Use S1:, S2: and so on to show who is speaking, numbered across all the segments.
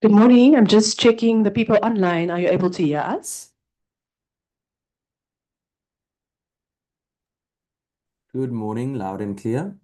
S1: Good morning. I'm just checking the people online. Are you able to hear us?
S2: Good morning, loud and clear.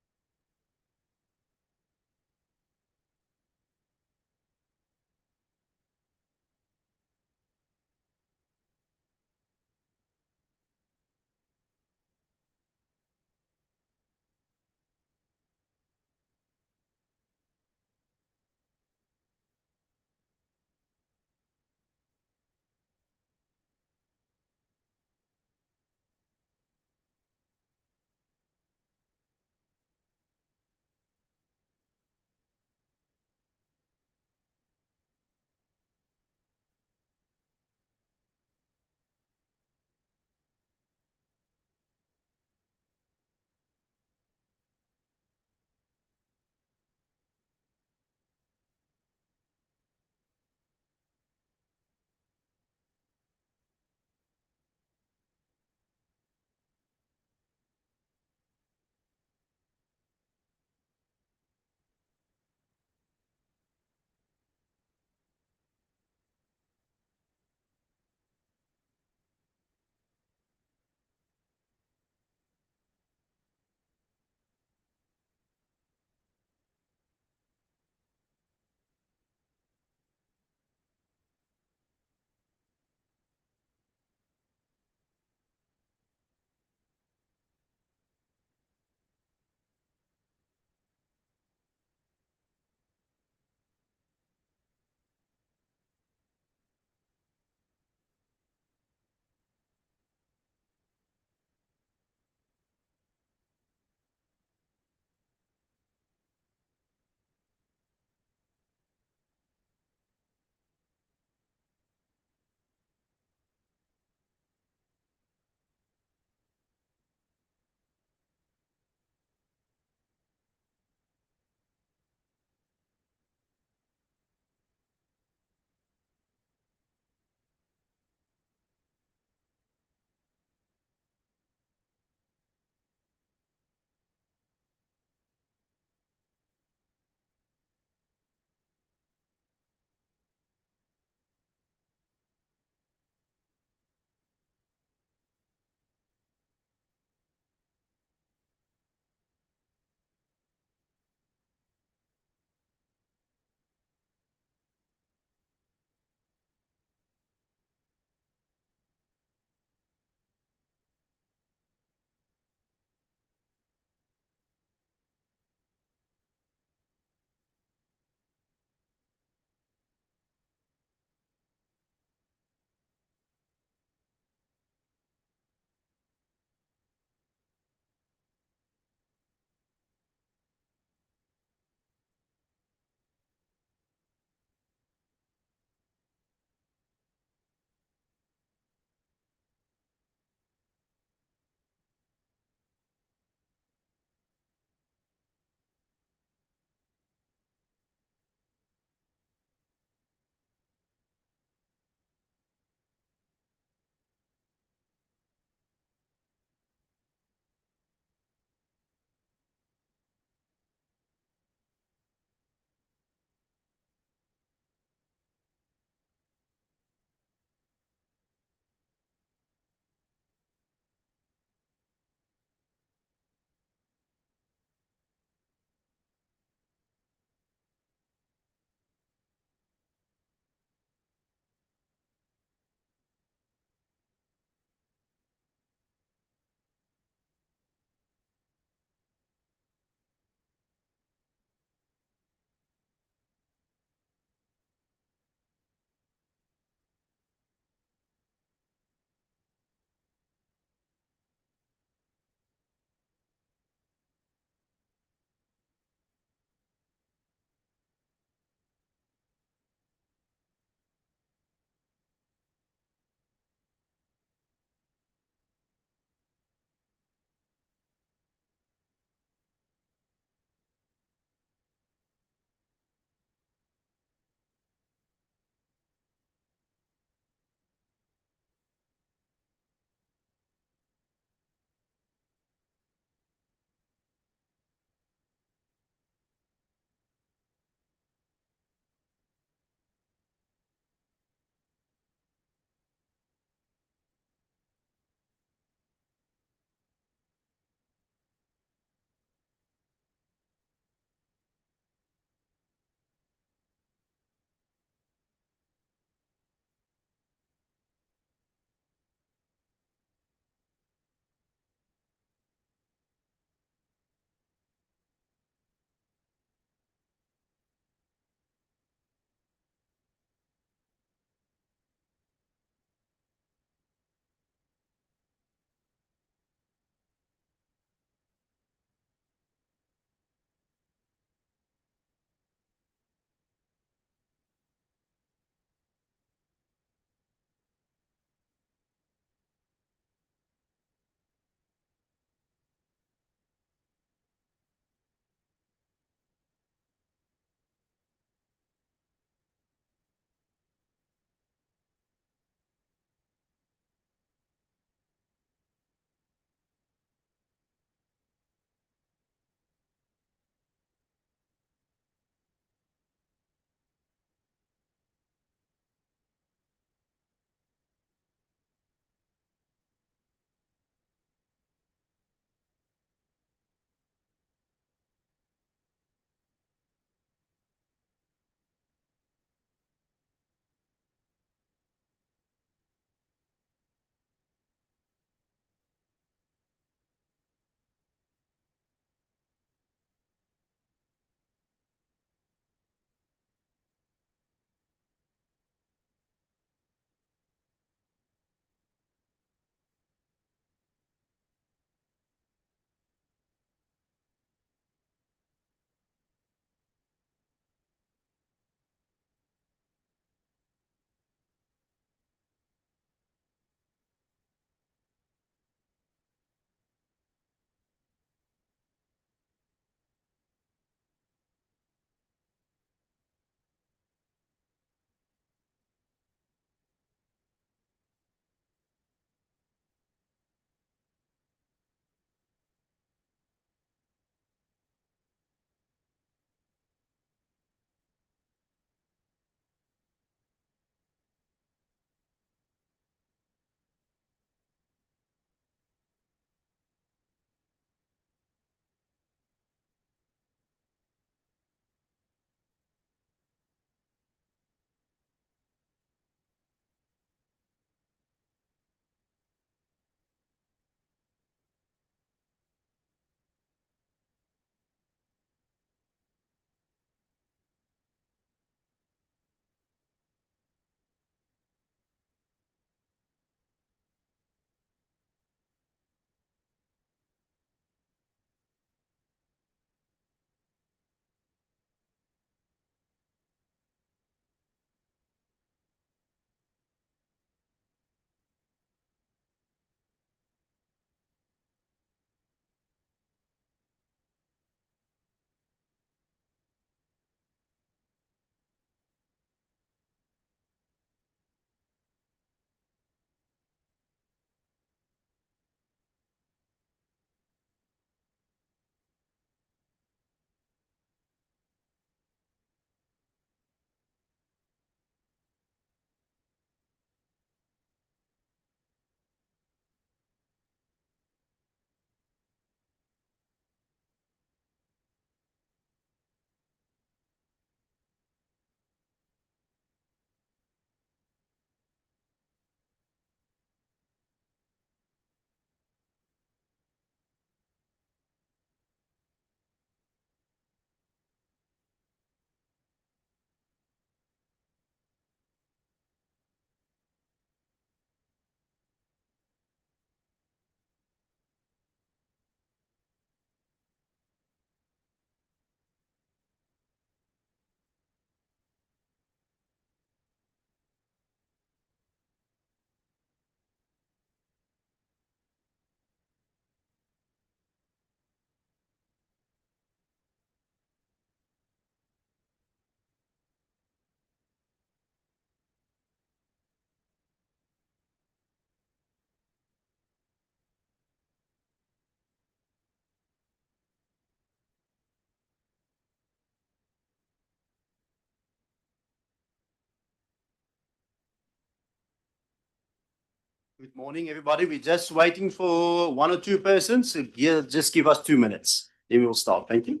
S3: Good morning, everybody. We're just waiting for one or two persons. So here, just give us 2 minutes. Then we will start. Thank you.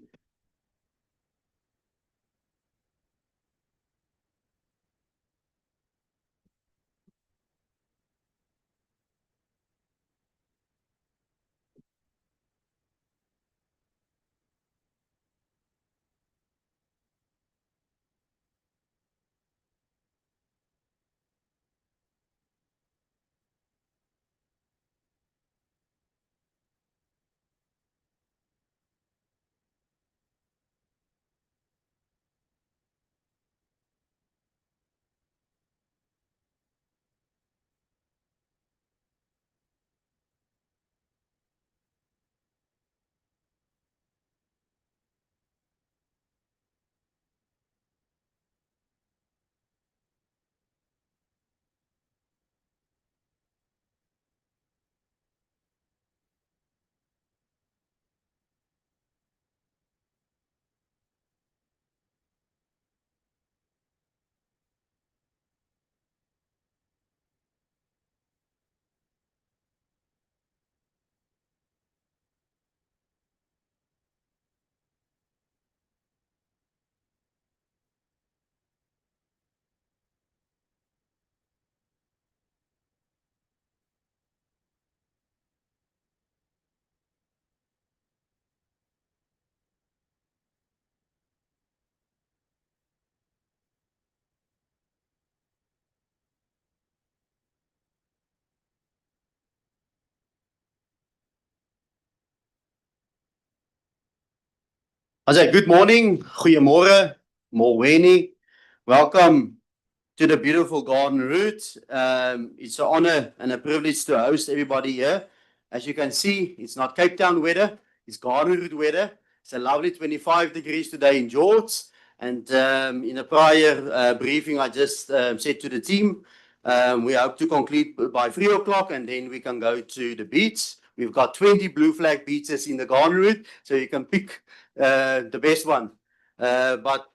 S3: Good morning, goeiemorgen, molweni. Welcome to the beautiful Garden Route. It's an honor and a privilege to host everybody here. As you can see, it's not Cape Town weather, it's Garden Route weather. It's a lovely 25 degrees today in George. And in a prior briefing, I just said to the team, we hope to conclude by 3 o'clock and then we can go to the beach. We've got 20 blue flag beaches in the Garden Route, so you can pick the best one. But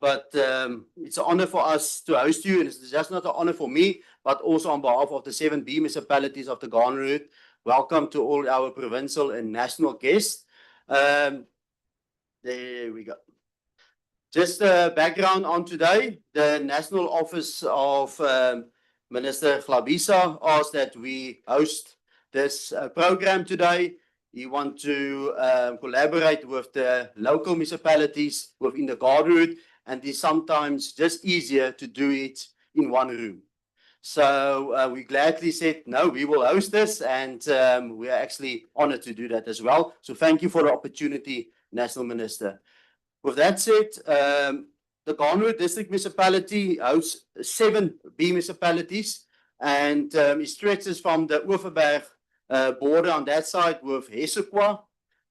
S3: it's an honor for us to host you, and it's just not an honor for me, but also on behalf of the 7 B municipalities of the Garden Route. Welcome to all our provincial and national guests. There we go. Just background on today, the National Office of Minister Hlabisa asked that we host this program today. We want to collaborate with the local municipalities within the Garden Route, and it's sometimes just easier to do it in one room. So we gladly said, no, we will host this, and we are actually honored to do that as well. So thank you for the opportunity, National Minister. With that said, the Garden Route District Municipality hosts 7 B municipalities, and it stretches from the Oeverberg border on that side with Hessequa.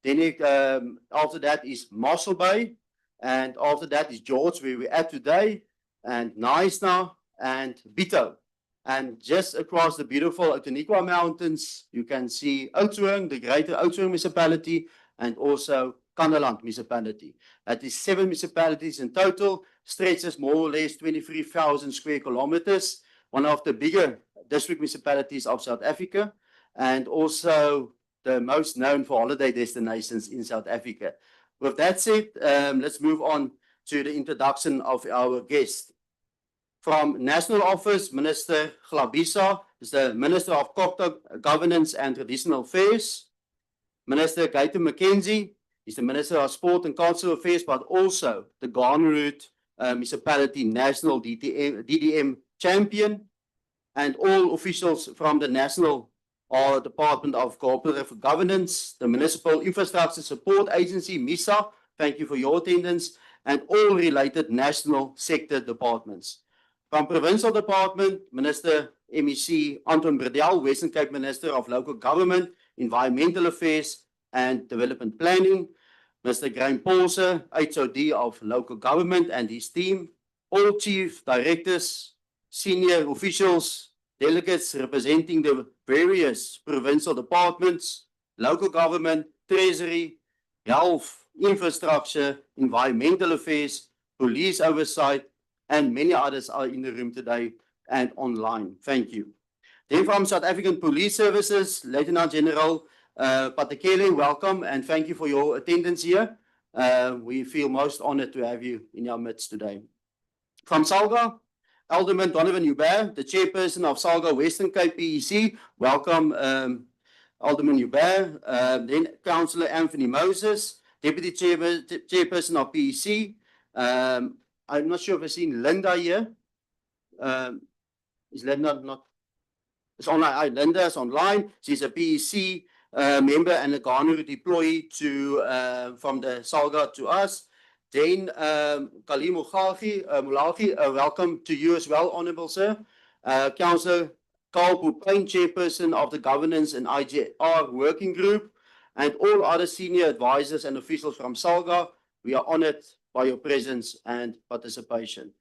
S3: Then after that is Mossel Bay, and after that is George, where we're at today, and Knysna and Bito. And just across the beautiful Outeniqua Mountains, you can see Oudtshoorn, the greater Oudtshoorn municipality, and also Kannaland municipality. That is 7 municipalities in total, stretches more or less 23,000 square kilometers, one of the bigger district municipalities of South Africa, and also the most known for holiday destinations in South Africa. With that said, let's move on to the introduction of our guest. From National Office, Minister Hlabisa is the Minister of CoGTA Governance and Traditional Affairs. Minister Gayton McKenzie is the Minister of Sport and Cultural Affairs, but also the Garden Route Municipality National DDM Champion, and all officials from the National Department of Cooperative Governance, the Municipal Infrastructure Support Agency, MISA, thank you for your attendance, and all related national sector departments. From Provincial Department, Minister MEC Anton Bredell, Western Cape Minister of Local Government, Environmental Affairs and Development Planning, Mr. Graham Paulse, HOD of Local Government and his team, all chief directors, senior officials, delegates representing the various provincial departments, local government, treasury, health, infrastructure, environmental affairs, police oversight, and many others are in the room today and online. Thank you. Then from South African Police Services, Lieutenant General Patekele, welcome and thank you for your attendance here. We feel most honored to have you in our midst today. From Salga, Alderman Donovan Hubert, the chairperson of Salga Western Cape PEC. Welcome, Alderman Hubert. Then Councillor Anthony Moses, Deputy Chairperson of PEC. I'm not sure if I've seen Linda here. Is Linda not? It's online. Linda is online. She's a PEC member and a Garden Route deployee from the Salga to us. Then Kali Mulagi, welcome to you as well, Honourable Sir. Councillor Carl Pupane, Chairperson of the Governance and IGR Working Group, and all other senior advisors and officials from Salga. We are honoured by your presence and participation.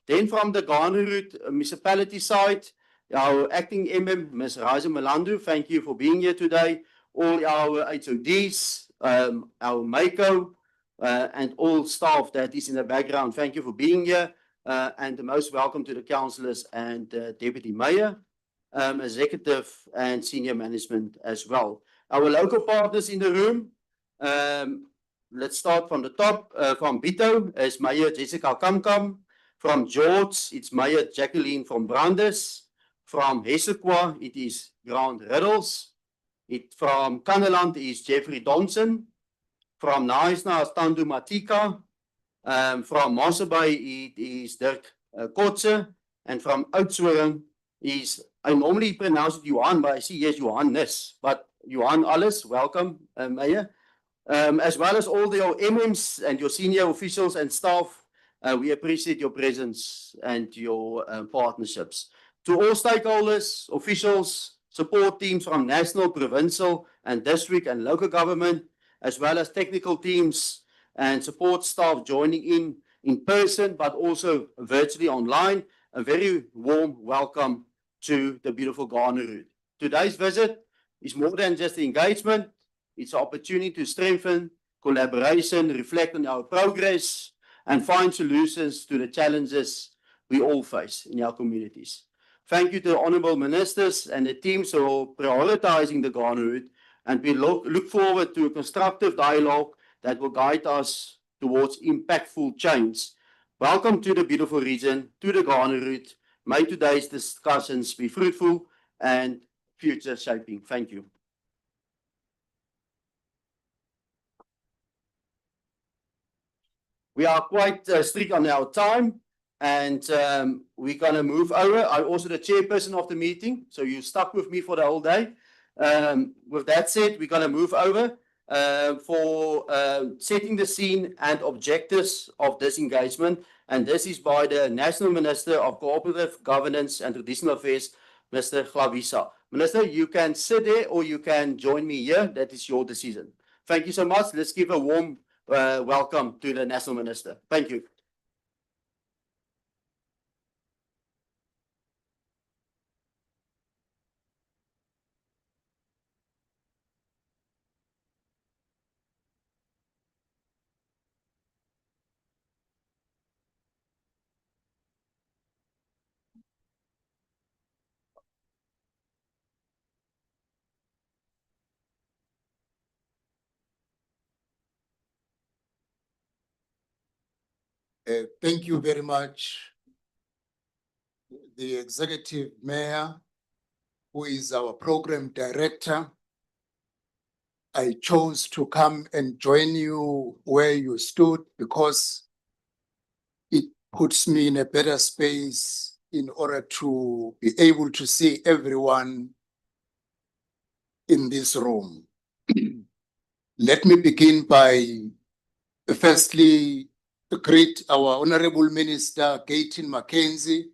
S3: Then from the Garden Route Municipality side, our acting MM, Ms. Raisa Malandu, thank you for being here today. All our HODs, our MACO, and all staff that is in the background, thank you for being here. And the most welcome to the councillors and Deputy Mayor, executive and senior management as well. Our local partners in the room, let's start from the top. From Bito is Mayor Jessica Kamkam. From George, it's Mayor Jacqueline from Brandes. From Hessequa, it is Grant Riddles. From Kanneland is Jeffrey Donson. From Naisna is Tandu Matika. From Mosselbaai it is Dirk Kotze. And from Oudtshoorn is, I normally pronounce it Johan, but I see yes, Johannes. But Johan Alles, welcome, Mayor. As well as all your MMs and your senior officials and staff, we appreciate your presence and your partnerships. To all stakeholders, officials, support teams from national, provincial, and district and local government, as well as technical teams and support staff joining in person, but also virtually online, a very warm welcome to the beautiful Garden Route. Today's visit is more than just engagement. It's an opportunity to strengthen collaboration, reflect on our progress, and find solutions to the challenges we all face in our communities. Thank you to the Honourable Ministers and the teams for prioritizing the Garden Route, and we look forward to a constructive dialogue that will guide us towards impactful change. Welcome to the beautiful region, to the Garden Route. May today's discussions be fruitful and future shaping. Thank you. We are quite strict on our time, and we're going to move over. I'm also the chairperson of the meeting, so you stuck with me for the whole day. With that said, we're going to move over for setting the scene and objectives of this engagement. And this is by the National Minister of Cooperative Governance and Traditional Affairs, Mr. Hlabisa. Minister, you can sit there or you can join me here. That is your decision. Thank you so much. Let's give a warm welcome to the National Minister. Thank you.
S4: Thank you very much. The Executive Mayor, who is our Program Director, I chose to come and join you where you stood because it puts me in a better space in order to be able to see everyone in this room. Let me begin by firstly to greet our Honorable Minister, Gayton Mackenzie,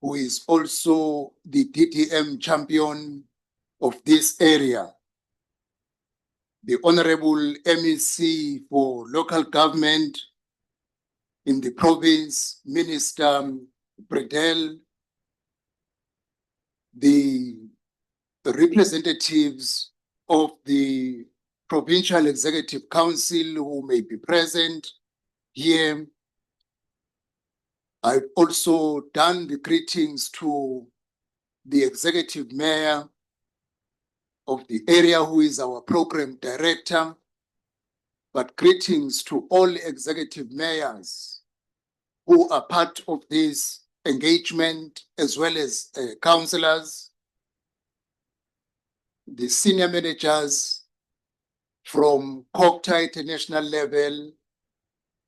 S4: who is also the DTM champion of this area. The Honorable MEC for Local Government in the province, Minister Bredel, the representatives of the Provincial Executive Council who may be present here. I've also done the greetings to the executive mayor of the area who is our program director, but greetings to all executive mayors who are part of this engagement, as well as councillors, the senior managers from CoGTA international level,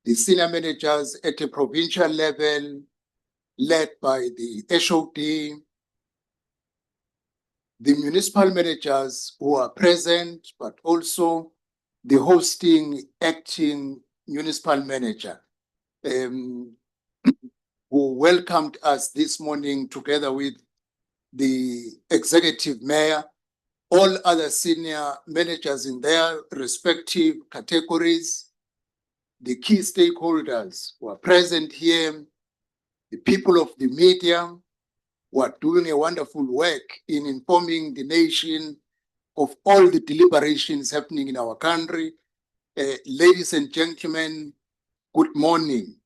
S4: the senior managers at a provincial level, led by the HOD, the municipal managers who are present, but also the hosting acting municipal manager, who welcomed us this morning together with the executive mayor, all other senior managers in their respective categories, the key stakeholders who are present here, the people of the media who are doing a wonderful work in informing the nation of all the deliberations happening in our country. Ladies and gentlemen, good morning.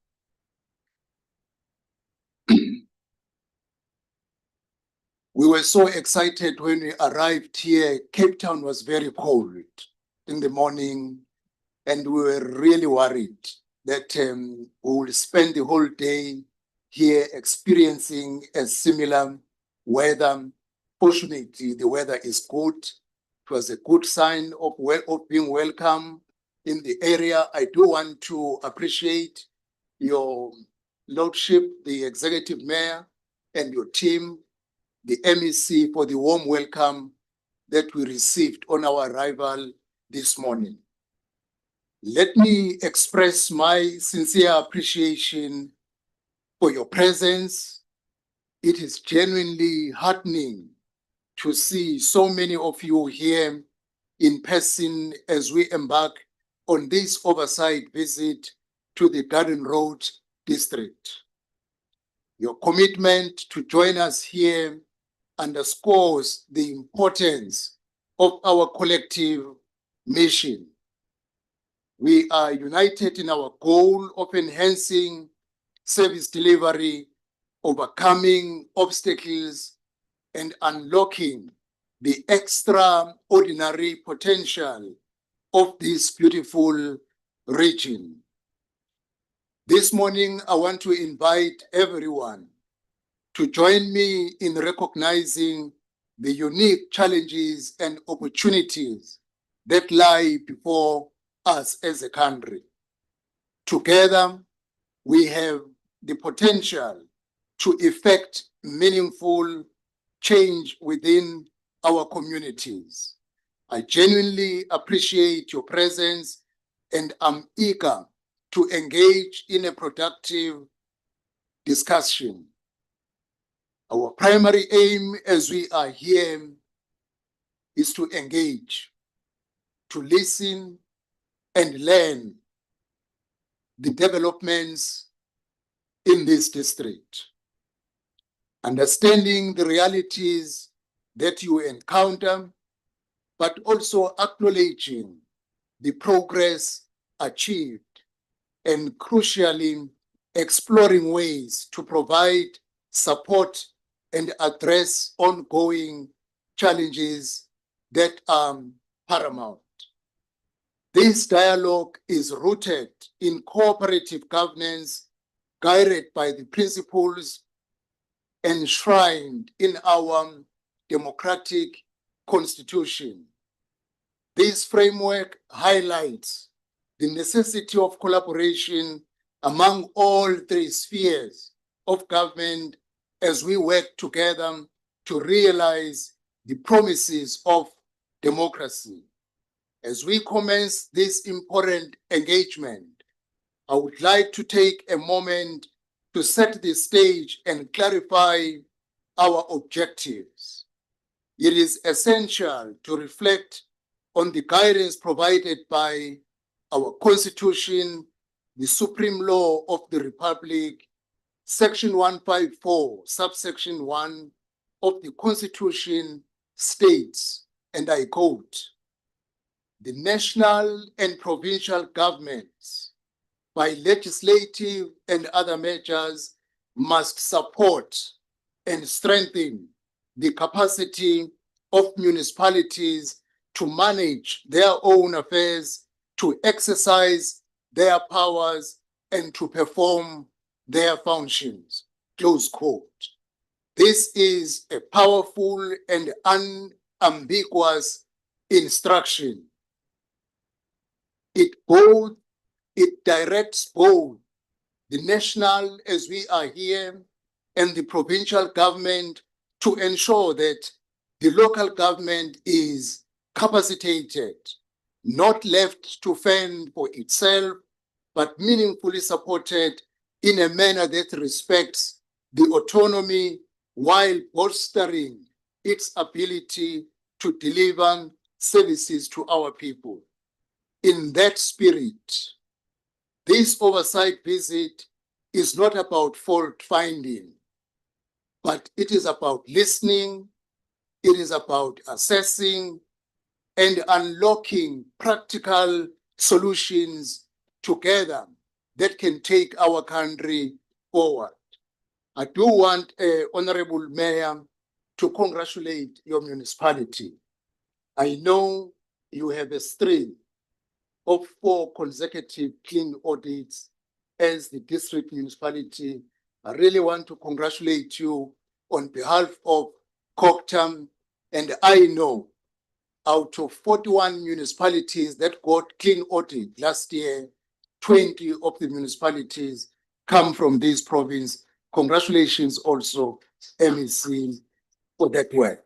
S4: We were so excited when we arrived here. Cape Town was very cold in the morning, and we were really worried that we will spend the whole day here experiencing a similar weather. Fortunately, the weather is good. It was a good sign of being welcome in the area. I do want to appreciate your lordship, the executive mayor, and your team, the MEC, for the warm welcome that we received on our arrival this morning. Let me express my sincere appreciation for your presence. It is genuinely heartening to see so many of you here in person as we embark on this oversight visit to the Garden Route District. Your commitment to join us here underscores the importance of our collective mission. We are united in our goal of enhancing service delivery, overcoming obstacles, and unlocking the extraordinary potential of this beautiful region. This morning, I want to invite everyone to join me in recognizing the unique challenges and opportunities that lie before us as a country. Together, we have the potential to effect meaningful change within our communities. I genuinely appreciate your presence, and I'm eager to engage in a productive discussion. Our primary aim as we are here is to engage, to listen and learn the developments in this district. Understanding the realities that you encounter, but also acknowledging the progress achieved, and crucially, exploring ways to provide support and address ongoing challenges that are paramount. This dialogue is rooted in cooperative governance, guided by the principles enshrined in our democratic constitution. This framework highlights the necessity of collaboration among all three spheres of government as we work together to realize the promises of democracy. As we commence this important engagement, I would like to take a moment to set the stage and clarify our objectives. It is essential to reflect on the guidance provided by our Constitution, the supreme law of the Republic, Section 154, subsection 1 of the Constitution states, and I quote, "The national and provincial governments, by legislative and other measures, must support and strengthen the capacity of municipalities to manage their own affairs, to exercise their powers, and to perform their functions. Close quote. This is a powerful and unambiguous instruction. It directs both the national, as we are here, and the provincial government to ensure that the local government is capacitated, not left to fend for itself, but meaningfully supported in a manner that respects the autonomy while bolstering its ability to deliver services to our people. In that spirit, this oversight visit is not about fault finding, but it is about listening, it is about assessing and unlocking practical solutions together that can take our country forward. I do want, Honorable Mayor, to congratulate your municipality. I know you have a string of 4 consecutive clean audits as the district municipality. I really want to congratulate you on behalf of CoGTA, and I know out of 41 municipalities that got clean audit last year, 20 of the municipalities come from this province. Congratulations also, MEC, for that work.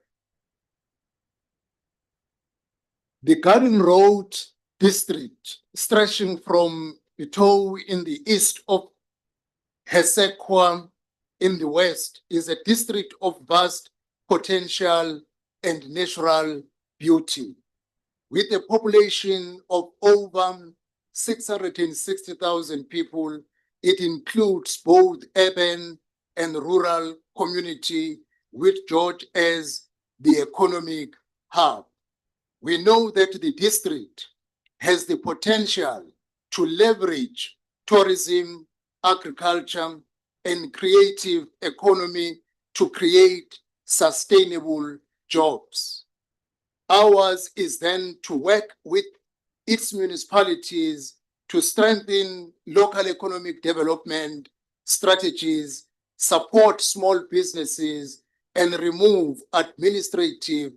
S4: The Garden Route District, stretching from Ito in the east of Hesekwa in the west, is a district of vast potential and natural beauty. With a population of over 660,000 people, it includes both urban and rural community, with George as the economic hub. We know that the district has the potential to leverage tourism, agriculture, and creative economy to create sustainable jobs. Ours is then to work with its municipalities to strengthen local economic development strategies, support small businesses, and remove administrative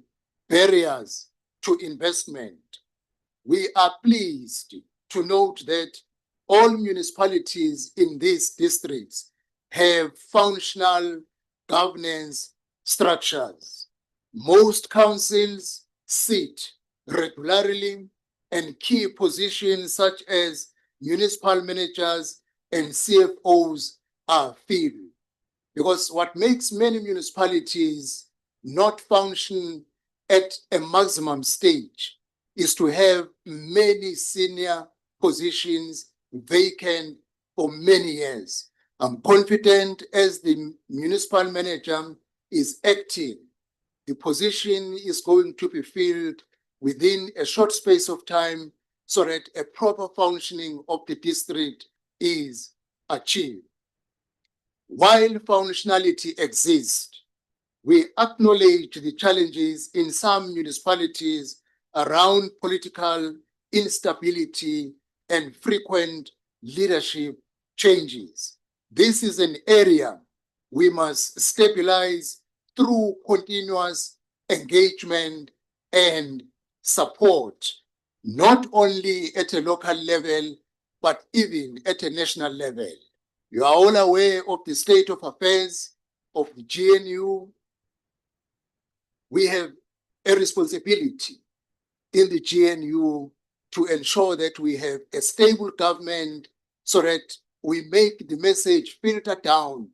S4: barriers to investment. We are pleased to note that all municipalities in these districts have functional governance structures. Most councils sit regularly, and key positions such as municipal managers and CFOs are filled. Because what makes many municipalities not function at a maximum stage is to have many senior positions vacant for many years. I'm confident as the municipal manager is acting, the position is going to be filled within a short space of time so that a proper functioning of the district is achieved. While functionality exists, we acknowledge the challenges in some municipalities around political instability and frequent leadership changes. This is an area we must stabilize through continuous engagement and support, not only at a local level, but even at a national level. You are all aware of the state of affairs of the GNU. We have a responsibility in the GNU to ensure that we have a stable government so that we make the message filter down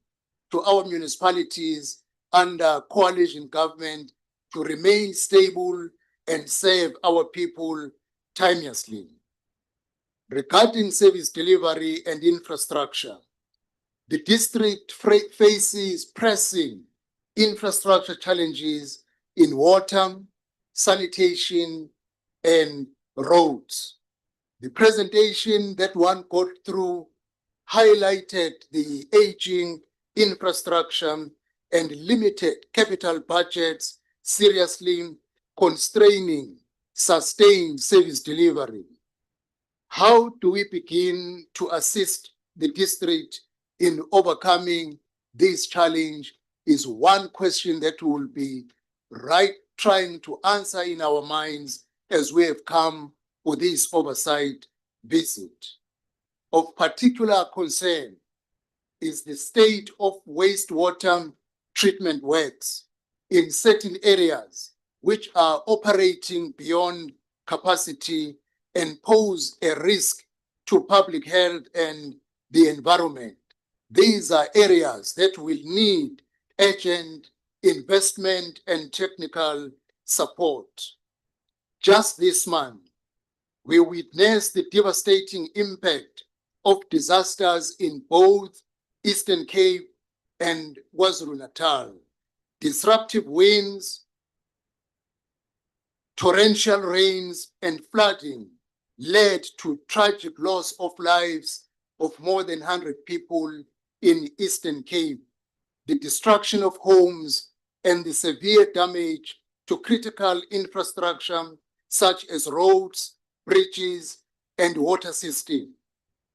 S4: to our municipalities under coalition government to remain stable and serve our people timelessly. Regarding service delivery and infrastructure, the district faces pressing infrastructure challenges in water, sanitation, and roads. The presentation that one got through highlighted the aging infrastructure and limited capital budgets seriously constraining sustained service delivery. How do we begin to assist the district in overcoming this challenge is one question that we will be trying to answer in our minds as we have come for this oversight visit. Of particular concern is the state of wastewater treatment works in certain areas which are operating beyond capacity and pose a risk to public health and the environment. These are areas that will need urgent investment and technical support. Just this month, we witnessed the devastating impact of disasters in both Eastern Cape and KwaZulu-Natal. Disruptive winds, torrential rains, and flooding led to tragic loss of lives of more than 100 people in Eastern Cape, the destruction of homes, and the severe damage to critical infrastructure such as roads, bridges, and water systems.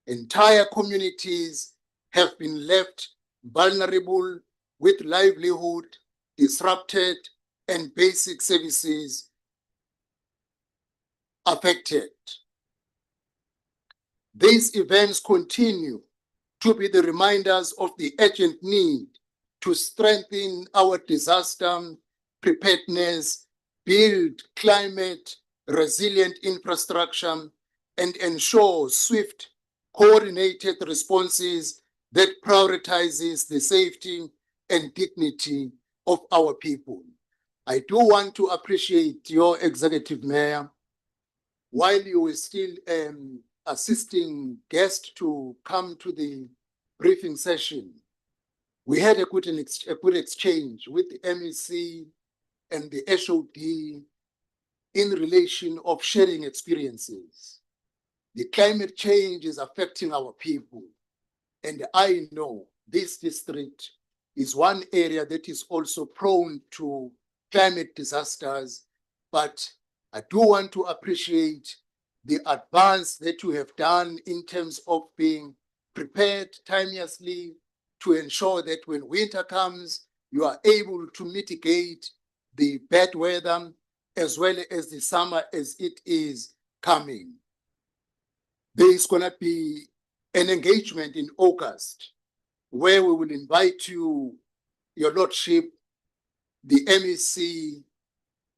S4: Entire communities have been left vulnerable with livelihood disrupted and basic services affected. These events continue to be the reminders of the urgent need to strengthen our disaster preparedness, build climate resilient infrastructure, and ensure swift, coordinated responses that prioritizes the safety and dignity of our people. I do want to appreciate your executive mayor. While you were still assisting guests to come to the briefing session, we had a good exchange with the MEC and the HOD in relation of sharing experiences. The climate change is affecting our people, and I know this district is one area that is also prone to climate disasters, but I do want to appreciate the advance that you have done in terms of being prepared timeously to ensure that when winter comes, you are able to mitigate the bad weather as well as the summer as it is coming. There is going to be an engagement in August where we will invite you, your lordship, the MEC,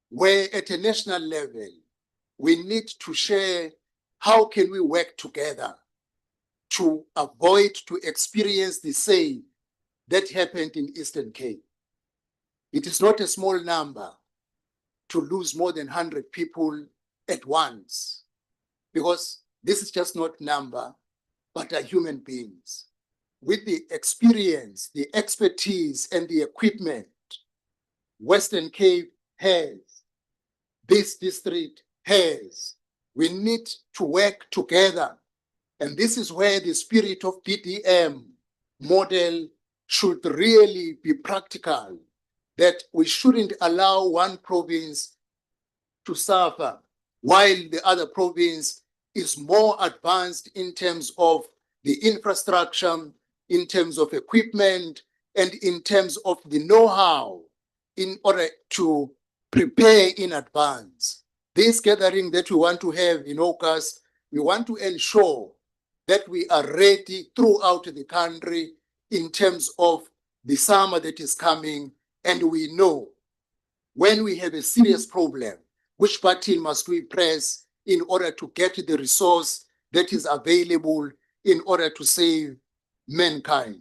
S4: where at a national level, we need to share how can we work together to avoid to experience the same that happened in Eastern Cape. It is not a small number to lose more than 100 people at once, because this is just not number, but are human beings. With the experience, the expertise, and the equipment Western Cape has, this district has, we need to work together. And this is where the spirit of DDM model should really be practical, that we shouldn't allow one province to suffer while the other province is more advanced in terms of the infrastructure, in terms of equipment, and in terms of the know-how in order to prepare in advance. This gathering that we want to have in August, we want to ensure that we are ready throughout the country in terms of the summer that is coming, and we know when we have a serious problem, which button must we press in order to get the resource that is available in order to save mankind.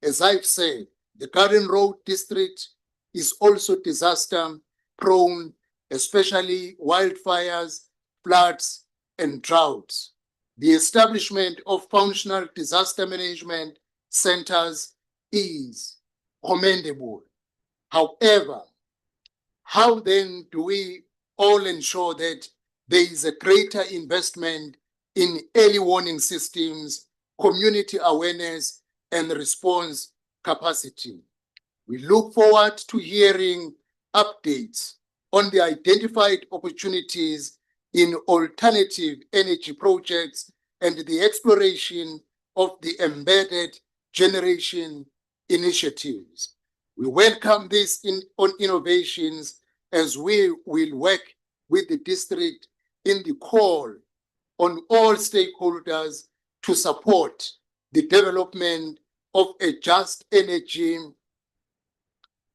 S4: As I've said, the Garden Route District is also disaster prone, especially wildfires, floods, and droughts. The establishment of functional disaster management centers is commendable. However, how then do we all ensure that there is a greater investment in early warning systems, community awareness, and response capacity? We look forward to hearing updates on the identified opportunities in alternative energy projects and the exploration of the embedded generation initiatives. We welcome these innovations as we will work with the district in the call on all stakeholders to support the development of a just energy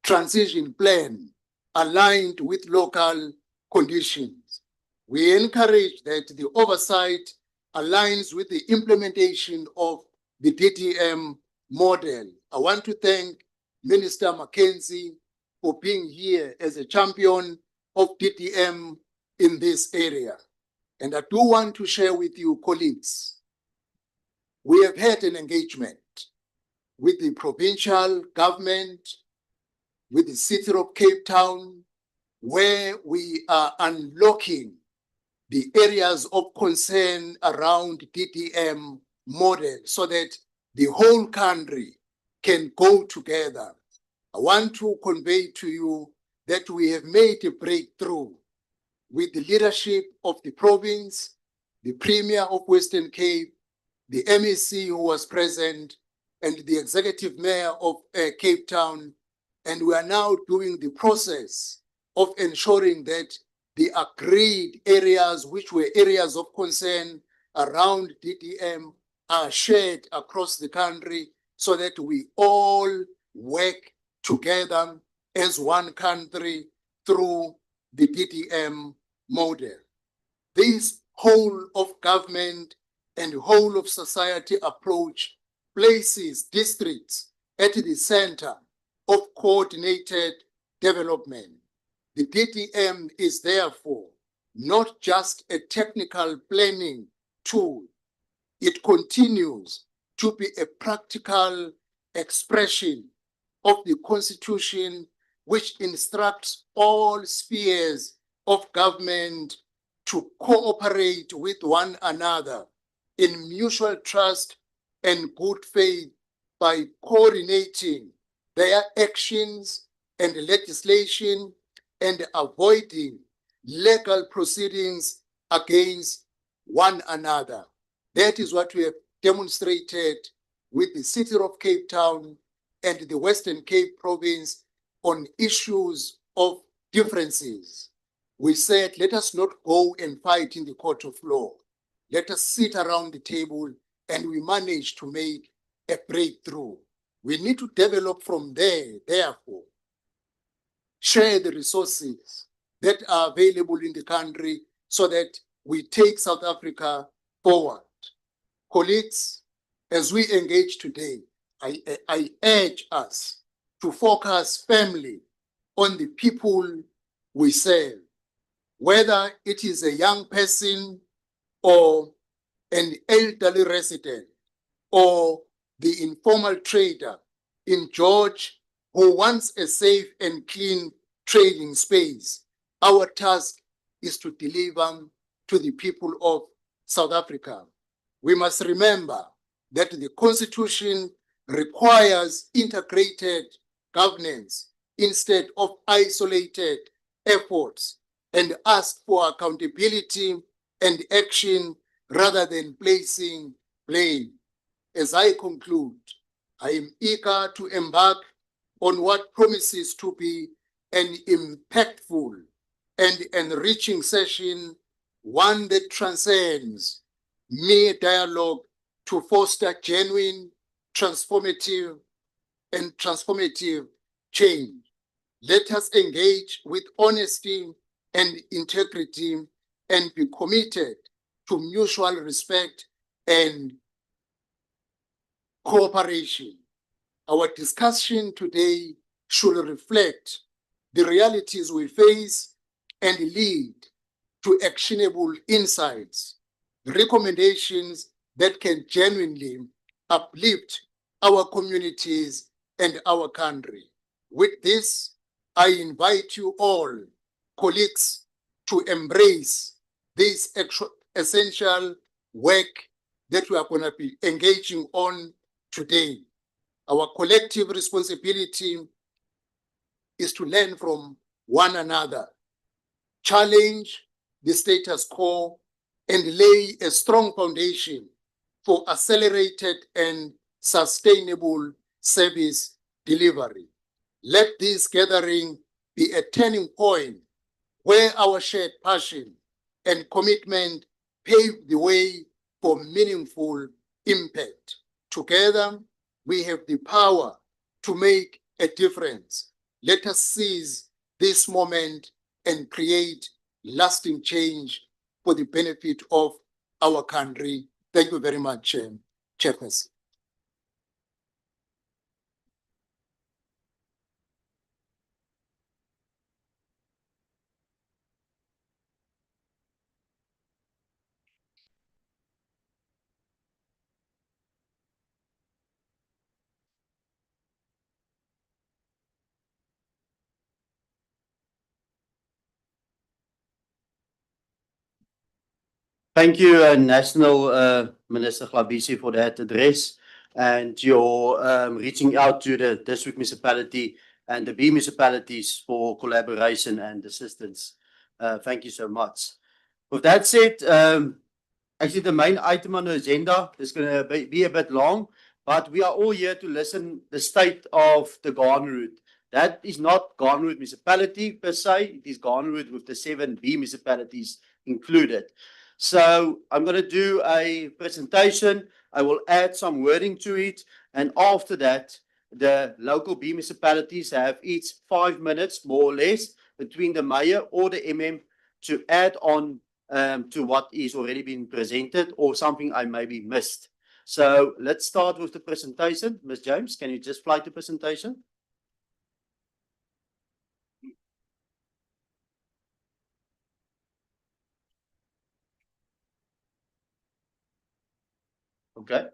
S4: transition plan aligned with local conditions. We encourage that the oversight aligns with the implementation of the DTM model. I want to thank Minister Mackenzie for being here as a champion of DTM in this area. And I do want to share with you, colleagues, we have had an engagement with the provincial government, with the city of Cape Town, where we are unlocking the areas of concern around DTM model so that the whole country can go together. I want to convey to you that we have made a breakthrough with the leadership of the province, the Premier of Western Cape, the MEC who was present, and the Executive Mayor of Cape Town. And we are now doing the process of ensuring that the agreed areas, which were areas of concern around DTM, are shared across the country so that we all work together as one country through the DTM model. This whole of government and whole of society approach places districts at the center of coordinated development. The DTM is therefore not just a technical planning tool. It continues to be a practical expression of the Constitution, which instructs all spheres of government to cooperate with one another in mutual trust and good faith by coordinating their actions and legislation and avoiding legal proceedings against one another. That is what we have demonstrated with the City of Cape Town and the Western Cape Province on issues of differences. We said, let us not go and fight in the court of law. Let us sit around the table, and we managed to make a breakthrough. We need to develop from there, therefore, share the resources that are available in the country so that we take South Africa forward. Colleagues, as we engage today, I urge us to focus firmly on the people we serve, whether it is a young person or an elderly resident or the informal trader in George who wants a safe and clean trading space. Our task is to deliver to the people of South Africa. We must remember that the Constitution requires integrated governance instead of isolated efforts, and ask for accountability and action rather than placing blame. As I conclude, I am eager to embark on what promises to be an impactful and enriching session, one that transcends mere dialogue to foster genuine, transformative change. Let us engage with honesty and integrity and be committed to mutual respect and cooperation. Our discussion today should reflect the realities we face and lead to actionable insights, recommendations that can genuinely uplift our communities and our country. With this, I invite you all, colleagues, to embrace this essential work that we are going to be engaging on today. Our collective responsibility is to learn from one another, challenge the status quo, and lay a strong foundation for accelerated and sustainable service delivery. Let this gathering be a turning point where our shared passion and commitment pave the way for meaningful impact. Together, we have the power to make a difference. Let us seize this moment and create lasting change for the benefit of our country. Thank you very much, Chairperson.
S3: Thank you, National Minister Hlabisa, for that address and your reaching out to the district municipality and the B municipalities for collaboration and assistance. Thank you so much. With that said, actually the main item on the agenda is going to be a bit long, but we are all here to listen the state of the Garden Route. That is not Garden Route municipality per se, it is Garden Route with the 7 B municipalities included. So I'm going to do a presentation. I will add some wording to it. And after that, the local B municipalities have each 5 minutes, more or less, between the mayor or the MM to add on to what is already been presented or something I maybe missed. So let's start with the presentation. Ms. James, can you just fly the presentation? Okay.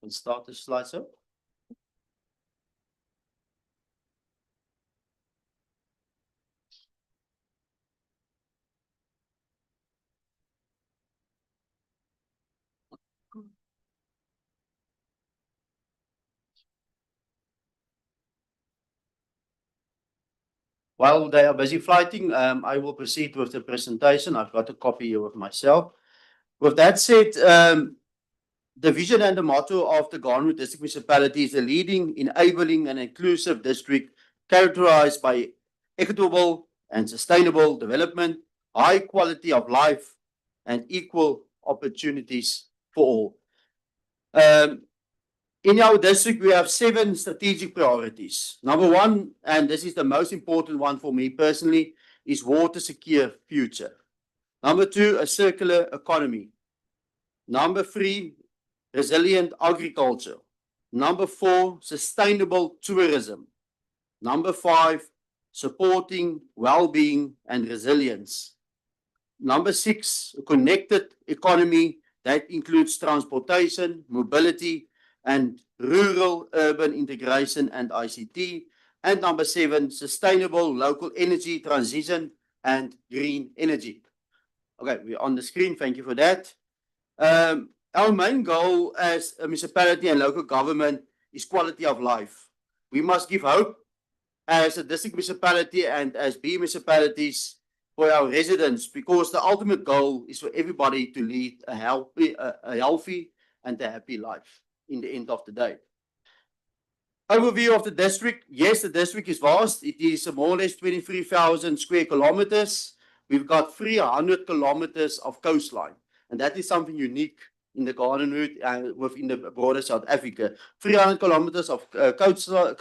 S3: Let's start the slideshow. While they are busy flighting, I will proceed with the presentation. I've got a copy here with myself. With that said, the vision and the motto of the Garden Route District Municipality is a leading, enabling, and inclusive district characterized by equitable and sustainable development, high quality of life, and equal opportunities for all. In our district, we have 7 strategic priorities. Number 1, and this is the most important one for me personally, is water secure future. Number 2, a circular economy. Number 3, resilient agriculture. Number 4, sustainable tourism. Number 5, supporting well-being and resilience. Number 6, a connected economy that includes transportation, mobility, and rural-urban integration and ICT. And number 7, sustainable local energy transition and green energy. Okay, we're on the screen. Thank you for that. Our main goal as a municipality and local government is quality of life. We must give hope as a district municipality and as B municipalities for our residents, because the ultimate goal is for everybody to lead a healthy and a happy life in the end of the day. Overview of the district. Yes, the district is vast. It is more or less 23,000 square kilometers. We've got 300 kilometers of coastline, and that is something unique in the Garden Route within the broader South Africa. 300 kilometers of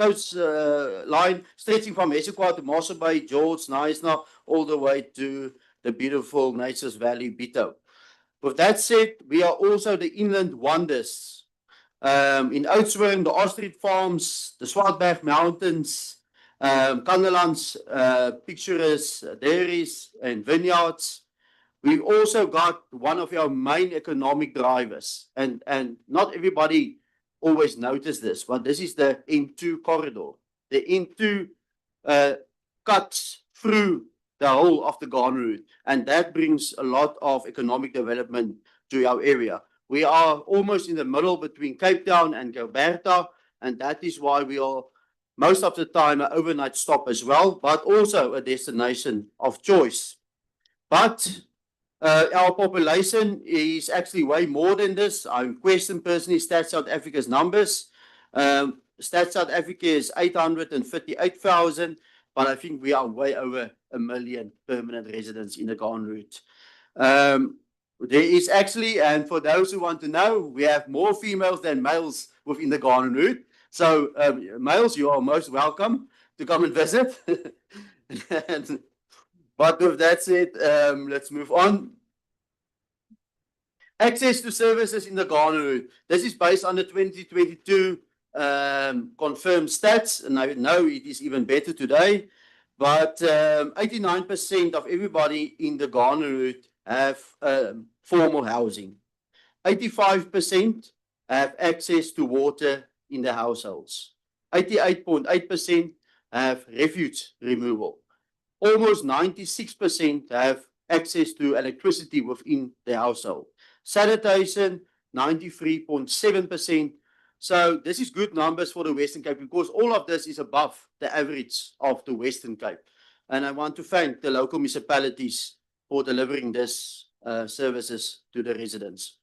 S3: coastline stretching from Essequa to Mossel Bay, George, Knysna, all the way to the beautiful Nature's Valley, Bito. With that said, we are also the inland wonders. In Oudtshoorn, the Ostrich Farms, the Swartberg Mountains, Kanderland's picturesque dairies and vineyards. We've also got one of our main economic drivers, and not everybody always notice this, but this is the N2 corridor. The N2 cuts through the whole of the Garden Route, and that brings a lot of economic development to our area. We are almost in the middle between Cape Town and Gilberta, and that is why we are most of the time an overnight stop as well, but also a destination of choice. But our population is actually way more than this. I question personally Stats South Africa's numbers. Stats South Africa is 858,000, but I think we are way over 1 million permanent residents in the Garden Route. There is actually, and for those who want to know, we have more females than males within the Garden Route. So males, you are most welcome to come and visit. But with that said, let's move on. Access to services in the Garden Route. This is based on the 2022 confirmed stats, and I know it is even better today. But 89% of everybody in the Garden Route have formal housing. 85% have access to water in their households. 88.8% have refuse removal. Almost 96% have access to electricity within their household. Sanitation, 93.7%. So this is good numbers for the Western Cape because all of this is above the average of the Western Cape. And I want to thank the local municipalities for delivering this services to the residents.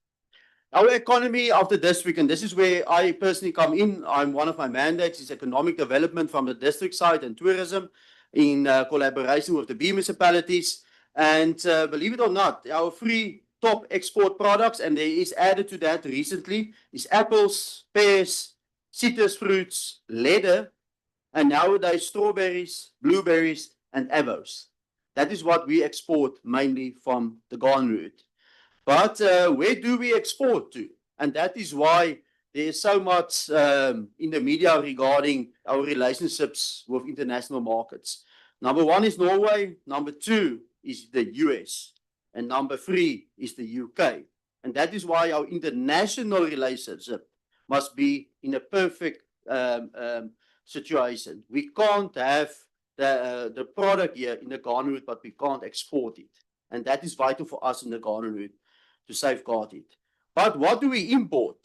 S3: Our economy of the district, and this is where I personally come in. I'm one of my mandates is economic development from the district side and tourism in collaboration with the B municipalities. And believe it or not, our three top export products, and there is added to that recently, is apples, pears, citrus fruits, leather, and nowadays strawberries, blueberries, and avos. That is what we export mainly from the Garden Route. But where do we export to? And that is why there is so much in the media regarding our relationships with international markets. Number one is Norway. Number two is the US. And number three is the UK. And that is why our international relationship must be in a perfect situation. We can't have the product here in the Garden Route, but we can't export it. And that is vital for us in the Garden Route to safeguard it. But what do we import?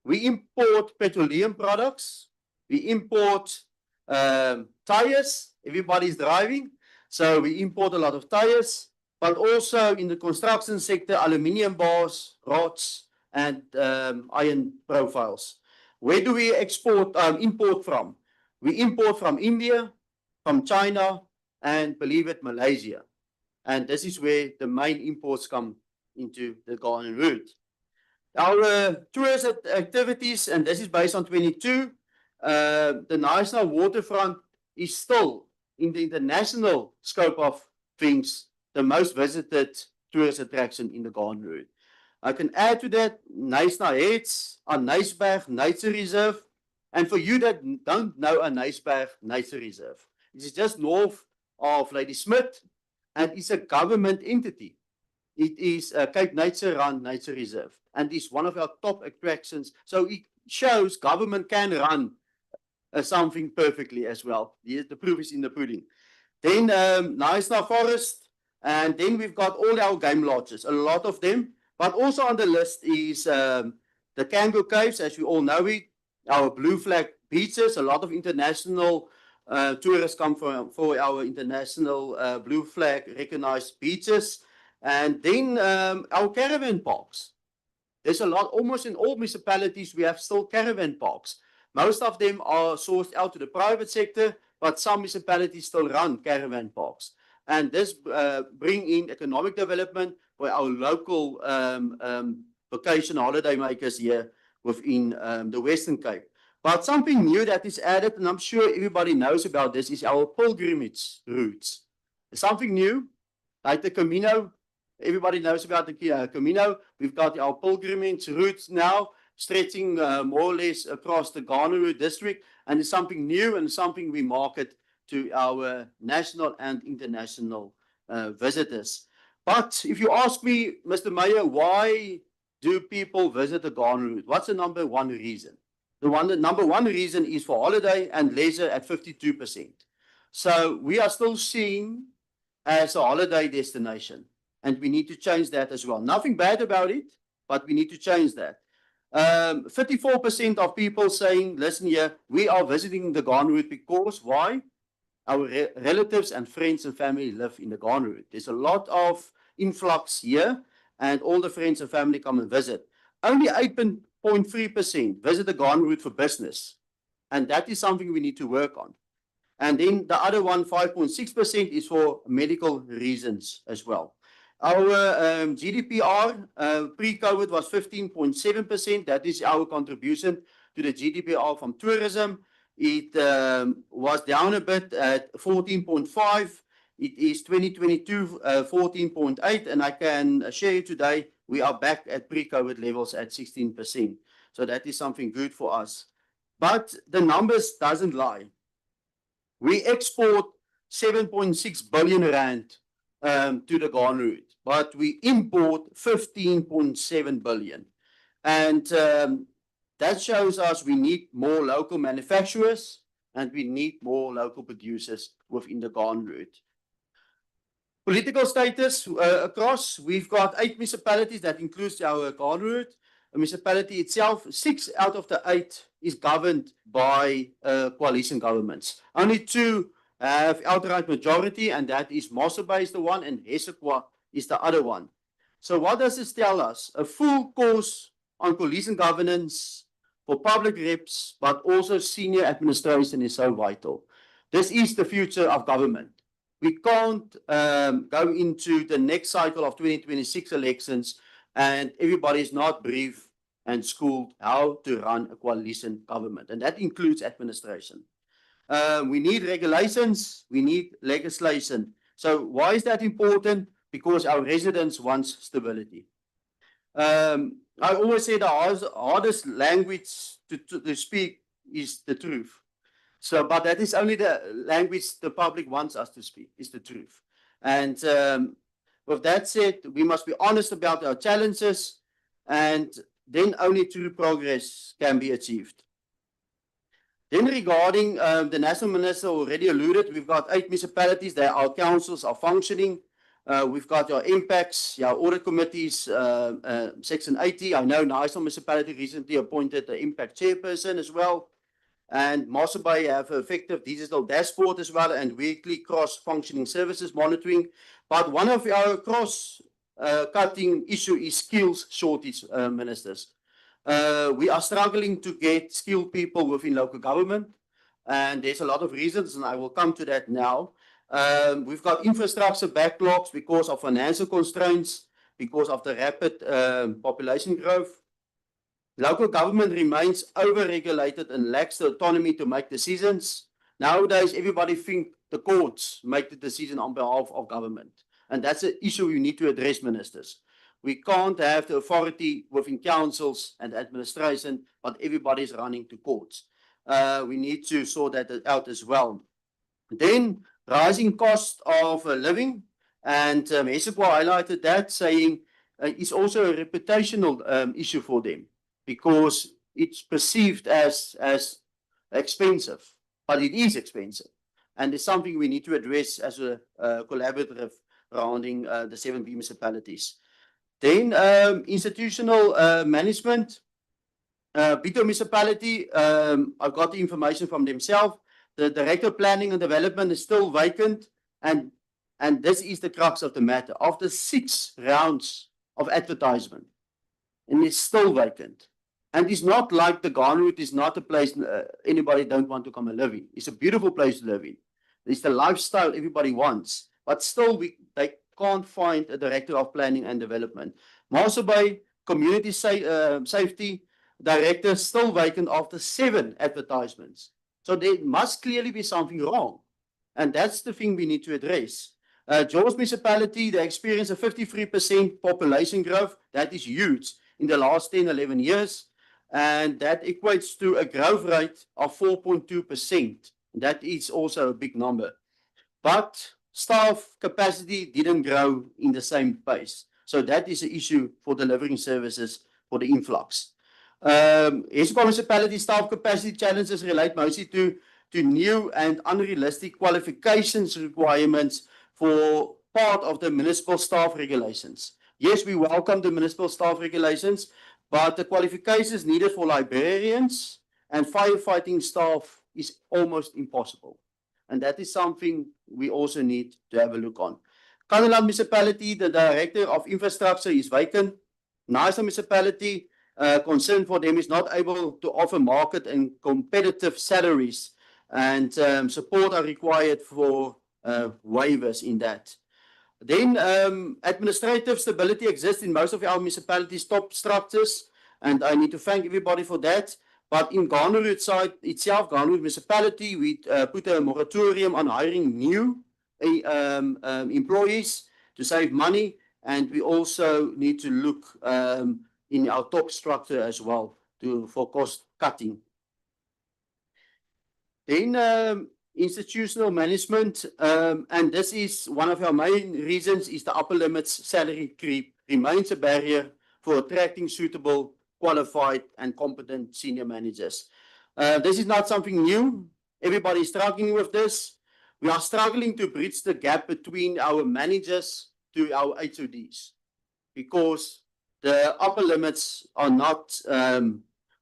S3: We import petroleum products. We import tires. Everybody's driving. So we import a lot of tires. But also in the construction sector, aluminium bars, rods, and iron profiles. Where do we import from? We import from India, from China, and believe it, Malaysia. And this is where the main imports come into the Garden Route. Our tourist activities, and this is based on 22, the National Waterfront is still in the international scope of things the most visited tourist attraction in the Garden Route. I can add to that Knysna Heads, Nyasberg Nature Reserve, and for you that don't know Nyasberg Nature Reserve, it is just north of Ladysmith, and it's a government entity. It is a Cape Nature Run Nature Reserve, and it's one of our top attractions. So it shows government can run something perfectly as well. The proof is in the pudding. Then Knysna Forest, and then we've got all our game lodges, a lot of them. But also on the list is the Kango Caves, as you all know it, our blue flag beaches. A lot of international tourists come for our international blue flag recognized beaches. And then our caravan parks. There's a lot, almost in all municipalities, we have still caravan parks. Most of them are sourced out to the private sector, but some municipalities still run caravan parks. And this bring in economic development for our local vacation holiday makers here within the Western Cape. But something new that is added, and I'm sure everybody knows about this, is our pilgrimage routes. Something new, like the Camino. Everybody knows about the Camino. We've got our pilgrimage routes now, stretching more or less across the Garden Route District. And it's something new and something we market to our national and international visitors. But if you ask me, Mr. Mayor, why do people visit the Garden Route? What's the number one reason? The number one reason is for holiday and leisure at 52%. So we are still seen as a holiday destination, and we need to change that as well. Nothing bad about it, but we need to change that. 54% of people saying, listen here, we are visiting the Garden Route because why? Our relatives and friends and family live in the Garden Route. There's a lot of influx here, and all the friends and family come and visit. Only 8.3% visit the Garden Route for business, and that is something we need to work on. And then the other one, 5.6%, is for medical reasons as well. Our GDPR pre-COVID was 15.7%. That is our contribution to the GDPR from tourism. It was down a bit at 14.5. It is 2022 14.8, and I can share today we are back at pre-COVID levels at 16%. So that is something good for us. But the numbers doesn't lie. We export 7.6 billion rand to the Garden Route, but we import 15.7 billion. And that shows us we need more local manufacturers and we need more local producers within the Garden Route. Political status across, we've got 8 municipalities that includes our Garden Route. The municipality itself, 6 out of the 8 is governed by coalition governments. Only 2 have outright majority, and that is Mosse Bay is the one and Hesekwa is the other one. So what does this tell us? A full course on coalition governance for public reps, but also senior administration is so vital. This is the future of government. We can't go into the next cycle of 2026 elections and everybody is not briefed and schooled how to run a coalition government, and that includes administration. We need regulations, we need legislation. So why is that important? Because our residents want stability. I always say the hardest language to speak is the truth. So, but that is only the language the public wants us to speak, is the truth. And with that said, we must be honest about our challenges, and then only true progress can be achieved. Then regarding the national minister already alluded, we've got 8 municipalities that our councils are functioning. We've got our impacts, our audit committees, Section 80. I know National Municipality recently appointed the impact chairperson as well. And Mosse Bay have effective digital dashboard as well and weekly cross-functioning services monitoring. But one of our cross-cutting issue is skills shortage, ministers. We are struggling to get skilled people within local government, and there's a lot of reasons, and I will come to that now. We've got infrastructure backlogs because of financial constraints, because of the rapid population growth. Local government remains over-regulated and lacks the autonomy to make decisions. Nowadays, everybody thinks the courts make the decision on behalf of government. And that's an issue we need to address, ministers. We can't have the authority within councils and administration, but everybody is running to courts. We need to sort that out as well. Then, rising cost of living, and Hesekwa highlighted that, saying it's also a reputational issue for them, because it's perceived as expensive, but it is expensive. And it's something we need to address as a collaborative surrounding the 7 municipalities. Then institutional management. Bito municipality, I've got the information from themselves. The Director of Planning and Development is still vacant, and this is the crux of the matter. After 6 rounds of advertisement, and it's still vacant. And it's not like the Garden Route is not a place anybody don't want to come and live in. It's a beautiful place to live in. It's the lifestyle everybody wants. But still, they can't find a Director of Planning and Development. Mosse Bay Community Safety Director still vacant after 7 advertisements. So there must clearly be something wrong. And that's the thing we need to address. George Municipality, they experienced a 53% population growth. That is huge in the last 10, 11 years. And that equates to a growth rate of 4.2%. That is also a big number. But staff capacity didn't grow in the same pace. So that is an issue for delivering services for the influx. Hesekwa Municipality staff capacity challenges relate mostly to new and unrealistic qualifications requirements for part of the municipal staff regulations. Yes, we welcome the municipal staff regulations, but the qualifications needed for librarians and firefighting staff is almost impossible. And that is something we also need to have a look on. Kannaland Municipality, the Director of Infrastructure is vacant. Nasa Municipality, concern for them is not able to offer market and competitive salaries, and support are required for waivers in that. Then administrative stability exists in most of our municipalities' top structures, and I need to thank everybody for that. But in Garden Route side itself, Garden Route Municipality, we put a moratorium on hiring new employees to save money, and we also need to look in our top structure as well for cost cutting. Then institutional management, and this is one of our main reasons, is the upper limits salary creep remains a barrier for attracting suitable, qualified and competent senior managers. This is not something new. Everybody is struggling with this. We are struggling to bridge the gap between our managers to our HODs because the upper limits are not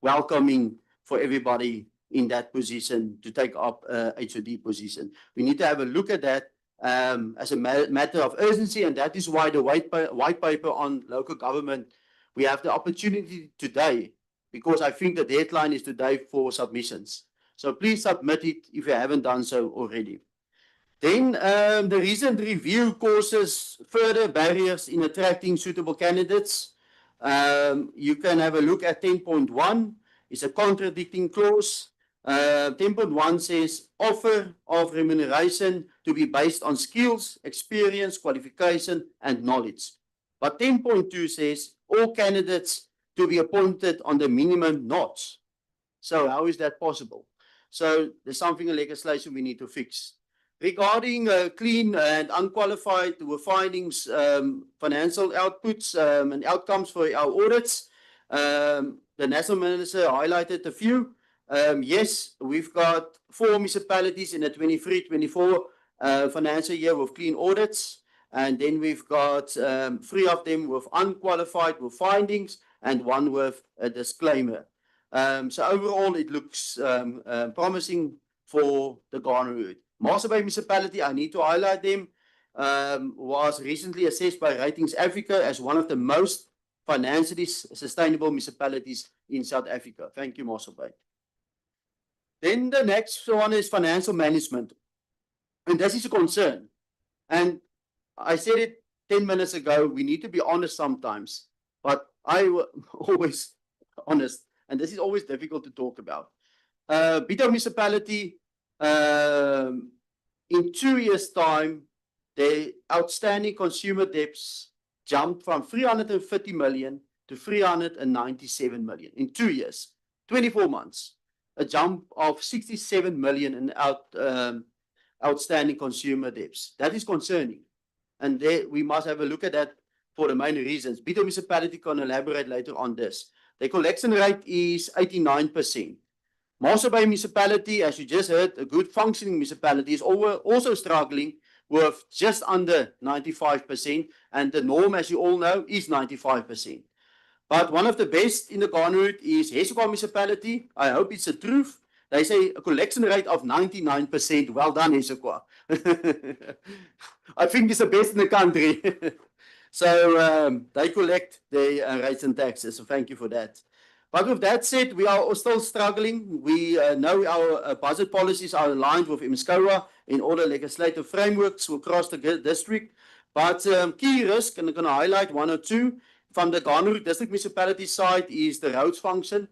S3: welcoming for everybody in that position to take up a HOD position. We need to have a look at that as a matter of urgency, and that is why the white paper on local government, we have the opportunity today, because I think the deadline is today for submissions. So please submit it if you haven't done so already. Then the recent review causes further barriers in attracting suitable candidates. You can have a look at 10.1. It's a contradicting clause. 10.1 says offer of remuneration to be based on skills, experience, qualification, and knowledge. But 10.2 says all candidates to be appointed on the minimum notch. So how is that possible? So there's something in legislation we need to fix. Regarding clean and unqualified findings, financial outputs and outcomes for our audits, the National Minister highlighted a few. Yes, we've got 4 municipalities in the 23-24 financial year with clean audits, and then we've got 3 of them with unqualified with findings and 1 with a disclaimer. So overall, it looks promising for the Garden Route. Mossel Bay Municipality, I need to highlight them, was recently assessed by Ratings Africa as one of the most financially sustainable municipalities in South Africa. Thank you, Mossel Bay. Then the next one is financial management. And this is a concern. And I said it 10 minutes ago, we need to be honest sometimes. But I was always honest. And this is always difficult to talk about. Bito Municipality, in 2 years' time, the outstanding consumer debts jumped from 350 million to 397 million in 2 years, 24 months. A jump of 67 million in outstanding consumer debts. That is concerning. And there, we must have a look at that for the main reasons. Bito Municipality can elaborate later on this. The collection rate is 89%. Mossel Bay Municipality, as you just heard, a good functioning municipality, is also struggling with just under 95%. And the norm, as you all know, is 95%. But one of the best in the Garden Route is Hesekwa Municipality. I hope it's the truth. They say a collection rate of 99%. Well done, Hesekwa. I think it's the best in the country. So they collect their rates and taxes. So thank you for that. But with that said, we are still struggling. We know our budget policies are aligned with MSCOA in all the legislative frameworks across the district. But key risk, and I'm going to highlight 1 or 2, from the Garden Route District Municipality side is the roads function.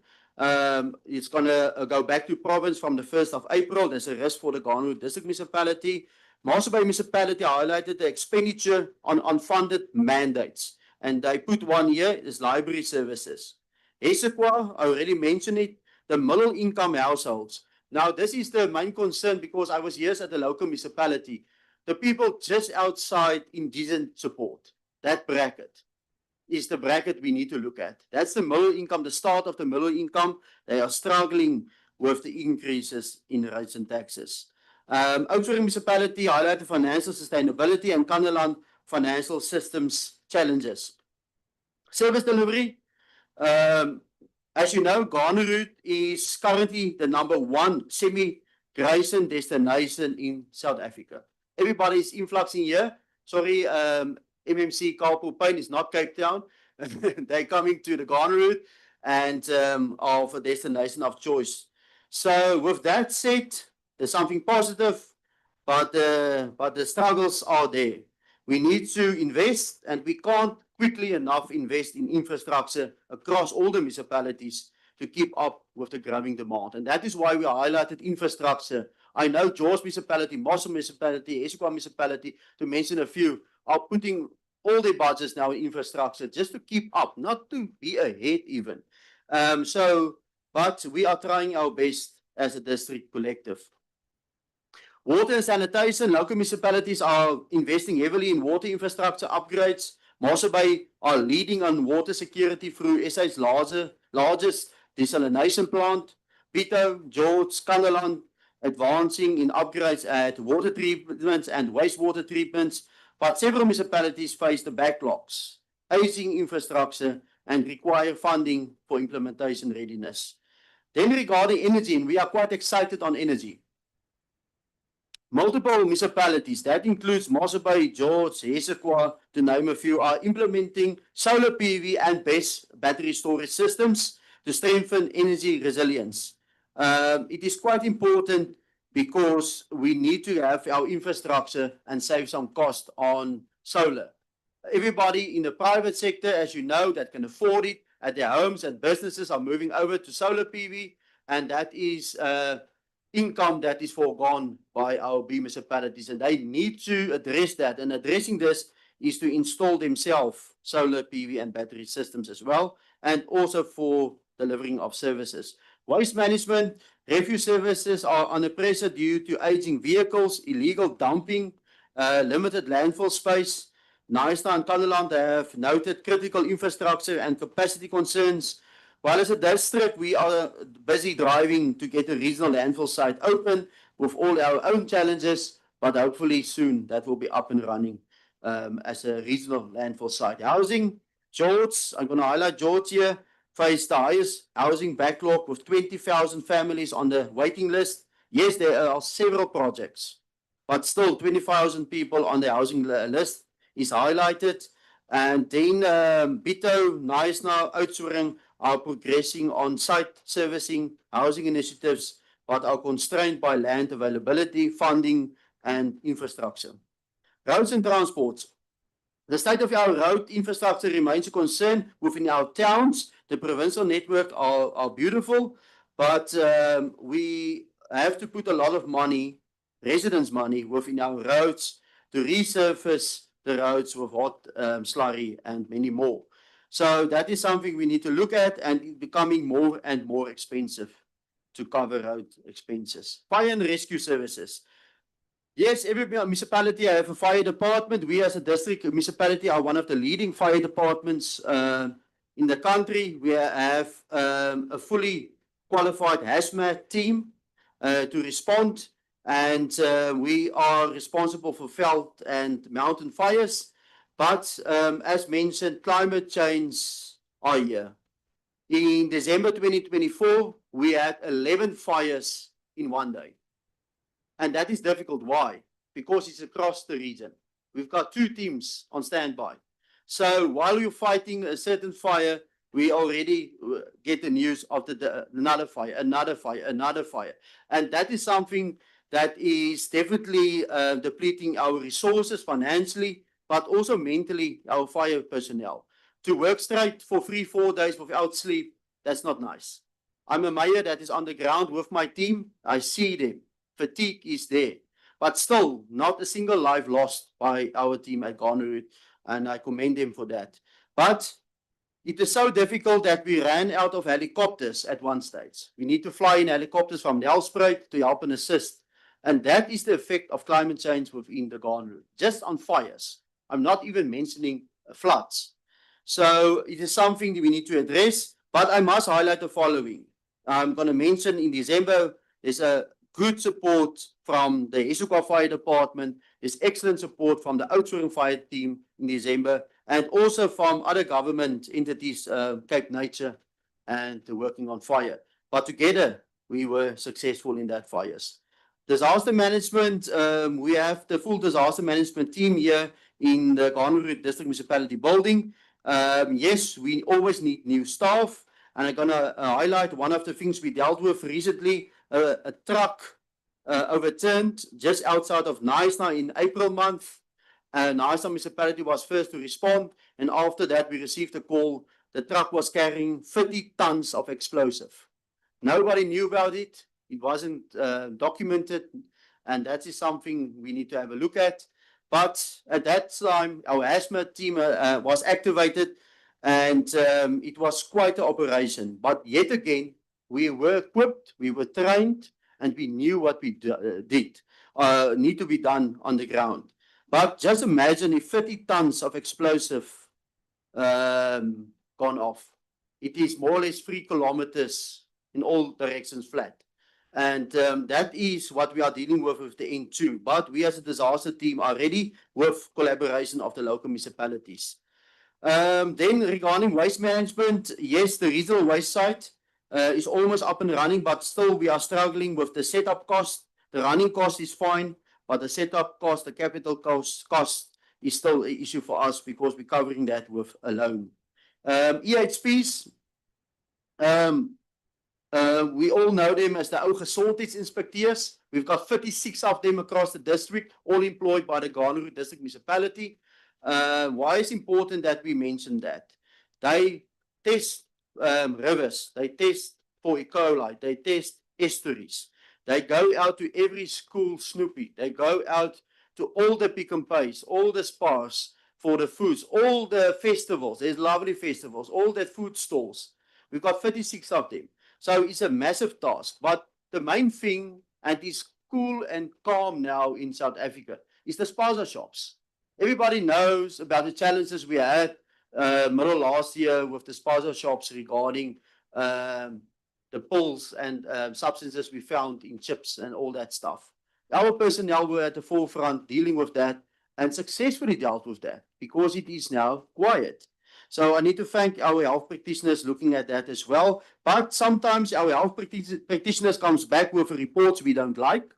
S3: It's going to go back to province from the 1st of April. There's a risk for the Garden Route District Municipality. Mossel Bay Municipality highlighted the expenditure on unfunded mandates. And they put 1 year is library services. Hesekwa, I already mentioned it, the middle income households. Now, this is the main concern because I was years at the local municipality. The people just outside indigent support, that bracket is the bracket we need to look at. That's the middle income, the start of the middle income. They are struggling with the increases in rates and taxes. Oudtshoorn Municipality highlighted financial sustainability and Kannaland financial systems challenges. Service delivery. As you know, Garden Route is currently the #1 semi-grazing destination in South Africa. Everybody's influxing here. Sorry, MMC Kaapstad is not Cape Town. They're coming to the Garden Route and of a destination of choice. So with that said, there's something positive, but the struggles are there. We need to invest, and we can't quickly enough invest in infrastructure across all the municipalities to keep up with the growing demand. And that is why we highlighted infrastructure. I know George Municipality, Mossel Municipality, Eshoek Municipality, to mention a few, are putting all their budgets now in infrastructure just to keep up, not to be ahead even. But we are trying our best as a district collective. Water and sanitation, local municipalities are investing heavily in water infrastructure upgrades. Mossel Bay are leading on water security through SA's largest desalination plant. Pito, George, Kannaland advancing in upgrades at water treatments and wastewater treatments. But several municipalities face the backlogs, aging infrastructure, and require funding for implementation readiness. Then regarding energy, and we are quite excited on energy. Multiple municipalities, that includes Mossel Bay, George, Eshoek, to name a few, are implementing solar PV and BESS battery storage systems to strengthen energy resilience. It is quite important because we need to have our infrastructure and save some cost on solar. Everybody in the private sector, as you know, that can afford it at their homes and businesses are moving over to solar PV, and that is income that is foregone by our B municipalities, and they need to address that. And addressing this is to install themselves solar PV and battery systems as well, and also for delivering of services. Waste management, refuse services are under pressure due to aging vehicles, illegal dumping, limited landfill space. Nyasa and Kannaland have noted critical infrastructure and capacity concerns. While as a district, we are busy driving to get a regional landfill site open with all our own challenges, but hopefully soon that will be up and running as a regional landfill site. Housing, George, I'm going to highlight George here, faced the highest housing backlog with 20,000 families on the waiting list. Yes, there are several projects, but still 20,000 people on the housing list is highlighted. And then Pito, Nyasa, Oudtshoorn are progressing on site servicing housing initiatives, but are constrained by land availability, funding, and infrastructure. Roads and transports. The state of our road infrastructure remains a concern within our towns. The provincial network are beautiful, but we have to put a lot of money, residents' money, within our roads to resurface the roads with hot slurry and many more. So that is something we need to look at, and it's becoming more and more expensive to cover road expenses. Fire and rescue services. Yes, every municipality have a fire department. We as a district municipality are one of the leading fire departments in the country. We have a fully qualified hazmat team to respond, and we are responsible for veld and mountain fires. But as mentioned, climate change are here. In December 2024, we had 11 fires in one day. And that is difficult. Why? Because it's across the region. We've got 2 teams on standby. So while you're fighting a certain fire, we already get the news of another fire, another fire, another fire. And that is something that is definitely depleting our resources financially, but also mentally, our fire personnel. To work straight for 3-4 days without sleep, that's not nice. I'm a mayor that is on the ground with my team. I see them. Fatigue is there. But still, not a single life lost by our team at Garden Route, and I commend them for that. But it is so difficult that we ran out of helicopters at one stage. We need to fly in helicopters from Nelspruit to help and assist. And that is the effect of climate change within the Garden Route, just on fires. I'm not even mentioning floods. So it is something that we need to address, but I must highlight the following. I'm going to mention in December, there's a good support from the Eshoek Fire Department. There's excellent support from the Oudtshoorn Fire team in December, and also from other government entities, Cape Nature, and working on fire. But together, we were successful in that fires. Disaster management, we have the full disaster management team here in the Garden Route District Municipality building. Yes, we always need new staff, and I'm gonna highlight one of the things we dealt with recently, a truck overturned just outside of Knysna in April month. Knysna municipality was first to respond, and after that we received a call. The truck was carrying 30 tons of explosive. Nobody knew about it. It wasn't documented, and that is something we need to have a look at. But at that time, our hazmat team was activated, and it was quite an operation. But yet again, we were equipped, we were trained, and we knew what we did need to be done on the ground. But just imagine if 30 tons of explosive gone off. It is more or less 3 kilometers in all directions flat. And that is what we are dealing with the N2. But we as a disaster team are ready with collaboration of the local municipalities. Then regarding waste management, yes, the regional waste site is almost up and running, but still we are struggling with the setup cost. The running cost is fine, but the setup cost, the capital cost is still an issue for us because we're covering that with a loan. EHPs, we all know them as the ou gesondheidsinspecteurs. We've got 36 of them across the district, all employed by the Garden Route District Municipality. Why is it important that we mention that? They test rivers, they test for E. coli, they test estuaries. They go out to every school Snoopy. They go out to all the pick and pays, all the spas for the foods, all the festivals. There's lovely festivals, all the food stalls. We've got 36 of them. So it's a massive task. But the main thing, and it's cool and calm now in South Africa, is the spaza shops. Everybody knows about the challenges we had middle last year with the spaza shops regarding the pills and substances we found in chips and all that stuff. Our personnel were at the forefront dealing with that and successfully dealt with that because it is now quiet. So I need to thank our health practitioners looking at that as well. But sometimes our health practitioners comes back with reports we don't like.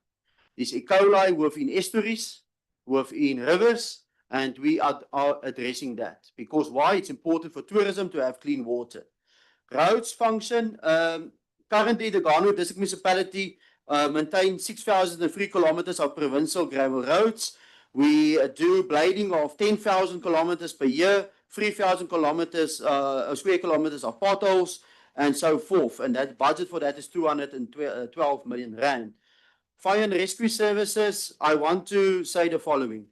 S3: There's E. coli within estuaries, within rivers, and we are addressing that. Because why? It's important for tourism to have clean water. Roads function. Currently, the Garden Route District Municipality maintains 6,003 kilometers of provincial gravel roads. We do blading of 10,000 kilometers per year, 3,000 kilometers, square kilometers of potholes, and so forth. And that budget for that is 212 million rand. Fire and rescue services, I want to say the following.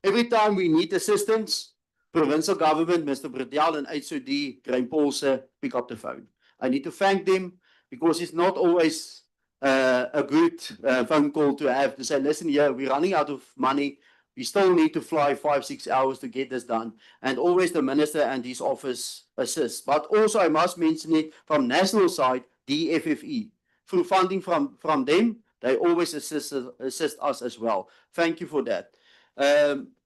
S3: Every time we need assistance, provincial government, Mr. Bredel and HOD, Graeme Paulse, pick up the phone. I need to thank them because it's not always a good phone call to have to say, listen here, we're running out of money. We still need to fly 5-6 hours to get this done. And always the minister and his office assist. But also I must mention it from national side, DFFE. Through funding from them, they always assist us as well. Thank you for that.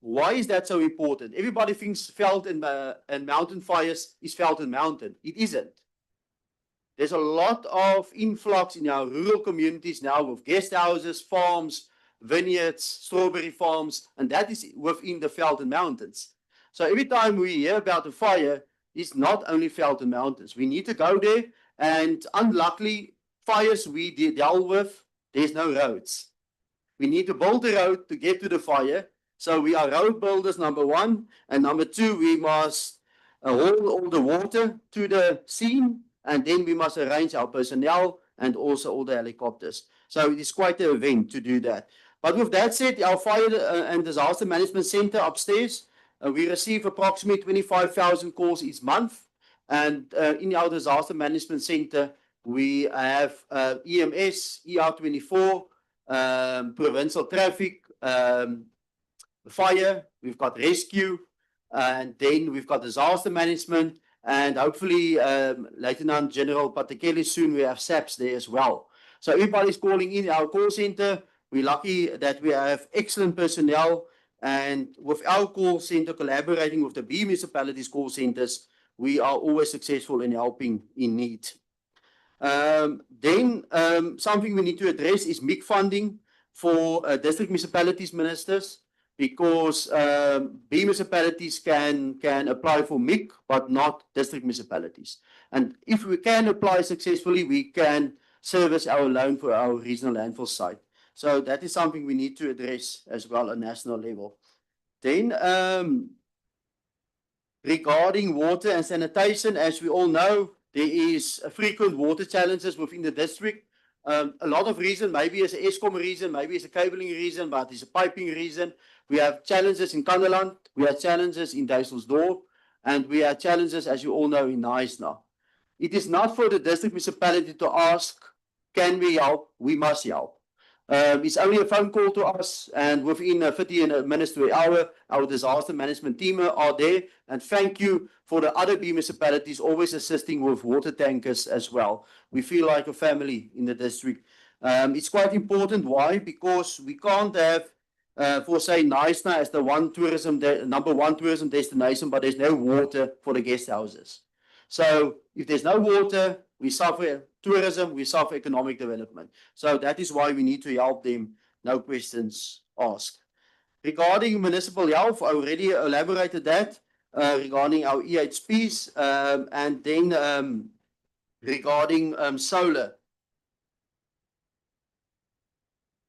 S3: Why is that so important? Everybody thinks veld and mountain fires is veld and mountain. It isn't. There's a lot of influx in our rural communities now with guest houses, farms, vineyards, strawberry farms, and that is within the veld and mountains. So every time we hear about a fire, it's not only veld and mountains. We need to go there, and unluckily, fires we deal with, there's no roads. We need to build a road to get to the fire. So we are road builders, number one. And number two, we must hold all the water to the scene. And then we must arrange our personnel and also all the helicopters. So it is quite an event to do that. But with that said, our Fire and Disaster Management Center upstairs, we receive approximately 25,000 calls each month. And in our Disaster Management Center, we have EMS, ER24, provincial traffic, fire, we've got rescue, and then we've got disaster management. And hopefully, Lieutenant General Patekele soon, we have SAPs there as well. So everybody's calling in our call center. We're lucky that we have excellent personnel. And with our call center collaborating with the B municipalities call centers, we are always successful in helping in need. Something we need to address is MIC funding for district municipalities ministers, because B municipalities can apply for MIC, but not district municipalities. And if we can apply successfully, we can service our loan for our regional landfill site. So that is something we need to address as well at national level. Then, regarding water and sanitation, as we all know, there is frequent water challenges within the district. A lot of reasons, maybe it's an ESCOM reason, maybe it's a cabling reason, but it's a piping reason. We have challenges in Kanderland, we have challenges in Duiselsdorp, and we have challenges, as you all know, in Knysna. It is not for the district municipality to ask, can we help? We must help. It's only a phone call to us, and within 30 minutes to an hour, our disaster management team are there. And thank you for the other B municipalities always assisting with water tankers as well. We feel like a family in the district. It's quite important. Why? Because we can't have, for say, Knysna as the number one tourism destination, but there's no water for the guest houses. So if there's no water, we suffer tourism, we suffer economic development. So that is why we need to help them, no questions asked. Regarding municipal health, I already elaborated that, regarding our EHPs, and then regarding solar.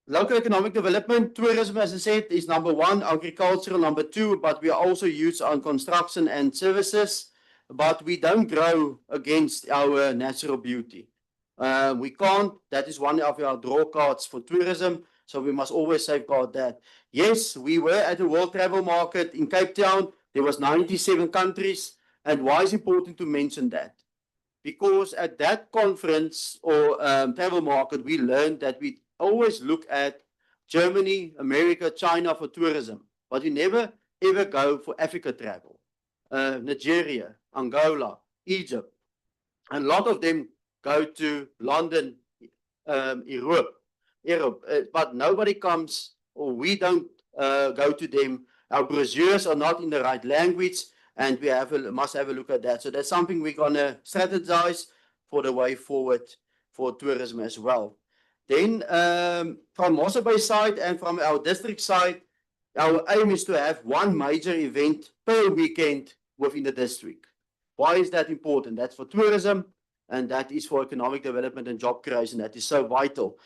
S3: Local economic development, tourism, as I said, is number one, agricultural number two, but we are also used on construction and services. But we don't grow against our natural beauty. We can't. That is one of our draw cards for tourism. So we must always safeguard that. Yes, we were at the World Travel Market in Cape Town. There was 97 countries. And why is it important to mention that? Because at that conference or travel market, we learned that we always look at Germany, America, China for tourism. But we never, ever go for Africa travel. Nigeria, Angola, Egypt. And a lot of them go to London, Europe, but nobody comes, or we don't go to them. Our brochures are not in the right language, and we must have a look at that. So that's something we're going to strategize for the way forward for tourism as well. Then from Mossel Bay side and from our district side, our aim is to have one major event per weekend within the district. Why is that important? That's for tourism, and that is for economic development and job creation. That is so vital.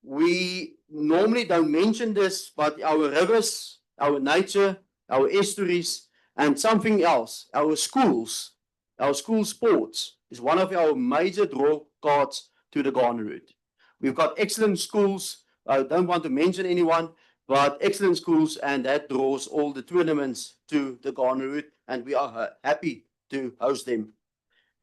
S3: We normally don't mention this, but our rivers, our nature, our estuaries, and something else, our schools, our school sports is one of our major draw cards to the Garden Route. We've got excellent schools. I don't want to mention anyone, but excellent schools, and that draws all the tournaments to the Garden Route, and we are happy to host them.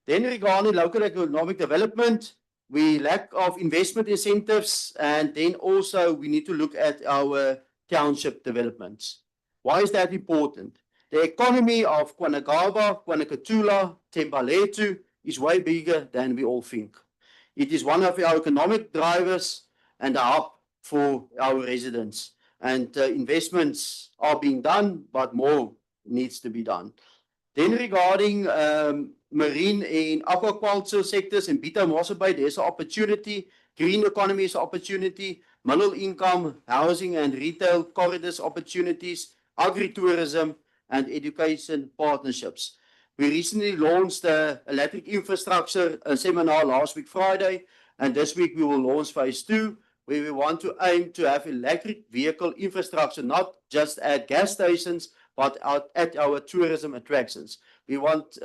S3: Then regarding local economic development, we lack of investment incentives, and then also we need to look at our township developments. Why is that important? The economy of Kwanagaba, Kwanakatula, Thembaletu is way bigger than we all think. It is one of our economic drivers and a hub for our residents. And investments are being done, but more needs to be done. Then regarding marine and aquaculture sectors in Beta Mossel Bay, there's an opportunity. Green economy is an opportunity. Middle income, housing and retail corridors opportunities, agritourism and education partnerships. We recently launched the electric infrastructure seminar last week Friday, and this week we will launch phase 2. Where we want to aim to have electric vehicle infrastructure, not just at gas stations, but at our tourism attractions. We want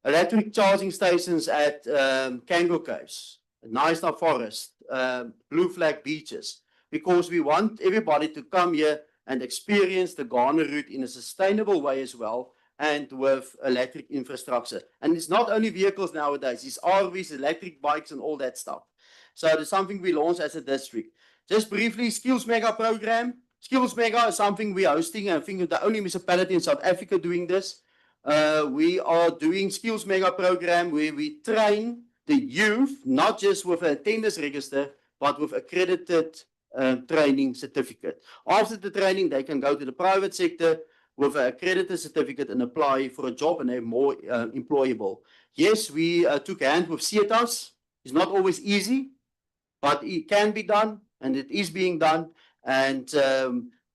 S3: electric charging stations at Kangaroo Caves, Knysna Forest, Blue Flag beaches, because we want everybody to come here and experience the Garden Route in a sustainable way as well, and with electric infrastructure. And it's not only vehicles nowadays, it's RVs, electric bikes and all that stuff. So there's something we launched as a district. Just briefly, Skills Mega program. Skills Mega is something we're hosting, and I think the only municipality in South Africa doing this. We are doing Skills Mega program where we train the youth, not just with an attendance register, but with accredited training certificate. After the training, they can go to the private sector with an accredited certificate and apply for a job, and they're more employable. Yes, we took hand with CoGTA. It's not always easy, but it can be done, and it is being done. And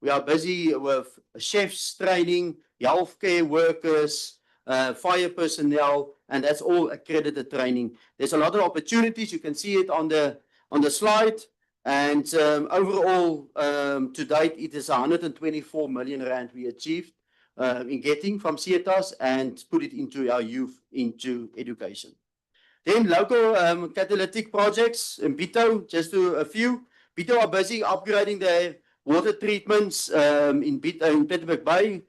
S3: we are busy with chefs training, healthcare workers, fire personnel, and that's all accredited training. There's a lot of opportunities. You can see it on the slide. And overall, to date, it is 124 million rand we achieved in getting from CoGTA and put it into our youth, into education. Then local catalytic projects in Bito, just to a few. Bito are busy upgrading their water treatments in Pietermaritzburg Bay.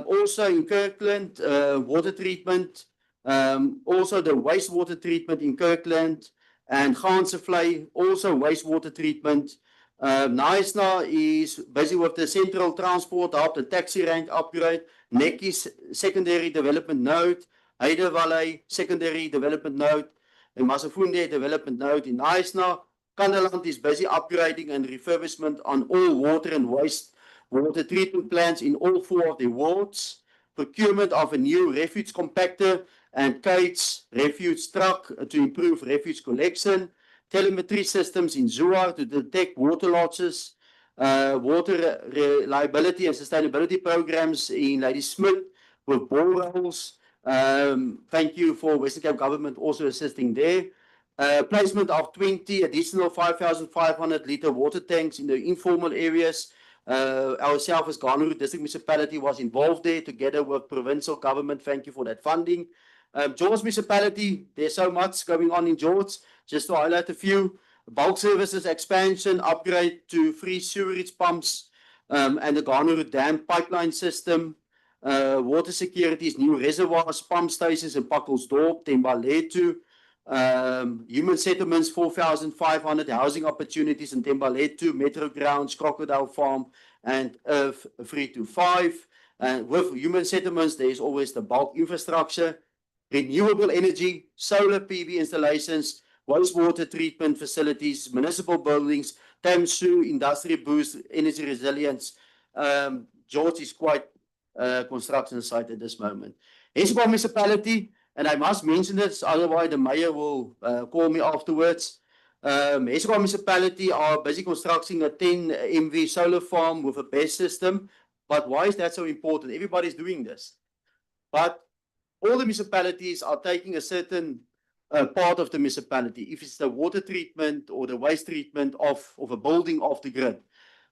S3: Also in Kirkland, water treatment. Also the wastewater treatment in Kirkland. And Gansevlei, also wastewater treatment. Naisna is busy with the central transport hub, the taxi rank upgrade. Nekki's secondary development node. Heide Valley secondary development node. And Masafunde development node in Naisna. Kandaland is busy upgrading and refurbishment on all water and wastewater treatment plants in all 4 of the wards. Procurement of a new refuge compactor and Kate's refuge truck to improve refuge collection. Telemetry systems in Zouar to detect water losses. Water reliability and sustainability programs in Ladysmith with boreholes. Thank you for Western Cape government also assisting there. Placement of 20 additional 5,500 litre water tanks in the informal areas. Ourselves as Garden Route District Municipality was involved there together with provincial government. Thank you for that funding. George Municipality, there's so much going on in George. Just to highlight a few. Bulk services expansion, upgrade to free sewerage pumps and the Garden Route Dam pipeline system. Water securities, new reservoirs, pump stations in Pakkelsdorp, Thembaletu. Human settlements, 4,500 housing opportunities in Thembaletu, Metro Grounds, Crocodile Farm, and Earth 325. And with human settlements, there is always the bulk infrastructure, renewable energy, solar PV installations, wastewater treatment facilities, municipal buildings, Tamsu, industry boost, energy resilience. George is quite construction site at this moment. Eskom Municipality, and I must mention this, otherwise the mayor will call me afterwards. Eskom Municipality are busy constructing a 10 MV solar farm with a BESS system. But why is that so important? Everybody's doing this. But all the municipalities are taking a certain part of the municipality. If it's the water treatment or the waste treatment of a building off the grid,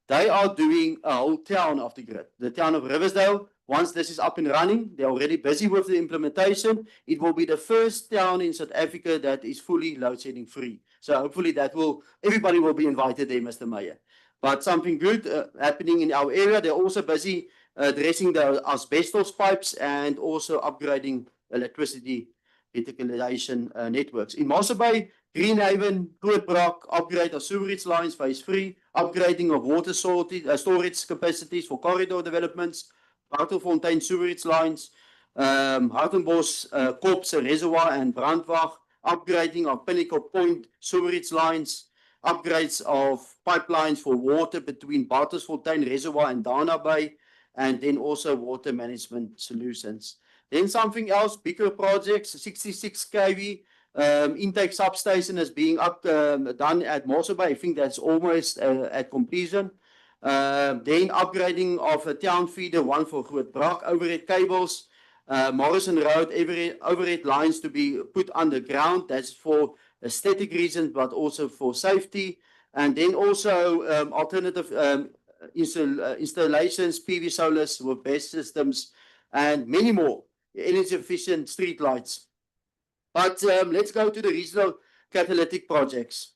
S3: they are doing a whole town off the grid. The town of Riversdale, once this is up and running, they're already busy with the implementation. It will be the first town in South Africa that is fully load shedding free. So hopefully everybody will be invited there, Mr. Mayor. But something good happening in our area. They're also busy addressing the asbestos pipes and also upgrading electricity reticulation networks. In Mossel Bay, Greenhaven, Grootbrak, upgrade of sewerage lines, phase 3, upgrading of water storage capacities for corridor developments, Hartelfontein sewerage lines, Hartenbos, Kops Reservoir and Brandwag, upgrading of Pinnacle Point sewerage lines, upgrades of pipelines for water between Bartelsfontein Reservoir and Dana Bay, and then also water management solutions. Then something else, bigger projects, 66 kV intake substation is being done at Mossel Bay. I think that's almost at completion. Then upgrading of a town feeder, one for Grootbrak, overhead cables, Morrison Road, overhead lines to be put underground. That's for aesthetic reasons, but also for safety. And then also alternative installations, PV solars with BESS systems, and many more energy efficient street lights. But let's go to the regional catalytic projects.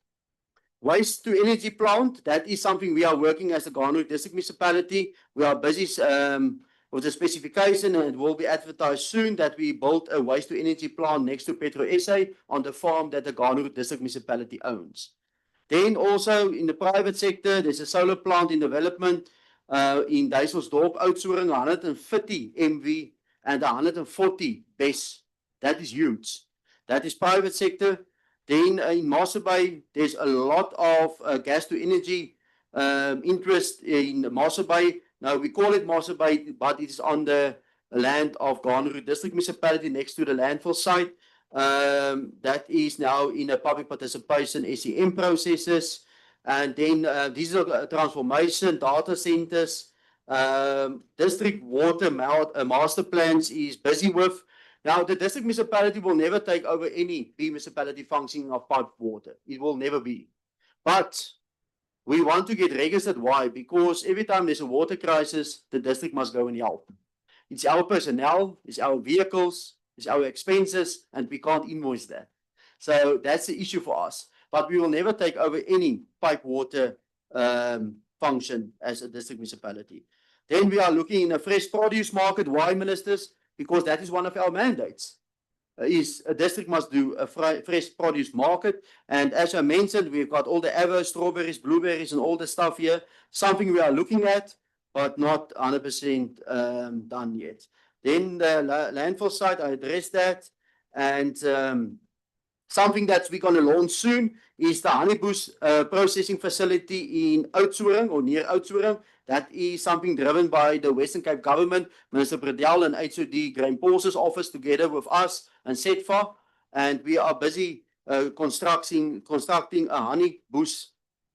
S3: Waste to energy plant, that is something we are working as the Garden Route District Municipality. We are busy with the specification, and it will be advertised soon that we built a waste to energy plant next to Petro SA on the farm that the Garden Route District Municipality owns. Then also in the private sector, there's a solar plant in development in Duiselsdorp, Oudtshoorn, 150 MV and 140 BESS. That is huge. That is private sector. Then in Mossel Bay, there's a lot of gas to energy interest in Mossel Bay. Now we call it Mossel Bay, but it is on the land of Garden Route District Municipality next to the landfill site. That is now in a public participation SEM processes. And then digital transformation, data centers, district water master plans is busy with. Now, the district municipality will never take over any municipality functioning of piped water. It will never be. But we want to get registered. Why? Because every time there's a water crisis, the district must go and help. It's our personnel, it's our vehicles, it's our expenses, and we can't invoice that. So that's the issue for us. But we will never take over any pipe water function as a district municipality. Then we are looking in a fresh produce market. Why, ministers? Because that is one of our mandates. Is a district must do a fresh produce market. And as I mentioned, we've got all the avos, strawberries, blueberries, and all the stuff here. Something we are looking at, but not 100% done yet. Then the landfill site, I addressed that. And something that we're going to launch soon is the honeybush processing facility in Oudtshoorn or near Oudtshoorn. That is something driven by the Western Cape government, Minister Velenkosini and HOD Grain Pulse's office together with us and SETFA. And we are busy constructing a honeybush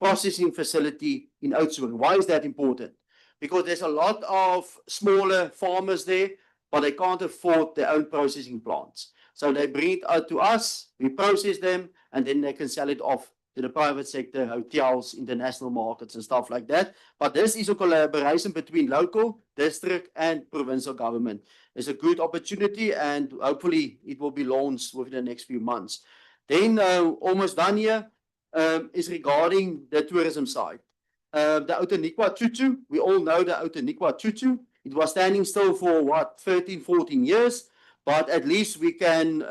S3: processing facility in Oudtshoorn. Why is that important? Because there's a lot of smaller farmers there, but they can't afford their own processing plants. So they bring it out to us, we process them, and then they can sell it off to the private sector, hotels, international markets, and stuff like that. But this is a collaboration between local, district, and provincial government. It's a good opportunity, and hopefully it will be launched within the next few months. Then, almost done here, is regarding the tourism side. The Outeniqua Tutu, we all know the Outeniqua Tutu. It was standing still for what, 13, 14 years. But at least we can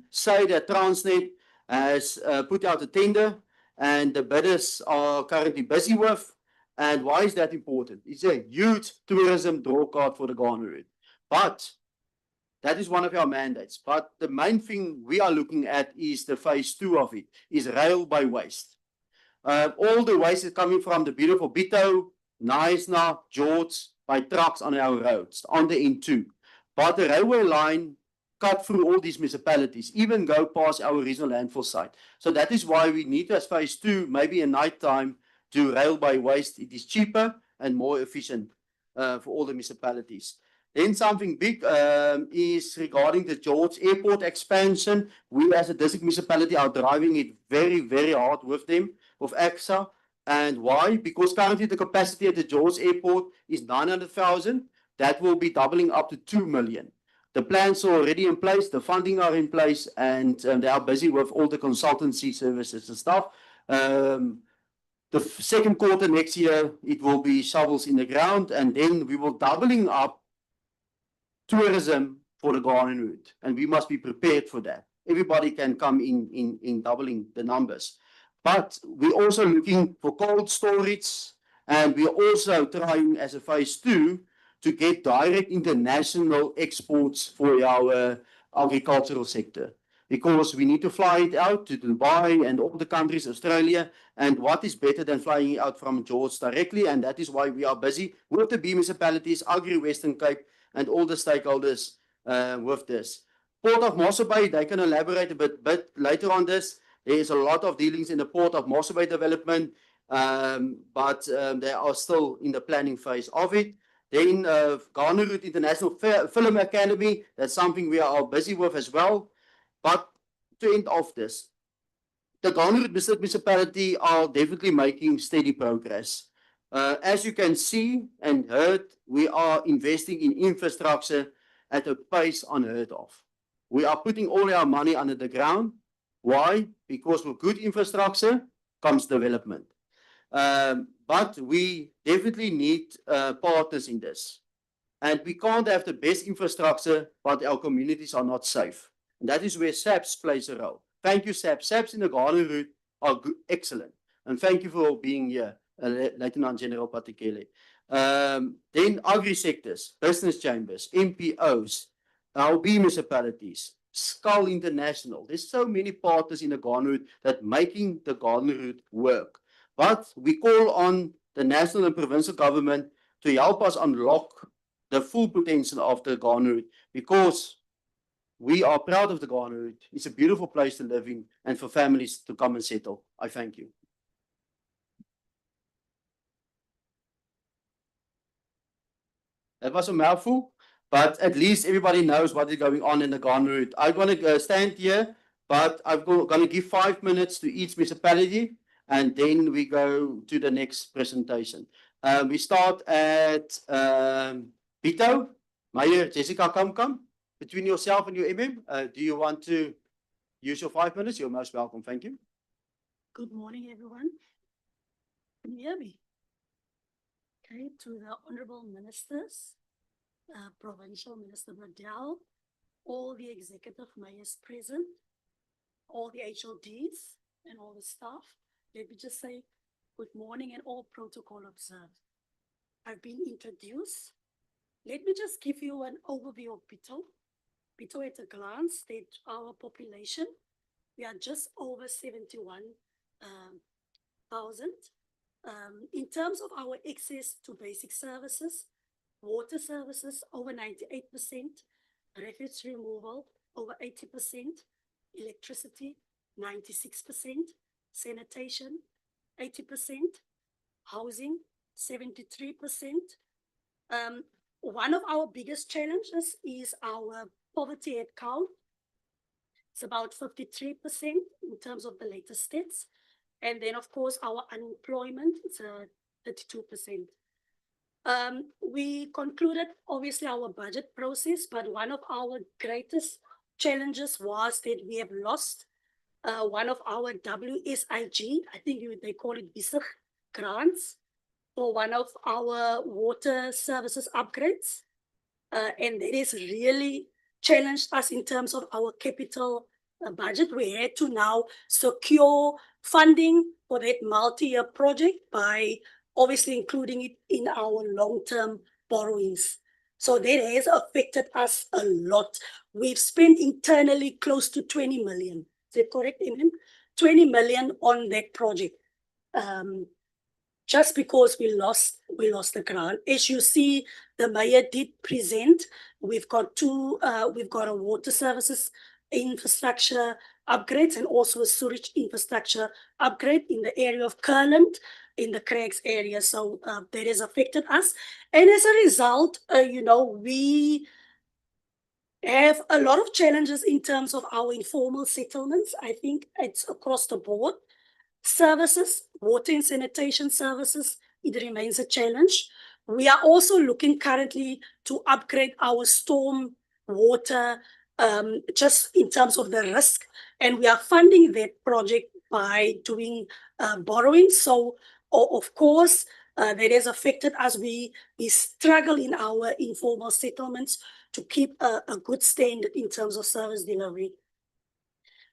S3: say that Transnet has put out a tender and the bidders are currently busy with. And why is that important? It's a huge tourism draw card for the Garden Route. But that is one of our mandates. But the main thing we are looking at is the phase 2 of it, is rail by waste. All the waste is coming from the beautiful Bito, Naisna, George, by trucks on our roads, on the N2. But the railway line cut through all these municipalities, even go past our regional landfill site. So that is why we need to, as phase 2, maybe at night time, do rail by waste. It is cheaper and more efficient for all the municipalities. Then something big is regarding the George Airport expansion. We as a district municipality are driving it very, very hard with them, with AXA. And why? Because currently the capacity at the George Airport is 900,000. That will be doubling up to 2 million. The plans are already in place, the funding are in place, and they are busy with all the consultancy services and stuff. The second quarter next year, it will be shovels in the ground, and then we will doubling up tourism for the Garden Route, and we must be prepared for that. Everybody can come in doubling the numbers. But we're also looking for cold storage, and we're also trying as a phase 2 to get direct international exports for our agricultural sector. Because we need to fly it out to Dubai and all the countries, Australia, and what is better than flying out from George directly, and that is why we are busy with the B municipalities, Agri-Western Cape, and all the stakeholders with this. Port of Mossel Bay, they can elaborate a bit later on this. There is a lot of dealings in the Port of Mossel Bay development, but they are still in the planning phase of it. Then Garden Route International Film Academy, that's something we are busy with as well. But to end off this, the Garden Route District Municipality are definitely making steady progress. As you can see and heard, we are investing in infrastructure at a pace unheard of. We are putting all our money under the ground. Why? Because with good infrastructure comes development. But we definitely need partners in this. And we can't have the best infrastructure, but our communities are not safe. And that is where SAPS plays a role. Thank you, SAPS. SAPS in the Garden Route are excellent. And thank you for being here, Lieutenant General Patekele. Then agri-sectors, business chambers, MPOs, our B municipalities, Skull International. There's so many partners in the Garden Route that making the Garden Route work. But we call on the national and provincial government to help us unlock the full potential of the Garden Route, because we are proud of the Garden Route. It's a beautiful place to live in and for families to come and settle. I thank you. That was a mouthful, but at least everybody knows what is going on in the Garden Route. I'm going to stand here, but I'm going to give 5 minutes to each municipality, and then we go to the next presentation. We start at Bito. Mayor Jessica, come. Between yourself and your do you want to use your 5 minutes? You're most welcome. Thank you.
S5: Good morning, everyone. Can you hear me? Okay, to the honorable ministers, Provincial Minister Velenkosini, all the executive mayors present, all the HODs and all the staff, let me just say good morning and all protocol observed. I've been introduced. Let me just give you an overview of Bito. Bito at a glance, that our population, we are just over 71,000. In terms of our access to basic services, water services over 98%, refuse removal over 80%, electricity 96%, sanitation 80%, housing 73%. One of our biggest challenges is our poverty head count. It's about 53% in terms of the latest stats. And then, of course, our unemployment is 32%. We concluded, obviously, our budget process, but one of our greatest challenges was that we have lost one of our WSIG, I think they call it BISIG grants, for one of our water services upgrades. And that has really challenged us in terms of our capital budget. We had to now secure funding for that multi-year project by obviously including it in our long-term borrowings. So that has affected us a lot. We've spent internally close to 20 million. Is that correct, Eminem? 20 million on that project. Just because we lost the grant. As you see, the mayor did present. We've got a water services infrastructure upgrades and also a sewage infrastructure upgrade in the area of Kirland, in the Craigs area. So that has affected us. And as a result, we have a lot of challenges in terms of our informal settlements. I think it's across the board. Services, water and sanitation services, it remains a challenge. We are also looking currently to upgrade our storm water, just in terms of the risk. And we are funding that project by doing borrowing. So, of course, that has affected us. We struggle in our informal settlements to keep a good standard in terms of service delivery.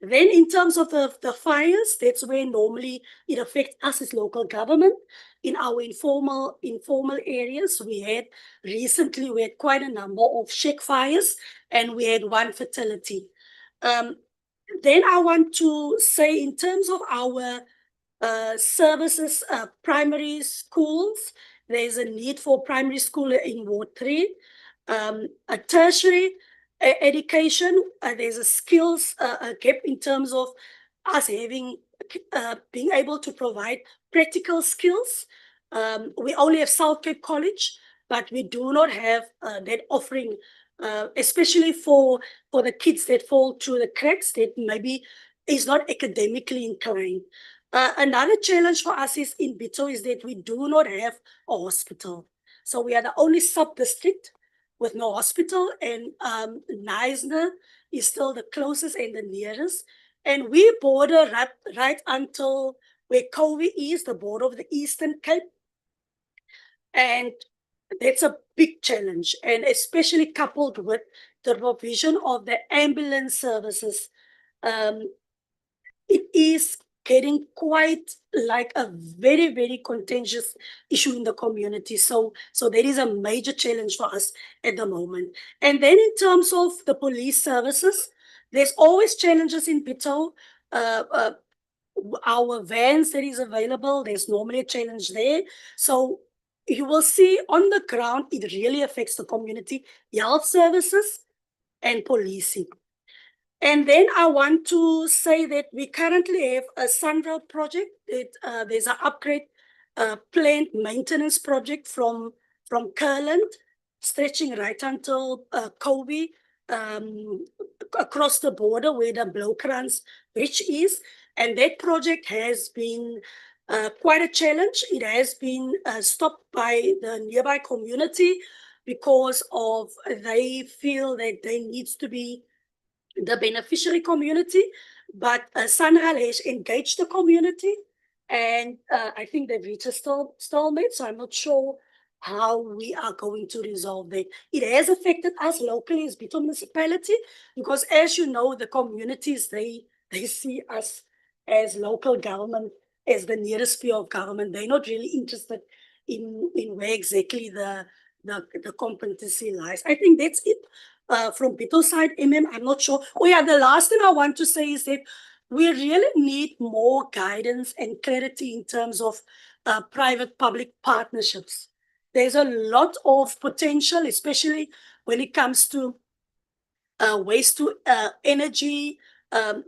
S5: Then in terms of the fires, that's where normally it affects us as local government. In our informal areas, we had quite a number of shack fires and we had one fatality. Then I want to say in terms of our services, primary schools, there's a need for primary school in Ward 3. A tertiary education, there's a skills gap in terms of us having being able to provide practical skills. We only have South Cape College, but we do not have that offering, especially for the kids that fall through the cracks, that maybe is not academically inclined. Another challenge for us is in Bito is that we do not have a hospital. So we are the only sub-district with no hospital, and Neisner is still the closest and the nearest. And we border right until where COVID is, the border of the Eastern Cape. And that's a big challenge, and especially coupled with the provision of the ambulance services. It is getting quite like a very, very contentious issue in the community. So there is a major challenge for us at the moment. And then in terms of the police services, there's always challenges in Bito. our vans that is available, there's normally a challenge there. So you will see on the ground, it really affects the community, health services and policing. And then I want to say that we currently have a Sunrail project. There's an upgrade plant maintenance project from Kirland, stretching right until Kobe, across the border where the Blokrands Bridge is. And that project has been quite a challenge. It has been stopped by the nearby community because of they feel that there needs to be the beneficiary community, but Sunrail has engaged the community, and I think they've reached a stalemate. So I'm not sure how we are going to resolve that. It has affected us locally as Bito municipality, because as you know, the communities they see us as local government as the nearest sphere of government. They're not really interested in where exactly the competency lies. I think that's it. From Bito's side, I'm not sure. Oh yeah, the last thing I want to say is that we really need more guidance and clarity in terms of private-public partnerships. There's a lot of potential, especially when it comes to waste to energy.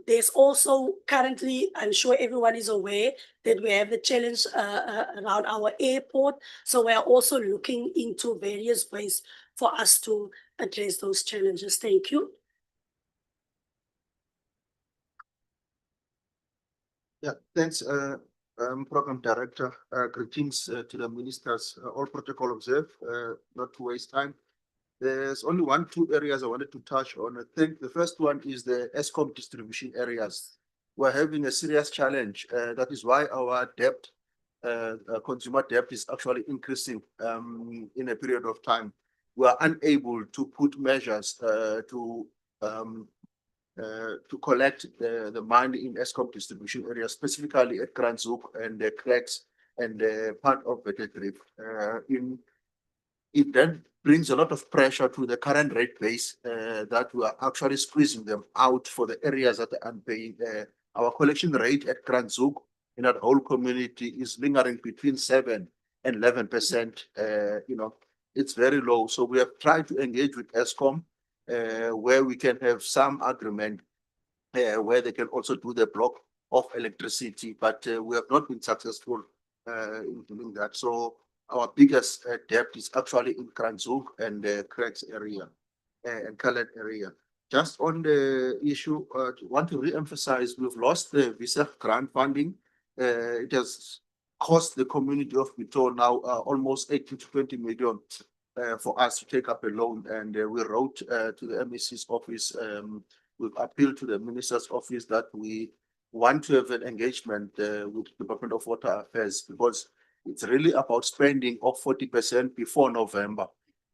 S5: There's also currently, I'm sure everyone is aware that we have the challenge around our airport. So we're also looking into various ways for us to address those challenges. Thank you.
S6: Yeah, thanks, Program Director. Greetings to the ministers. All protocol observed, not to waste time. There's only two areas I wanted to touch on. I think the first one is the ESCOM distribution areas. We're having a serious challenge. That is why our debt, consumer debt, is actually increasing in a period of time. We are unable to put measures to collect the money in ESCOM distribution areas, specifically at Garden Route and the cracks and the part of the Reef. It then brings a lot of pressure to the current rate base that we are actually squeezing them out for the areas that are unpaying. Our collection rate at Garden Route in that whole community is lingering between 7 and 11%. It's very low. So we have tried to engage with ESCOM where we can have some agreement where they can also do the block of electricity, but we have not been successful in doing that. So our biggest debt is actually in Kranzuk and the Cracks area and Kalet area. Just on the issue, want to re-emphasize, we've lost the visa grant funding. It has cost the community of Bito now almost 18 to 20 million for us to take up a loan. And we wrote to the MEC's office, we've appealed to the minister's office that we want to have an engagement with the Department of Water Affairs, because it's really about spending of 40% before November.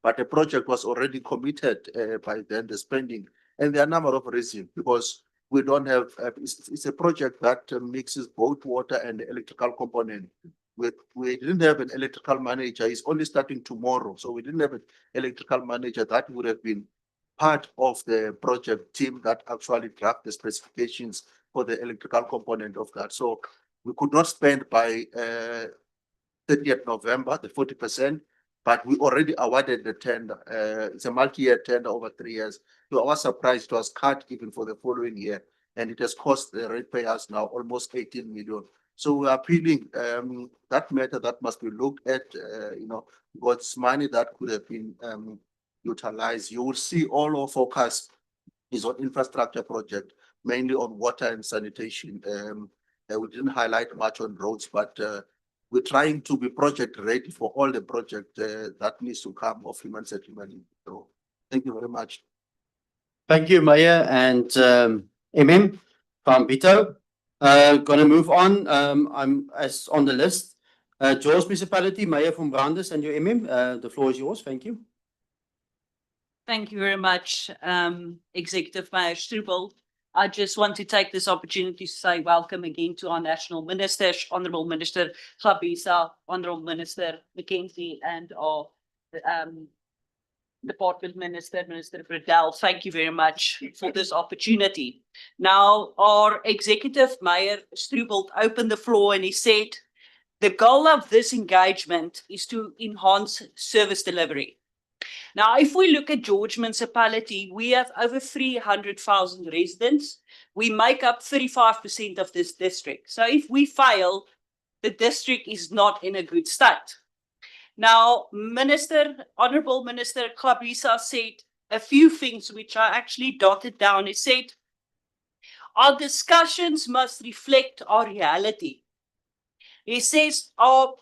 S6: But the project was already committed by then, the spending. And there are a number of reasons, because we don't have, it's a project that mixes both water and the electrical component. We didn't have an electrical manager. It's only starting tomorrow. So we didn't have an electrical manager. That would have been part of the project team that actually draft the specifications for the electrical component of that. So we could not spend by 30th November, the 40%, but we already awarded the tender. It's a multi-year tender over 3 years. To our surprise, it was cut even for the following year, and it has cost the ratepayers now almost 18 million. So we are appealing that matter that must be looked at, what's money that could have been utilized. You will see all our focus is on infrastructure project, mainly on water and sanitation. We didn't highlight much on roads, but we're trying to be project ready for all the project that needs to come of human settlement. So thank you very much.
S3: Thank you, Mayor and from Bito. Gonna move on. I'm as on the list. George Municipality, Mayor from Brandis and your the floor is yours. Thank you.
S7: Thank you very much, Executive Mayor Strubel. I just want to take this opportunity to say welcome again to our national ministers, Honourable Minister Hlabisa, Honourable Minister Mackenzie, and our Department Minister, Minister Bradell, thank you very much for this opportunity. Now, our executive Mayor Strubel opened the floor and he said, the goal of this engagement is to enhance service delivery. Now, if we look at George Municipality, we have over 300,000 residents. We make up 35% of this district. So if we fail, the district is not in a good state. Now, Honorable Minister Hlabisa said a few things which I actually dotted down. He said, our discussions must reflect our reality. He says our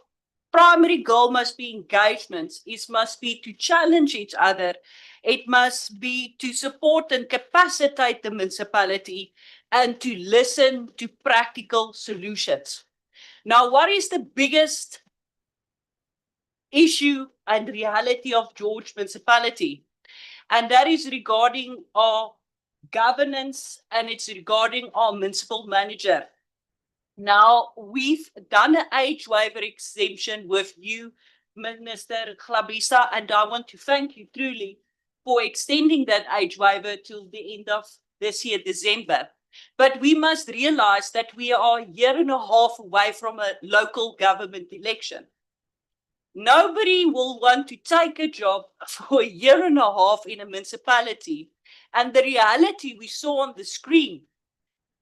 S7: primary goal must be engagements. It must be to challenge each other. It must be to support and capacitate the municipality and to listen to practical solutions. Now, what is the biggest issue and reality of George Municipality? And that is regarding our governance and it's regarding our municipal manager. Now, we've done an age waiver exemption with you, Minister Hlabisa, and I want to thank you truly for extending that age waiver till the end of this year, December. But we must realize that we are a year and a half away from a local government election. Nobody will want to take a job for a year and a half in a municipality. And the reality we saw on the screen,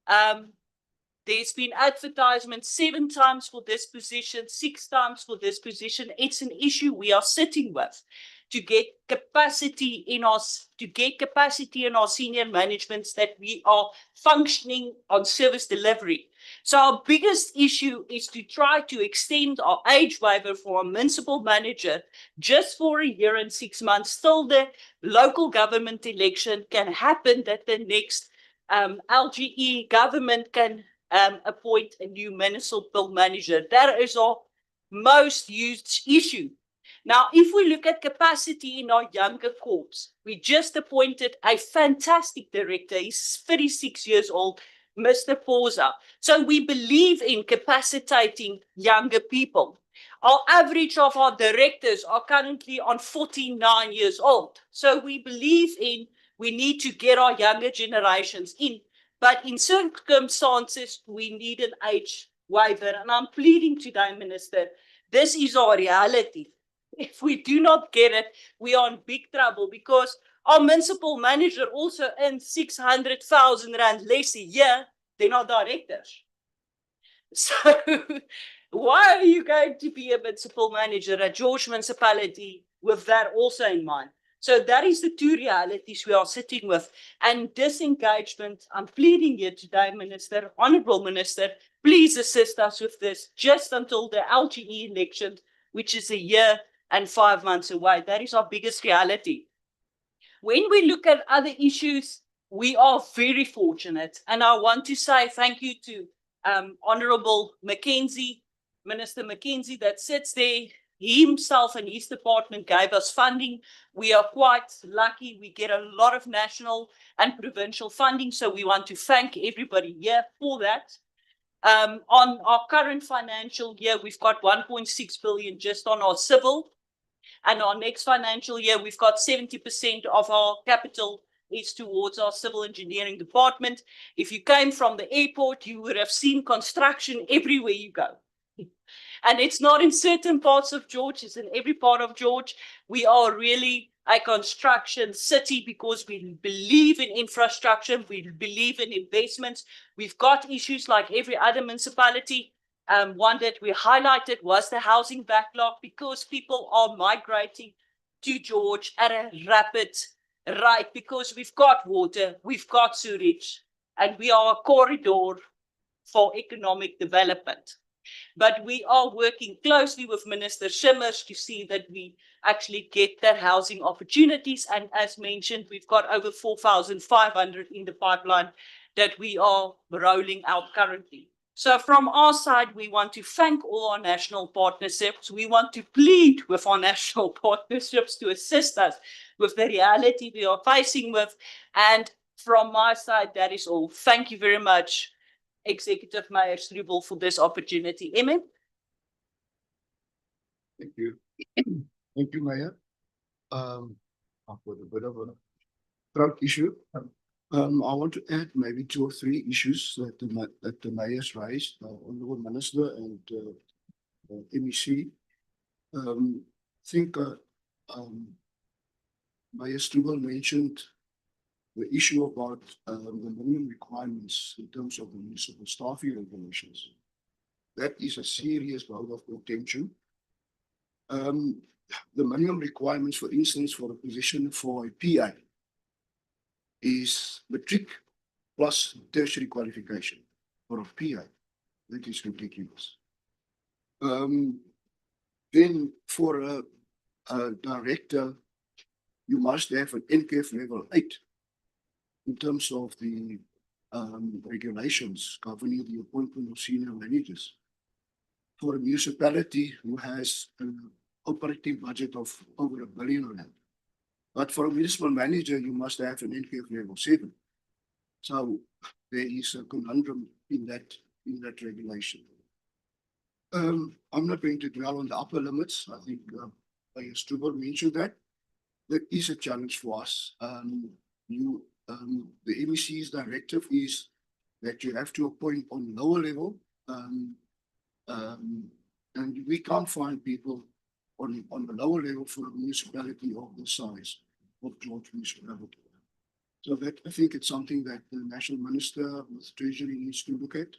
S7: there's been advertisements 7 times for this position, 6 times for this position. It's an issue we are sitting with to get capacity in our senior managements that we are functioning on service delivery. So our biggest issue is to try to extend our age waiver for a municipal manager just for a year and 6 months till the local government election can happen, that the next LGE government can appoint a new municipal manager. That is our most used issue. Now, if we look at capacity in our younger courts, we just appointed a fantastic director. He's 36 years old, Mr. Forza. So we believe in capacitating younger people. Our average of our directors are currently on 49 years old. So we believe we need to get our younger generations in. But in circumstances, we need an age waiver. And I'm pleading today, Minister, this is our reality. If we do not get it, we are in big trouble because our municipal manager also earns 600,000 rand less a year than our directors. So why are you going to be a municipal manager at George Municipality with that also in mind? So that is the 2 realities we are sitting with. And disengagement, I'm pleading here today, Minister, Honorable Minister, please assist us with this just until the LGE election, which is a year and 5 months away. That is our biggest reality. When we look at other issues, we are very fortunate. And I want to say thank you to Honorable Mackenzie, Minister Mackenzie, that sits there. He himself and his department gave us funding. We are quite lucky. We get a lot of national and provincial funding. So we want to thank everybody here for that. On our current financial year, we've got 1.6 billion just on our civil. And our next financial year, we've got 70% of our capital is towards our civil engineering department. If you came from the airport, you would have seen construction everywhere you go. And it's not in certain parts of George, it's in every part of George. We are really a construction city because we believe in infrastructure, we believe in investments. We've got issues like every other municipality. One that we highlighted was the housing backlog because people are migrating to George at a rapid rate because we've got water, we've got sewage, and we are a corridor for economic development. But we are working closely with Minister Schimmers to see that we actually get that housing opportunities. And as mentioned, we've got over 4,500 in the pipeline that we are rolling out currently. So from our side, we want to thank all our national partnerships. We want to plead with our national partnerships to assist us with the reality we are facing with. And from my side, that is all. Thank you very much, Executive Mayor Strubel, for this opportunity. Amen.
S4: Thank you. Thank you, Mayor.
S6: with a bit of a throat issue. I want to add maybe 2 or 3 issues that the mayor's raised, Honourable Minister and MEC. Think Mayor Stubel mentioned the issue about the minimum requirements in terms of the municipal staffing regulations. That is a serious bone of contention. The minimum requirements, for instance, for a position for a PA is matric plus tertiary qualification for a PA. That is ridiculous. Then for a director, you must have an NCAF level 8 in terms of the regulations governing the appointment of senior managers. For a municipality who has an operating budget of over R1 billion. But for a municipal manager, you must have an NCAF level 7. So there is a conundrum in that regulation. I'm not going to dwell on the upper limits. I think Mayor Stubel mentioned that. That is a challenge for us. The MEC's directive is that you have to appoint on lower level, and we can't find people on the lower level for a municipality of the size of George Municipality. So that I think it's something that the National Minister with Treasury needs to look at.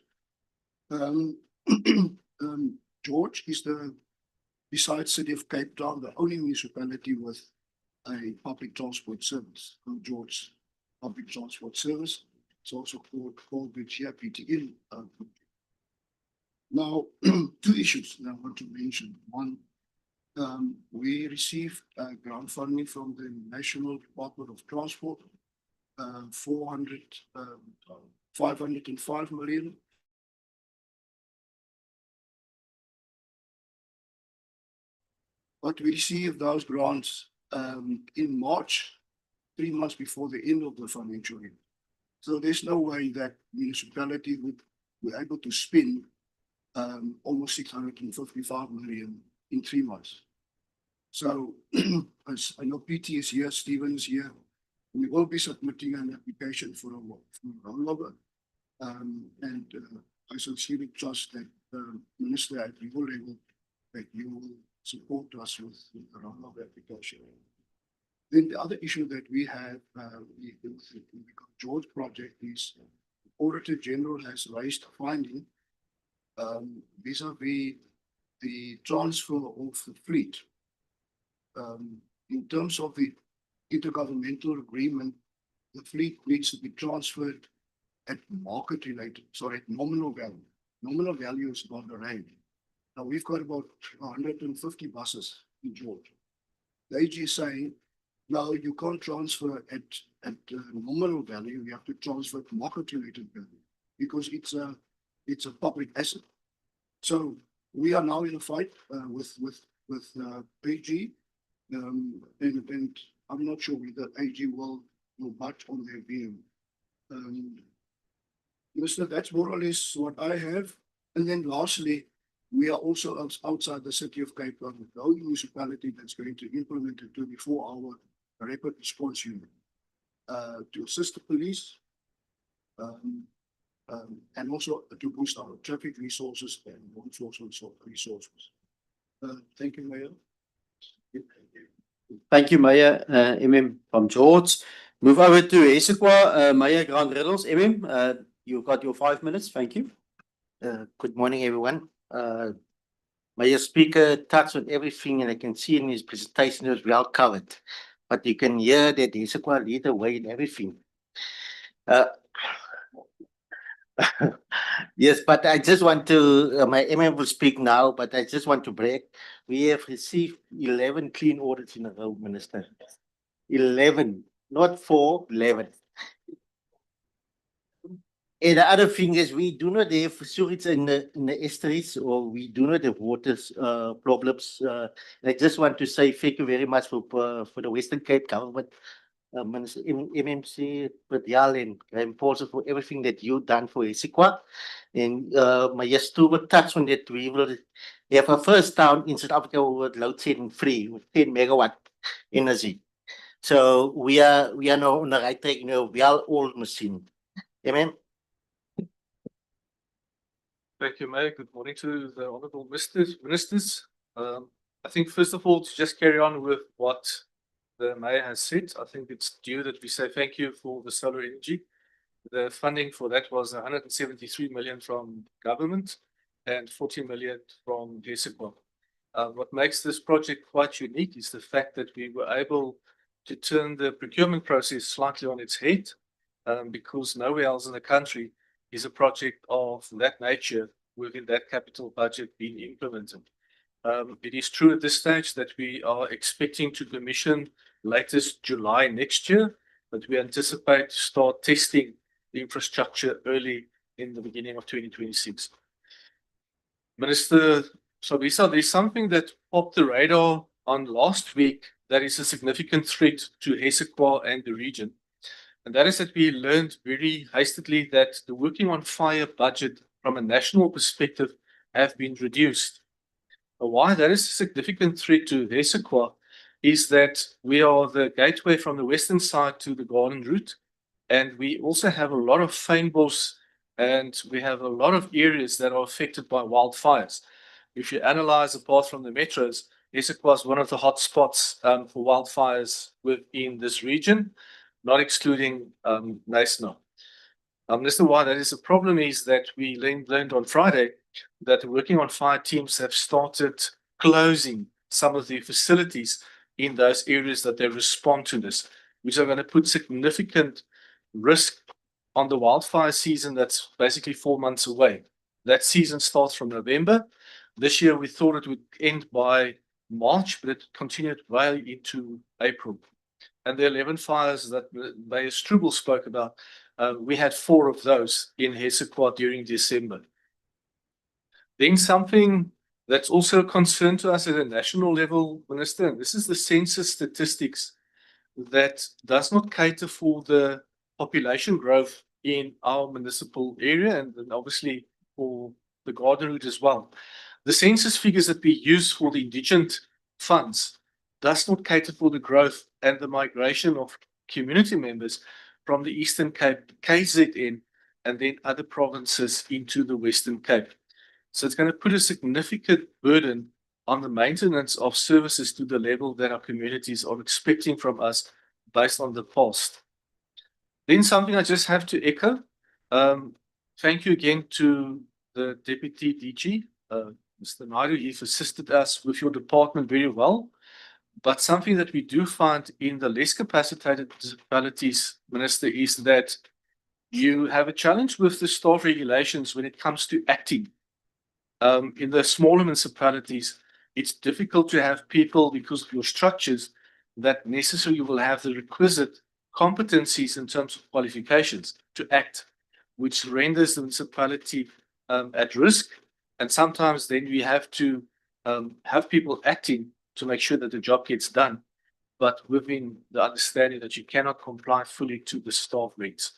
S6: George is besides City of Cape Town, the only municipality with a public transport service, George Public Transport Service. It's also called the PTN. Now, 2 issues that I want to mention. One, we received grant funding from the National Department of Transport, 505 million. But we received those grants in March, 3 months before the end of the financial year. So there's no way that municipality would be able to spend almost 655 million in 3 months. So as I know PT is here, Stephen is here. We will be submitting an application for a rollover. And I sincerely trust that the Minister at your level that you will support us with the rollover application. Then the other issue that we have with the George project is the Auditor General has raised a finding vis-a-vis the transfer of the fleet. In terms of the intergovernmental agreement, the fleet needs to be transferred at at nominal value. Nominal value is not the rand. Now we've got about 150 buses in George. The AG is saying, no, you can't transfer at nominal value. You have to transfer at market-related value because it's a public asset. So we are now in a fight with AG, and I'm not sure whether AG will budge on their view. Minister, that's more or less what I have. And then lastly, we are also outside the City of Cape Town, the only municipality that's going to implement a 24-hour rapid response unit to assist the police and also to boost our traffic resources and law enforcement resources. Thank you, Mayor.
S3: Thank you, Mayor from George. Move over to Esekwa, Mayor Grand Riddles. You've got your 5 minutes. Thank you.
S8: Good morning, everyone. Mayor Speaker touched on everything, and I can see in his presentation it was well covered. But you can hear that Esekwa lead the way in everything. Yes, but I just want to, my will speak now, but I just want to break. We have received 11 clean audits in a row, Minister. 11, not 4, 11. And the other thing is we do not have sewage in the estuaries, or we do not have water problems. And I just want to say thank you very much for the Western Cape government, Minister MMC, Padial and Graham Paulson for everything that you've done for Esekwa. And Mayor Stubel touched on that we will have a first town in South Africa with load shedding free with 10 megawatt energy. So we are now on the right track, we are all machine. Amen.
S9: Thank you, Mayor. Good morning to the honourable ministers. I think first of all, to just carry on with what the Mayor has said, I think it's due that we say thank you for the solar energy. The funding for that was 173 million from government and 40 million from HESEQA. What makes this project quite unique is the fact that we were able to turn the procurement process slightly on its head, because nowhere else in the country is a project of that nature within that capital budget being implemented. It is true at this stage that we are expecting to commission latest July next year, but we anticipate to start testing the infrastructure early in the beginning of 2026. Minister Hlabisa, there's something that popped the radar on last week that is a significant threat to HESEQA and the region. And that is that we learned very hastily that the working on fire budget from a national perspective have been reduced. Why that is a significant threat to HESEQA is that we are the gateway from the western side to the Garden Route, and we also have a lot of fynbos, and we have a lot of areas that are affected by wildfires. If you analyze apart from the metros, HESEQA is one of the hot spots for wildfires within this region, not excluding Knysna. Minister, why that is a problem is that we learned on Friday that the working on fire teams have started closing some of the facilities in those areas that they respond to this, which are going to put significant risk on the wildfire season that's basically 4 months away. That season starts from November. This year we thought it would end by March, but it continued well into April. And the 11 fires that Mayor Strubel spoke about, we had 4 of those in HESEQA during December. Then something that's also a concern to us at a national level, Minister, and this is the census statistics that does not cater for the population growth in our municipal area and then obviously for the Garden Route as well. The census figures that we use for the indigent funds does not cater for the growth and the migration of community members from the Eastern Cape, KZN, and then other provinces into the Western Cape. So it's going to put a significant burden on the maintenance of services to the level that our communities are expecting from us based on the past. Then something I just have to echo. Thank you again to the Deputy DG, Mr. Naidu. You've assisted us with your department very well. But something that we do find in the less capacitated municipalities, Minister, is that you have a challenge with the staff regulations when it comes to acting. In the smaller municipalities, it's difficult to have people because of your structures that necessarily will have the requisite competencies in terms of qualifications to act, which renders the municipality at risk. And sometimes then we have to have people acting to make sure that the job gets done, but within the understanding that you cannot comply fully to the staff rates.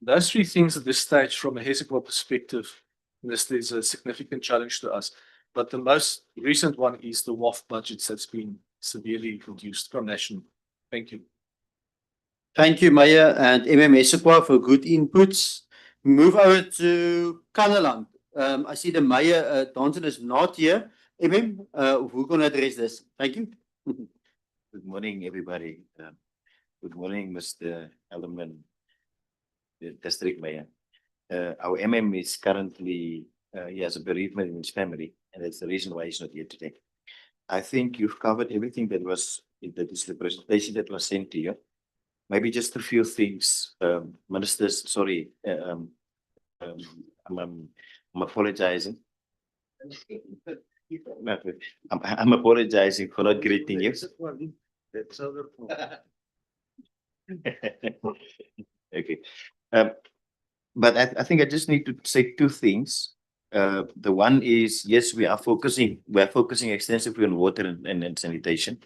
S9: Those 3 things at this stage from a HESEQA perspective, this is a significant challenge to us. But the most recent one is the WAF budgets that's been severely reduced from national. Thank you.
S3: Thank you, Mayor and HESEQA for good inputs. Move over to Kannaland. I see the Mayor, Donson, is not here. Who's going to address this? Thank you.
S10: Good morning, everybody. Good morning, Mr. Alderman, the District Mayor. Our is currently, he has a bereavement in his family, and that's the reason why he's not here today. I think you've covered everything that is the presentation that was sent to you. Maybe just a few things, ministers, sorry, I'm apologizing. I'm apologizing for not greeting you. Okay. But I think I just need to say 2 things. The one is, yes, we are focusing extensively on water and sanitation.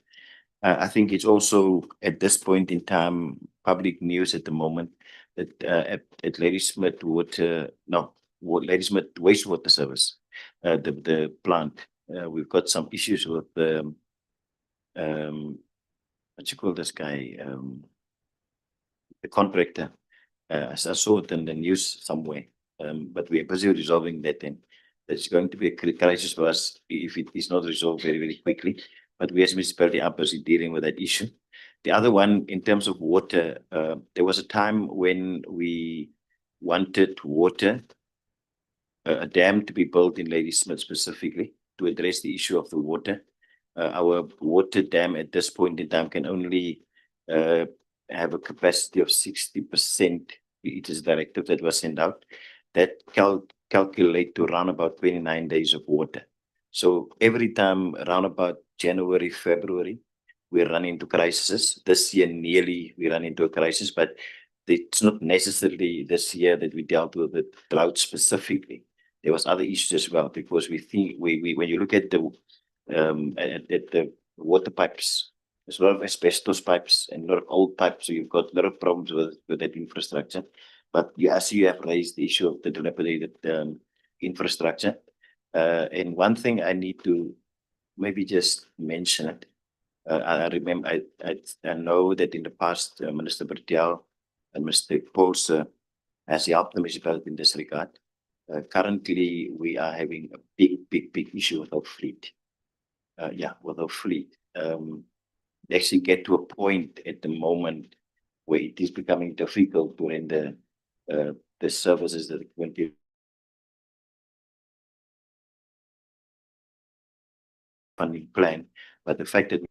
S10: I think it's also at this point in time public news at the moment that at Ladysmith Ladysmith wastewater service, the plant, we've got some issues with the what you call this guy, the contractor. I saw it in the news somewhere, but we are busy resolving that, and that's going to be a crisis for us if it is not resolved very, very quickly. But we as municipality are busy dealing with that issue. The other one, in terms of water, there was a time when we wanted water, a dam to be built in Ladysmith specifically to address the issue of the water. Our water dam at this point in time can only have a capacity of 60%. It is a directive that was sent out that calculate to around about 29 days of water. So every time around about January, February, we run into crises. This year nearly we run into a crisis, but it's not necessarily this year that we dealt with the drought specifically. There was other issues as well, because we think when you look at the water pipes, there's a lot of asbestos pipes and a lot of old pipes, so you've got a lot of problems with that infrastructure. But you have raised the issue of the dilapidated infrastructure. And one thing I need to maybe just mention it. I remember, I know that in the past, Minister Bertiel and Mr. Paulse has helped the municipality in this regard. Currently, we are having a big issue with our fleet. With our fleet. They actually get to a point at the moment where it is becoming difficult to render the services that are going to funding plan. But the fact that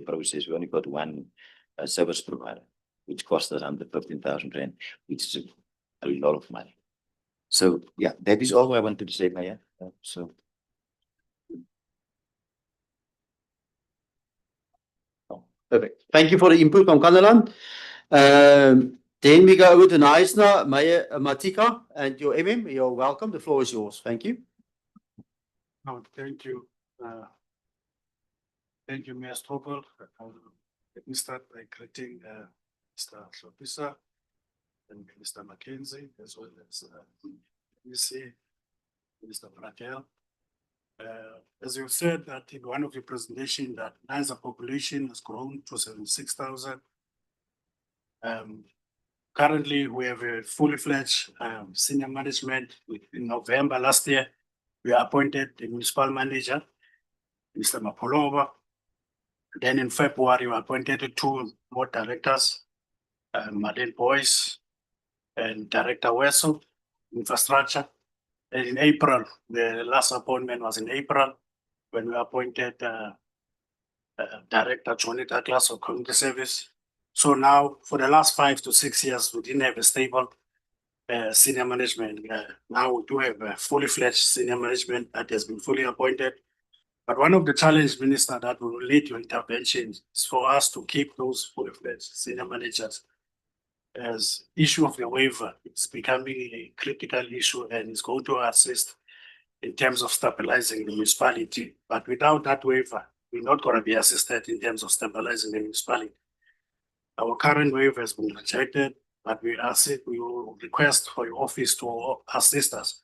S10: process, we only got one service provider, which cost us under 15,000 rand, which is a lot of money. So yeah, that is all I wanted to say, Maya.
S3: Perfect. Thank you for the input on Kanalan. Then we go over to Naisna, Maya Matika, and your you're welcome. The floor is yours. Thank you.
S11: No, thank you. Thank you, Mayor Strobel. Let me start by greeting Mr. Hlabisa and Mr. Mackenzie, as well as Mr. Velenkosini. As you said that in one of your presentations, that Nyanza population has grown to 76,000. Currently, we have a fully fledged senior management. In November last year, we appointed the municipal manager, Mr. Mapolova. Then in February, we appointed two more directors, Madeleine Boyce and Director Wesso, Infrastructure. And in April, the last appointment was in April, when we appointed Director Johnny Douglas of Community Service. So now, for the last 5 to 6 years, we didn't have a stable senior management. Now we do have a fully fledged senior management that has been fully appointed. But one of the challenges, Minister, that will lead to intervention is for us to keep those fully fledged senior managers. As issue of the waiver, it's becoming a critical issue and it's going to assist in terms of stabilizing the municipality. But without that waiver, we're not going to be assisted in terms of stabilizing the municipality. Our current waiver has been rejected, but we will request for your office to assist us.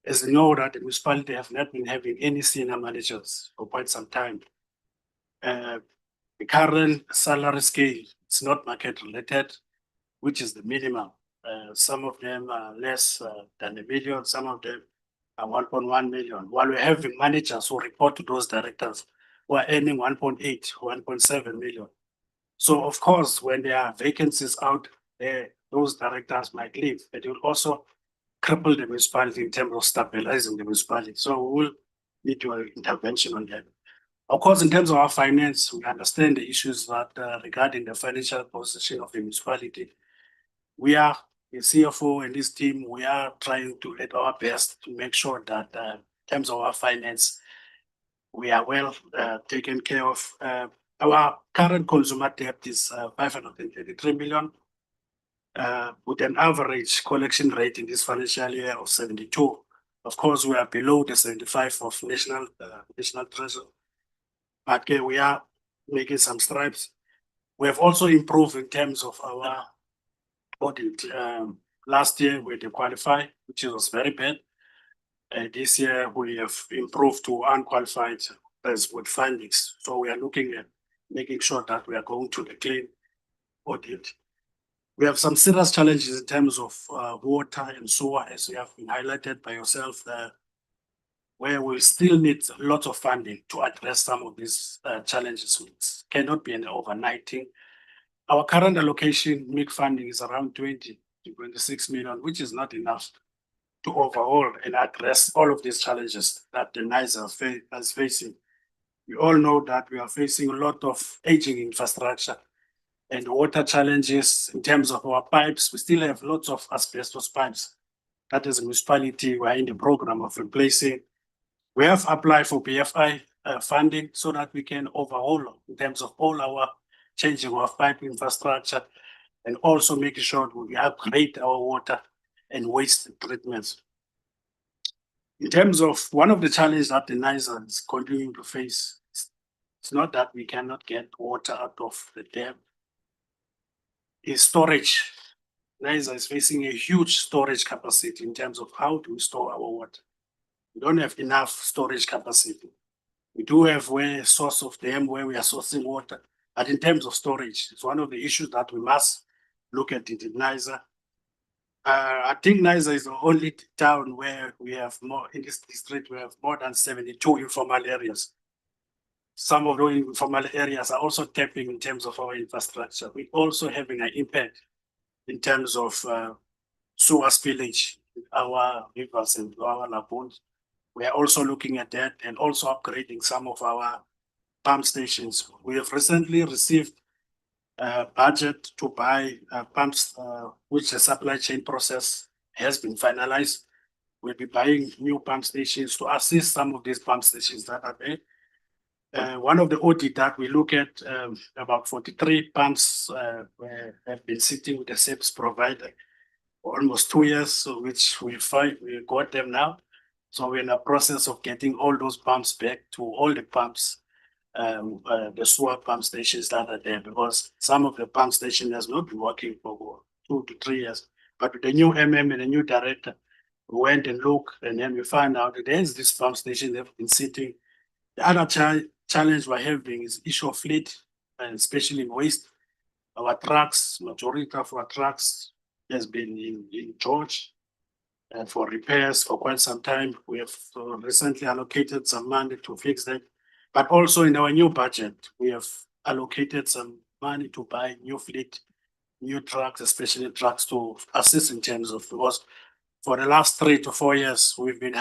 S11: As you know that the municipality have not been having any senior managers for quite some time. The current salary scale is not market related, which is the minimum. Some of them are less than $1 million, some of them are 1.1 million, while we're having managers who report to those directors who are earning 1.8, 1.7 million. So of course, when there are vacancies out there, those directors might leave, but it will also cripple the municipality in terms of stabilizing the municipality. So we will need your intervention on that. Of course, in terms of our finance, we understand the issues that regarding the financial position of the municipality. We are, the CFO and this team, we are trying to do our best to make sure that in terms of our finance, we are well taken care of. Our current consumer debt is 533 million, with an average collection rate in this financial year of 72. Of course, we are below the 75 of national treasury. But we are making some strides. We have also improved in terms of our audit. Last year we did qualify, which was very bad. This year we have improved to unqualified as with findings. So we are looking at making sure that we are going to the clean audit. We have some serious challenges in terms of water and sewer, as you have been highlighted by yourself, where we still need a lot of funding to address some of these challenges, which cannot be an overnight thing. Our current allocation MIC funding is around 20 to 26 million, which is not enough to overhaul and address all of these challenges that the NISA is facing. We all know that we are facing a lot of aging infrastructure and water challenges in terms of our pipes. We still have lots of asbestos pipes. That is a municipality, we are in the program of replacing. We have applied for BFI funding so that we can overhaul in terms of all our changing of pipe infrastructure and also making sure we upgrade our water and waste treatments. In terms of one of the challenges that the NISA is continuing to face, it's not that we cannot get water out of the dam, is storage. NISA is facing a huge storage capacity in terms of how to store our water. We don't have enough storage capacity. We do have a source of dam where we are sourcing water, but in terms of storage, it's one of the issues that we must look at it in NISA. I think NISA is the only town where we have more, in this district, we have more than 72 informal areas. Some of those informal areas are also tapping in terms of our infrastructure. We're also having an impact in terms of sewer spillage, our rivers and our lagoons. We are also looking at that and also upgrading some of our pump stations. We have recently received a budget to buy pumps, which the supply chain process has been finalized. We'll be buying new pump stations to assist some of these pump stations that are there. One of the audit that we look at, about 43 pumps have been sitting with the service provider for almost 2 years, so which we got them now. So we're in the process of getting all those pumps back to all the pumps, the sewer pump stations that are there, because some of the pump station has not been working for 2 to 3 years. But with the new MM and the new director, we went and looked, and then we found out that there's this pump station that have been sitting. The other challenge we're having is issue of fleet, and especially in waste. Our trucks, majority of our trucks has been in George and for repairs for quite some time. We have recently allocated some money to fix that. But also in our new budget, we have allocated some money to buy new fleet, new trucks, especially trucks to assist in terms of, because for the last 3 to 4 years, we've been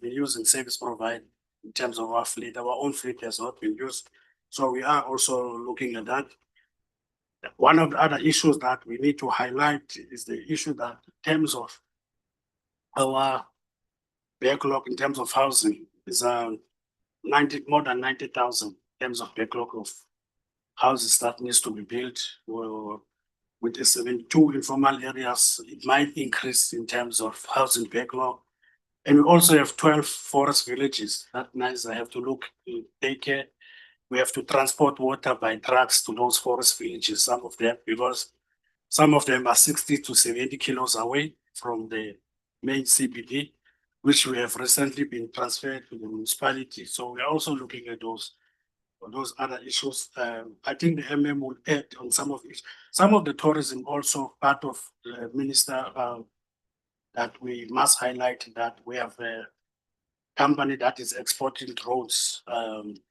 S11: using service provider in terms of our fleet. Our own fleet has not been used. So we are also looking at that. One of the other issues that we need to highlight is the issue that in terms of our backlog in terms of housing is more than 90,000 in terms of backlog of houses that needs to be built. With the 72 informal areas, it might increase in terms of housing backlog. And we also have 12 forest villages that NISA have to look to take care. We have to transport water by trucks to those forest villages, some of them, because some of them are 60 to 70 kilos away from the main CBD, which we have recently been transferred to the municipality. So we are also looking at those those other issues. I think the MM will add on some of it. Some of the tourism also part of the minister that we must highlight that we have a company that is exporting drones.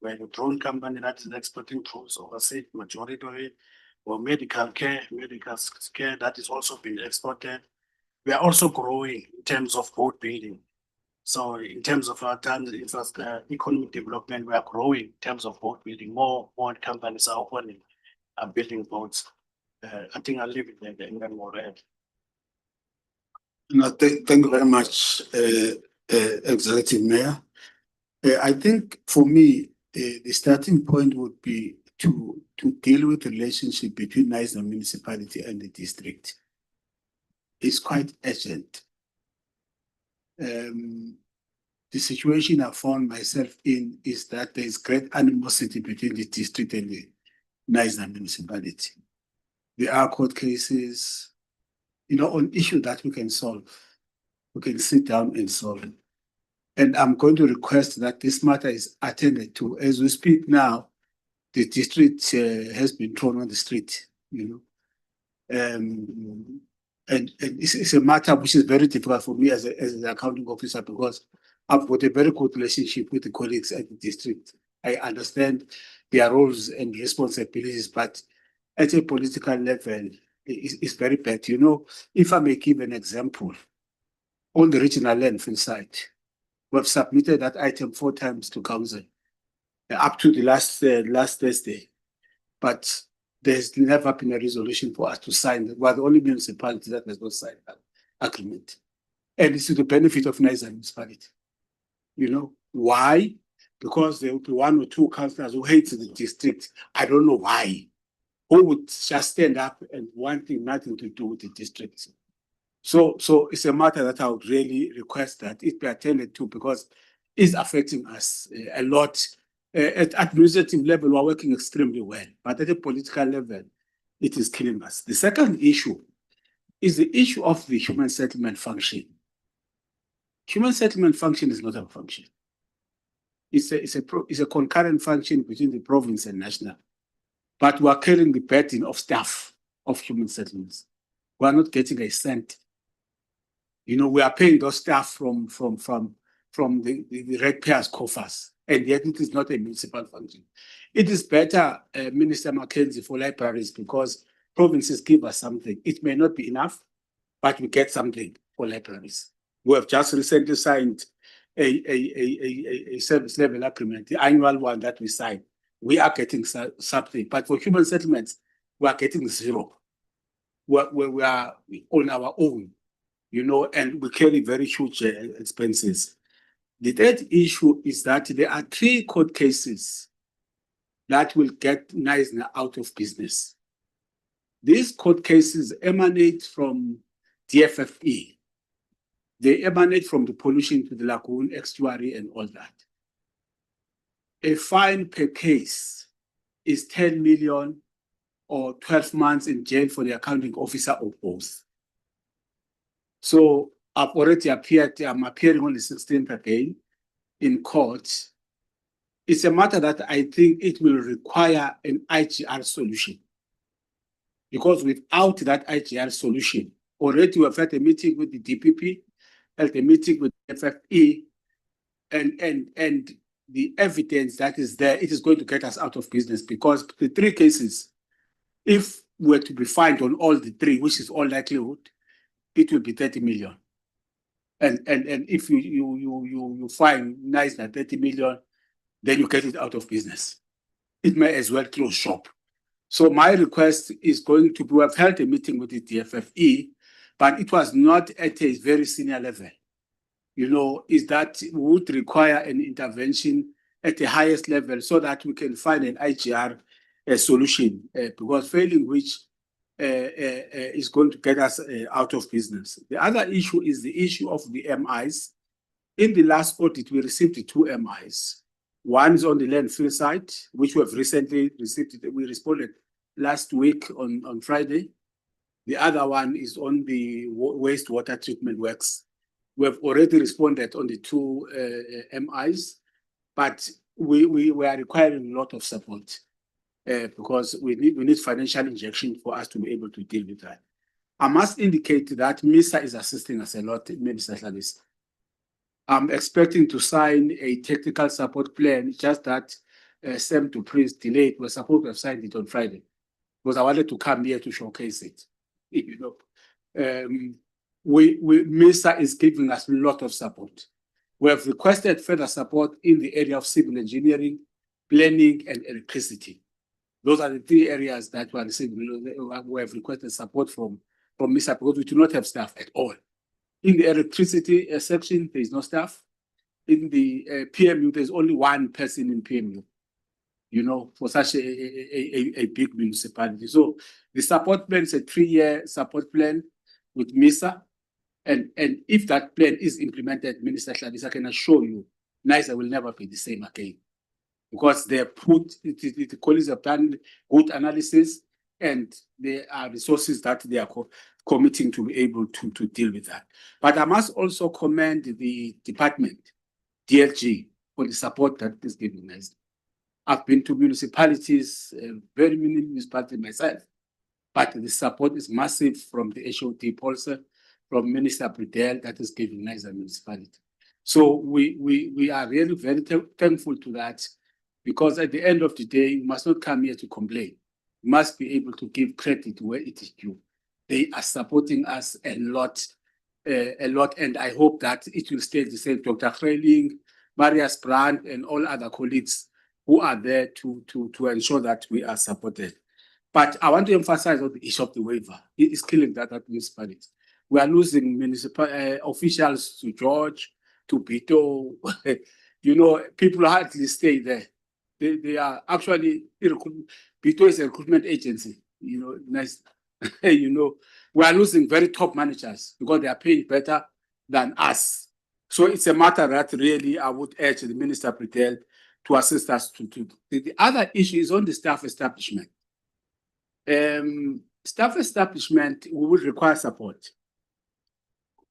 S11: We have a drone company that is exporting drones overseas, majority of it, or medical care that is also being exported. We are also growing in terms of boat building. So in terms of our economic development, we are growing in terms of boat building. More companies are opening, are building boats. I think I'll leave it there and then more ahead.
S12: No, thank you very much, Executive Mayor. I think for me, the starting point would be to deal with the relationship between Knysna municipality and the district. It's quite urgent. The situation I found myself in is that there is great animosity between the district and the Knysna municipality. There are court cases, on issues that we can solve. We can sit down and solve. And I'm going to request that this matter is attended to. As we speak now, the district has been thrown on the street, And it's a matter which is very difficult for me as an accounting officer because I've got a very good relationship with the colleagues at the district. I understand their roles and responsibilities, but at a political level, it's very bad. If I may give an example, on the regional landfill side, we've submitted that item 4 times to council up to the last Thursday, but there's never been a resolution for us to sign. We're the only municipality that has not signed that agreement. And it's to the benefit of Knysna municipality. Why? Because there will be 1 or 2 councillors who hate the district. I don't know why. Who would just stand up and wanting nothing to do with the district. So it's a matter that I would really request that it be attended to because it's affecting us a lot. At administrative level, we're working extremely well, but at a political level, it is killing us. The second issue is the issue of the human settlement function. Human settlement function is not a function. It's a concurrent function between the province and national, but we are carrying the burden of staff of human settlements. We are not getting a cent. We are paying those staff from the ratepayers' coffers, and yet it is not a municipal function. It is better, Minister Mackenzie, for libraries because provinces give us something. It may not be enough, but we get something for libraries. We have just recently signed a service level agreement, the annual one that we signed. We are getting something, but for human settlements, we are getting 0. We are on our own. And we carry very huge expenses. The third issue is that there are 3 court cases that will get Knysna out of business. These court cases emanate from DFFE. They emanate from the pollution to the lagoon, estuary, and all that. A fine per case is 10 million or 12 months in jail for the accounting officer or both. So I've already appeared, I'm appearing on the 16th again in court. It's a matter that I think it will require an IGR solution. Because without that IGR solution, already we've had a meeting with the DPP, had a meeting with the FFE, and the evidence that is there, it is going to get us out of business because the 3 cases, if we were to be fined on all the 3, which is all likelihood, it will be 30 million. And if you fine Knysna 30 million, then you get it out of business. It may as well close shop. So my request is going to be, we have held a meeting with the DFFE, but it was not at a very senior level. Is that we would require an intervention at the highest level so that we can find an IGR solution, because failing which is going to get us out of business. The other issue is the issue of the MIs. In the last audit, we received 2 MIs. One is on the landfill side, which we have recently received. We responded last week on Friday. The other one is on the wastewater treatment works. We have already responded on the 2 MIs, but we are requiring a lot of support because we need financial injection for us to be able to deal with that. I must indicate that MISA is assisting us a lot, Minister Hlabisa. I'm expecting to sign a technical support plan, just that Sam to Prince delayed. We're supposed to have signed it on Friday because I wanted to come here to showcase it. You know, MISA is giving us a lot of support. We have requested further support in the area of civil engineering, planning, and electricity. Those are the three areas that we have requested support from MISA because we do not have staff at all. In the electricity section, there is no staff. In the PMU, there's only one person in PMU, you know, for such a big municipality. So the support plan is a 3-year support plan with MISA. And if that plan is implemented, Minister Hlabisa, I can assure you, NISA will never be the same again. Because they put, the colleagues have done good analysis and there are resources that they are committing to be able to deal with that. But I must also commend the department, DLG, for the support that is giving us. I've been to municipalities, very many municipalities myself, but the support is massive from the HOD Pulsar, from Minister Bredel, that is giving NISA municipality. So we are really very thankful to that, because at the end of the day, you must not come here to complain. You must be able to give credit where it is due. They are supporting us a lot, and I hope that it will stay the same. Dr. Freiling, Marius Brandt, and all other colleagues who are there to ensure that we are supported. But I want to emphasize on the issue of the waiver. It is killing that municipality. We are losing municipal officials to George, to Bito. You know, people hardly stay there. They are actually, Bito is a recruitment agency, you know, nice. You know, we are losing very top managers because they are paying better than us. So it's a matter that really I would urge the Minister Bredel to assist us to. The other issue is on the staff establishment. Staff establishment, we will require support.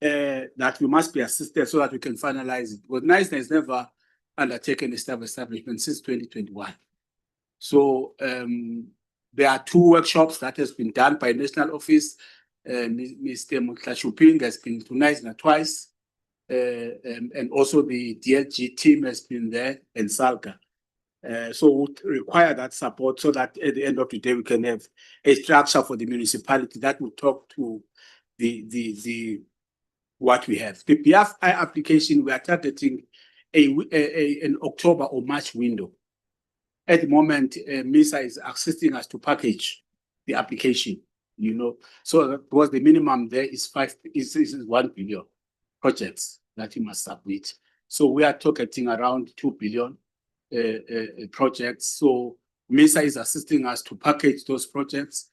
S12: That we must be assisted so that we can finalize it. But NISA has never undertaken a staff establishment since 2021. So there are 2 workshops that has been done by National Office. Mr. Mutlashuping has been to NISA twice. And also the DLG team has been there, and Salga. So we would require that support so that at the end of the day, we can have a structure for the municipality that will talk to what we have. The BFI application, we are targeting an October or March window. At the moment, MISA is assisting us to package the application, you know. So because the minimum there is 1 billion projects that you must submit. So we are targeting around 2 billion projects. So MISA is assisting us to package those projects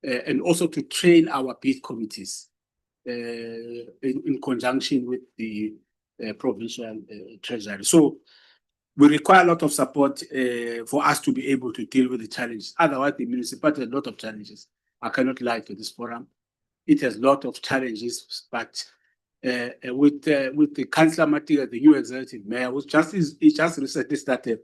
S12: and also to train our bid committees in conjunction with the provincial treasury. So we require a lot of support for us to be able to deal with the challenges. Otherwise, the municipality has a lot of challenges. I cannot lie to this forum. It has a lot of challenges, but with the Councillor Matiga, the new executive mayor, he just recently started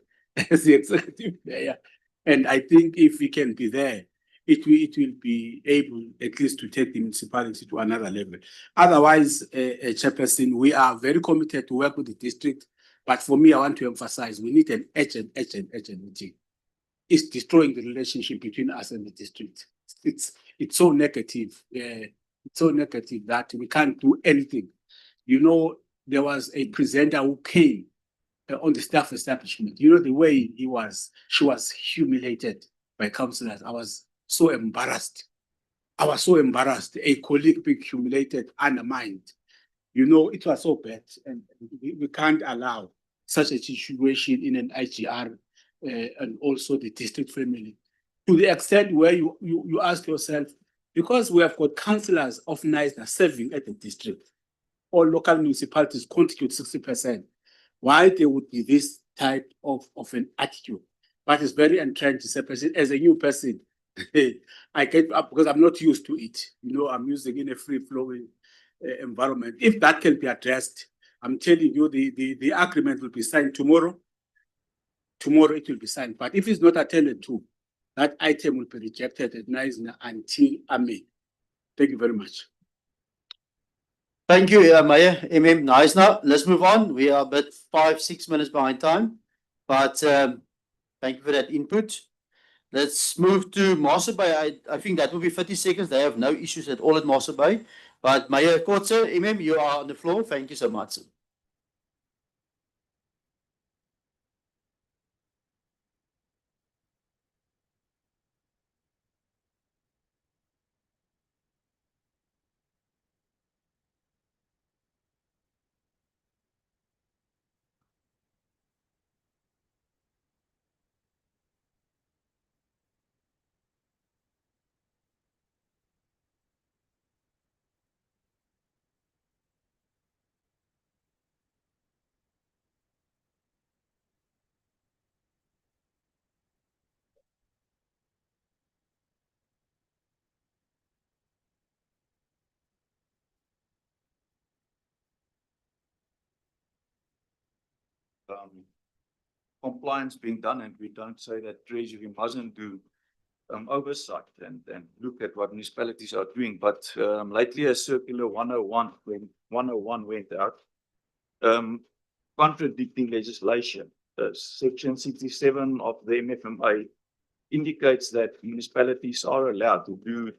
S12: as the executive mayor. And I think if we can be there, it will be able at least to take the municipality to another level. Otherwise, Chairperson, we are very committed to work with the district. But for me, I want to emphasize, we need an urgent meeting. It's destroying the relationship between us and the district. It's so negative. It's so negative that we can't do anything. You know, there was a presenter who came on the staff establishment. You know, the way she was humiliated by councillors. I was so embarrassed. A colleague being humiliated, undermined. You know, it was so bad, and we can't allow such a situation in an IGR and also the district family. To the extent where you ask yourself, because we have got councillors of NISA serving at the district, all local municipalities contribute 60%, why there would be this type of an attitude? But it's very entrenched as a new person. I get up because I'm not used to it. You know, I'm using in a free-flowing environment. If that can be addressed, I'm telling you, the agreement will be signed tomorrow. tomorrow it will be signed. But if it's not attended to, that item will be rejected at NISNA until May. Thank you very much.
S3: Thank you, Mayor. Nice now. Let's move on. We are about 5-6 minutes behind time, but thank you for that input. Let's move to Mossel Bay. I think that will be 30 seconds. They have no issues at all at Mossel Bay. But Mayor Kotze, you are on the floor. Thank you so much.
S13: Compliance being done, and we don't say that Treasury mustn't do oversight and look at what municipalities are doing. But lately, a circular 101 went out, contradicting legislation. Section 67 of the MFMA indicates that municipalities are allowed to do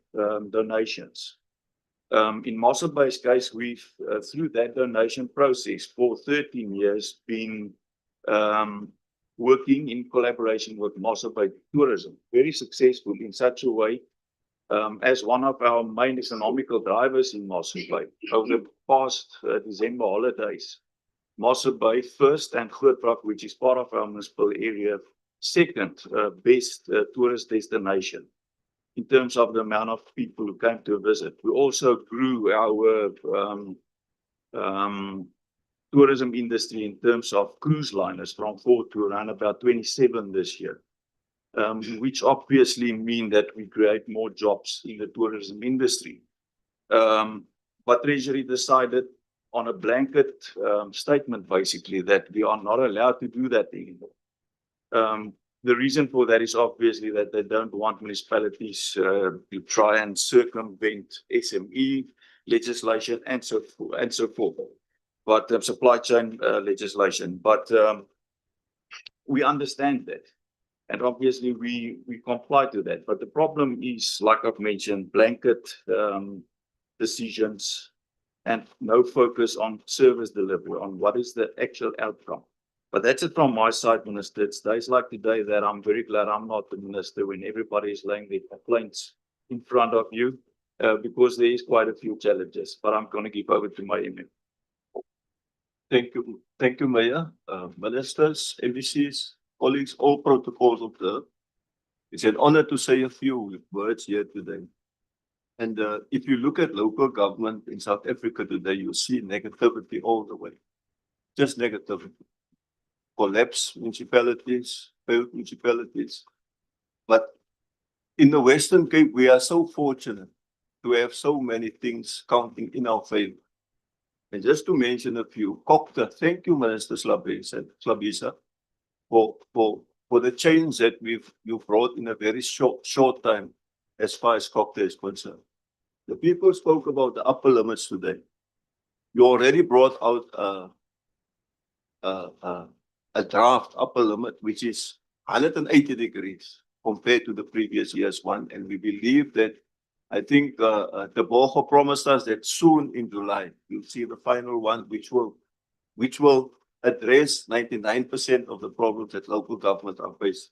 S13: donations. In Mossel Bay's case, we've through that donation process for 13 years been working in collaboration with Mossel Bay Tourism, very successful in such a way as one of our main economical drivers in Mossel Bay. Over the past December holidays, Mossel Bay first and Grootbrak, which is part of our municipal area, second best tourist destination in terms of the amount of people who came to visit. We also grew our tourism industry in terms of cruise liners from 4 to around about 27 this year, which obviously mean that we create more jobs in the tourism industry. But Treasury decided on a blanket statement, basically, that we are not allowed to do that anymore. The reason for that is obviously that they don't want municipalities to try and circumvent SME legislation and so forth. But supply chain legislation. But we understand that, and obviously we comply to that. But the problem is, like I've mentioned, blanket decisions and no focus on service delivery, on what is the actual outcome. But that's it from my side, Minister. It's days like today that I'm very glad I'm not the minister when everybody is laying their complaints in front of you, because there is quite a few challenges. But I'm going to give over to my email.
S14: Thank you, Mayor, ministers, MDCs, colleagues, all protocols observed. It's an honor to say a few words here today. And if you look at local government in South Africa today, you see negativity all the way. Just negativity. Collapsed municipalities, failed municipalities. But in the Western Cape, we are so fortunate to have so many things counting in our favor. And just to mention a few, CoGTA, thank you, Minister Hlabisa, for the change that you brought in a very short time as far as CoGTA is concerned. The people spoke about the upper limits today. You already brought out a draft upper limit, which is 180 degrees compared to the previous year's one. And we believe that, I think the Bogo promised us that soon in July, you'll see the final one, which will address 99% of the problems that local government are facing.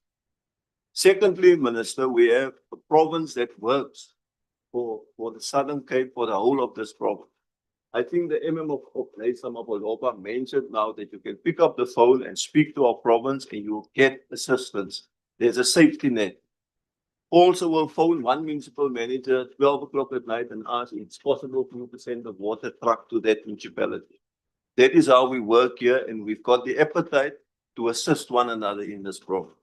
S14: Secondly, Minister, we have a province that works for the Southern Cape, for the whole of this province. I think the MM of Mapolova mentioned now that you can pick up the phone and speak to our province and you will get assistance. There's a safety net. Also, will phone one municipal manager 12 o'clock at night and ask if it's possible for you to send a water truck to that municipality. That is how we work here, and we've got the appetite to assist one another in this program.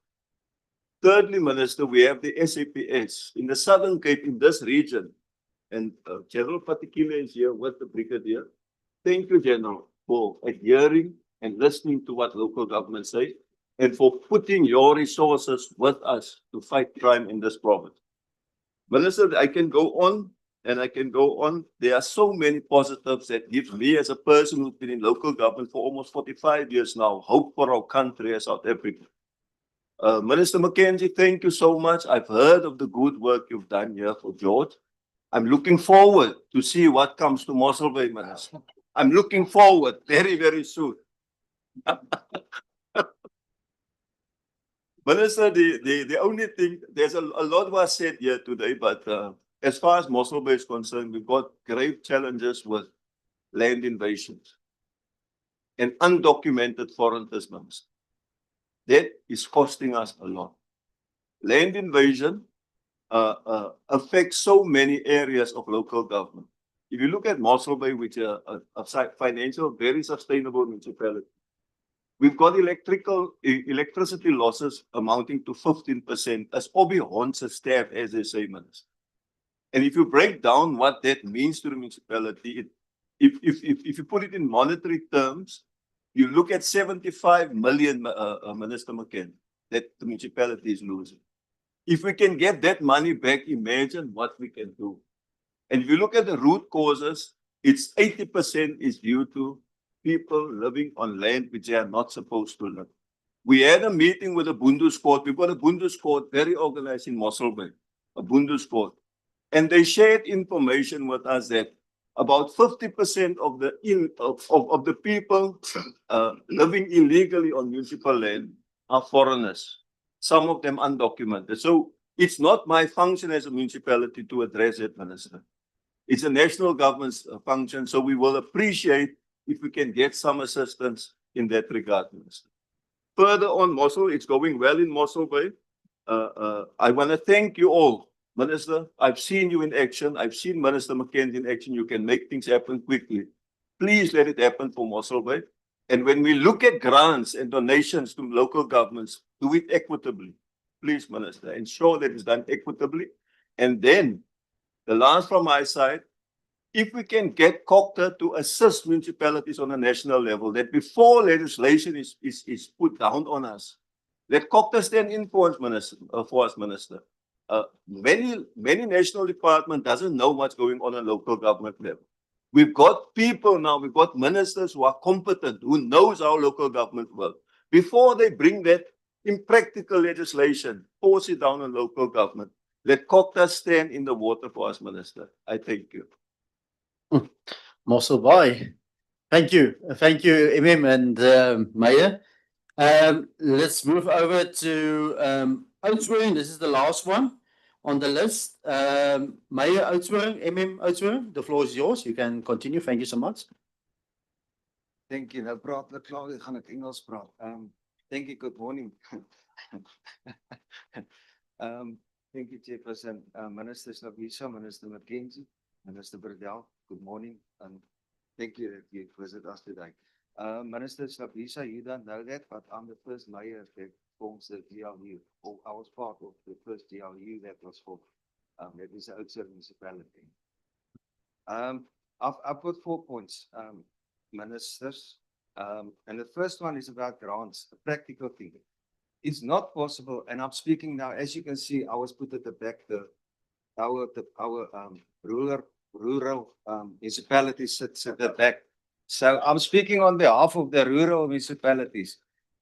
S14: Thirdly, Minister, we have the SAPS in the Southern Cape, in this region, and General Patikile is here with the Brigadier. Thank you, General, for adhering and listening to what local government say. and for putting your resources with us to fight crime in this province. Minister, I can go on and I can go on. There are so many positives that give me, as a person who's been in local government for almost 45 years now, hope for our country as South Africa. Minister Mackenzie, thank you so much. I've heard of the good work you've done here for George. I'm looking forward to see what comes to Mossel Bay, Minister. I'm looking forward very, very soon. Minister, the only thing, there's a lot was said here today, but as far as Mossel Bay is concerned, we've got grave challenges with land invasions and undocumented foreigners, Minister. That is costing us a lot. Land invasion affects so many areas of local government. If you look at Mossel Bay, which is a financial, very sustainable municipality, we've got electricity losses amounting to 15%, as Obi Hons a staff, as they say, Minister. And if you break down what that means to the municipality, if you put it in monetary terms, you look at 75 million, Minister McKenna, that the municipality is losing. If we can get that money back, imagine what we can do. And if you look at the root causes, it's 80% is due to people living on land which they are not supposed to live. We had a meeting with the Bundescourt. We've got a Bundescourt very organized in Mossel Bay, a Bundescourt. And they shared information with us that about 50% of the people living illegally on municipal land are foreigners, some of them undocumented. So it's not my function as a municipality to address it, Minister. It's a national government's function, so we will appreciate if we can get some assistance in that regard, Minister. Further on Mossel, it's going well in Mossel Bay. I want to thank you all. Minister, I've seen you in action. I've seen Minister Mackenzie in action. You can make things happen quickly. Please let it happen for Mossel Bay. And when we look at grants and donations to local governments, do it equitably. Please, Minister, ensure that it's done equitably. And then, the last from my side, if we can get CoGTA to assist municipalities on a national level, that before legislation is put down on us, let CoGTA stand in for us, Minister. Many national department doesn't know what's going on local government level. We've got people now, we've got ministers who are competent, who knows how local government works. Before they bring that impractical legislation, force it down on local government, let CoGTA stand in the water for us, Minister. I thank you.
S3: Mossel Bay. Thank you. Thank you, and Mayor. Let's move over to Oudtshoorn. This is the last one on the list. Mayor Oudtshoorn, Oudtshoorn, the floor is yours. You can continue. Thank you so much.
S15: Thank you. Nou praat ek klaar, ek gaan dit Engels praat. Thank you, good morning. Thank you, Chairperson. Minister Hlabisa, Minister Mackenzie, Minister Verdell, good morning, and thank you that you visit us today. Minister Hlabisa, you don't know that, but I'm the first mayor that forms the DLU. I was part of the first DLU that was formed. That is the Oudtshoorn municipality. I've got 4 points, ministers. And the first one is about grants, a practical thing. It's not possible, and I'm speaking now, as you can see, I was put at the back, our rural municipalities sits at the back. So I'm speaking on behalf of the rural municipalities,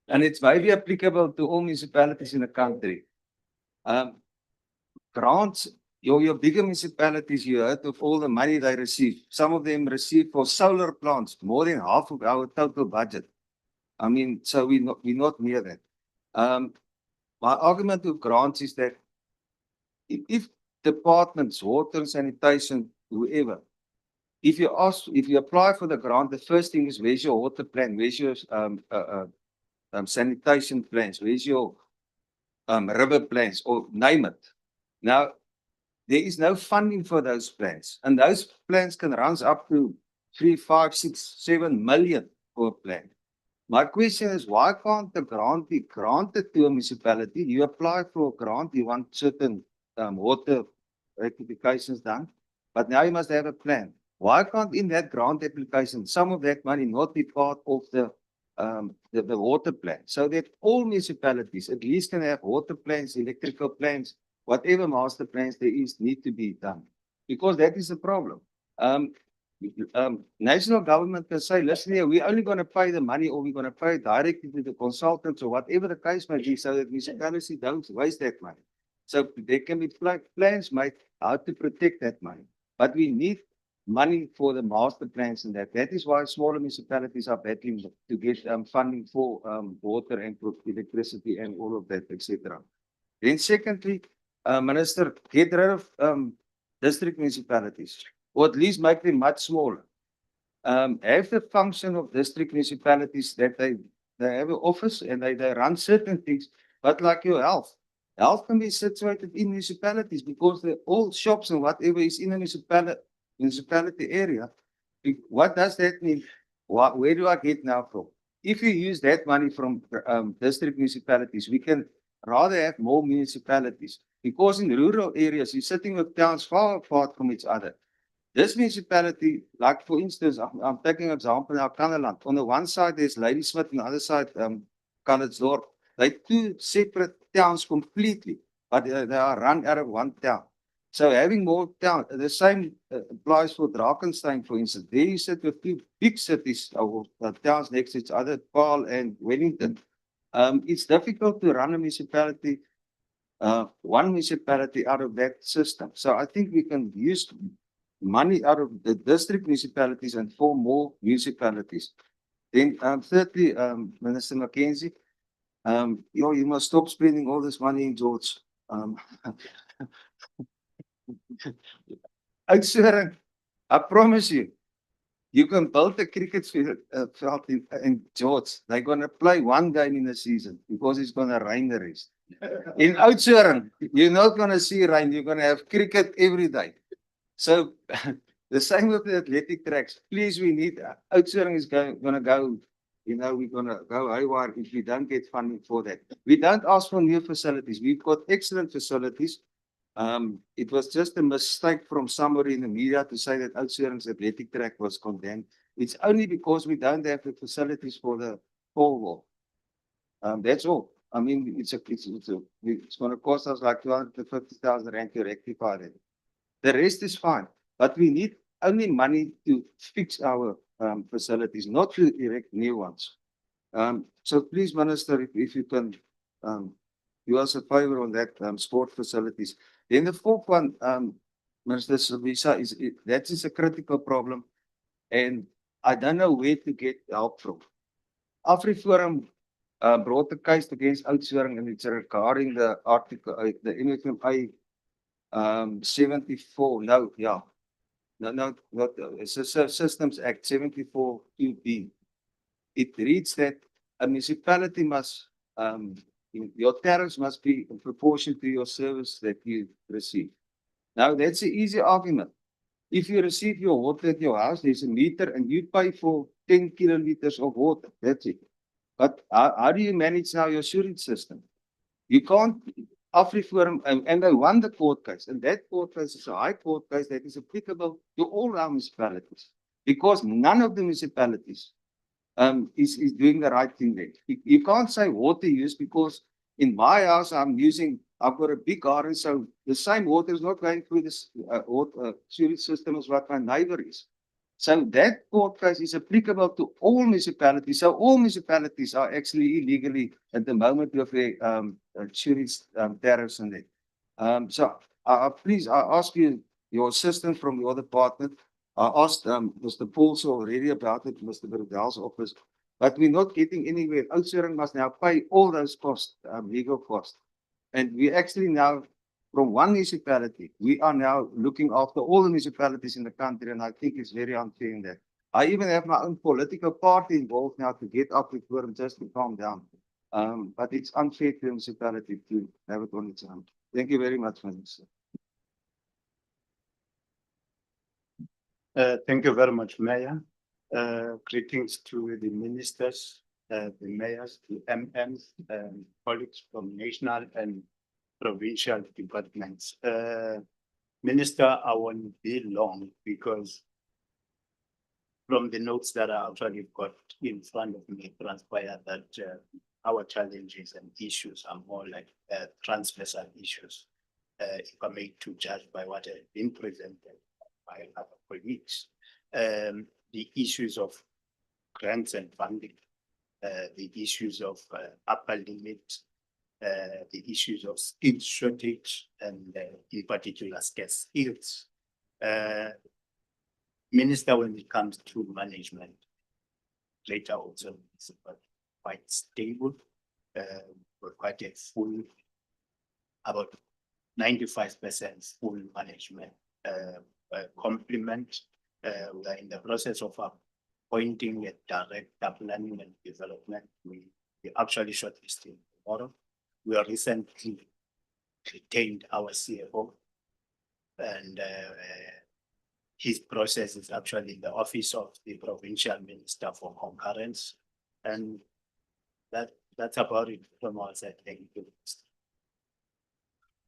S15: and it's maybe applicable to all municipalities in the country. Grants, your bigger municipalities, you heard of all the money they receive. Some of them receive for solar plants, more than half of our total budget. I mean, so we're not near that. My argument with grants is that if departments, water, sanitation, whoever, if you apply for the grant, the first thing is, where's your water plan? Where's your sanitation plans? Where's your river plans, or name it? Now, there is no funding for those plans, and those plans can run up to 3, 5, 6, 7 million per plan. My question is, why can't the grant be granted to a municipality? You apply for a grant, you want certain water rectifications done, but now you must have a plan. Why can't in that grant application some of that money not be part of the the water plan, so that all municipalities at least can have water plans, electrical plans, whatever master plans there is need to be done. Because that is the problem. National government can say, listen here, we're only going to pay the money or we're going to pay directly to the consultants or whatever the case may be so that municipalities don't waste that money. So there can be plans made how to protect that money. But we need money for the master plans and that. That is why smaller municipalities are battling to get funding for water and for electricity and all of that, etc. Then secondly, Minister, get rid of district municipalities, or at least make them much smaller. Have the function of district municipalities that they have an office and they run certain things, but like your health can be situated in municipalities because the all shops and whatever is in a municipality area. What does that mean? Where do I get now from? If you use that money from district municipalities, we can rather have more municipalities because in rural areas, you're sitting with towns far apart from each other. This municipality, like for instance, I'm taking an example now, Kannaland. On the one side, there's Ladysmith, on the other side, Calitzdorp. They're two separate towns completely, but they are run out of one town. So having more towns, the same applies for Drakensberg, for instance. There you sit with two big cities or towns next to each other, Paarl and Wellington. It's difficult to run a municipality, one municipality out of that system. So I think we can use money out of the district municipalities and form more municipalities. Then thirdly, Minister Mackenzie, you must stop spending all this money in George. I promise you, you can build a cricket field in George. They're going to play one game in the season because it's going to rain the rest. In Oudtshoorn, you're not going to see rain. You're going to have cricket every day. So the same with the athletic tracks. Please, we need Oudtshoorn is going to go. We're going to go haywire if we don't get funding for that. We don't ask for new facilities. We've got excellent facilities. It was just a mistake from somebody in the media to say that Oudtshoorn's athletic track was condemned. It's only because we don't have the facilities for the pole wall. That's all. I mean, it's going to cost us like 250,000 rand to rectify that. The rest is fine, but we need only money to fix our facilities, not to erect new ones. So please, Minister, if you can do us a favor on that sport facilities. Then the fourth one, Minister Hlabisa, that is a critical problem, and I don't know where to get help from. AfriForum brought a case against Oudtshoorn, and it's regarding the article, the NFMA 74. No, not it's a Systems Act 74 2B. It reads that a municipality must your tariffs must be in proportion to your service that you receive. Now that's an easy argument. If you receive your water at your house, there's a meter and you pay for 10 kiloliters of water. That's it. But how do you manage now your sewage system? You can't. AfriForum, and they won the court case, and that court case is a high court case that is applicable to all our municipalities, because none of the municipalities is doing the right thing there. You can't say water use, because in my house I've got a big garden, so the same water is not going through this sewage system as what my neighbor is. So that court case is applicable to all municipalities. So all municipalities are actually illegally at the moment with their sewage tariffs and that. So please, I ask you, your assistant from your department. I asked Mr. Pauls already about it, Mr. Berdel's office, but we're not getting anywhere. Oudtshoorn must now pay all those costs, legal costs. And we actually now, from one municipality, we are now looking after all the municipalities in the country, and I think it's very unfair in that. I even have my own political party involved now to get up with her just to calm down. But it's unfair to the municipality to have it on its own. Thank you very much, Minister.
S16: Thank you very much, Mayor. Greetings to the ministers, the mayors, the MMs, colleagues from national and provincial departments. Minister, I won't be long because from the notes that I actually got in front of me, transpire that our challenges and issues are more like transversal issues. If I may to judge by what has been presented by other colleagues, the issues of grants and funding, the issues of upper limit, the issues of skill shortage, and in particular scarce skills. Minister, when it comes to management, later also is quite stable, quite a full, about 95% full management complement. We are in the process of appointing a director planning and development. We actually shortlisted tomorrow. We are recently retained our CFO, and his process is actually in the office of the provincial minister for concurrence, and that's about it from our side. Thank you.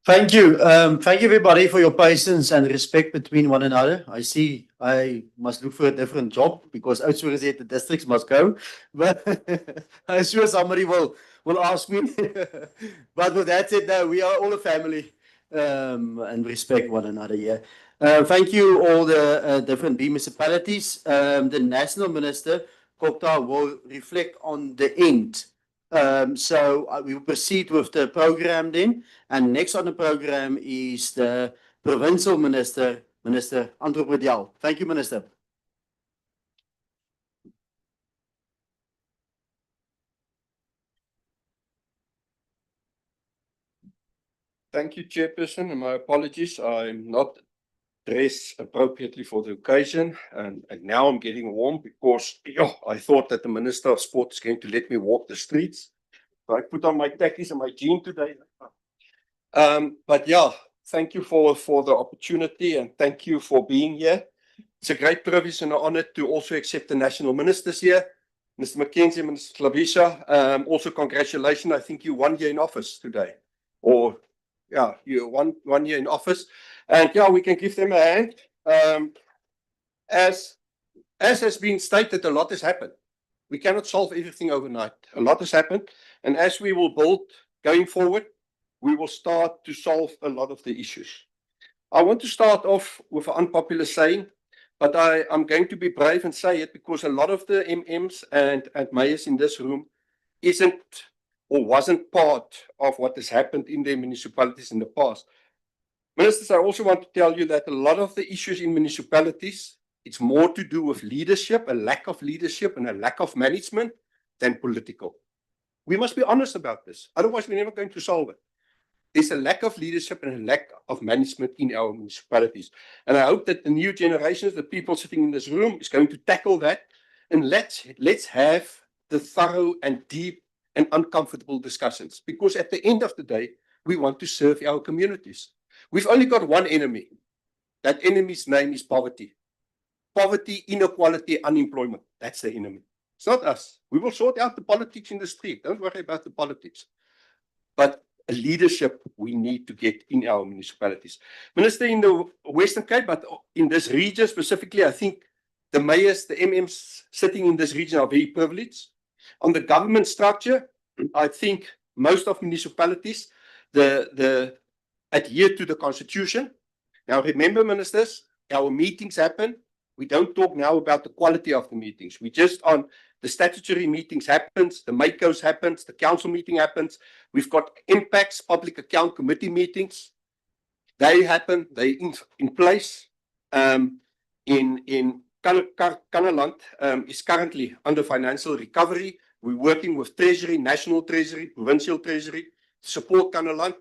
S3: Thank you. Thank you everybody for your patience and respect between one another. I see I must look for a different job because outsourcers at the districts must go. But I'm sure somebody will ask me. But with that said, no, we are all a family and respect one another. Yeah. Thank you all the different B municipalities. The national minister, CoGTA, will reflect on the end. So we will proceed with the program then. And next on the program is the provincial minister, Minister Velenkosini. Thank you, Minister.
S17: Thank you, Chairperson, and my apologies. I'm not dressed appropriately for the occasion, and now I'm getting warm because I thought that the Minister of Sport is going to let me walk the streets. So I put on my khakis and my jean today. But yeah, thank you for the opportunity and thank you for being here. It's a great privilege and an honor to also accept the national ministers here. Mr. Mackenzie, Minister Hlabisa, also congratulations. I think you 1 year in office today. Or yeah, you 1 year in office. And yeah, we can give them a hand. As has been stated, a lot has happened. We cannot solve everything overnight. A lot has happened. And as we will build going forward, we will start to solve a lot of the issues. I want to start off with an unpopular saying, but I'm going to be brave and say it because a lot of the MMs and mayors in this room isn't or wasn't part of what has happened in their municipalities in the past. Ministers, I also want to tell you that a lot of the issues in municipalities, it's more to do with leadership, a lack of leadership and a lack of management than political. We must be honest about this. Otherwise, we're never going to solve it. There's a lack of leadership and a lack of management in our municipalities. And I hope that the new generations, the people sitting in this room, is going to tackle that. And let's have the thorough and deep and uncomfortable discussions. Because at the end of the day, we want to serve our communities. We've only got one enemy. That enemy's name is poverty. Poverty, inequality, unemployment. That's the enemy. It's not us. We will sort out the politics in the street. Don't worry about the politics. But a leadership we need to get in our municipalities. Minister, in the Western Cape, but in this region specifically, I think the mayors, the MMs sitting in this region are very privileged. On the government structure, I think most of municipalities adhere to the constitution. Now remember, ministers, our meetings happen. We don't talk now about the quality of the meetings. We just on the statutory meetings happens, the MACOs happens, the council meeting happens. We've got impacts, public account committee meetings. They happen, they in place. In Kanaland is currently under financial recovery. We're working with Treasury, National Treasury, Provincial Treasury to support Kanaland.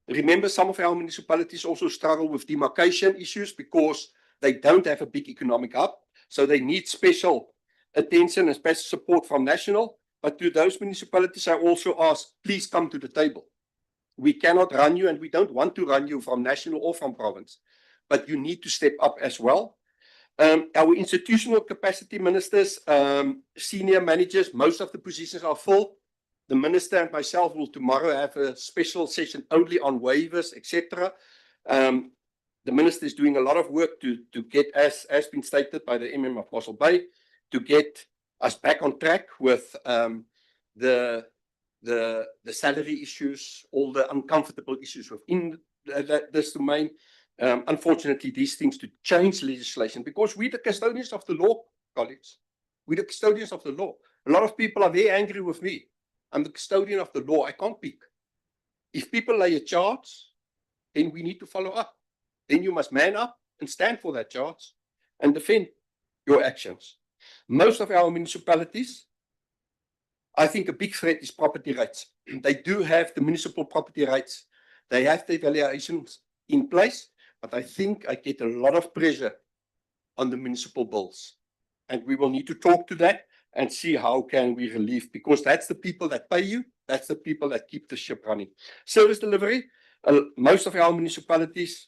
S17: Remember, some of our municipalities also struggle with demarcation issues because they don't have a big economic hub. So they need special attention and special support from national. But to those municipalities, I also ask, please come to the table. We cannot run you and we don't want to run you from national or from province. But you need to step up as well. Our institutional capacity ministers, senior managers, most of the positions are full. The minister and myself will tomorrow have a special session only on waivers, etc. The minister is doing a lot of work to get, as been stated by the MM of Mossel Bay, to get us back on track with the salary issues, all the uncomfortable issues within this domain. Unfortunately, these things to change legislation because we're the custodians of the law, colleagues. We're the custodians of the law. A lot of people are very angry with me. I'm the custodian of the law. I can't pick. If people lay a charge, then we need to follow up. Then you must man up and stand for that charge and defend your actions. Most of our municipalities, I think a big threat is property rights. They do have the municipal property rights. They have the evaluations in place, but I think I get a lot of pressure on the municipal bills. And we will need to talk to that and see how can we relieve, because that's the people that pay you. That's the people that keep the ship running. Service delivery, most of our municipalities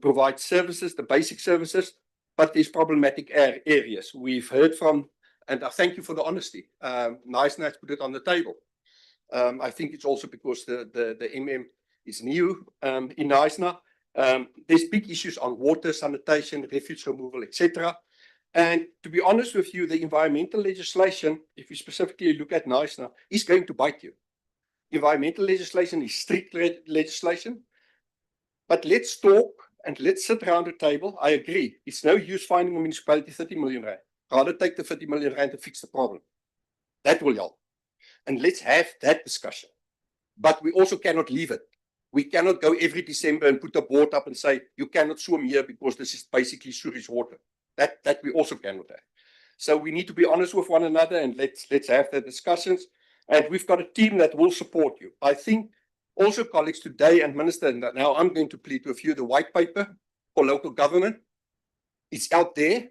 S17: provide services, the basic services, but there's problematic areas. We've heard from, and I thank you for the honesty. Nice to put it on the table. I think it's also because the MM is new in Neisner. There's big issues on water, sanitation, refuse removal, etc. And to be honest with you, the environmental legislation, if you specifically look at Neisner, is going to bite you. Environmental legislation is strict legislation. But let's talk and let's sit around the table. I agree. It's no use finding a municipality 30 million rand. Rather take the 30 million rand to fix the problem. That will help. And let's have that discussion. But we also cannot leave it. We cannot go every December and put a board up and say, you cannot swim here because this is basically sewage water. That we also cannot have. So we need to be honest with one another and let's have the discussions. And we've got a team that will support you. I think also, colleagues, today, and Minister, now I'm going to plead with you, the white paper for local government. It's out there.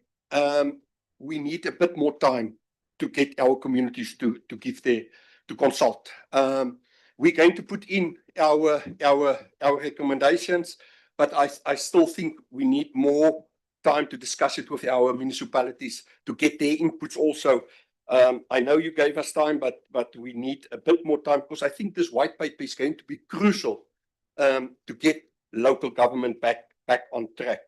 S17: We need a bit more time to get our communities to consult. We're going to put in our recommendations, but I still think we need more time to discuss it with our municipalities to get their inputs also. I know you gave us time, but we need a bit more time because I think this white paper is going to be crucial to get local government back on track.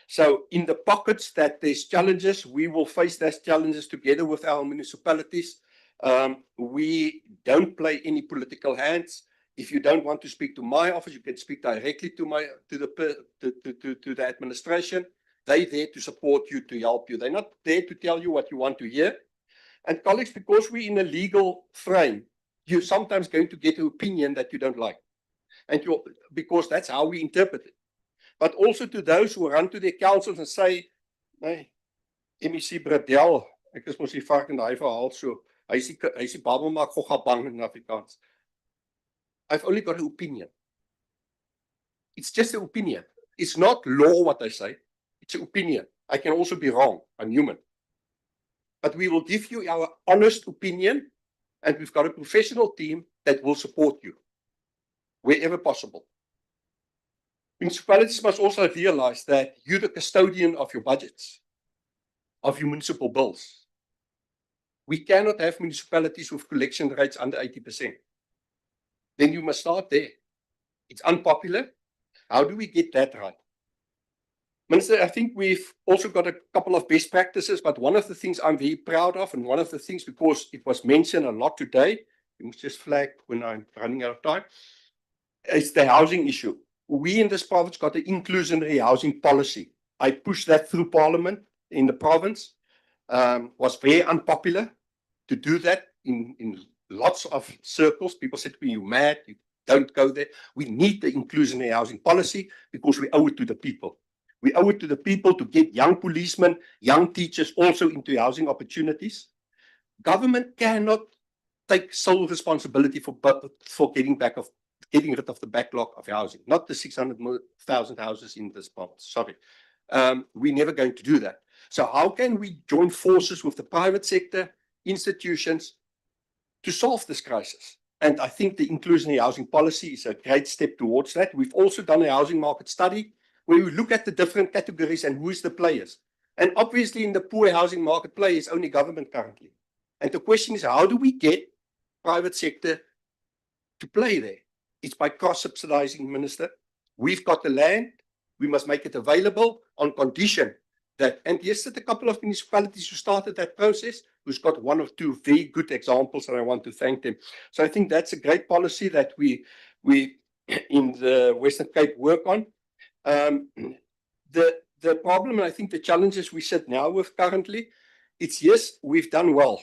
S17: So in the pockets that there's challenges, we will face those challenges together with our municipalities. We don't play any political hands. If you don't want to speak to my office, you can speak directly to the administration. They're there to support you, to help you. They're not there to tell you what you want to hear. And colleagues, because we're in a legal frame, you're sometimes going to get an opinion that you don't like. And because that's how we interpret it. But also to those who run to their councils and say, hey, MEC Bradel, ek is mos die vark en die verhaal so, hy is die babbel maak gogga bang in Afrikaans. I've only got an opinion. It's just an opinion. It's not law what I say. It's an opinion. I can also be wrong. I'm human. But we will give you our honest opinion, and we've got a professional team that will support you wherever possible. Municipalities must also realize that you're the custodian of your budgets, of your municipal bills. We cannot have municipalities with collection rates under 80%. Then you must start there. It's unpopular. How do we get that right? Minister, I think we've also got a couple of best practices, but one of the things I'm very proud of, and one of the things, because it was mentioned a lot today, you must just flag when I'm running out of time, is the housing issue. We in this province got an inclusionary housing policy. I pushed that through Parliament in the province. Was very unpopular to do that in lots of circles. People said to me, you're mad, you don't go there. We need the inclusionary housing policy because we owe it to the people. We owe it to the people to get young policemen, young teachers also into housing opportunities. Government cannot take sole responsibility for getting rid of the backlog of housing, not the 600,000 houses in this province. Sorry. We're never going to do that. So how can we join forces with the private sector, institutions, to solve this crisis? And I think the inclusionary housing policy is a great step towards that. We've also done a housing market study where we look at the different categories and who is the players. And obviously in the poor housing market play is only government currently. And the question is, how do we get private sector to play there? It's by cross-subsidizing, Minister. We've got the land, We must make it available on condition that, and yes, there's a couple of municipalities who started that process, who's got one or two very good examples, and I want to thank them. So I think that's a great policy that we in the Western Cape work on. The problem, and I think the challenges we sit now with currently, it's yes, we've done well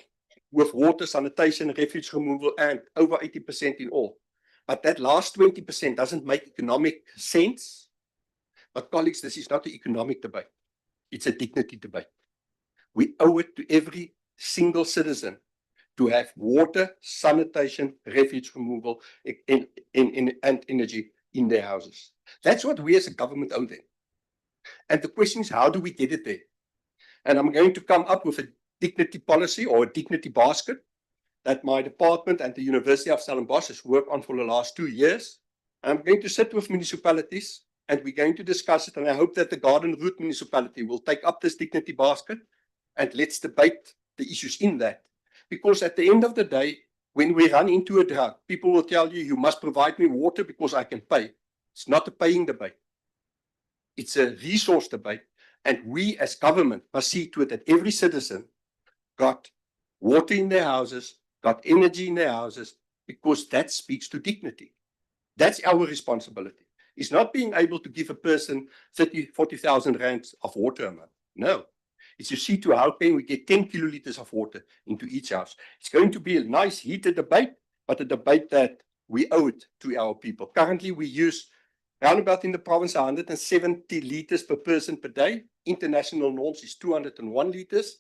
S17: with water, sanitation, refuge removal, and over 80% in all. But that last 20% doesn't make economic sense. But colleagues, this is not an economic debate. It's a dignity debate. We owe it to every single citizen to have water, sanitation, refuge removal, and energy in their houses. That's what we as a government owe them. And the question is, how do we get it there? And I'm going to come up with a dignity policy or a dignity basket that my department and the University of Stellenbosch has worked on for the last 2 years. I'm going to sit with municipalities and we're going to discuss it. And I hope that the Garden Route Municipality will take up this dignity basket and let's debate the issues in that. Because at the end of the day, when we run into a drought, people will tell you, you must provide me water because I can pay. It's not a paying debate. It's a resource debate. And we as government must see to it that every citizen got water in their houses, got energy in their houses, because that speaks to dignity. That's our responsibility. It's not being able to give a person 30,000, 40,000 rands of water a month. No. It's to see to how can we get 10 kiloliters of water into each house. It's going to be a nice heated debate, but a debate that we owe it to our people. Currently, we use roundabout in the province 170 liters per person per day. International norms is 201 liters,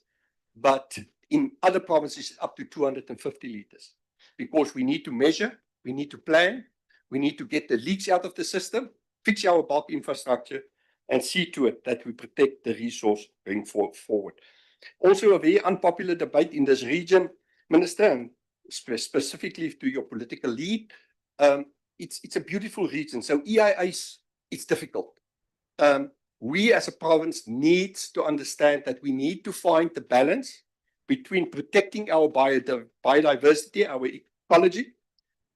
S17: but in other provinces up to 250 liters. Because we need to measure, we need to plan, we need to get the leaks out of the system, fix our bulk infrastructure, and see to it that we protect the resource going forward. Also, a very unpopular debate in this region, Minister, and specifically to your political lead, it's a beautiful region. So EIAs, it's difficult. We as a province need to understand that we need to find the balance between protecting our biodiversity, our ecology,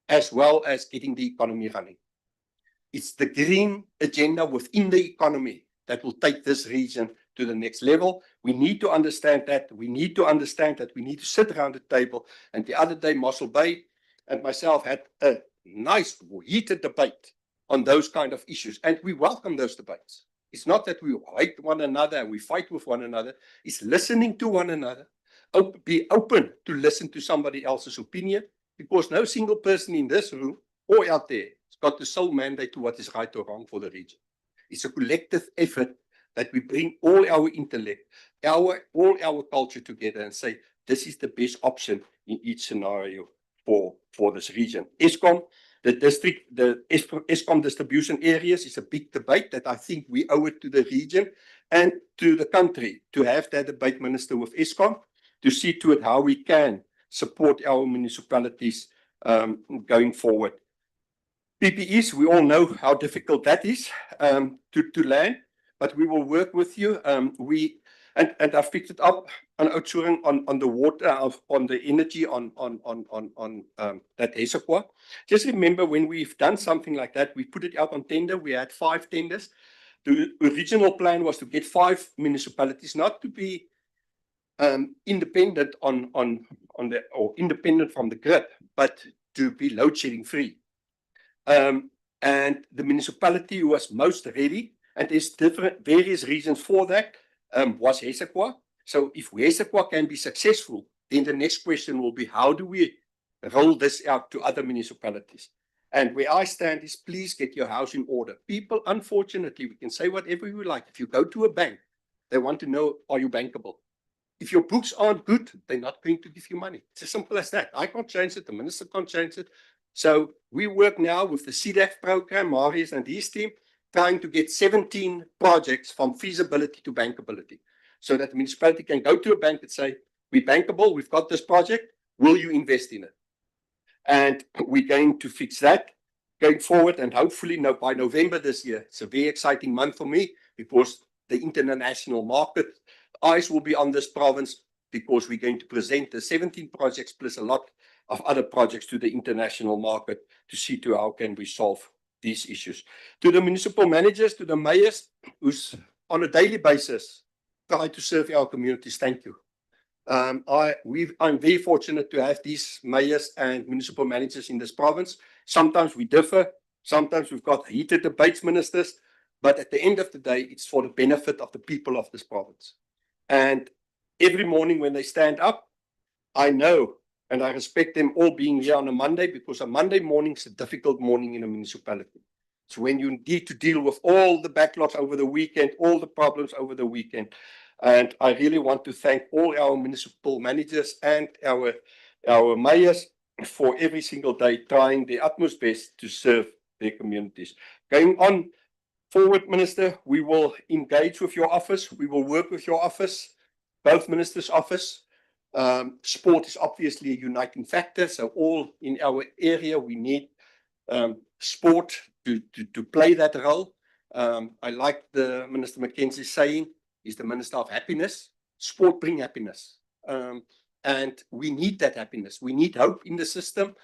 S17: as well as getting the economy running. It's the green agenda within the economy that will take this region to the next level. We need to understand that. We need to understand that we need to sit around the table. And the other day, Mossel Bay and myself had a nice heated debate on those kind of issues. And we welcome those debates. It's not that we hate one another and we fight with one another. It's listening to one another. Be open to listen to somebody else's opinion, because no single person in this room or out there has got the sole mandate to what is right or wrong for the region. It's a collective effort that we bring all our intellect, all our culture together and say, this is the best option in each scenario for this region. Eskom, the Eskom distribution areas is a big debate that I think we owe it to the region and to the country to have that debate, Minister, with Eskom, to see to it how we can support our municipalities going forward. PPEs, we all know how difficult that is to land, but we will work with you. And I've picked it up on outsourcing on the water, on the energy, on that Hesekwa. Just remember, when we've done something like that, we put it out on tender. We had 5 tenders. The original plan was to get 5 municipalities, not to be independent independent from the grid, but to be load shedding free. And the municipality who was most ready, and there's various reasons for that, was Hesekwa. So if Hesekwa can be successful, then the next question will be, how do we roll this out to other municipalities? And where I stand is, please get your house in order. People, unfortunately, we can say whatever we like. If you go to a bank, they want to know, are you bankable? If your books aren't good, they're not going to give you money. It's as simple as that. I can't change it. The minister can't change it. So we work now with the CDAF program, Marius and his team, trying to get 17 projects from feasibility to bankability, so that the municipality can go to a bank and say, we're bankable, we've got this project, will you invest in it? And we're going to fix that going forward, and hopefully by November this year. It's a very exciting month for me, because the international market eyes will be on this province, because we're going to present the 17 projects plus a lot of other projects to the international market to see to how can we solve these issues. To the municipal managers, to the mayors, who's on a daily basis try to serve our communities, thank you. I'm very fortunate to have these mayors and municipal managers in this province. Sometimes we differ, sometimes we've got heated debates, ministers, but at the end of the day, it's for the benefit of the people of this province. And every morning when they stand up, I know and I respect them all being here on a Monday, because a Monday morning is a difficult morning in a municipality. It's when you need to deal with all the backlogs over the weekend, all the problems over the weekend. And I really want to thank all our municipal managers and our mayors for every single day trying their utmost best to serve their communities. Going on forward, Minister, we will engage with your office. We will work with your office, both ministers' office. Sport is obviously a uniting factor. So all in our area, we need sport to play that role. I like the Minister Mackenzie saying, he's the Minister of Happiness. Sport brings happiness. And we need that happiness. We need hope in the system.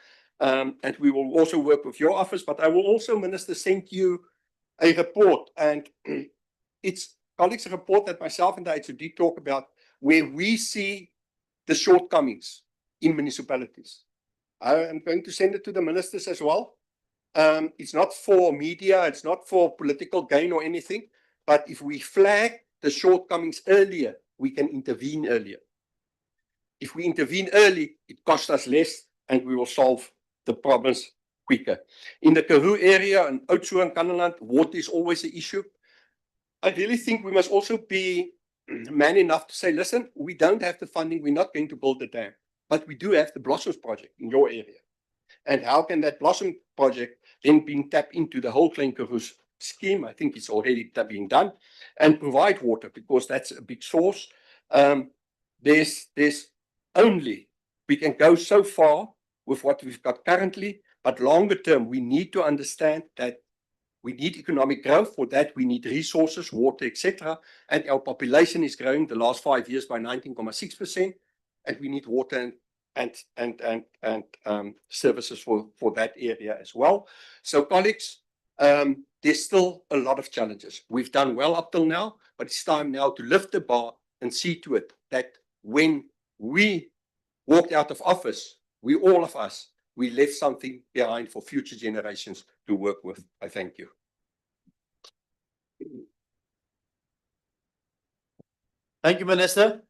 S17: And we will also work with your office. But I will also, Minister, send you a report. And it's, colleagues, a report that myself and the HOD talk about, where we see the shortcomings in municipalities. I am going to send it to the ministers as well. It's not for media, it's not for political gain or anything, but if we flag the shortcomings earlier, we can intervene earlier. If we intervene early, it costs us less and we will solve the problems quicker. In the Karoo area and Oudtshoorn and Kannaland, water is always an issue. I really think we must also be man enough to say, listen, we don't have the funding, we're not going to build the dam, but we do have the Blossoms project in your area. And how can that Blossom project then being tapped into the whole Klein Karoo's scheme? I think it's already being done, and provide water, because that's a big source. There's only, we can go so far with what we've got currently, but longer term, we need to understand that we need economic growth. For that, we need resources, water, etc. And our population is growing the last 5 years by 19.6%, and we need water and services for that area as well. So, colleagues, there's still a lot of challenges. We've done well up till now, but it's time now to lift the bar and see to it that when we walked out of office, all of us, we left something behind for future generations to work with. I thank you.
S3: Thank you, Minister.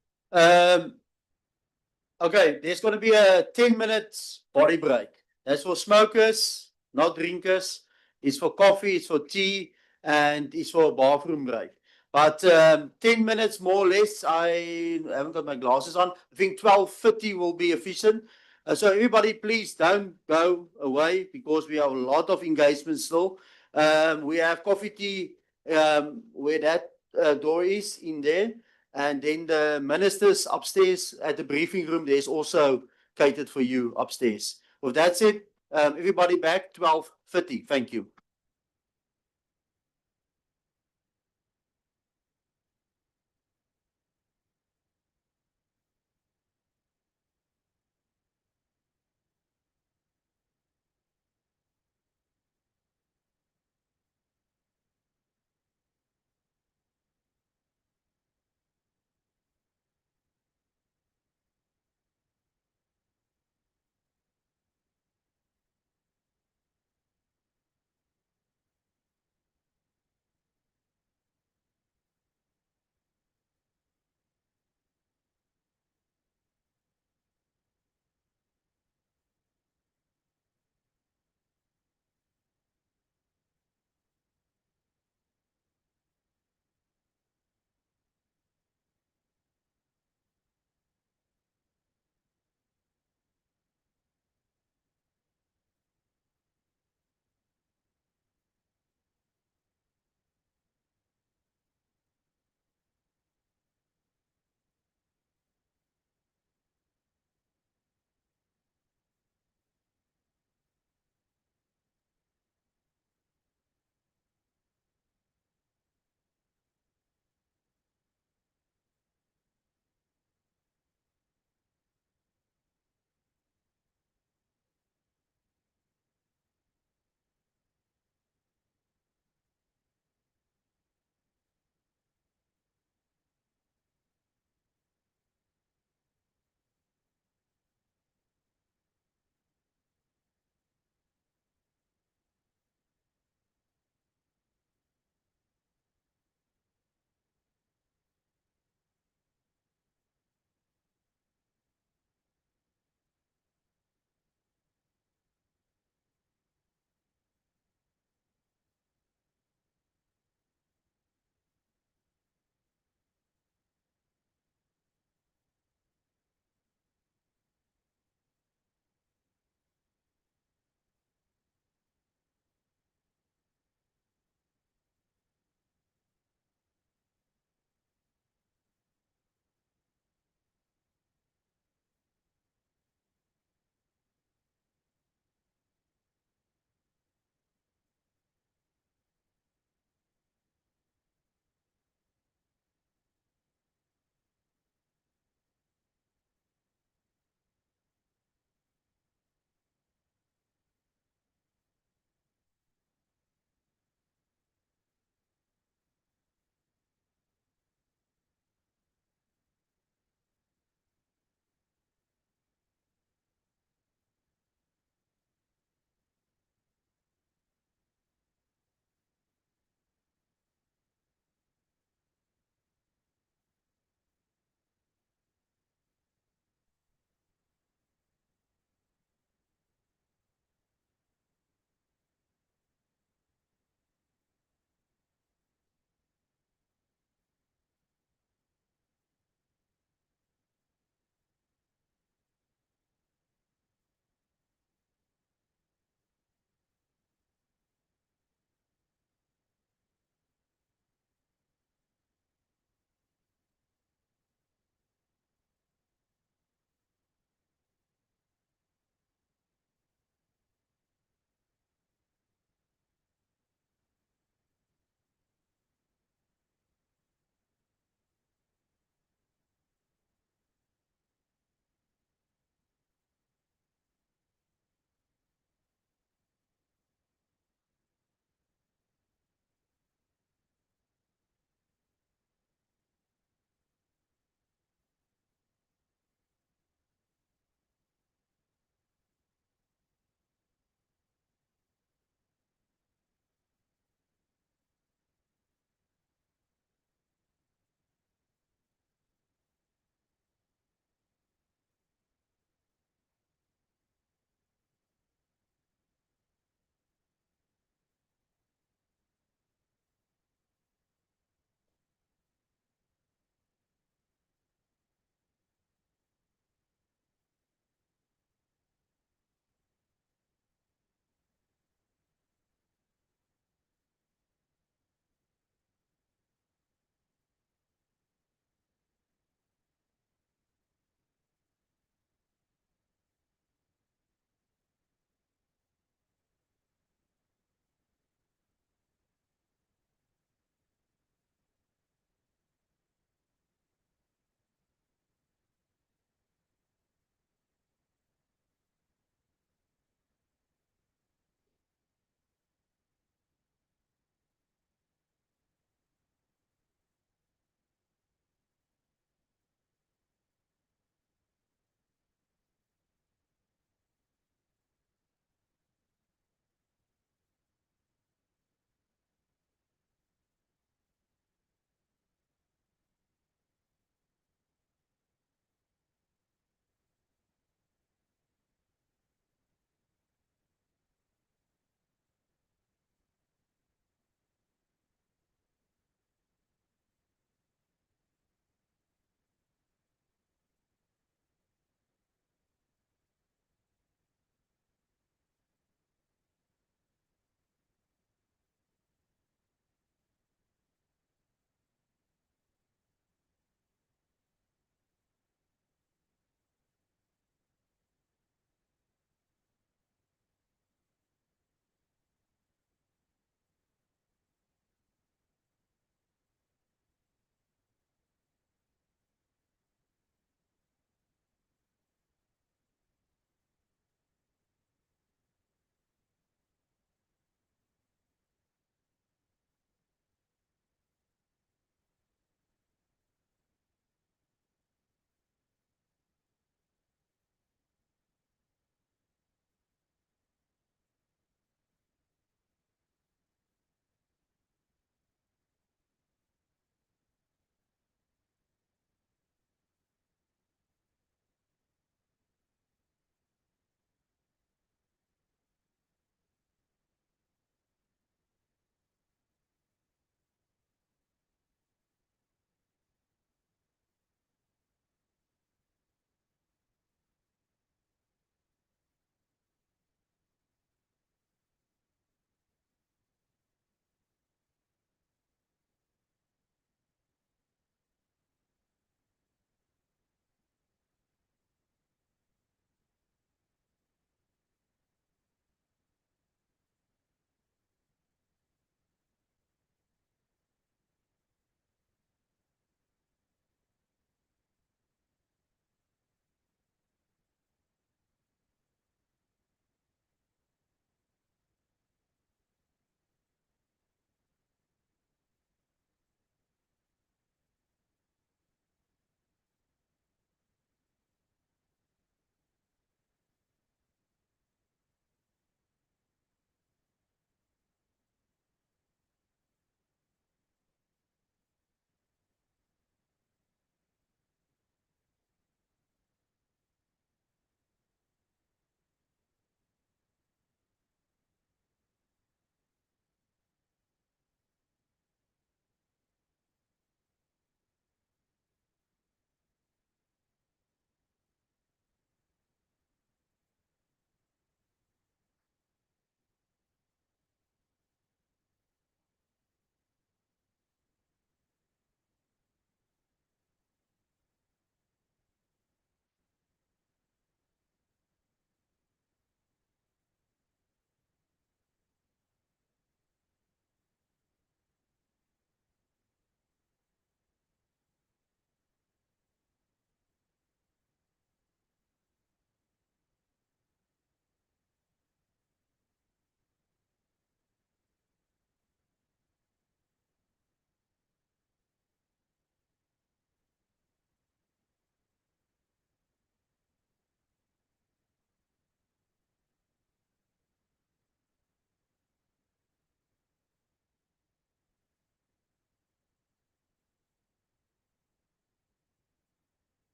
S3: Okay, there's going to be a 10 minutes body break. That's for smokers, not drinkers. It's for coffee, it's for tea, and it's for a bathroom break. But 10 minutes more or less. I haven't got my glasses on. I think 12:30 will be efficient. So everybody, please don't go away, because we have a lot of engagement still. We have coffee, tea, where that door is in there. And then the ministers upstairs at the briefing room, there's also catered for you upstairs. With that said, everybody back 12:30. Thank you.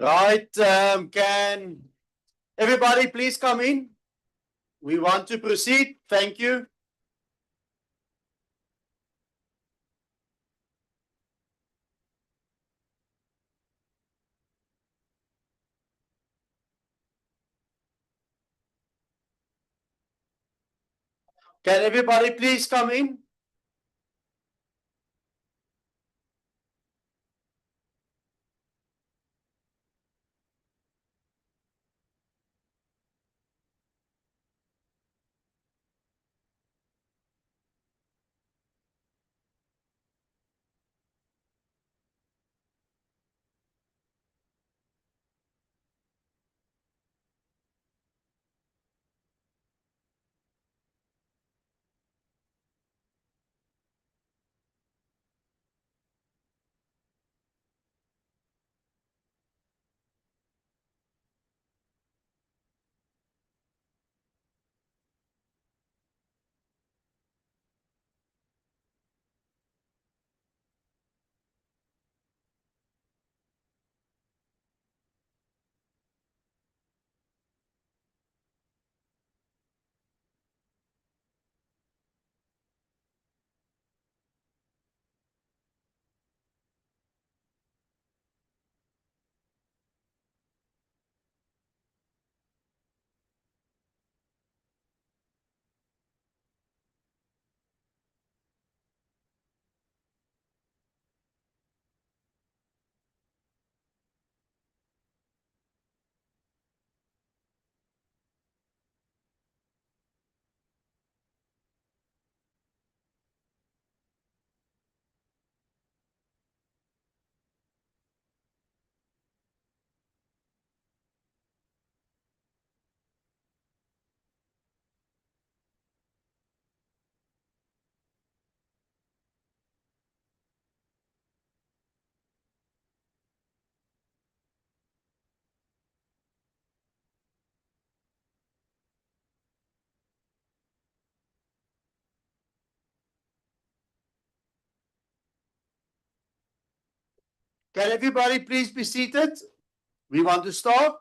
S3: Right, can everybody please come in? We want to proceed. Thank you. Can everybody please come in? Can everybody please be seated? We want to start.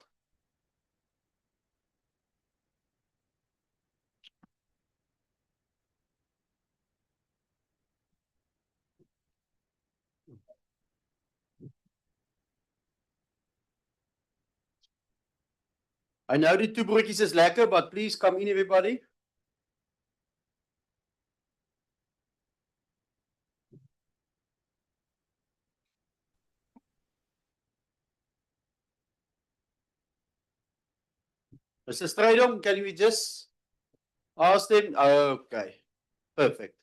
S3: I know the two broodjies is lekker, but please come in everybody. Mr. Strydom, can we just ask them? Okay, perfect.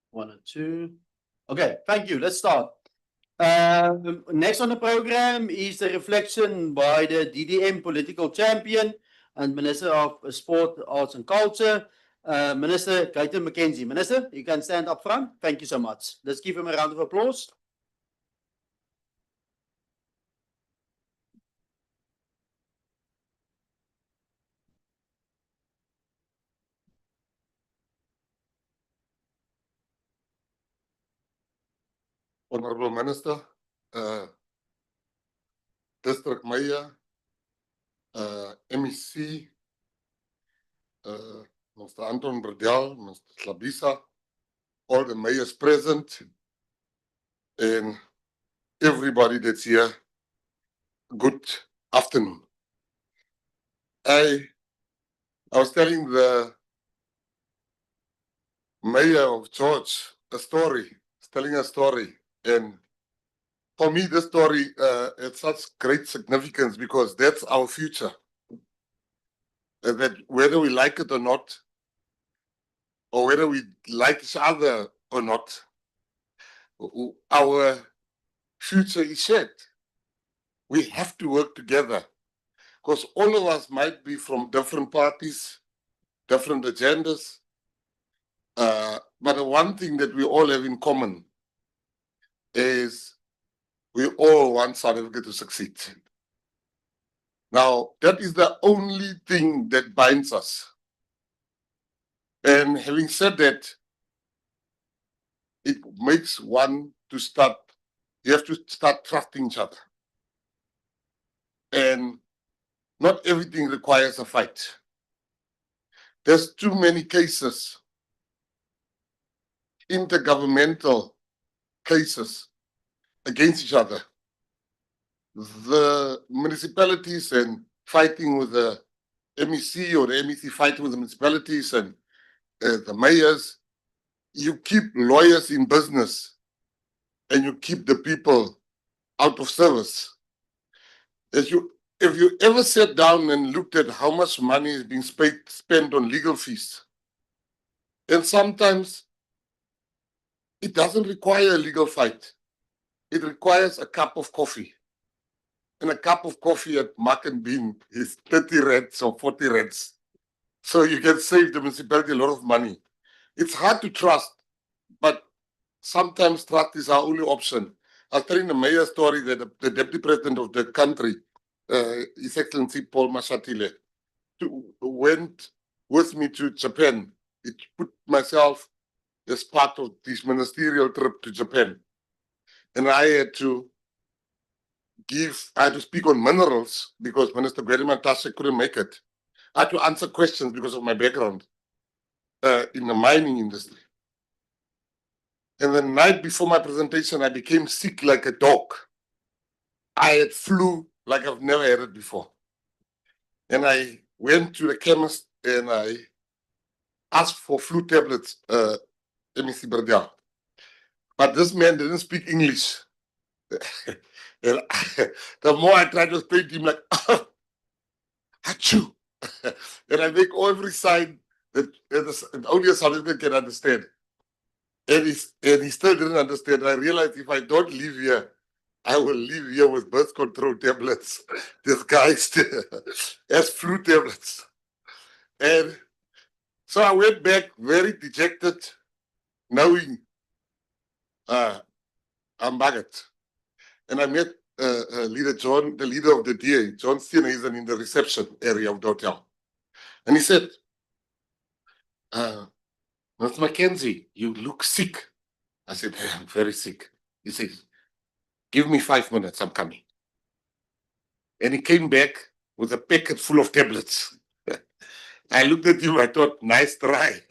S3: One and two. Okay, thank you. Let's start. Next on the program is the reflection by the DDM political champion and Minister of Sport, Arts and Culture, Minister Garden McKenzie. Minister, you can stand up front. Thank you so much. Let's give him a round of applause.
S18: Honorable Minister, District Mayor, MEC, Mr. Anton Bredel, Mr. Hlabisa, all the mayors present, and everybody that's here, good afternoon. I was telling the mayor of George a story, telling a story, and for me, this story it's such great significance because that's our future. That whether we like it or not, or whether we like each other or not, our future is shared. We have to work together because all of us might be from different parties, different agendas, but the one thing that we all have in common is we all want South Africa to succeed. Now, that is the only thing that binds us. And having said that, it makes one to start, you have to start trusting each other. And not everything requires a fight. There's too many cases, intergovernmental cases against each other. The municipalities and fighting with the MEC, or the MEC fighting with the municipalities and the mayors. You keep lawyers in business and you keep the people out of service. If you ever sat down and looked at how much money is being spent on legal fees, and sometimes it doesn't require a legal fight. It requires a cup of coffee. And a cup of coffee at Market Bean is 30 rands or 40 rands. So you can save the municipality a lot of money. It's hard to trust, but sometimes trust is our only option. I was telling the mayor's story that the deputy president of the country, His Excellency Paul Mashatile, went with me to Japan. It put myself as part of this ministerial trip to Japan. And I had to speak on minerals because Minister Gwedimantashe couldn't make it. I had to answer questions because of my background in the mining industry. And the night before my presentation, I became sick like a dog. I had flu like I've never had it before. And I went to the chemist and I asked for flu tablets, MEC Berdel. But this man didn't speak English. And the more I tried to explain to him, like, achoo. And I make every sign that only a South African can understand. And he still didn't understand. I realized if I don't live here, I will live here with birth control tablets disguised as flu tablets. And so I went back very dejected, knowing I'm bugged. And I met leader John, the leader of the DA, John Steenhuisen, in the reception area of the hotel. And he said, Mr. Mackenzie, you look sick. I said, I'm very sick. He says, give me 5 minutes, I'm coming. And he came back with a packet full of tablets. I looked at him, I thought, nice try.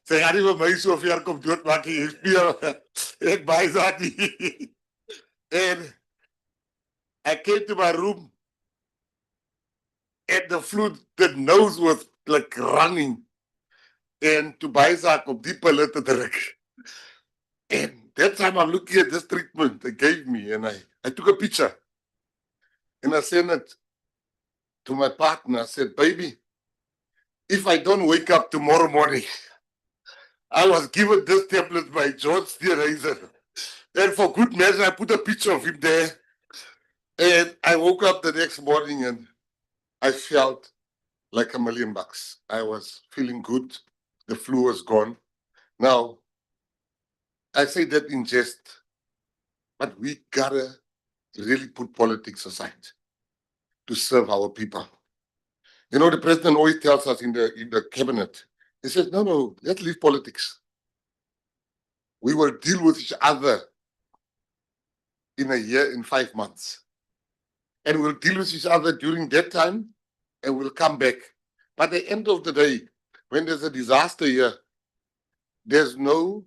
S18: Sy gaan nie vir my so ver kom doodmaak nie. Ek baie dat nie. And I came to my room and the flu, the nose was like running. And to buy Isaac op die pille te druk. And that time I'm looking at this treatment they gave me and I took a picture. And I sent it to my partner. I said, baby, if I don't wake up tomorrow morning, I was given this tablet by John Steenhuisen. And for good measure, I put a picture of him there. And I woke up the next morning and I felt like $1 million. I was feeling good. The flu was gone. Now, I say that in jest, but we gotta really put politics aside to serve our people. You know, the president always tells us in the cabinet, he says, no, let's leave politics. We will deal with each other in a year, in 5 months. And we'll deal with each other during that time and we'll come back. But at the end of the day, when there's a disaster here, there's no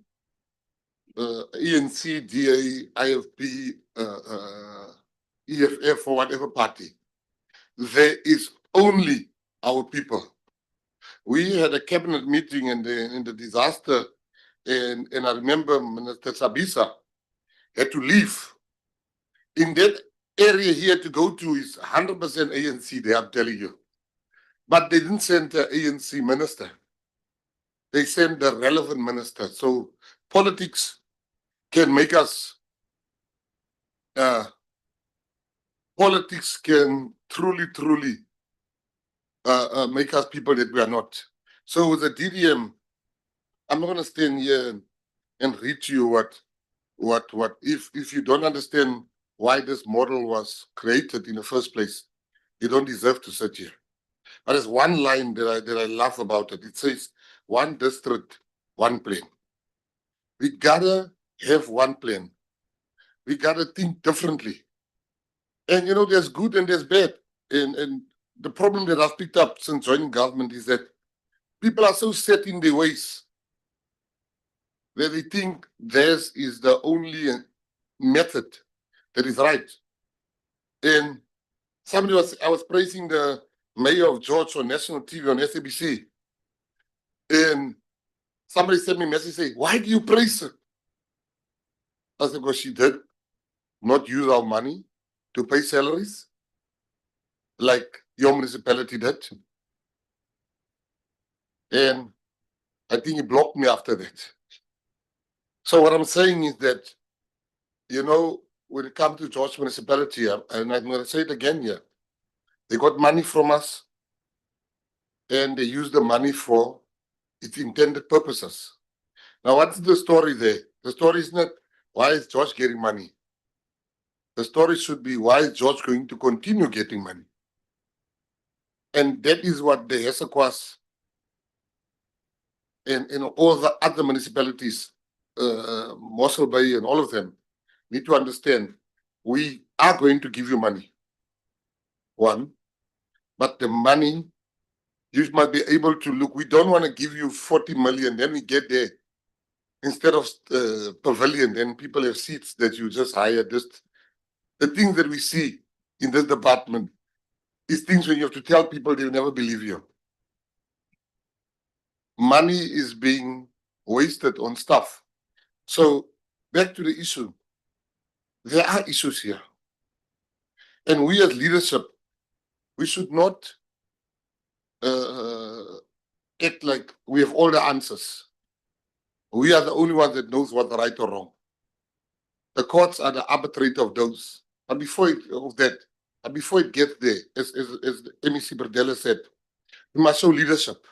S18: ANC, DA, IFP, EFF, or whatever party. There is only our people. We had a cabinet meeting in the disaster, and I remember Minister Hlabisa had to leave. In that area he had to go to is 100% ANC, they are telling you. But they didn't send the ANC minister. They sent the relevant minister. So politics can make us, politics can truly make us people that we are not. So with the DDM, I'm not going to stand here and read to you what if you don't understand why this model was created in the first place, you don't deserve to sit here. But there's one line that I love about it. It says, one district, one plan. We gotta have one plan. We gotta think differently. And you know, there's good and there's bad. And the problem that I've picked up since joining government is that people are so set in their ways that they think theirs is the only method that is right. And I was praising the mayor of George on national TV on SABC. And somebody sent me a message saying, why do you praise her? I said, because she did not use our money to pay salaries like your municipality did. And I think he blocked me after that. So what I'm saying is that, you know, when it comes to George municipality, and I'm going to say it again here, they got money from us and they use the money for its intended purposes. Now, what's the story there? The story is not, why is George getting money? The story should be, why is George going to continue getting money? And that is what the Hessequas and all the other municipalities, Mossel Bay and all of them, need to understand. We are going to give you money. One, but the money, you must be able to look. We don't want to give you 40 million, then we get there. Instead of pavilion, then people have seats that you just hire. Just the things that we see in this department is things when you have to tell people, they'll never believe you. Money is being wasted on stuff. So back to the issue. There are issues here. And we as leadership, we should not act like we have all the answers. We are the only ones that knows what's right or wrong. The courts are the arbitrator of those. But before it gets there, as MEC Berdella said, we must show leadership.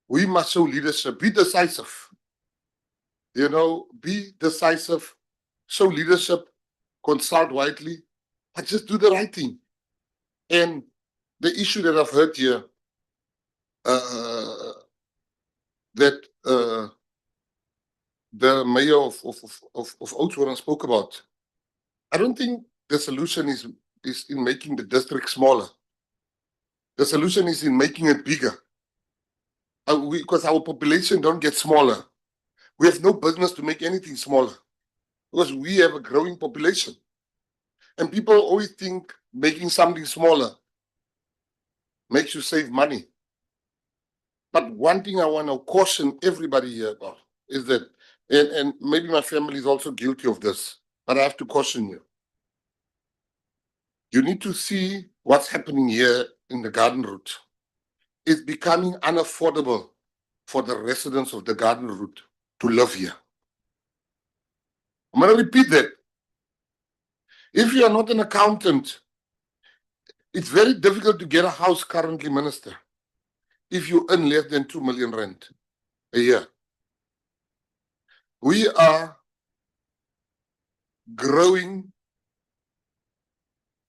S18: We must show leadership. Be decisive. You know, be decisive. Show leadership. Consult widely. But just do the right thing. And the issue that I've heard here, that the mayor of Oudtshoorn spoke about, I don't think the solution is in making the district smaller. The solution is in making it bigger. Because our population don't get smaller. We have no business to make anything smaller because we have a growing population. And people always think making something smaller makes you save money. But one thing I want to caution everybody here about is that, and maybe my family is also guilty of this, but I have to caution you. You need to see what's happening here in the Garden Route. It's becoming unaffordable for the residents of the Garden Route to live here. I'm going to repeat that. If you are not an accountant, it's very difficult to get a house currently, Minister, if you earn less than 2 million rand a year. We are growing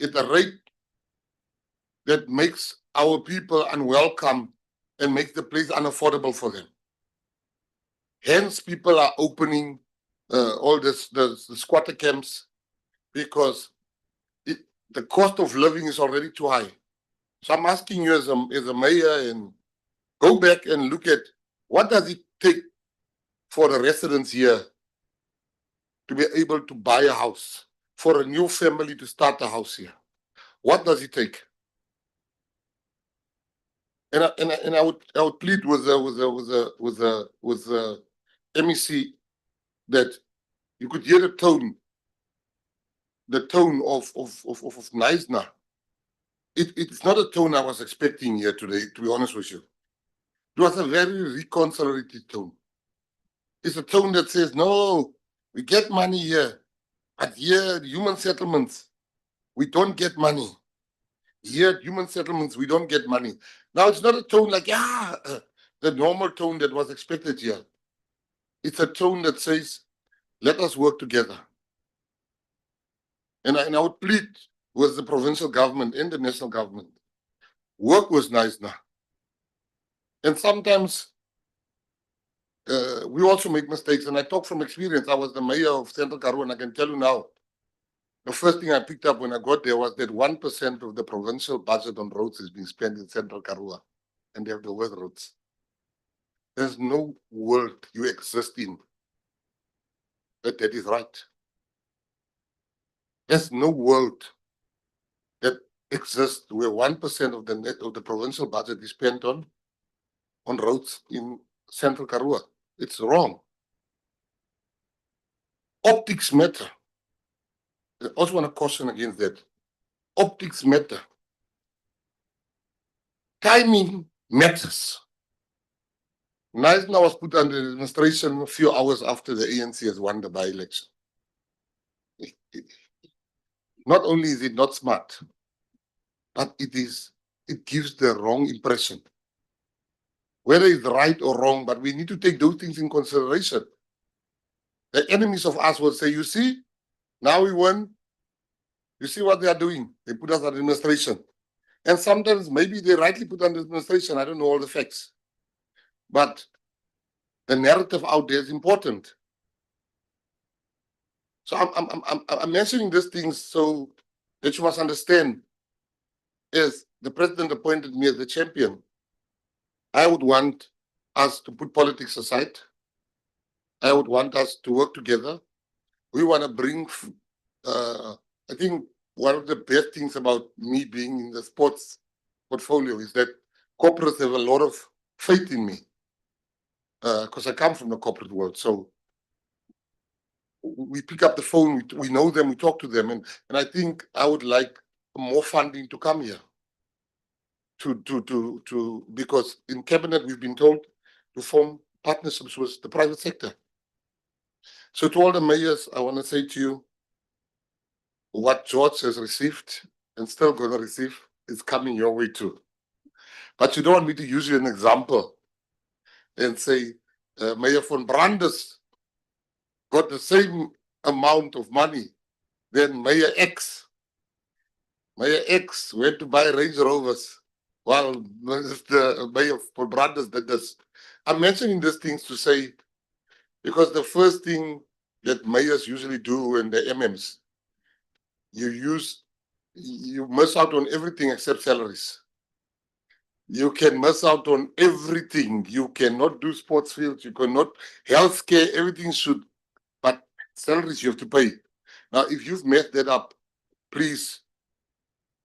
S18: at a rate that makes our people unwelcome and makes the place unaffordable for them. Hence, people are opening all the squatter camps because the cost of living is already too high. So I'm asking you as a mayor, and go back and look at what does it take for the residents here to be able to buy a house, for a new family to start a house here. What does it take? And I would plead with the MEC that you could hear the tone of Neisner. It's not a tone I was expecting here today, to be honest with you. It was a very reconciliated tone. It's a tone that says, no, we get money here, but here, human settlements, we don't get money. Here at human settlements, we don't get money. Now, it's not a tone like, the normal tone that was expected here. It's a tone that says, let us work together. And I would plead with the provincial government and the national government, work with NISNA. And sometimes we also make mistakes. And I talk from experience. I was the mayor of Central Karoo, and I can tell you now, the first thing I picked up when I got there was that 1% of the provincial budget on roads is being spent in Central Karoo, and they have the worst roads. There's no world you exist in that is right. There's no world that exists where 1% of the net of the provincial budget is spent on roads in Central Karoo. It's wrong. Optics matter. I also want to caution against that. Optics matter. Timing matters. NISNA was put under administration a few hours after the ANC has won the by-election. Not only is it not smart, but it gives the wrong impression. Whether it's right or wrong, but we need to take those things in consideration. The enemies of us will say, you see, now we won. You see what they are doing. They put us under administration. And sometimes maybe they rightly put under administration. I don't know all the facts. But the narrative out there is important. So I'm mentioning these things so that you must understand, as the president appointed me as the champion, I would want us to put politics aside. I would want us to work together. We want to bring, I think one of the best things about me being in the sports portfolio is that corporates have a lot of faith in me, because I come from the corporate world. So we pick up the phone, we know them, we talk to them, and I think I would like more funding to come here. Because in cabinet we've been told to form partnerships with the private sector. So to all the mayors, I want to say to you, what George has received and still going to receive is coming your way too. But you don't want me to use you an example and say, Mayor von Brandes got the same amount of money then Mayor X. Mayor X went to buy Range Rovers while Mayor von Brandes did this. I'm mentioning these things to say, because the first thing that mayors usually do in the MMs, you miss out on everything except salaries. You can miss out on everything. You cannot do sports fields, you cannot, healthcare, everything should, but salaries you have to pay. Now, if you've messed that up, please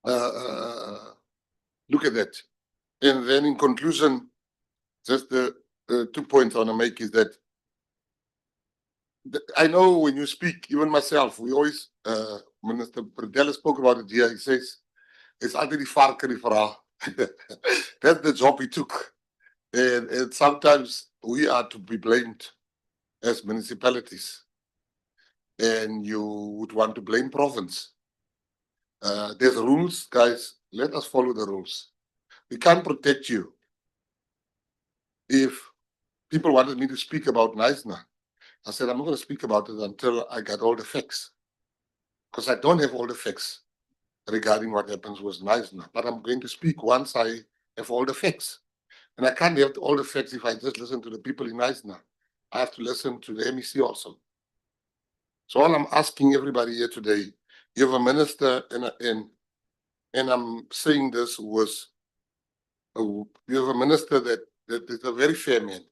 S18: look at that. And then in conclusion, just the 2 points I want to make is that I know when you speak, even myself, we always, Minister Predella spoke about it here, he says, it's altijd die varken die verhaal. That's the job he took. And sometimes we are to be blamed as municipalities. And you would want to blame province. There's rules, guys, let us follow the rules. We can't protect you. If people wanted me to speak about NISNA, I said, I'm not going to speak about it until I get all the facts. Because I don't have all the facts regarding what happens with NISNA. But I'm going to speak once I have all the facts. And I can't have all the facts if I just listen to the people in NISNA. I have to listen to the MEC also. So all I'm asking everybody here today, you have a minister, and I'm saying this was, you have a minister that is a very fair man.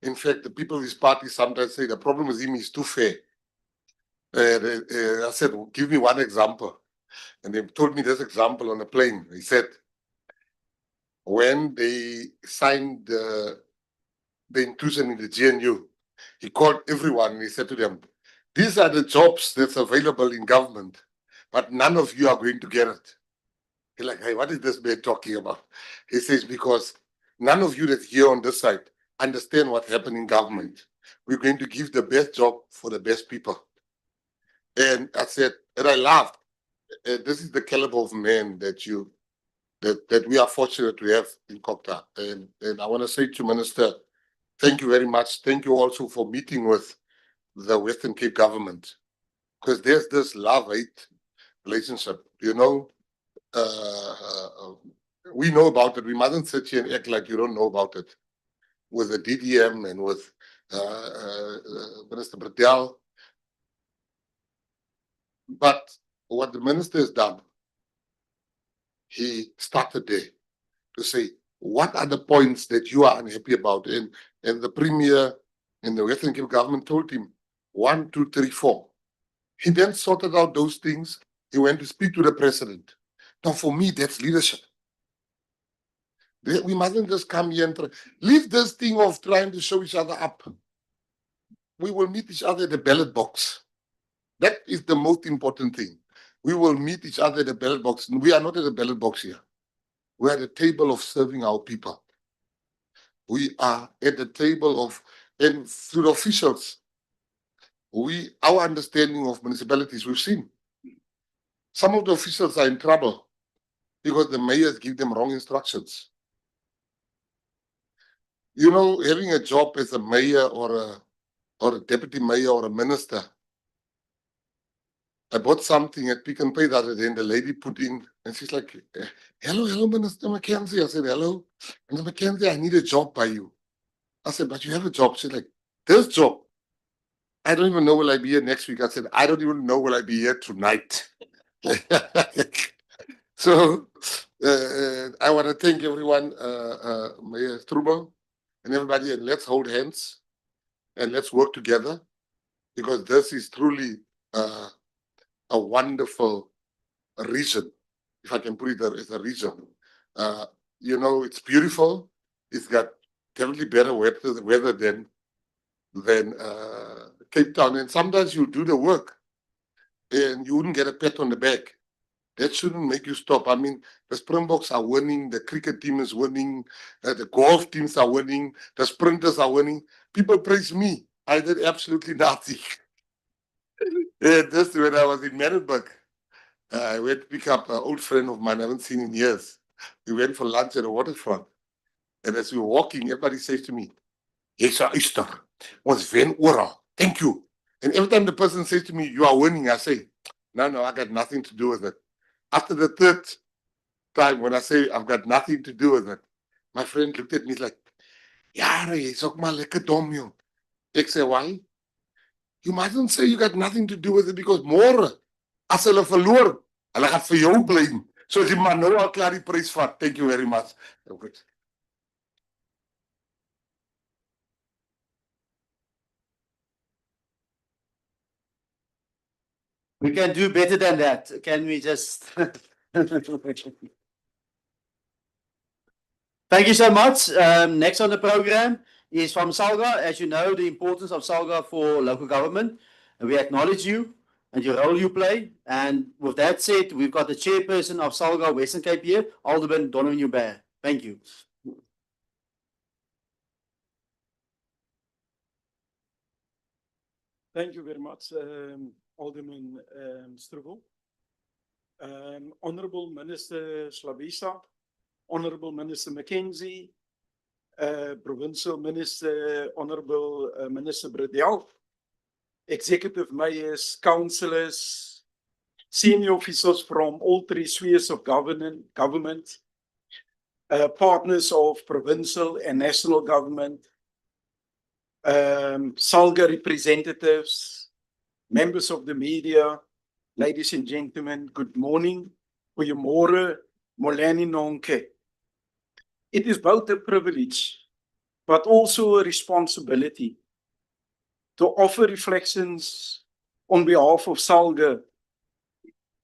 S18: In fact, the people of his party sometimes say the problem with him is too fair. I said, well, give me one example. And they told me this example on a plane. He said, when they signed the inclusion in the GNU, he called everyone and he said to them, these are the jobs that's available in government, but none of you are going to get it. He's like, hey, what is this man talking about? He says, because none of you that's here on this side understand what happened in government. We're going to give the best job for the best people. And I said, and I laughed. This is the caliber of man that we are fortunate to have in CoGTA. And I want to say to Minister, thank you very much. Thank you also for meeting with the Western Cape government. Because there's this love-hate relationship, you know. We know about it. We mustn't sit here and act like you don't know about it. With the DDM and with Minister Velenkosini. But what the minister has done, he started there to say, what are the points that you are unhappy about? And the premier and the Western Cape government told him 1, 2, 3, 4. He then sorted out those things. He went to speak to the president. Now, for me, that's leadership. We mustn't just come here and leave this thing of trying to show each other up. We will meet each other at the ballot box. That is the most important thing. We will meet each other at the ballot box. We are not at the ballot box here. We are at the table of serving our people. We are at the table of, and through the officials, our understanding of municipalities, we've seen. Some of the officials are in trouble because the mayors give them wrong instructions. You know, having a job as a mayor or a deputy mayor or a minister. I bought something at Pick and Pay the other day, and the lady put in, and she's like, hello, Minister Mackenzie. I said, hello. Minister Mackenzie, I need a job by you. I said, but you have a job. She's like, this job. I don't even know will I be here next week. I said, I don't even know will I be here tonight. So I want to thank everyone, Mayor Strubo and everybody, and let's hold hands and let's work together, because this is truly a wonderful region, if I can put it as a region. You know, it's beautiful. It's got definitely better weather than Cape Town. And sometimes you do the work and you wouldn't get a pat on the back. That shouldn't make you stop. I mean, the Springboks are winning, the cricket team is winning, the golf teams are winning, the sprinters are winning. People praise me. I did absolutely nothing. Just when I was in Maritzburg, I went to pick up an old friend of mine I haven't seen in years. We went for lunch at the waterfront. And as we were walking, everybody says to me, "Yes, sir, Easter. Was wen oral. Thank you." And every time the person says to me, "You are winning," I say, no, I got nothing to do with it. After the third time, when I say I've got nothing to do with it, my friend looked at me like, "Ja, jy's ook maar lekker dom, joh." Ek sê, "Why? You mustn't say you got nothing to do with it, because môre, as hulle verloor, hulle gaan vir jou blame. So as jy maar nou al klaar die prys vat. Thank you very much." Okay.
S3: We can do better than that. Can we just? Thank you so much. Next on the program is from Salga. As you know, the importance of Salga for local government. We acknowledge you and your role you play. And with that said, we've got the chairperson of Salga Western Cape here, Alderman Donovan Joubert. Thank you.
S19: Thank you very much, Alderman Strubo. Honorable Minister Hlabisa, Honorable Minister Mackenzie, Provincial Minister, Honorable Minister Velenkosini, Executive Mayors, Councillors, Senior Officials from all three spheres of government, partners of provincial and national government, Salga representatives, members of the media, ladies and gentlemen, good morning. Goeiemôre, molani nonke. It is both a privilege, but also a responsibility to offer reflections on behalf of Salga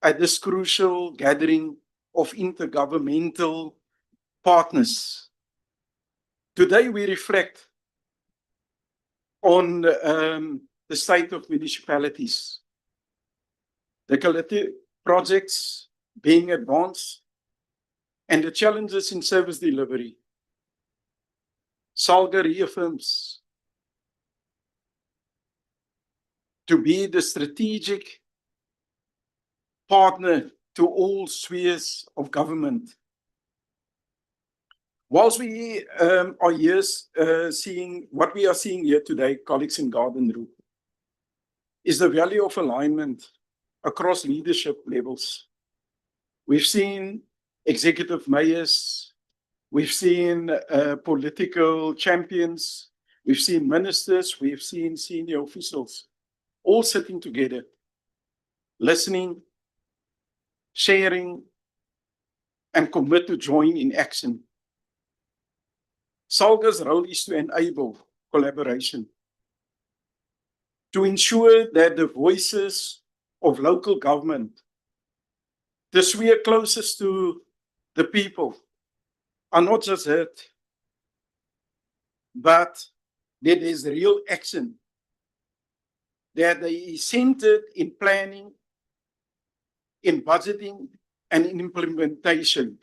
S19: at this crucial gathering of intergovernmental partners. Today we reflect on the state of municipalities, the collective projects being advanced, and the challenges in service delivery. Salga reaffirms to be the strategic partner to all spheres of government. Whilst we are here seeing what we are seeing here today, colleagues in Garden Route, is the value of alignment across leadership levels. We've seen executive mayors, we've seen political champions, we've seen ministers, we've seen senior officials all sitting together, listening, sharing, and commit to join in action. SALGA's role is to enable collaboration, to ensure that the voices of local government, the sphere closest to the people, are not just heard, but that there's real action, that they is centered in planning, in budgeting, and in implementation.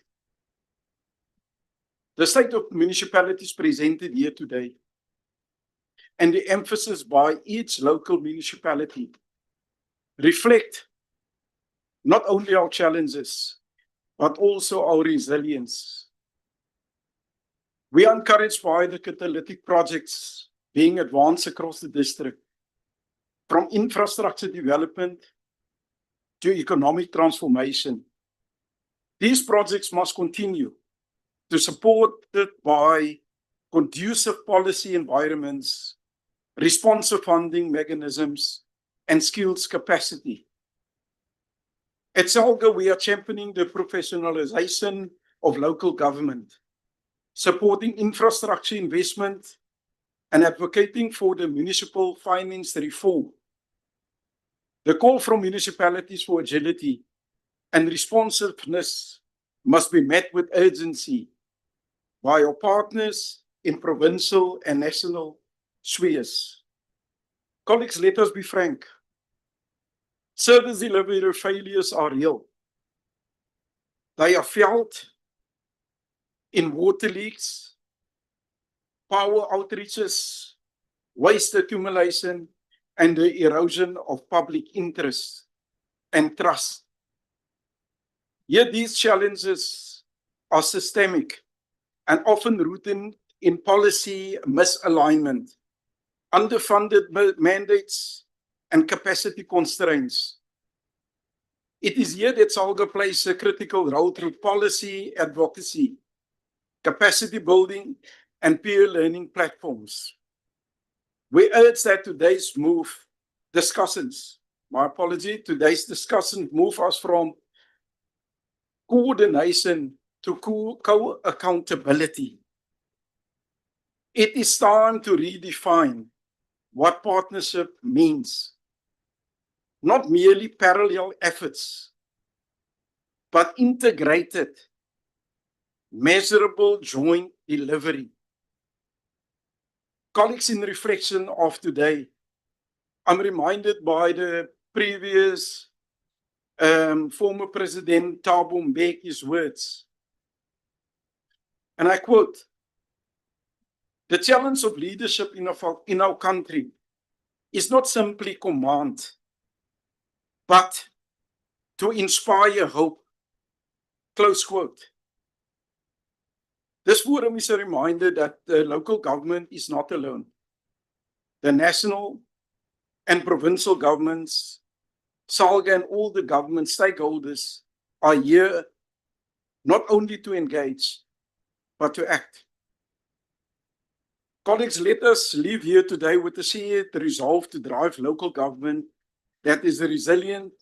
S19: The state of municipalities presented here today, and the emphasis by each local municipality, reflect not only our challenges, but also our resilience. We are encouraged by the catalytic projects being advanced across the district, from infrastructure development to economic transformation. These projects must continue to support it by conducive policy environments, responsive funding mechanisms, and skills capacity. At SALGA, we are championing the professionalization of local government, supporting infrastructure investment, and advocating for the municipal finance reform. The call from municipalities for agility and responsiveness must be met with urgency by our partners in provincial and national spheres. Colleagues, let us be frank. Service delivery failures are real. They are felt in water leaks, power outages, waste accumulation, and the erosion of public interest and trust. Yet these challenges are systemic and often rooted in policy misalignment, underfunded mandates, and capacity constraints. It is here that SALGA plays a critical role through policy advocacy, capacity building, and peer learning platforms. We urge that today's discussions move us from coordination to co-accountability. It is time to redefine what partnership means. Not merely parallel efforts, but integrated, measurable joint delivery. Colleagues, in reflection of today, I'm reminded by the previous former President Thabo Mbeki's words. And I quote, "The challenge of leadership in our country is not simply command, but to inspire hope." Close quote. This forum is a reminder that the local government is not alone. The national and provincial governments, SALGA, and all the government stakeholders are here not only to engage, but to act. Colleagues, let us leave here today with a shared resolve to drive local government that is resilient,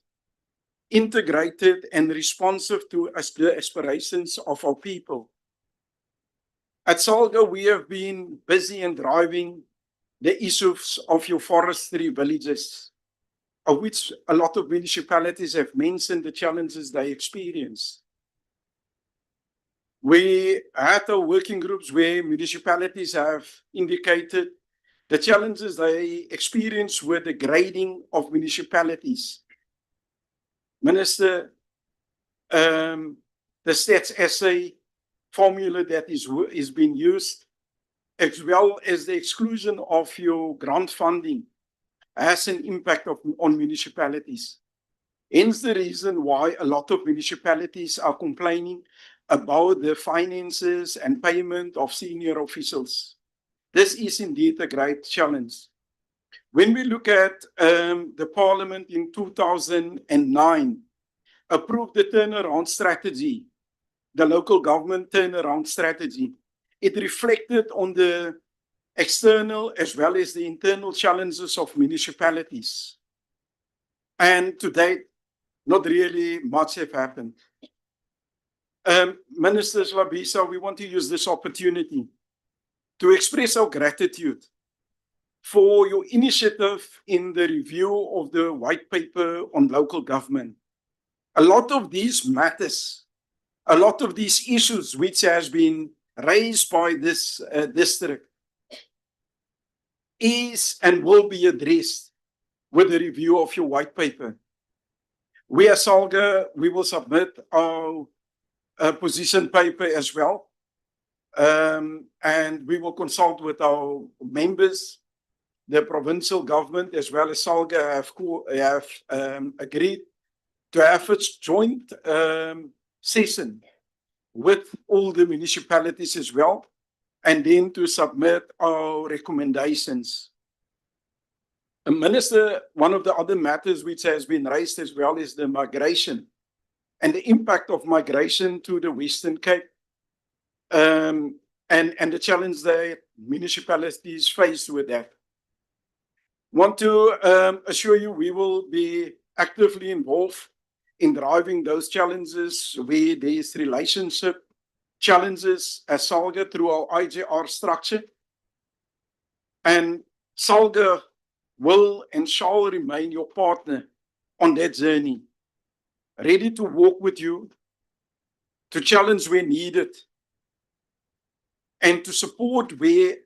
S19: integrated, and responsive to the aspirations of our people. At SALGA, we have been busy in driving the issues of your forestry villages, of which a lot of municipalities have mentioned the challenges they experience. We had our working groups where municipalities have indicated the challenges they experience with the grading of municipalities. Minister, the stats essay formula that is being used, as well as the exclusion of your grant funding, has an impact on municipalities. Hence the reason why a lot of municipalities are complaining about the finances and payment of senior officials. This is indeed a great challenge. When we look at the Parliament in 2009, approved the turnaround strategy, the local government turnaround strategy, it reflected on the external as well as the internal challenges of municipalities. And to date, not really much have happened. Minister Hlabisa, we want to use this opportunity to express our gratitude for your initiative in the review of the white paper on local government. A lot of these matters, a lot of these issues which has been raised by this district is and will be addressed with the review of your white paper. We as SALGA, we will submit our position paper as well. And we will consult with our members. The provincial government as well as SALGA have agreed to have a joint session with all the municipalities as well, and then to submit our recommendations. Minister, one of the other matters which has been raised as well is the migration and the impact of migration to the Western Cape, and the challenge that municipalities face with that. Want to assure you we will be actively involved in driving those challenges where there is relationship challenges as SALGA through our IJR structure. And SALGA will and shall remain your partner on that journey, ready to walk with you, to challenge where needed, and to support where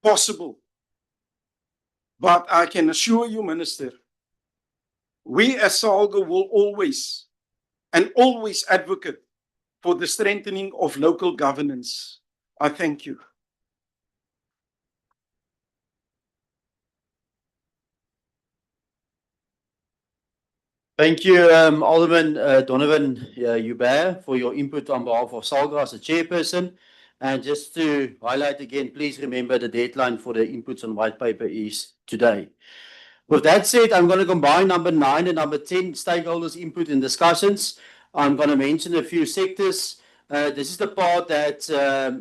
S19: possible. But I can assure you, Minister, we as SALGA will always advocate for the strengthening of local governance. I thank you.
S3: Thank you, Alderman Donovan Hubert, for your input on behalf of SALGA as a chairperson. And just to highlight again, please remember the deadline for the inputs on white paper is today. With that said, I'm going to combine number 9 and number 10 stakeholders' input and discussions. I'm going to mention a few sectors. This is the part that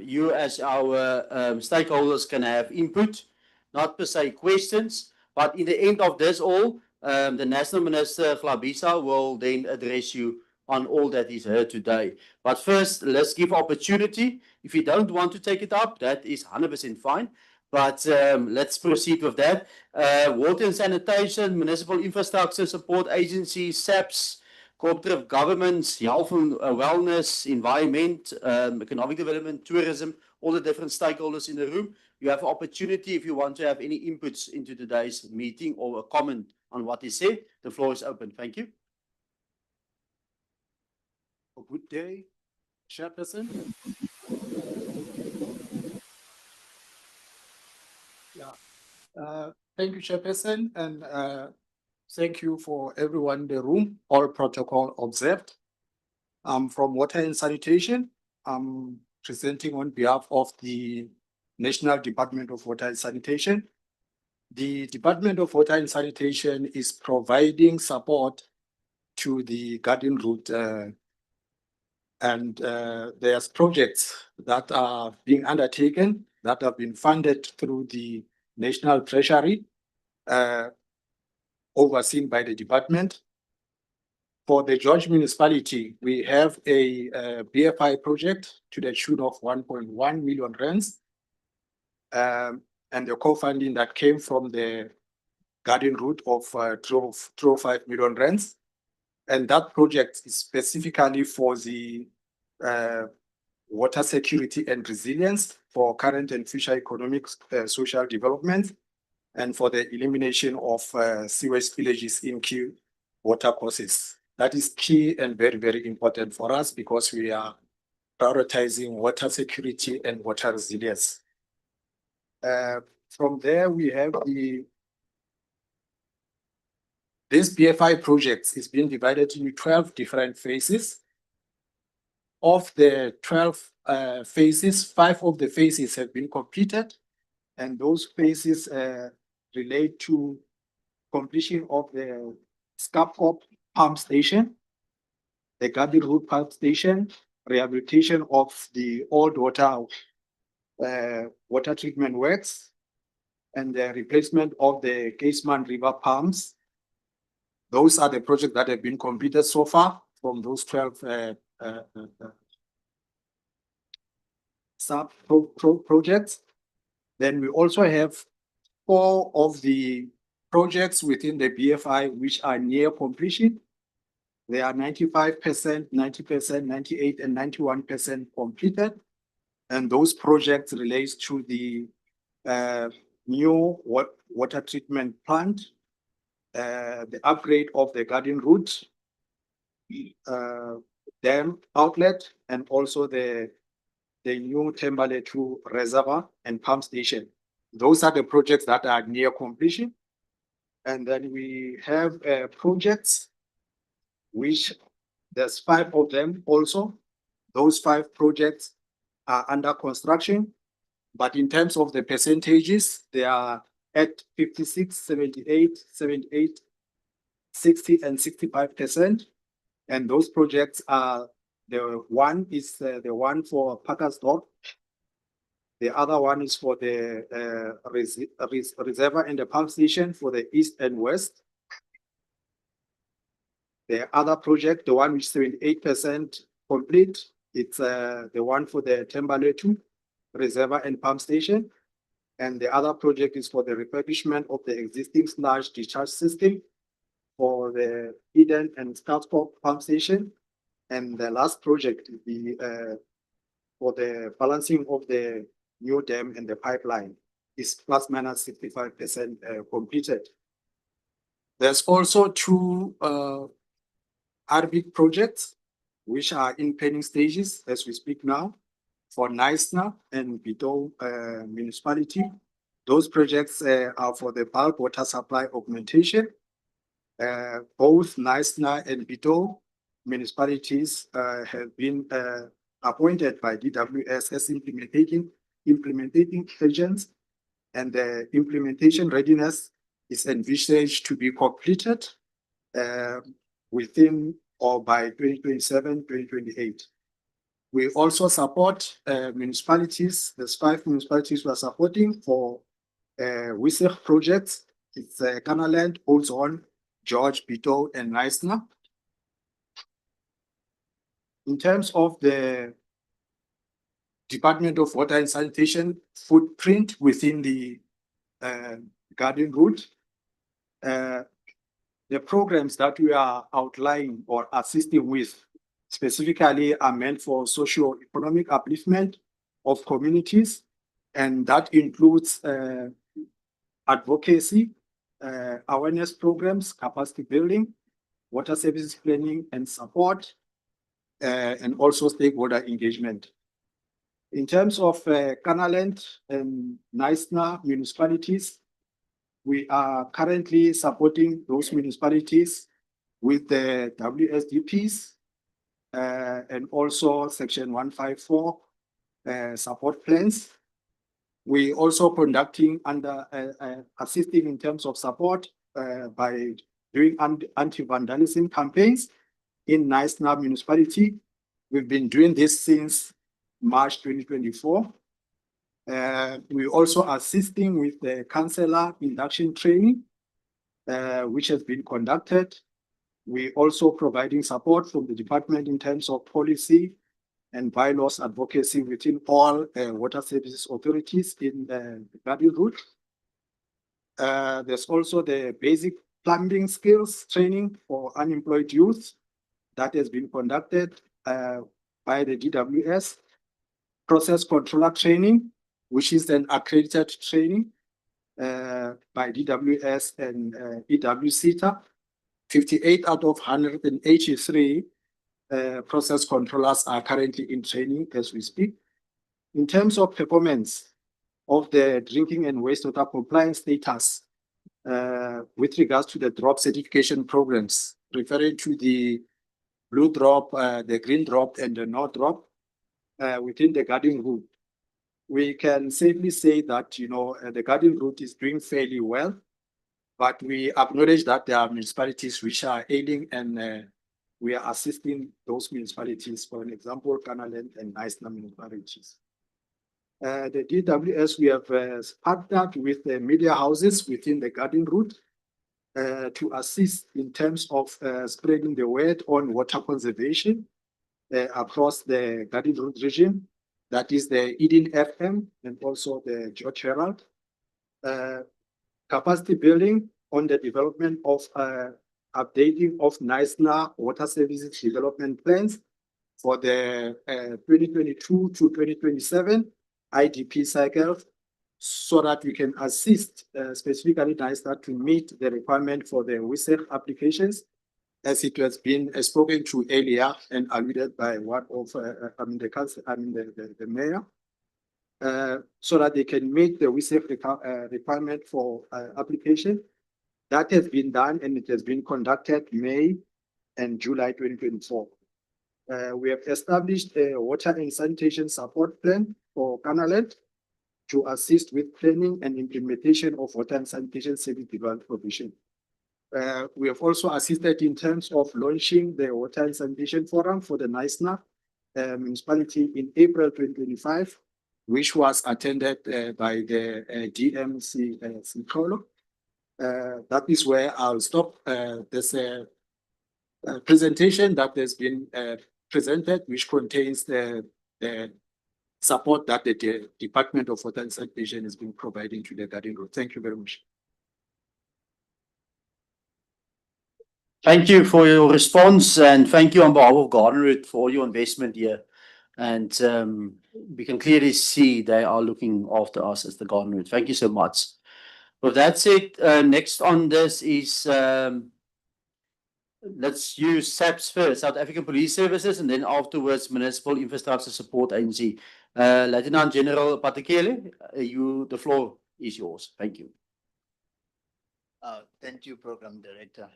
S3: you as our stakeholders can have input, not per se questions, but in the end of this all, the National Minister Hlabisa will then address you on all that is heard today. But first, let's give opportunity. If you don't want to take it up, that is 100% fine. But let's proceed with that. Water and sanitation, municipal infrastructure support agencies, SAPs, cooperative governments, health and wellness, environment, economic development, tourism, all the different stakeholders in the room. You have an opportunity if you want to have any inputs into today's meeting or a comment on what is said. The floor is open. Thank you.
S20: Good day, Chairperson. Thank you, Chairperson, and thank you for everyone in the room. All protocol observed. From Water and Sanitation, I'm presenting on behalf of the National Department of Water and Sanitation. The Department of Water and Sanitation is providing support to the Garden Route, and there's projects that are being undertaken that have been funded through the National Treasury, overseen by the department. For the George Municipality, we have a BFI project to the tune of 1.1 million rands, and the co-funding that came from the Garden Route of 205 million rands. And that project is specifically for the water security and resilience for current and future economic social development, and for the elimination of sewage spillages in key water courses. That is key and very, very important for us because we are prioritizing water security and water resilience. From there, we have this BFI project is being divided into 12 different phases. Of the 12 phases, 5 of the phases have been completed, and those phases relate to completion of the Skapkop pump station, the Garden Route pump station, rehabilitation of the old water treatment works, and the replacement of the Caseman River pumps. Those are the projects that have been completed so far from those 12 projects. Then we also have 4 of the projects within the BFI which are near completion. They are 95%, 90%, 98%, and 91% completed. And those projects relate to the new water treatment plant, the upgrade of the Garden Route dam outlet, and also the new Tembale 2 reservoir and pump station. Those are the projects that are near completion. And then we have projects which there's 5 of them also. Those 5 projects are under construction, but in terms of the percentages, they are at 56, 78, 78, 60, and 65%. And those projects are, the one is the one for Packersdorp. The other one is for the reservoir and the pump station for the east and west. The other project, the one which is 78% complete, it's the one for the Tembale 2 reservoir and pump station. And the other project is for the refurbishment of the existing sludge discharge system for the Eden and Skapkop pump station. And the last project will be for the balancing of the new dam and the pipeline is plus minus 65% completed. There's also 2 RBIC projects which are in pending stages as we speak now for Naisna and Bito municipality. Those projects are for the bulk water supply augmentation. Both Naisna and Bito municipalities have been appointed by DWS as implementing agents, and the implementation readiness is envisaged to be completed within or by 2027, 2028. We also support municipalities. There's 5 municipalities we are supporting for WISEC projects. It's Canaland, Old Zone, George, Bito, and Naisna. In terms of the Department of Water and Sanitation footprint within the Garden Route, the programs that we are outlining or assisting with specifically are meant for socio-economic upliftment of communities, and that includes advocacy, awareness programs, capacity building, water services planning and support, and also stakeholder engagement. In terms of Canaland and Naisna municipalities, we are currently supporting those municipalities with the WSDPs and also Section 154 support plans. We also conducting assisting in terms of support by doing anti-vandalism campaigns in Naisna municipality. We've been doing this since March 2024. We also assisting with the councillor induction training, which has been conducted. We also providing support from the department in terms of policy and bylaws advocacy within all water services authorities in the Garden Route. There's also the basic plumbing skills training for unemployed youth that has been conducted by the DWS. Process controller training, which is an accredited training by DWS and EWCTA. 58 out of 183 process controllers are currently in training as we speak. In terms of performance of the drinking and wastewater compliance status with regards to the drop certification programs, referring to the blue drop, the green drop, and the no drop within the Garden Route. we can safely say that, the Garden Route is doing fairly well. But we acknowledge that there are municipalities which are ailing, and we are assisting those municipalities, for an example, Kanaland and Knysna municipalities. The DWS, we have partnered with the media houses within the Garden Route to assist in terms of spreading the word on water conservation across the Garden Route region. That is the Eden FM and also the George Herald. Capacity building on the development of updating of Knysna water services development plans for the 2022 to 2027 IDP cycle, so that we can assist specifically Knysna to meet the requirement for the WISEC applications, as it has been spoken to earlier and alluded by one of the mayor. So that they can meet the WISEC requirement for application. That has been done, and it has been conducted May and July 2024. We have established a water and sanitation support plan for Kanaland to assist with planning and implementation of water and sanitation service development provision. We have also assisted in terms of launching the Water and Sanitation Forum for the Knysna municipality in April 2025, which was attended by the DMC Sikolo. That is where I'll stop. There's a presentation that has been presented, which contains the support that the Department of Water and Sanitation has been providing to the Garden Route. Thank you very much.
S3: Thank you for your response, and thank you on behalf of Garden Route for your investment here. And we can clearly see they are looking after us as the Garden Route. Thank you so much. With that said, next on this is let's use SAPS first, South African Police Services, and then afterwards Municipal Infrastructure Support Agency. Lieutenant General Patekele, the floor is yours. Thank you.
S21: Thank you, Program Director.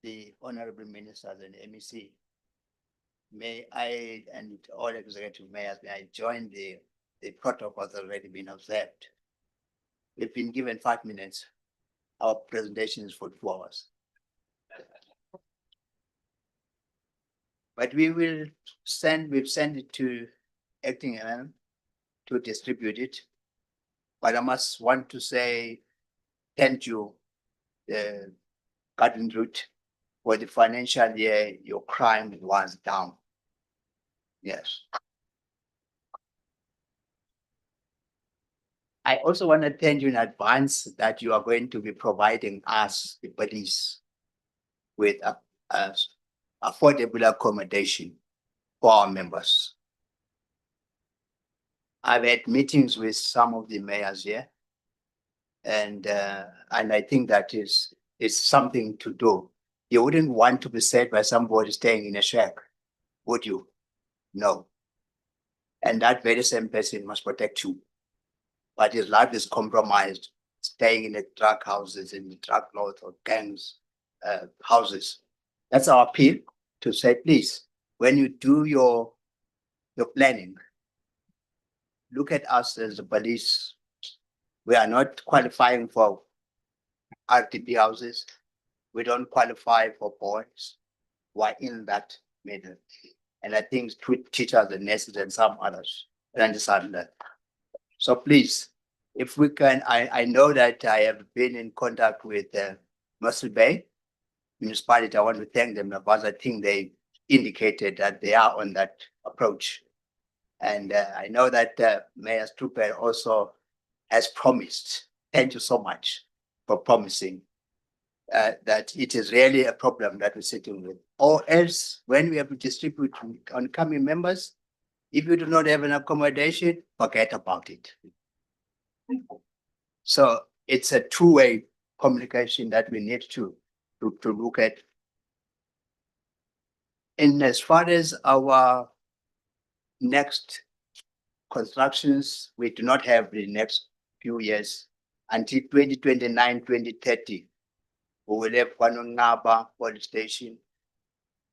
S21: The Honorable Ministers and MEC, may I and all executive mayors, may I join the protocols already been observed. We've been given 5 minutes. Our presentation is for 2 hours. But we've sent it to acting MM to distribute it. But I must want to say thank you, the Garden Route, for the financial year your crime was down. Yes. I also want to thank you in advance that you are going to be providing us, the police, with affordable accommodation for our members. I've had meetings with some of the mayors here, and I think that is something to do. You wouldn't want to be said by somebody staying in a shack, would you? No. And that very same person must protect you. But his life is compromised, staying in the drug houses, in the drug lords or gangs houses. That's our appeal to say, please, when you do your planning, look at us as the police. We are not qualifying for RTP houses. We don't qualify for boards. We're in that middle. And I think teachers and nurses and some others understand that. So please, if we can, I know that I have been in contact with Muscle Bay Municipality. I want to thank them because I think they indicated that they are on that approach. And I know that Mayor Struper also has promised. Thank you so much for promising that it is really a problem that we're sitting with. Or else, when we have to distribute oncoming members, if you do not have an accommodation, forget about it. So it's a two-way communication that we need to look at. And as far as our next constructions, we do not have the next few years until 2029, 2030. We will have Kwanongaba Police Station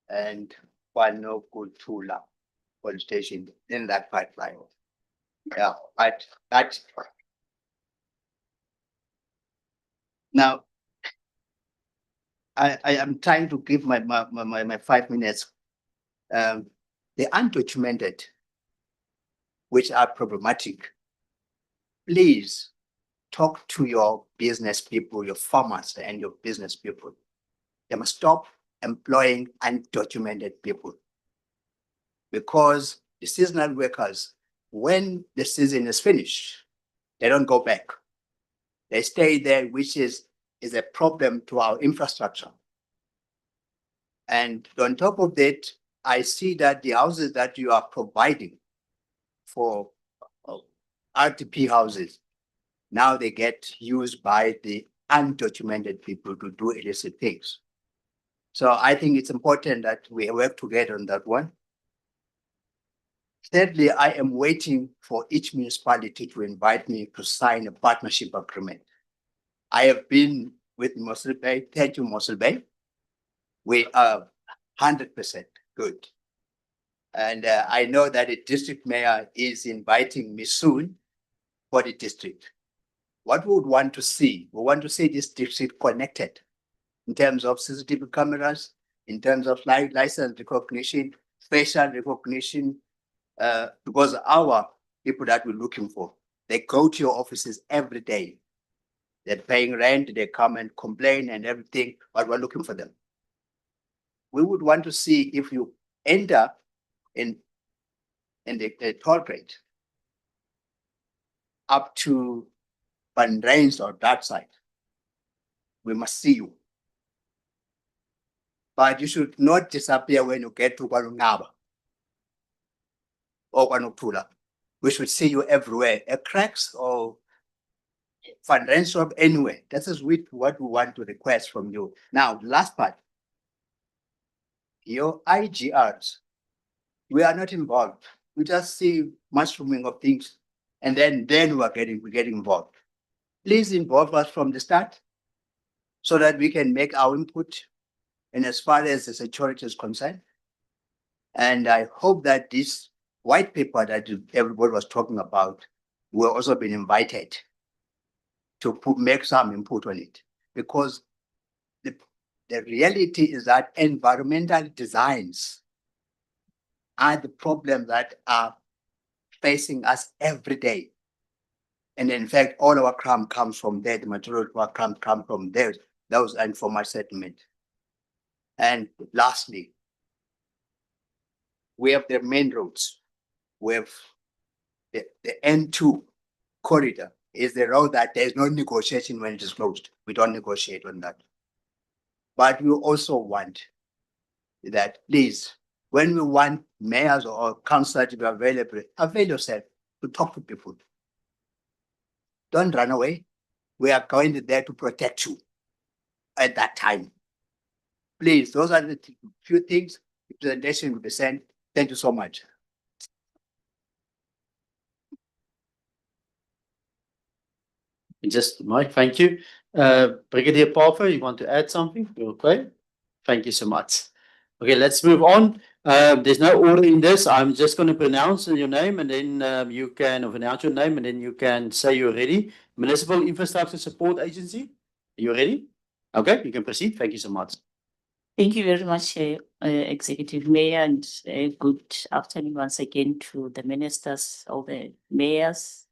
S21: and Kwanokutula. police station in that pipeline. Yeah, but now I am trying to give my 5 minutes. The undocumented, which are problematic, please talk to your business people, your farmers and your business people. They must stop employing undocumented people, because the seasonal workers, when the season is finished, they don't go back. They stay there, which is a problem to our infrastructure. And on top of that, I see that the houses that you are providing for RTP houses, now they get used by the undocumented people to do illicit things. So I think it's important that we work together on that one. Thirdly, I am waiting for each municipality to invite me to sign a partnership agreement. I have been with Mossel Bay. Thank you, Mossel Bay. We are 100% good. And I know that the district mayor is inviting me soon for the district. What we would want to see, we want to see this district connected in terms of CCTV cameras, in terms of license recognition, facial recognition, because our people that we're looking for, they go to your offices every day. They're paying rent, they come and complain and everything, but we're looking for them. We would want to see if you enter in the toll gate up to Van Rens or that side. We must see you. But you should not disappear when you get to KwaNongaba or KwaNokuthula. We should see you everywhere, at cracks or Van Rens or anywhere. That is what we want to request from you. Now, last part. Your IGRs, we are not involved. We just see mushrooming of things, and then we're getting involved. Please involve us from the start so that we can make our input, and as far as the security is concerned. And I hope that this white paper that everybody was talking about will also be invited to make some input on it, because the reality is that environmental designs are the problems that are facing us every day. And in fact, all our crime comes from there. The majority of our crime comes from there, those informal settlement. And lastly, we have the main roads. We have the N2 corridor is the road that there's no negotiation when it is closed. We don't negotiate on that. But we also want that, please, when we want mayors or councillors to be available, avail yourself to talk to people. Don't run away. We are going there to protect you at that time. Please, those are the few things. The presentation will be sent. Thank you so much.
S3: Just Mike, thank you. Brigadier Parker, you want to add something? Okay. Thank you so much. Okay, let's move on. There's no order in this. I'm just going to pronounce your name, and then you can announce your name, and then you can say you're ready. Municipal Infrastructure Support Agency, are you ready? Okay, you can proceed. Thank you so much.
S1: Thank you very much, Executive Mayor, and good afternoon once again to the ministers, all the mayors,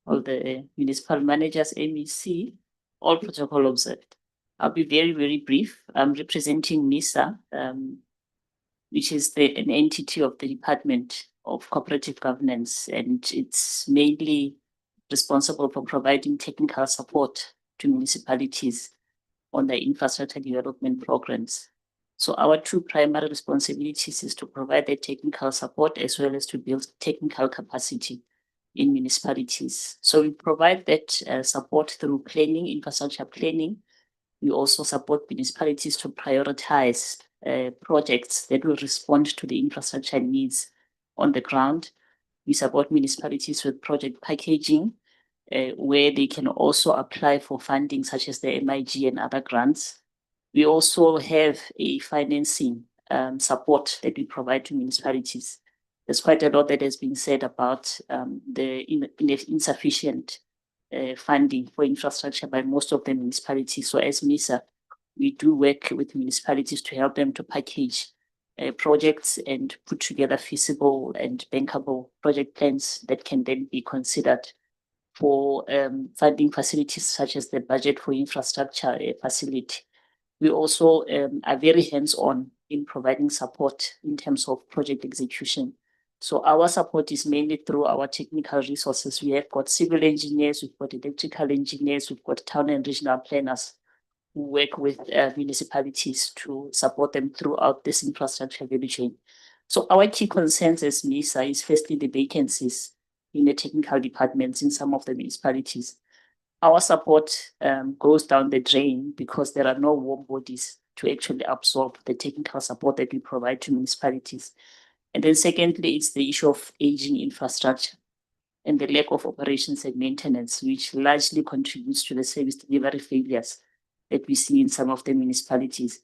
S1: all the municipal managers, MEC, all protocol observed. I'll be very, very brief. I'm representing MISA, which is an entity of the Department of Cooperative Governance, and it's mainly responsible for providing technical support to municipalities on the infrastructure development programs. So our two primary responsibilities is to provide the technical support as well as to build technical capacity in municipalities. So we provide that support through planning, infrastructure planning. We also support municipalities to prioritize projects that will respond to the infrastructure needs on the ground. We support municipalities with project packaging, where they can also apply for funding such as the MIG and other grants. We also have a financing support that we provide to municipalities. there's quite a lot that has been said about the insufficient funding for infrastructure by most of the municipalities. So as MISA, we do work with municipalities to help them to package projects and put together feasible and bankable project plans that can then be considered for funding facilities such as the budget for infrastructure facility. We also are very hands-on in providing support in terms of project execution. So our support is mainly through our technical resources. We have got civil engineers, we've got electrical engineers, we've got town and regional planners who work with municipalities to support them throughout this infrastructure value chain. So our key concerns as MISA is firstly the vacancies in the technical departments in some of the municipalities. Our support goes down the drain because there are no warm bodies to actually absorb the technical support that we provide to municipalities. And then secondly, it's the issue of aging infrastructure and the lack of operations and maintenance, which largely contributes to the service delivery failures that we see in some of the municipalities.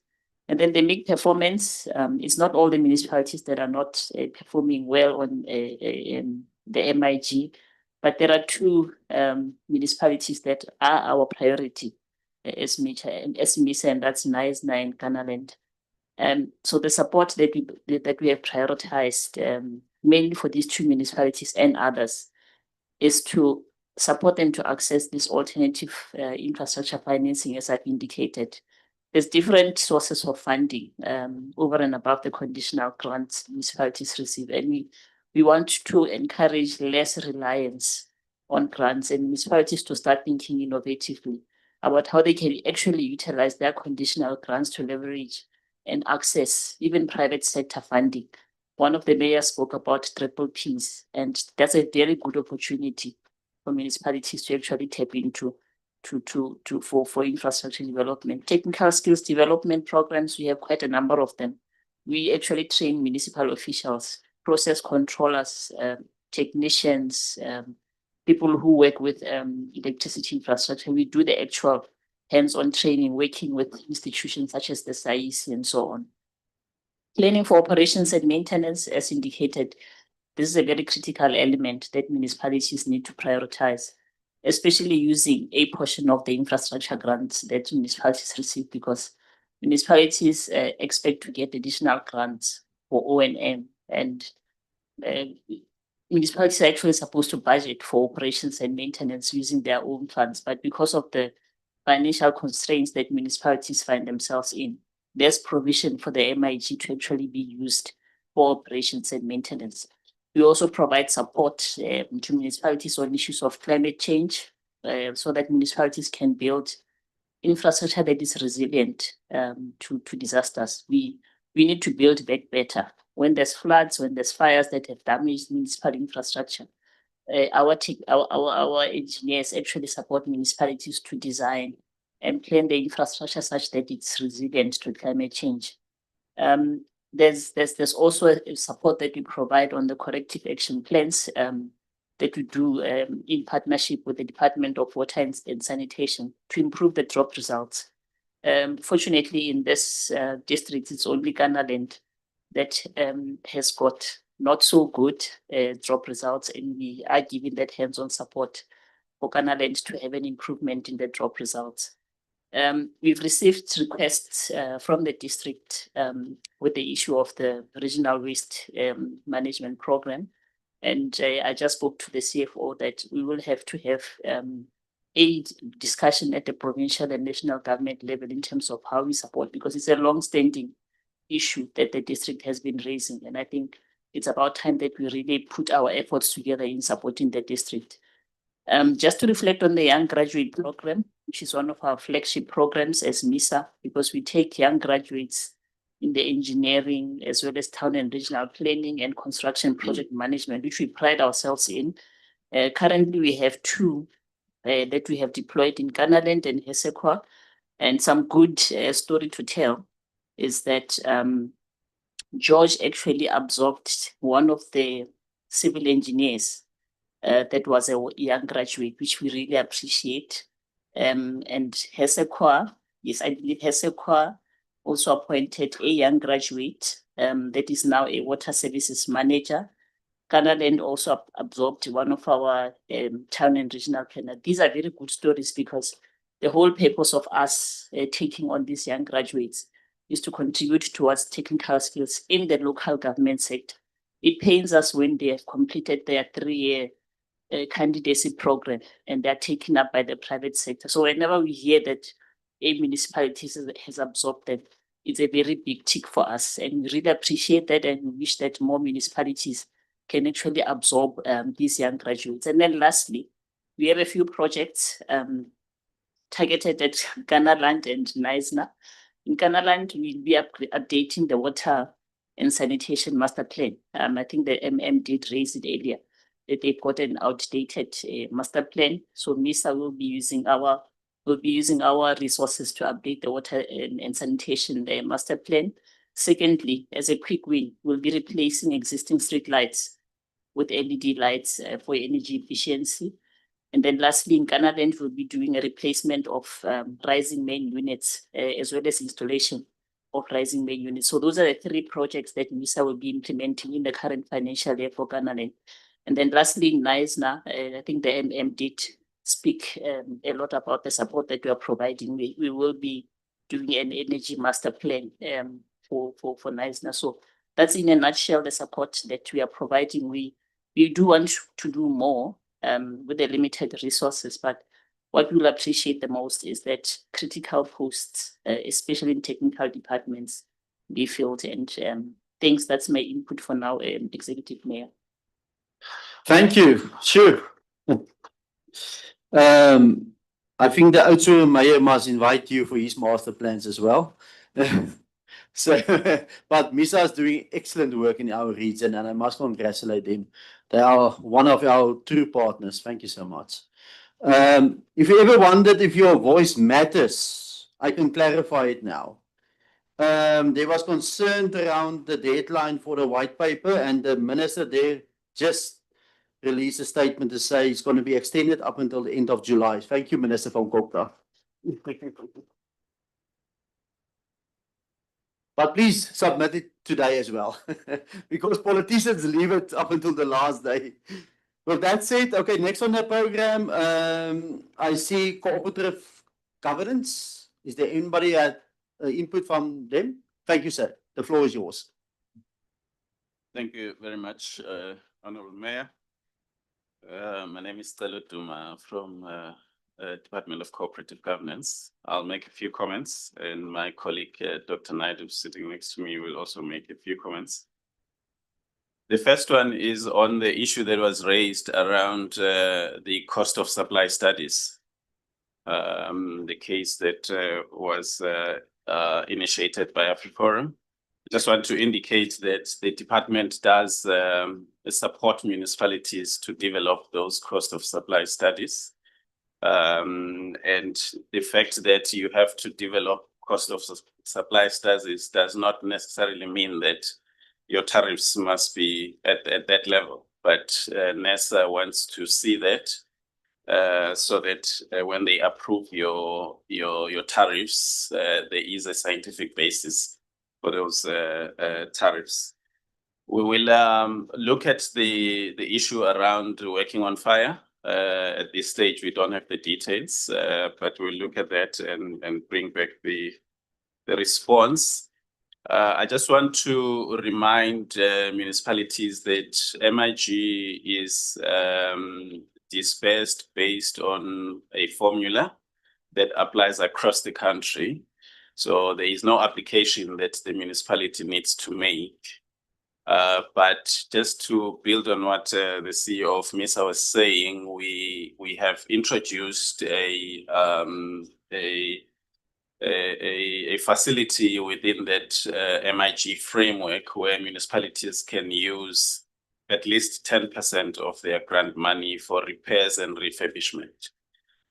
S1: And then the MIG performance, it's not all the municipalities that are not performing well on the MIG, but there are two municipalities that are our priority as MISA, and that's Nice and Canaland. So the support that we have prioritized mainly for these two municipalities and others is to support them to access this alternative infrastructure financing, as I've indicated. There's different sources of funding over and above the conditional grants municipalities receive, and we want to encourage less reliance on grants and municipalities to start thinking innovatively about how they can actually utilize their conditional grants to leverage and access even private sector funding. One of the mayors spoke about triple Ps, and that's a very good opportunity for municipalities to actually tap into for infrastructure development. Technical skills development programs, we have quite a number of them. We actually train municipal officials, process controllers, technicians, people who work with electricity infrastructure. We do the actual hands-on training, working with institutions such as the SAIS and so on. Planning for operations and maintenance, as indicated, this is a very critical element that municipalities need to prioritize, especially using a portion of the infrastructure grants that municipalities receive, because municipalities expect to get additional grants for O&M, and municipalities are actually supposed to budget for operations and maintenance using their own funds, but because of the financial constraints that municipalities find themselves in, there's provision for the MIG to actually be used for operations and maintenance. We also provide support to municipalities on issues of climate change so that municipalities can build infrastructure that is resilient to disasters. We need to build back better. When there's floods, when there's fires that have damaged municipal infrastructure, our engineers actually support municipalities to design and plan the infrastructure such that it's resilient to climate change. There's also a support that we provide on the corrective action plans that we do in partnership with the Department of Water and Sanitation to improve the drop results. Fortunately, in this district, it's only Canaland that has got not so good drop results, and we are giving that hands-on support for Canaland to have an improvement in the drop results. We've received requests from the district with the issue of the regional waste management program. And I just spoke to the CFO that we will have to have a discussion at the provincial and national government level in terms of how we support, because it's a long-standing issue that the district has been raising. And I think it's about time that we really put our efforts together in supporting the district. Just to reflect on the Young Graduate Program, which is one of our flagship programs as MISA, because we take young graduates in the engineering as well as town and regional planning and construction project management, which we pride ourselves in. Currently, we have two that we have deployed in Canaland and Hesekwa. And some good story to tell is that George actually absorbed one of the civil engineers that was a young graduate, which we really appreciate. And Hesekwa, yes, I believe Hesekwa also appointed a young graduate that is now a water services manager. Ghanaland also absorbed one of our town and regional planners. These are very good stories because the whole purpose of us taking on these young graduates is to contribute towards technical skills in the local government sector. It pains us when they have completed their 3-year candidacy program and they're taken up by the private sector. So whenever we hear that a municipality has absorbed them, it's a very big tick for us. And we really appreciate that and we wish that more municipalities can actually absorb these young graduates. And then lastly, we have a few projects targeted at Ghanaland and Knysna. In Ghanaland, we'll be updating the water and sanitation master plan. I think the MM did raise it earlier, that they've got an outdated master plan. So MISA will be using our resources to update the water and sanitation master plan. Secondly, as a quick win, we'll be replacing existing street lights with LED lights for energy efficiency. And then lastly, in Ghanaland, we'll be doing a replacement of rising main units as well as installation of rising main units. So those are the 3 projects that MISA will be implementing in the current financial year for Ghanaland. And then lastly, in Knysna, I think the MM did speak a lot about the support that we are providing. We will be doing an energy master plan for Knysna. So that's in a nutshell the support that we are providing. We do want to do more with the limited resources, but what we'll appreciate the most is that critical posts, especially in technical departments, be filled. And thanks, that's my input for now, Executive Mayor.
S3: Thank you. Sure. I think the Oudtshoorn Mayor must invite you for his master plans as well. So, but MISA is doing excellent work in our region and I must congratulate them. They are one of our true partners. Thank you so much. If you ever wondered if your voice matters, I can clarify it now. There was concern around the deadline for the white paper and the minister there just released a statement to say it's going to be extended up until the end of July. Thank you, Minister van CoGTA. But please submit it today as well, because politicians leave it up until the last day. With that said, okay, next on the program, I see cooperative governance. Is there anybody at input from them? Thank you, sir. The floor is yours.
S2: Thank you very much, Honorable Mayor. My name is Stella Duma from Department of Cooperative Governance. I'll make a few comments, and my colleague, Dr. Naidu, sitting next to me, will also make a few comments. The first one is on the issue that was raised around the cost of supply studies, the case that was initiated by AfriForum. I just want to indicate that the department does support municipalities to develop those cost of supply studies. And the fact that you have to develop cost of supply studies does not necessarily mean that your tariffs must be at that level. But NESA wants to see that so that when they approve your tariffs, there is a scientific basis for those tariffs. We will look at the issue around working on fire. At this stage, we don't have the details, but we'll look at that and bring back the response. I just want to remind municipalities that MIG is dispersed based on a formula that applies across the country. So there is no application that the municipality needs to make. But just to build on what the CEO of MISA was saying, we have introduced a facility within that MIG framework where municipalities can use at least 10% of their grant money for repairs and refurbishment.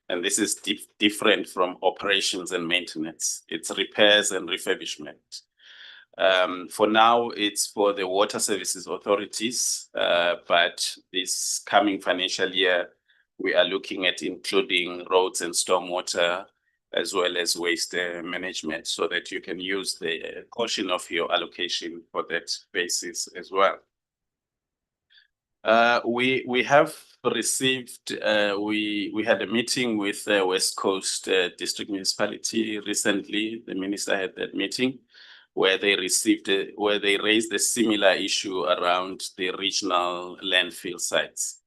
S2: And this is different from operations and maintenance. It's repairs and refurbishment. For now, it's for the water services authorities, but this coming financial year, we are looking at including roads and stormwater, as well as waste management, so that you can use the portion of your allocation for that basis as well. We have received, we had a meeting with West Coast District Municipality recently. The minister had that meeting where they received, where they raised a similar issue around the regional landfill sites.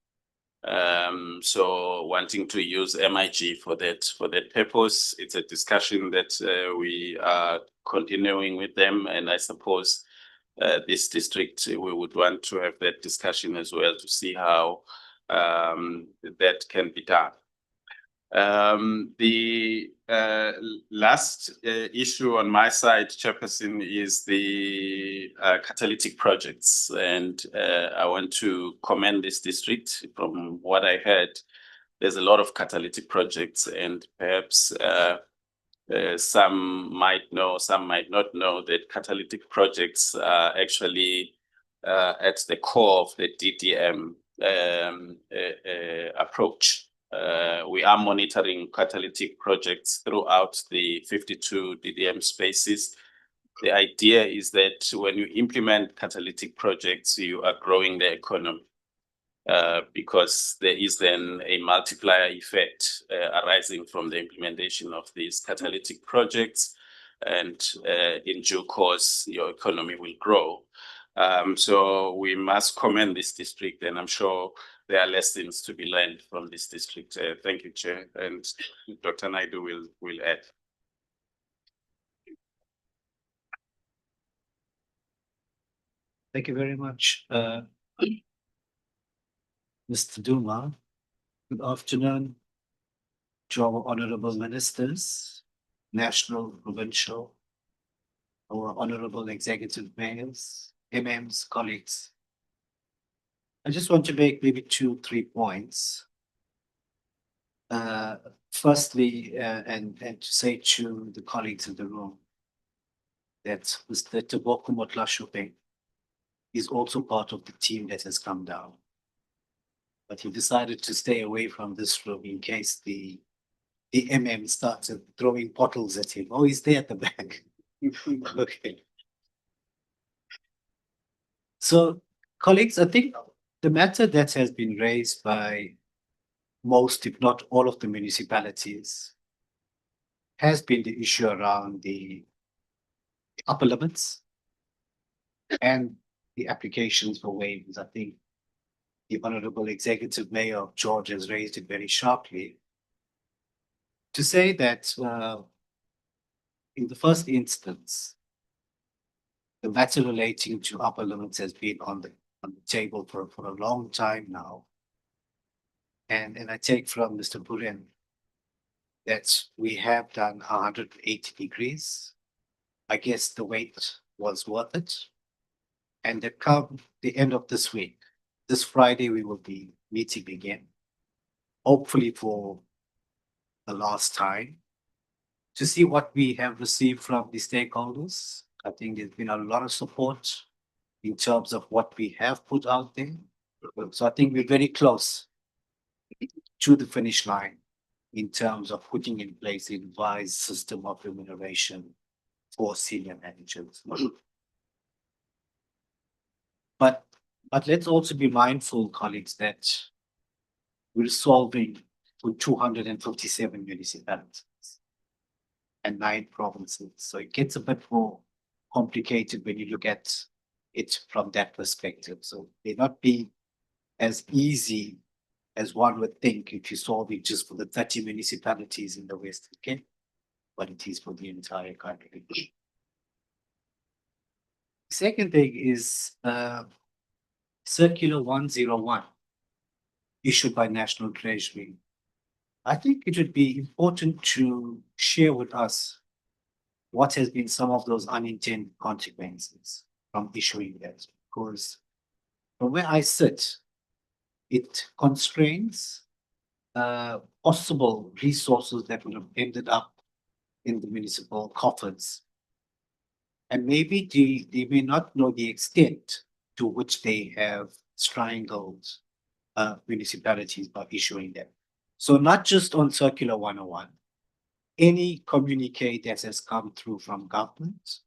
S2: So wanting to use MIG for that purpose, it's a discussion that we are continuing with them, and I suppose this district, we would want to have that discussion as well to see how that can be done. The last issue on my side, Chairperson, is the catalytic projects. And I want to commend this district. From what I heard, there's a lot of catalytic projects, and perhaps some might know, some might not know that catalytic projects are actually at the core of the DDM approach. We are monitoring catalytic projects throughout the 52 DDM spaces. The idea is that when you implement catalytic projects, you are growing the economy. Because there is then a multiplier effect arising from the implementation of these catalytic projects, and in due course, your economy will grow. So we must commend this district, and I'm sure there are lessons to be learned from this district. Thank you, Chair, and Dr. Naidu will add.
S5: Thank you very much, Mr. Duma. Good afternoon to our honorable ministers, national, provincial, our honorable executive mayors, MMs, colleagues. I just want to make maybe 2-3 points. Firstly, and to say to the colleagues in the room that Mr. Tebogo Motlashupe is also part of the team that has come down. But he decided to stay away from this room in case the MM started throwing bottles at him. Oh, he's there at the back. Okay. So, colleagues, I think the matter that has been raised by most, if not all, of the municipalities has been the issue around the upper limits and the applications for waivers. I think the Honorable Executive Mayor of George has raised it very sharply to say that in the first instance, the matter relating to upper limits has been on the table for a long time now. And I take from Mr. Buren that we have done 180 degrees. I guess the wait was worth it. And that come the end of this week, this Friday, we will be meeting again, hopefully for the last time, to see what we have received from the stakeholders. I think there's been a lot of support in terms of what we have put out there. So I think we're very close to the finish line in terms of putting in place a revised system of remuneration for senior managers. But let's also be mindful, colleagues, that we're solving for 257 municipalities and 9 provinces. So it gets a bit more complicated when you look at it from that perspective. So it may not be as easy as one would think if you solve it just for the 30 municipalities in the Western Cape, but it is for the entire country. Second thing is Circular 101 issued by National Treasury. I think it would be important to share with us what has been some of those unintended consequences from issuing that, because from where I sit, it constrains possible resources that would have ended up in the municipal coffers. And maybe they may not know the extent to which they have strangled municipalities by issuing them. So not just on Circular 101, any communique that has come through from government,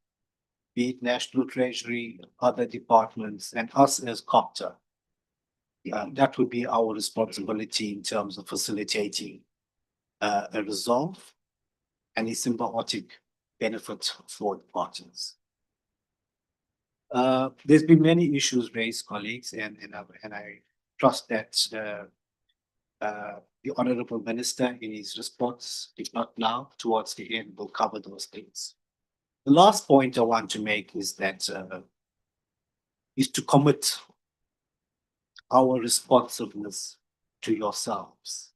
S5: be it National Treasury, other departments, and us as CoGTA, that would be our responsibility in terms of facilitating a resolve and a symbiotic benefit for the parties. There's been many issues raised, colleagues, and I trust that the Honourable Minister in his response, if not now, towards the end, will cover those things. The last point I want to make is that is to commit our responsiveness to yourselves.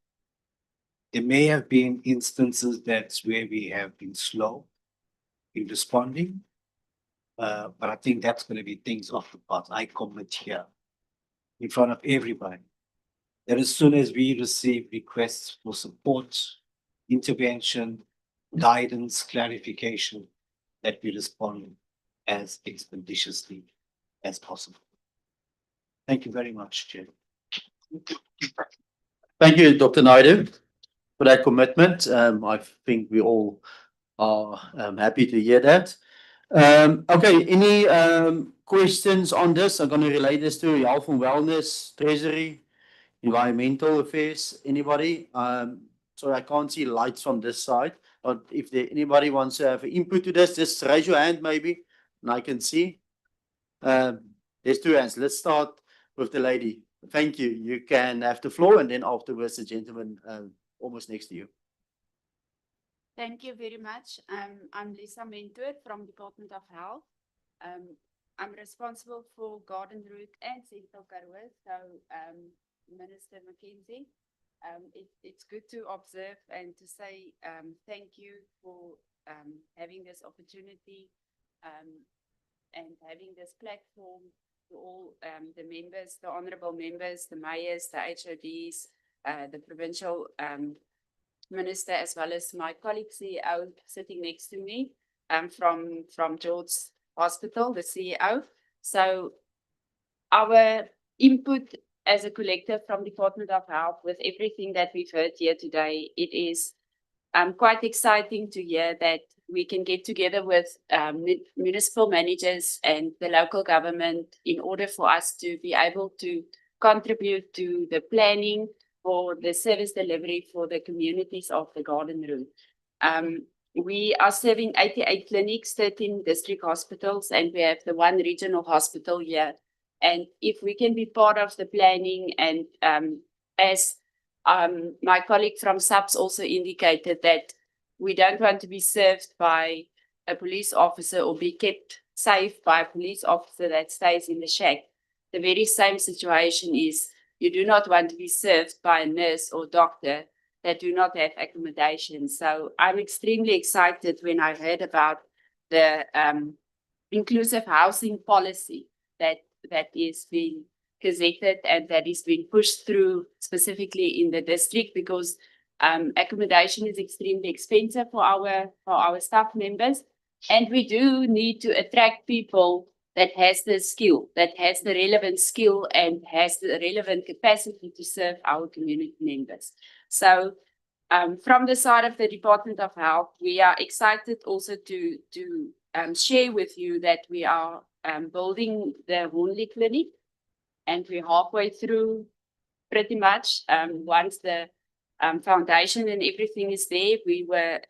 S5: There may have been instances that's where we have been slow in responding, but I think that's going to be things off the path. I commit here in front of everybody that as soon as we receive requests for support, intervention, guidance, clarification, that we respond as expeditiously as possible. Thank you very much, Chair.
S3: Thank you, Dr. Naidu, for that commitment. I think we all are happy to hear that. Okay, any questions on this? I'm going to relate this to health and wellness, treasury, environmental affairs. Anybody? So I can't see lights from this side. But if anybody wants to have input to this, just raise your hand maybe, and I can see. There's two hands. Let's start with the lady. Thank you. You can have the floor, and then afterwards the gentleman almost next to you.
S7: Thank you very much. I'm Lisa Mentor from Department of Health. I'm responsible for Garden Route and Central Karoo. So, Minister Mackenzie, it's good to observe and to say thank you for having this opportunity and having this platform to all the members, the honourable members, the mayors, the HODs, the provincial minister, as well as my colleague CEO sitting next to me from George Hospital, the CEO. So our input as a collective from Department of Health with everything that we've heard here today, it is quite exciting to hear that we can get together with municipal managers and the local government in order for us to be able to contribute to the planning for the service delivery for the communities of the Garden Route. We are serving 88 clinics, 13 district hospitals, and we have the one regional hospital here. And if we can be part of the planning, and as my colleague from SAPS also indicated, that we don't want to be served by a police officer or be kept safe by a police officer that stays in the shack. The very same situation is you do not want to be served by a nurse or doctor that do not have accommodation. So I'm extremely excited when I heard about the inclusive housing policy that is being gazetted and that is being pushed through specifically in the district, because accommodation is extremely expensive for our staff members, and we do need to attract people that has the skill, that has the relevant skill and has the relevant capacity to serve our community members. So from the side of the Department of Health, we are excited also to share with you that we are building the Woonley Clinic, and we're halfway through pretty much. Once the foundation and everything is there, we were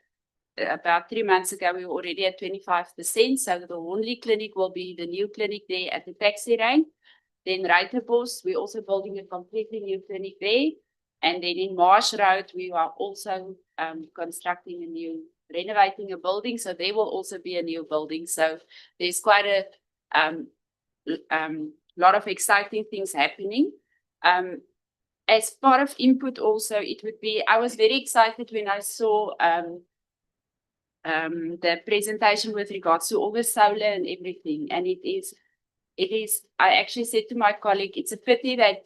S7: about 3 months ago, we were already at 25%. So the Woonley Clinic will be the new clinic there at the taxi rank. Then Ruitenbos, we're also building a completely new clinic there. And then in Marsh Road, we are also constructing renovating a building. So there will also be a new building. So there's quite a lot of exciting things happening. As part of input also, it would be, I was very excited when I saw the presentation with regards to all the solar and everything. And it is, I actually said to my colleague, it's a pity that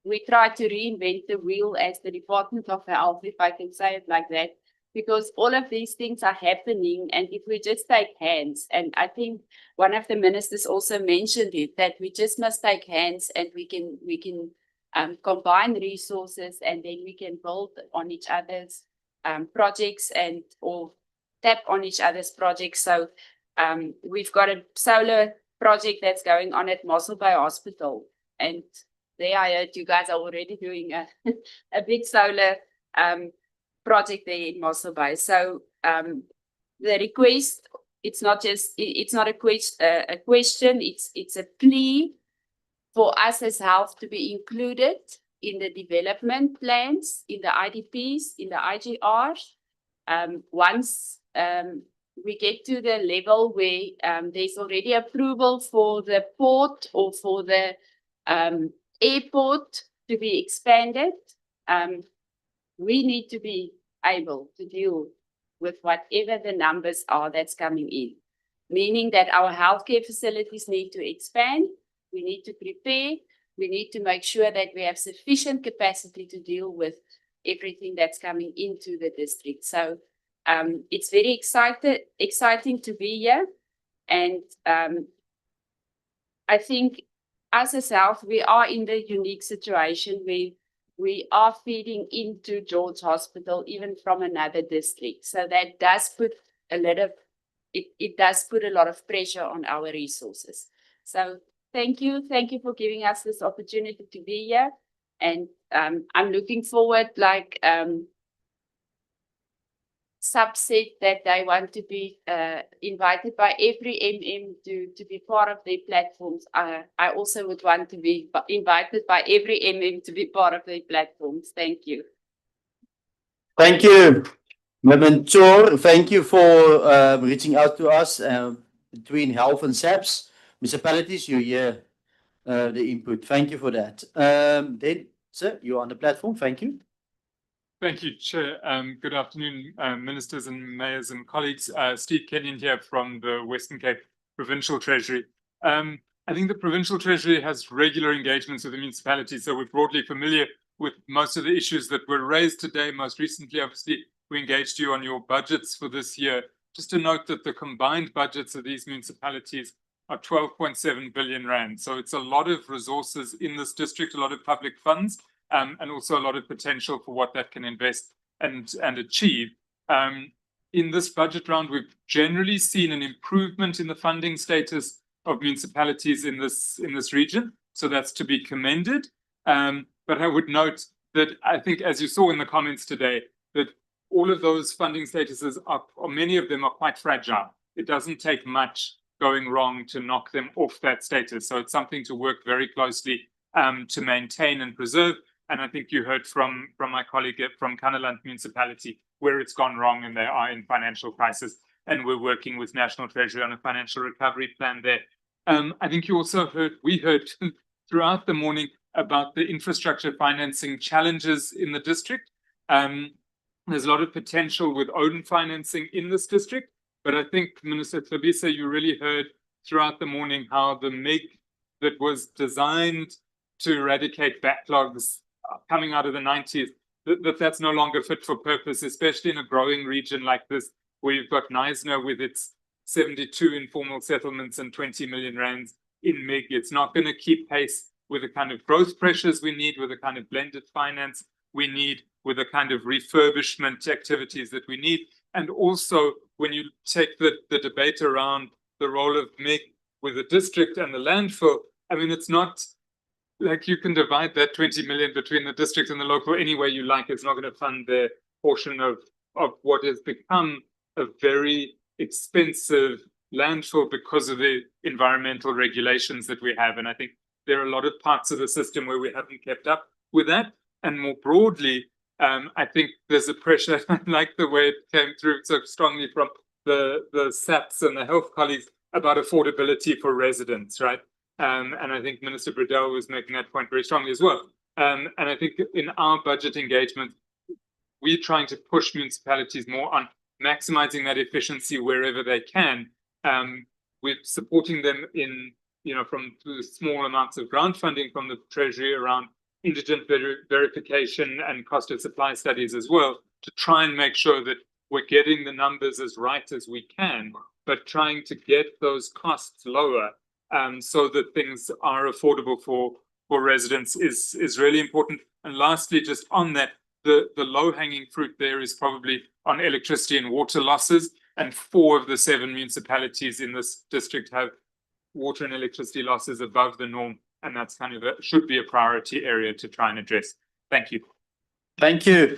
S7: we try to reinvent the wheel as the Department of Health, if I can say it like that, because all of these things are happening. And if we just take hands, and I think one of the ministers also mentioned it, that we just must take hands and we can combine resources, and then we can build on each other's projects and or tap on each other's projects. So we've got a solar project that's going on at Mossel Bay Hospital, and there I heard you guys are already doing a, a big solar project there in Mossel Bay. So the request, it's not just, it's not a question, it's a plea for us as health to be included in the development plans, in the IDPs, in the IGRs. Once we get to the level where there's already approval for the port or for the airport to be expanded, we need to be able to deal with whatever the numbers are that's coming in, meaning that our healthcare facilities need to expand. We need to prepare. We need to make sure that we have sufficient capacity to deal with everything that's coming into the district. So it's very exciting to be here. And I think us as health, we are in the unique situation where we are feeding into George Hospital, even from another district. So that does put a lot of, it does put a lot of pressure on our resources. So thank you for giving us this opportunity to be here. And I'm looking forward, like Sub said that they want to be invited by every to be part of their platforms. I also would want to be invited by every to be part of their platforms. Thank you.
S3: Thank you, Madam Chair. Thank you for reaching out to us between health and SAPS municipalities. You hear the input. Thank you for that. Then, sir, you're on the platform. Thank you.
S4: Thank you, Chair. Good afternoon, ministers and mayors and colleagues. Steve Kenyon here from the Western Cape Provincial Treasury. I think the Provincial Treasury has regular engagements with the municipalities, so we're broadly familiar with most of the issues that were raised today. Most recently, obviously, we engaged you on your budgets for this year. Just to note that the combined budgets of these municipalities are 12.7 billion rand. So it's a lot of resources in this district, a lot of public funds, and also a lot of potential for what that can invest and achieve. In this budget round, we've generally seen an improvement in the funding status of municipalities in this region. So that's to be commended. But I would note that I think, as you saw in the comments today, that all of those funding statuses are, or many of them are quite fragile. It doesn't take much going wrong to knock them off that status. So it's something to work very closely to maintain and preserve. And I think you heard from my colleague from Kannaland Municipality where it's gone wrong and they are in financial crisis. And we're working with National Treasury on a financial recovery plan there. I think you also heard, we heard throughout the morning about the infrastructure financing challenges in the district. There's a lot of potential with own financing in this district. But I think, Minister Hlabisa, you really heard throughout the morning how the MIG that was designed to eradicate backlogs coming out of the 90s, that's no longer fit for purpose, especially in a growing region like this, where you've got Knysna with its 72 informal settlements and 20 million rands in MIG. It's not going to keep pace with the kind of growth pressures we need, with the kind of blended finance we need, with the kind of refurbishment activities that we need. And also, when you take the debate around the role of MIG with the district and the landfill, I mean, it's not like you can divide that 20 million between the district and the local any way you like. It's not going to fund their portion of what has become a very expensive landfill because of the environmental regulations that we have. And I think there are a lot of parts of the system where we haven't kept up with that. And more broadly, I think there's a pressure, I like the way it came through so strongly from the SAPs and the health colleagues about affordability for residents, right? And I think Minister Bredell was making that point very strongly as well. And I think in our budget engagement, we're trying to push municipalities more on maximizing that efficiency wherever they can. We're supporting them in, from small amounts of grant funding from the Treasury around indigent verification and cost of supply studies as well, to try and make sure that we're getting the numbers as right as we can, but trying to get those costs lower so that things are affordable for residents is really important. And lastly, just on that, the low-hanging fruit there is probably on electricity and water losses, and 4 of the 7 municipalities in this district have water and electricity losses above the norm And that's kind of should be a priority area to try and address. Thank you.
S3: Thank you.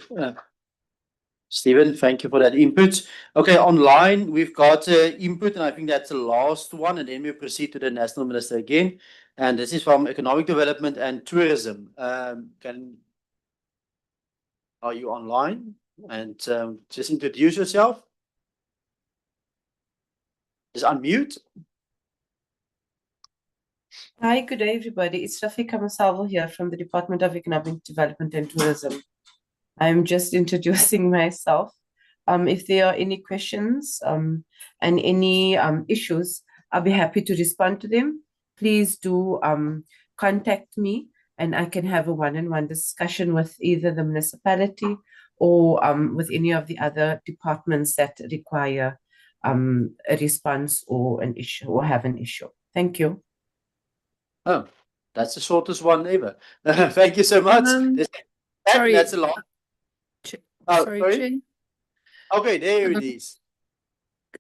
S3: Stephen, thank you for that input. Okay, online we've got input, and I think that's the last one, and then we proceed to the National Minister again. And this is from Economic Development and Tourism. Are you online? And just introduce yourself. Just unmute.
S6: Hi, good day, everybody. It's Rafika Masalvo here from the Department of Economic Development and Tourism. I'm just introducing myself. If there are any questions and any issues, I'll be happy to respond to them. Please do contact me, and I can have a one-on-one discussion with either the municipality or with any of the other departments that require a response or an issue or have an issue. Thank you.
S3: Oh, that's the shortest one ever. Thank you so much.
S22: Sorry.
S3: That's a lot. Oh,
S22: Sorry, Chair.
S3: Okay, there it is.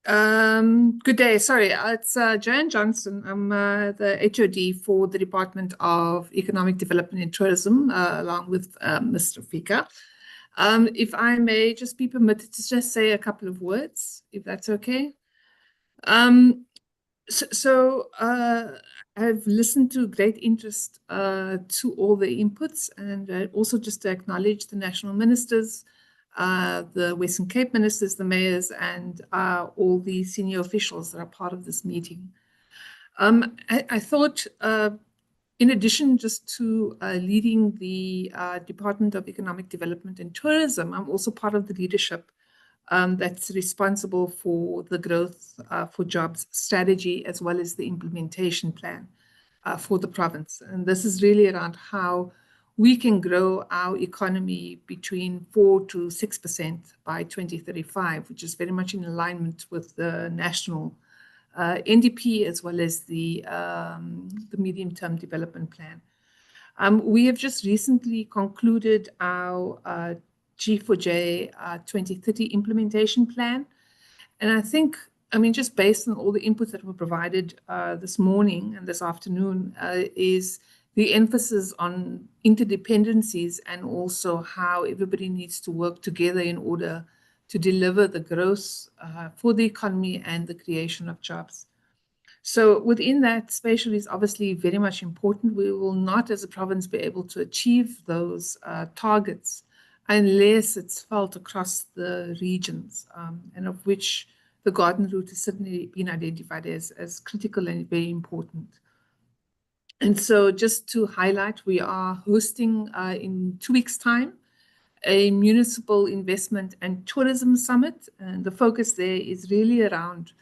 S22: Good day. Sorry, it's Joanne Johnson. I'm the HOD for the Department of Economic Development and Tourism, along with Mr. Fika. If I may just be permitted to just say a couple of words, if that's okay. I've listened to great interest to all the inputs, and also just to acknowledge the national ministers, the Western Cape ministers, the mayors, and all the senior officials that are part of this meeting. I thought, in addition just to leading the Department of Economic Development and Tourism, I'm also part of the leadership that's responsible for the growth for jobs strategy, as well as the implementation plan for the province. And this is really around how we can grow our economy between 4 to 6% by 2035, which is very much in alignment with the national NDP, as well as the medium-term development plan. We have just recently concluded our G4J 2030 implementation plan. And I think, just based on all the inputs that were provided this morning and this afternoon, is the emphasis on interdependencies and also how everybody needs to work together in order to deliver the growth for the economy and the creation of jobs. So within that, spatial is obviously very much important. We will not, as a province, be able to achieve those targets unless it's felt across the regions, and of which the Garden Route has certainly been identified as critical and very important. And so just to highlight, we are hosting in 2 weeks' time a municipal investment and tourism summit. And the focus there is really around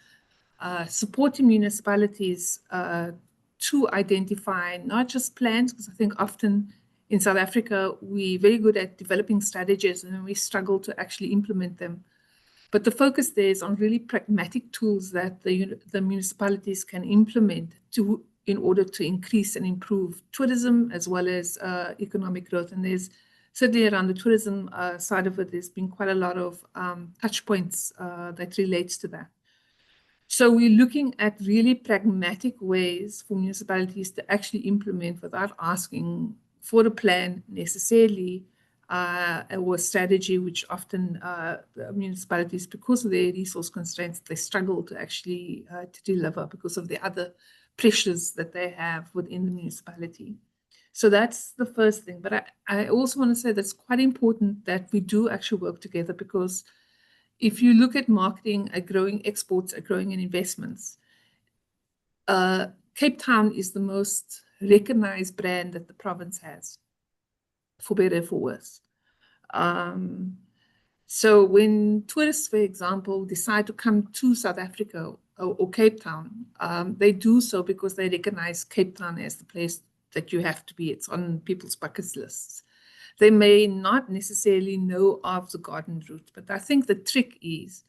S22: supporting municipalities to identify not just plans, because I think often in South Africa, we're very good at developing strategies and then we struggle to actually implement them. But the focus there is on really pragmatic tools that the municipalities can implement in order to increase and improve tourism as well as economic growth. And there's certainly around the tourism side of it, there's been quite a lot of touch points that relates to that. So we're looking at really pragmatic ways for municipalities to actually implement without asking for a plan necessarily, or a strategy, which often municipalities, because of their resource constraints, they struggle to actually to deliver because of the other pressures that they have within the municipality. So that's the first thing. But I also want to say that's quite important that we do actually work together, because if you look at marketing, at growing exports, at growing in investments, Cape Town is the most recognized brand that the province has, for better or for worse. So when tourists, for example, decide to come to South Africa or Cape Town, they do so because they recognize Cape Town as the place that you have to be. It's on people's bucket lists. They may not necessarily know of the Garden Route, but I think the trick is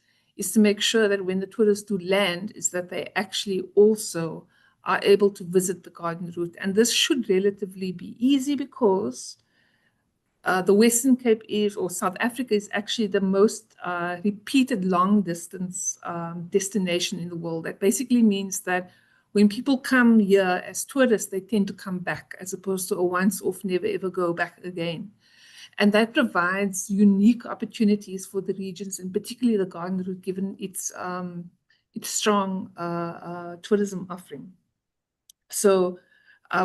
S22: to make sure that when the tourists do land, is that they actually also are able to visit the Garden Route. And this should relatively be easy, because the Western Cape is, or South Africa is actually the most repeated long distance destination in the world. That basically means that when people come here as tourists, they tend to come back as opposed to a once-off, never ever go back again. And that provides unique opportunities for the regions, and particularly the Garden Route, given its strong tourism offering. So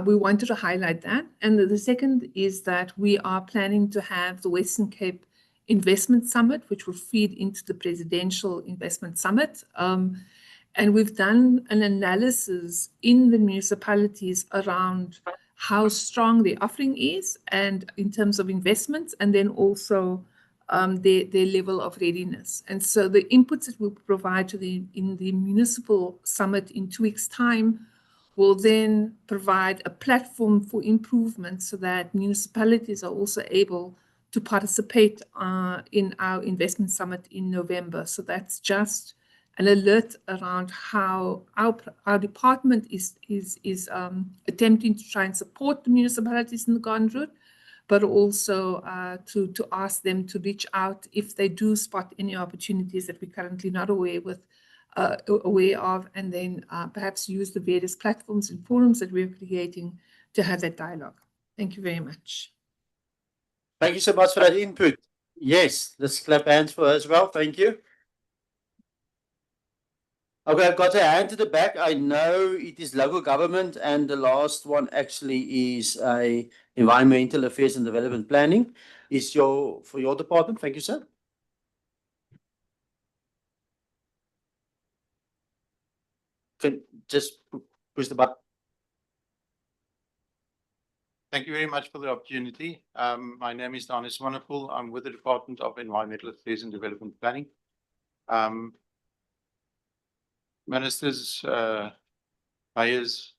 S22: we wanted to highlight that. And the second is that we are planning to have the Western Cape Investment Summit, which will feed into the Presidential Investment Summit. And we've done an analysis in the municipalities around how strong their offering is and in terms of investments, and then also their level of readiness. And so the inputs that we'll provide to in the municipal summit in 2 weeks' time will then provide a platform for improvement so that municipalities are also able to participate in our investment summit in November. So that's just an alert around how our department is attempting to try and support the municipalities in the Garden Route, but also to ask them to reach out if they do spot any opportunities that we're currently not aware of, and then perhaps use the various platforms and forums that we're creating to have that dialogue. Thank you very much.
S3: Thank you so much for that input. Yes, let's clap hands for her as well. Thank you. Okay, I've got a hand to the back. I know it is local government, and the last one actually is environmental affairs and development planning. Is for your department? Thank you, sir. Can just push the button.
S8: Thank you very much for the opportunity. My name is Danis Manapul. I'm with the Department of Environmental Affairs and Development Planning. Ministers, mayors,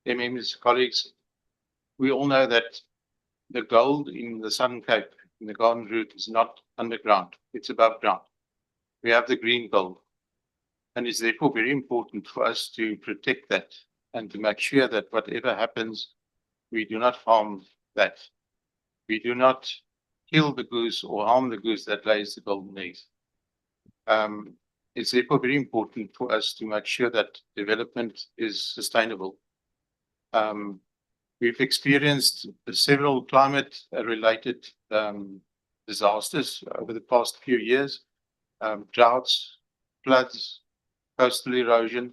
S8: MMs, colleagues, we all know that the gold in the Southern Cape, in the Garden Route, is not underground, it's above ground. We have the green gold. And it's therefore very important for us to protect that and to make sure that whatever happens, we do not harm that. We do not kill the goose or harm the goose that lays the golden eggs. It's therefore very important for us to make sure that development is sustainable. We've experienced several climate-related disasters over the past few years, droughts, floods, coastal erosion,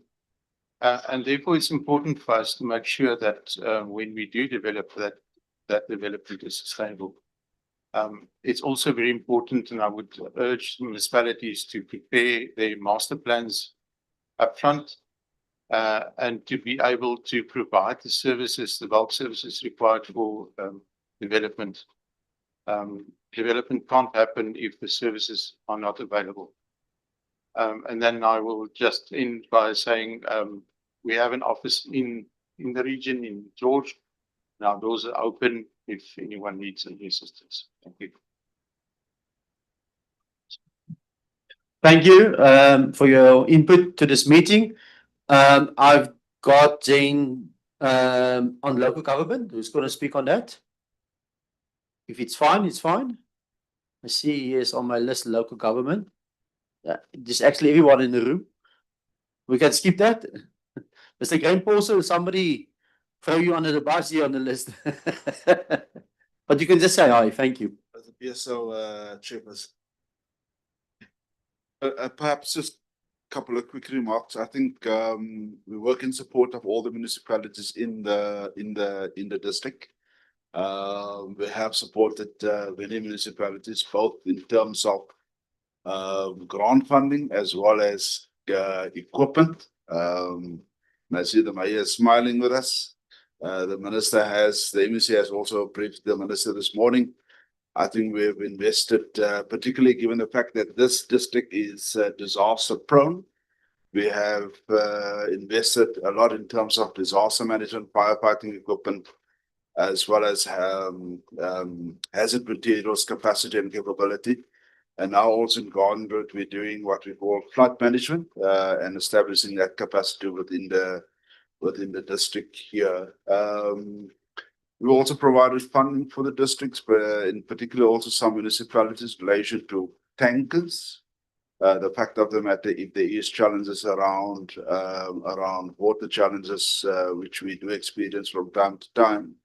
S8: and therefore it's important for us to make sure that when we do develop that development is sustainable. It's also very important, and I would urge municipalities to prepare their master plans upfront and to be able to provide the services, the bulk services required for development. Development can't happen if the services are not available. And then I will just end by saying we have an office in the region in George. Now doors are open if anyone needs any assistance. Thank you.
S3: Thank you for your input to this meeting. I've got Jane on local government who's going to speak on that. If it's fine, it's fine. I see he is on my list, local government. There's actually everyone in the room. We can skip that. Mr. Grandpa, so somebody throw you under the bus here on the list. But you can just say hi. Thank you.
S9: As a PSO chairperson. Perhaps just a couple of quick remarks. I think we work in support of all the municipalities in the district. We have supported many municipalities, both in terms of grant funding as well as equipment. And I see the mayor smiling with us. The MEC has also briefed the minister this morning. I think we have invested, particularly given the fact that this district is disaster prone. We have invested a lot in terms of disaster management, firefighting equipment, as well as hazard materials capacity and capability. And now also in Garden Route, we're doing what we call flood management and establishing that capacity within the district here. We also provided funding for the districts, but in particular also some municipalities in relation to tankers The fact of the matter, if there is challenges around water challenges, which we do experience from time to time,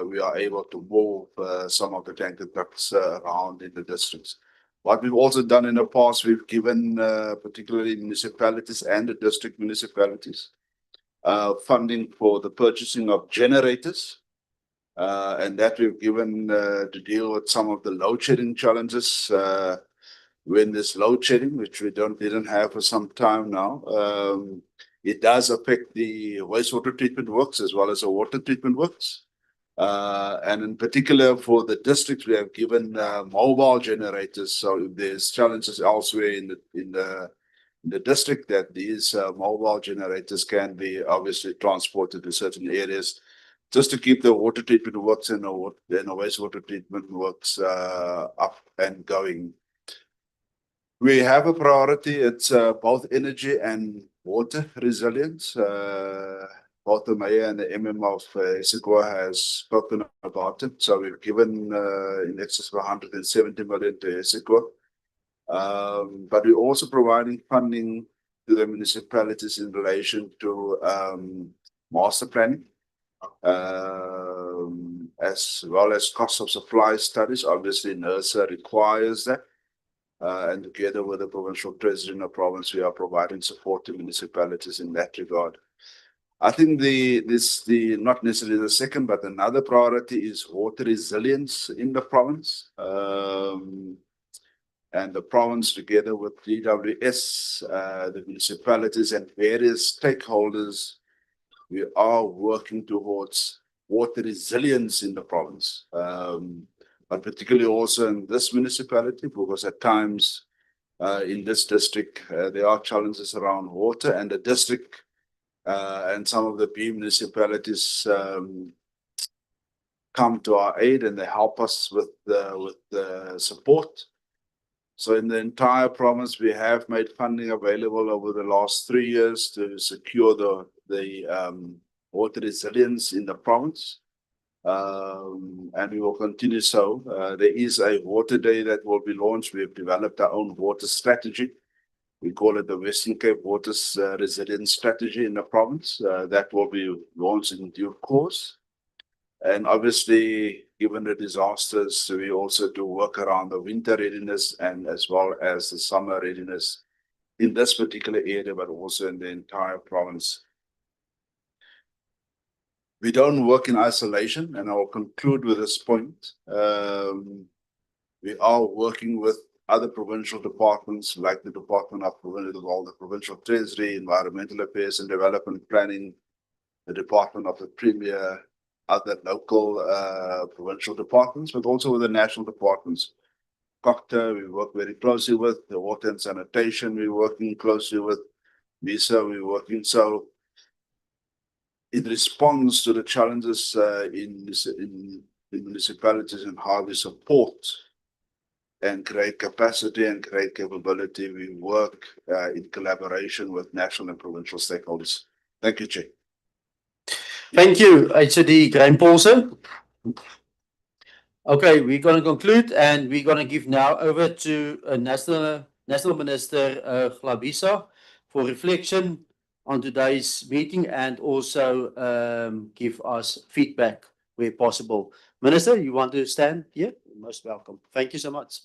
S9: we are able to move some of the tanker trucks around in the districts. What we've also done in the past, we've given particularly municipalities and the district municipalities funding for the purchasing of generators, and that we've given to deal with some of the load shedding challenges. When there's load shedding, which we didn't have for some time now, it does affect the wastewater treatment works as well as the water treatment works. And in particular for the districts, we have given mobile generators. So if there's challenges elsewhere in the district, that these mobile generators can be obviously transported to certain areas, just to keep the water treatment works and the wastewater treatment works up and going. We have a priority. It's both energy and water resilience. Both the mayor and the MM of Issaquah has spoken about it. So we've given in excess of 170 million to Issaquah. But we're also providing funding to the municipalities in relation to master planning, as well as cost of supply studies. Obviously, NERSA requires that. And together with the provincial treasury in the province, we are providing support to municipalities in that regard. I think not necessarily the second, but another priority is water resilience in the province. And the province, together with DWS, the municipalities and various stakeholders, we are working towards water resilience in the province. But particularly also in this municipality, because at times in this district, there are challenges around water, and the district and some of the B municipalities come to our aid and they help us with the support. So in the entire province, we have made funding available over the last 3 years to secure the water resilience in the province. And we will continue so. There is a water day that will be launched. We have developed our own water strategy. We call it the Western Cape Water Resilience Strategy in the province. That will be launched in due course. And obviously, given the disasters, we also do work around the winter readiness and as well as the summer readiness in this particular area, but also in the entire province. We don't work in isolation, and I will conclude with this point. We are working with other provincial departments, like the Department of the Provincial Treasury, Environmental Affairs and Development Planning, the Department of the Premier, other local provincial departments, but also with the national departments. CoGTA, we work very closely with. The Water and Sanitation, we're working closely with. MISA, we're working. So in response to the challenges in municipalities and how we support and create capacity and create capability, we work in collaboration with national and provincial stakeholders. Thank you, Chair.
S3: Thank you, HOD Graeme Paulsen. Okay, we're going to conclude and we're going to give now over to National Minister Hlabisa for reflection on today's meeting and also give us feedback where possible. Minister, you want to stand here? You're most welcome. Thank you so much.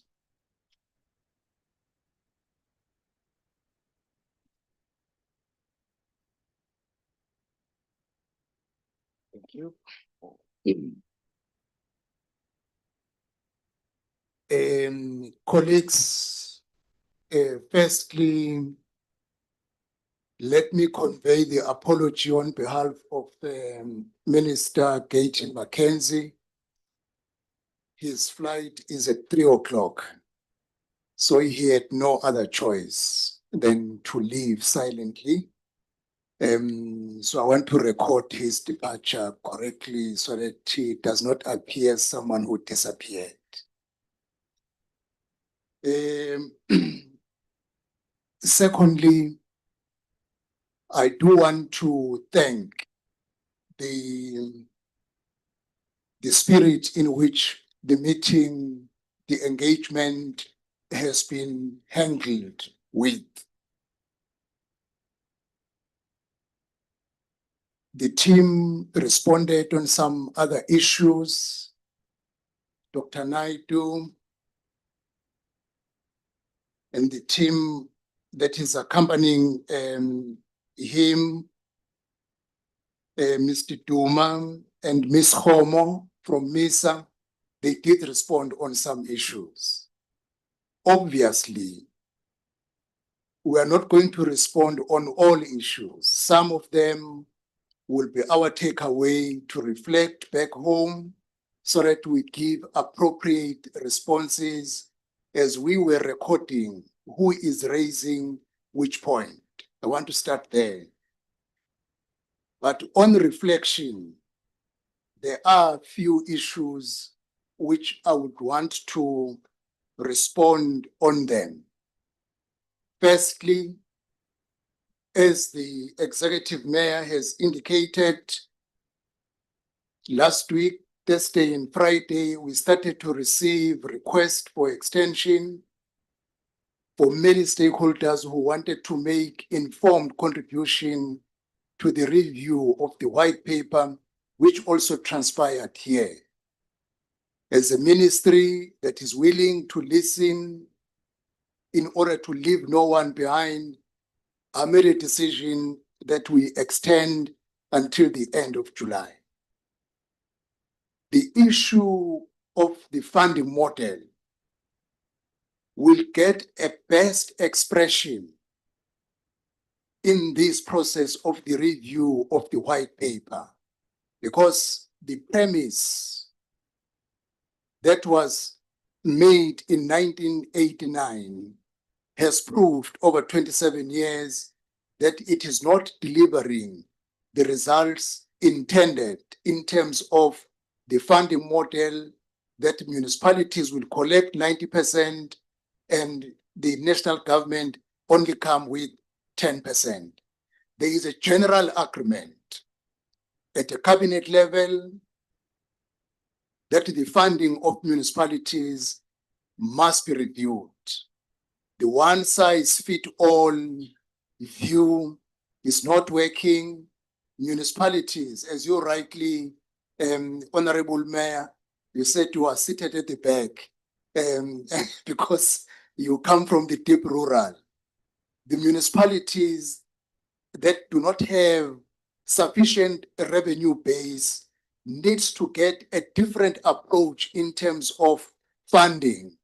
S20: Thank you. Colleagues, firstly, let me convey the apology on behalf of Minister Gate Mackenzie. His flight is at 3 o'clock, so he had no other choice than to leave silently. So I want to record his departure correctly so that he does not appear as someone who disappeared. Secondly, I do want to thank the spirit in which the meeting, the engagement,
S21: has been handled with. The team responded on some other issues. Dr. Naidu and the team that is accompanying him, Mr. Duma and Ms. Homo from MISA, they did respond on some issues. Obviously, we are not going to respond on all issues. Some of them will be our takeaway to reflect back home so that we give appropriate responses as we were recording who is raising which point. I want to start there. But on reflection, there are a few issues which I would want to respond on them. Firstly, as the executive mayor has indicated, last week, Thursday and Friday, we started to receive requests for extension for many stakeholders who wanted to make informed contribution to the review of the white paper, which also transpired here. As a ministry that is willing to listen in order to leave no one behind, I made a decision that we extend until the end of July. The issue of the funding model will get a best expression in this process of the review of the white paper, because the premise that was made in 1989 has proved over 27 years that it is not delivering the results intended in terms of the funding model that municipalities will collect 90% and the national government only come with 10%. There is a general agreement at a cabinet level that the funding of municipalities must be reviewed. The one-size-fits-all view is not working. Municipalities, as you rightly, Honorable Mayor, you said you are seated at the back because you come from the deep rural. The municipalities that do not have sufficient revenue base needs to get a different approach in terms of funding.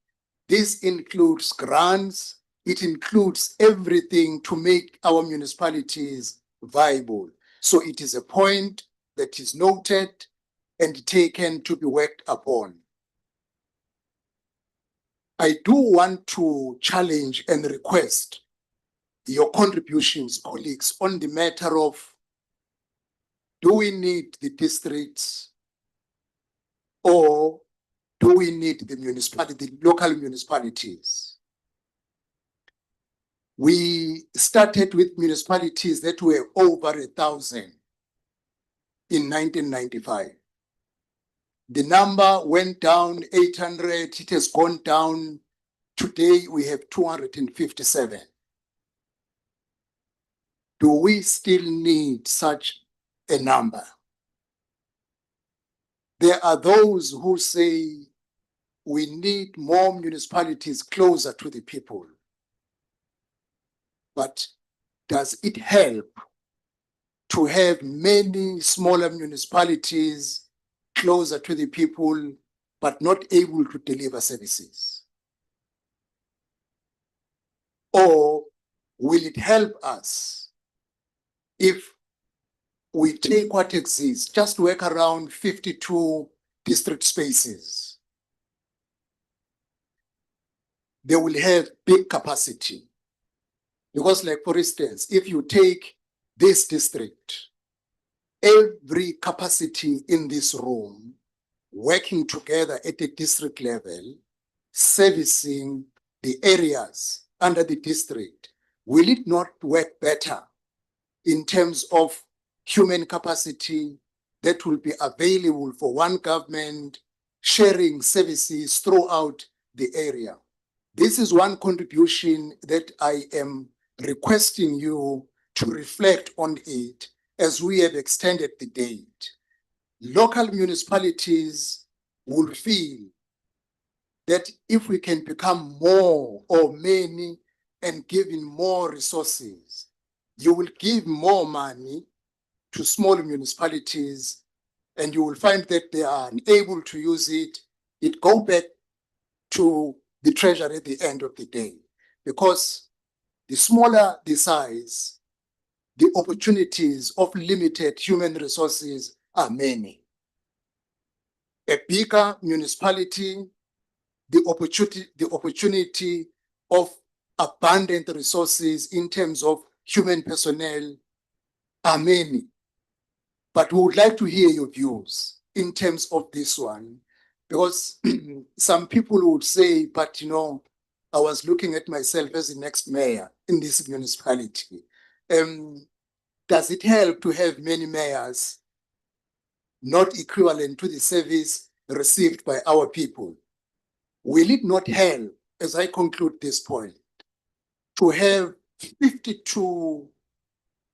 S21: This includes grants, it includes everything to make our municipalities viable. So it is a point that is noted and taken to be worked upon. I do want to challenge and request your contributions, colleagues, on the matter of, do we need the districts or do we need the municipality, the local municipalities? We started with municipalities that were over 1,000 in 1995. The number went down 800, it has gone down. Today we have 257. Do we still need such a number? There are those who say we need more municipalities closer to the people. But does it help to have many smaller municipalities closer to the people, but not able to deliver services? Or will it help us if we take what exists, just work around 52 district spaces? They will have big capacity. Because, like, for instance, if you take this district, every capacity in this room working together at the district level, servicing the areas under the district, will it not work better in terms of human capacity that will be available for one government sharing services throughout the area? This is one contribution that I am requesting you to reflect on it as we have extended the date. Local municipalities will feel that if we can become more or many and giving more resources, you will give more money to small municipalities and you will find that they are unable to use it. It goes back to the treasury at the end of the day, because the smaller the size, the opportunities of limited human resources are many. A bigger municipality, the opportunity of abundant resources in terms of human personnel are many. But we would like to hear your views in terms of this one, because some people would say, but you know, I was looking at myself as the next mayor in this municipality. Does it help to have many mayors not equivalent to the service received by our people? Will it not help, as I conclude this point, to have 52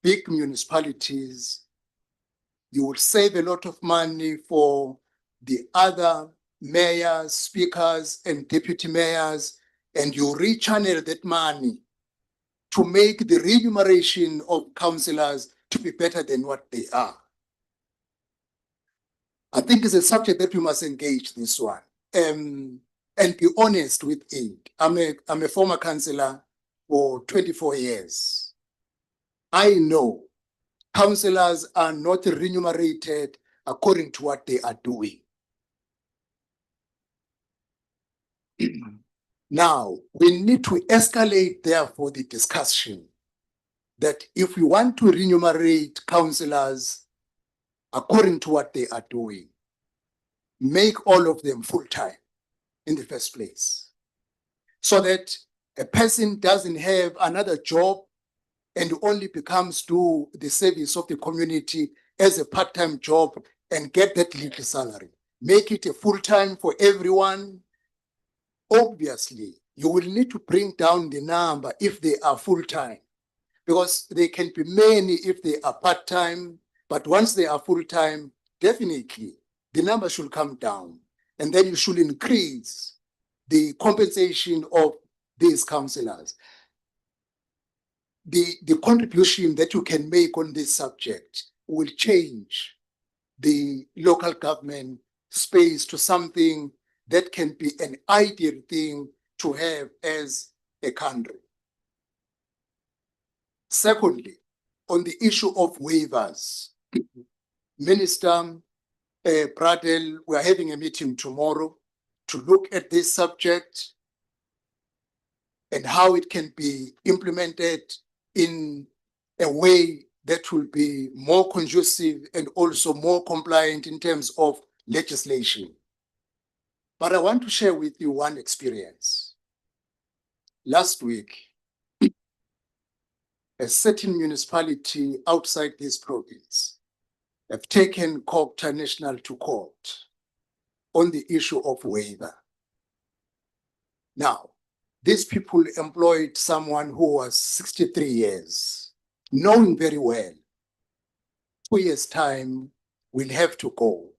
S21: big municipalities? You will save a lot of money for the other mayors, speakers, and deputy mayors, and you rechannel that money to make the remuneration of councillors to be better than what they are. I think it's a subject that we must engage this one and be honest with it. I'm a former councillor for 24 years. I know councillors are not remunerated according to what they are doing. Now, we need to escalate therefore the discussion that if we want to remunerate councillors according to what they are doing, make all of them full-time in the first place, so that a person doesn't have another job and only becomes to the service of the community as a part-time job and get that little salary. Make it a full-time for everyone. Obviously, you will need to bring down the number if they are full-time, because they can be many if they are part-time, but once they are full-time, definitely the number should come down, and then you should increase the compensation of these councillors. The contribution that you can make on this subject will change the local government space to something that can be an ideal thing to have as a country. Secondly, on the issue of waivers, Minister Pradel, we are having a meeting tomorrow to look at this subject and how it can be implemented in a way that will be more conducive and also more compliant in terms of legislation. But I want to share with you one experience. Last week, a certain municipality outside this province have taken CoGTA National to court on the issue of waiver. Now, these people employed someone who was 63 years, knowing very well, 2 years' time will have to go.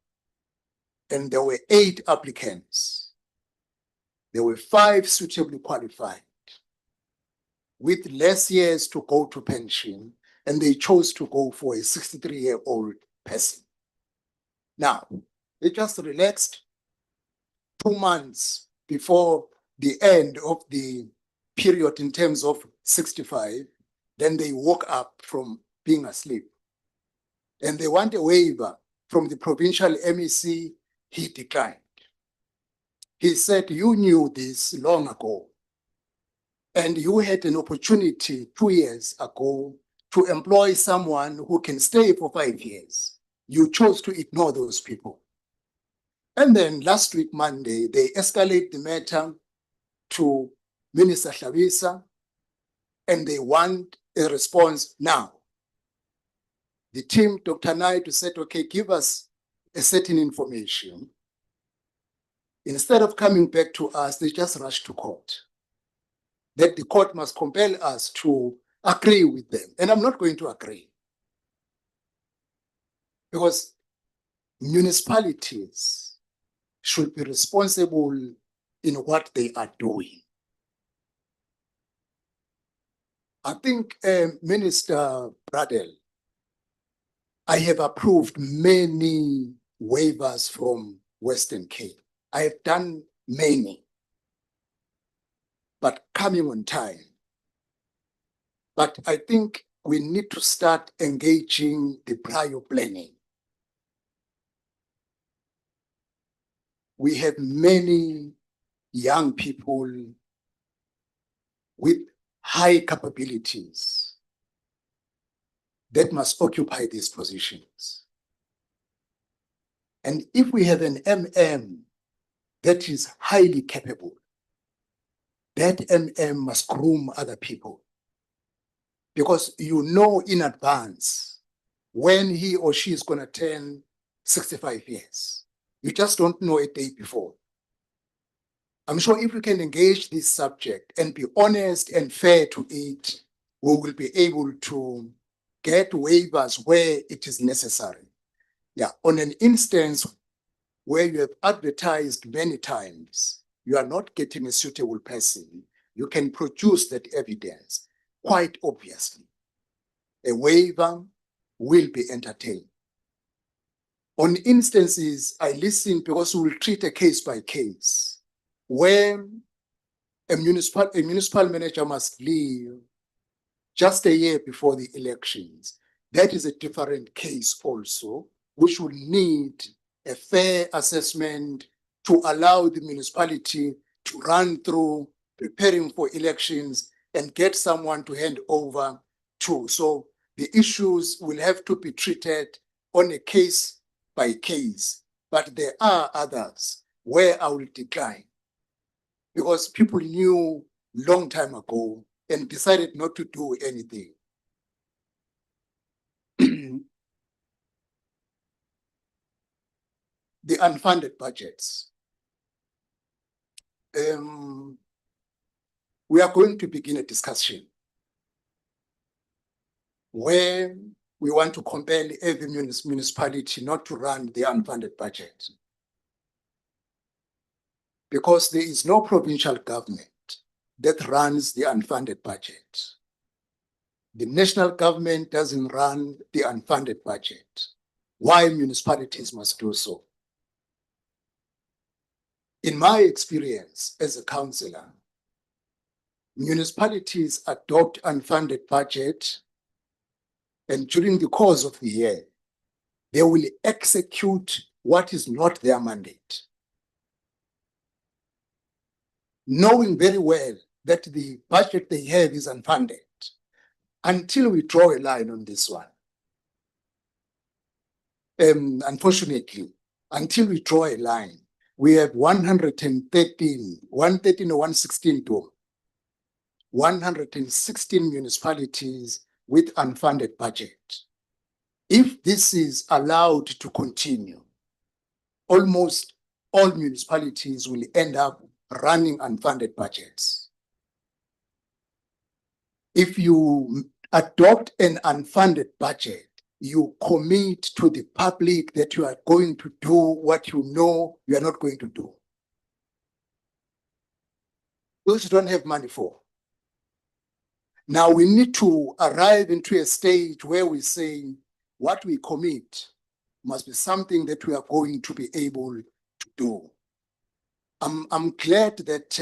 S21: And there were 8 applicants. There were 5 suitably qualified with less years to go to pension, and they chose to go for a 63-year-old person. Now, they just relaxed 2 months before the end of the period in terms of 65, then they woke up from being asleep. And they want a waiver from the provincial MEC. He declined. He said, you knew this long ago, and you had an opportunity 2 years ago to employ someone who can stay for 5 years. You chose to ignore those people. And then last week, Monday, they escalate the matter to Minister Hlabisa, and they want a response now. The team, Dr. Naidu, said, okay, give us a certain information. Instead of coming back to us, they just rushed to court. that the court must compel us to agree with them. And I'm not going to agree. Because municipalities should be responsible in what they are doing. I think, Minister Bradel, I have approved many waivers from Western Cape. I have done many, but coming on time. But I think we need to start engaging the prior planning. We have many young people with high capabilities that must occupy these positions. And if we have an MM that is highly capable, that MM must groom other people. Because you know in advance when he or she is going to turn 65 years. You just don't know a day before. I'm sure if we can engage this subject and be honest and fair to it, we will be able to get waivers where it is necessary. Yeah, on an instance where you have advertised many times, you are not getting a suitable person, you can produce that evidence quite obviously. A waiver will be entertained. On instances, I listen because we will treat a case by case. When a municipal manager must leave just a year before the elections, that is a different case also, which will need a fair assessment to allow the municipality to run through preparing for elections and get someone to hand over to. So the issues will have to be treated on a case by case, but there are others where I will decline because people knew long time ago and decided not to do anything. The unfunded budgets. We are going to begin a discussion where we want to compel every municipality not to run the unfunded budget. Because there is no provincial government that runs the unfunded budget. The national government doesn't run the unfunded budget. Why municipalities must do so? In my experience as a councillor, municipalities adopt unfunded budget, and during the course of the year, they will execute what is not their mandate, knowing very well that the budget they have is unfunded, until we draw a line on this one. Unfortunately, until we draw a line, we have 113 or 116 to 116 municipalities with unfunded budget. If this is allowed to continue, almost all municipalities will end up running unfunded budgets. If you adopt an unfunded budget, you commit to the public that you are going to do what you know you are not going to do. Those you don't have money for. Now we need to arrive into a stage where we say what we commit must be something that we are going to be able to do. I'm glad that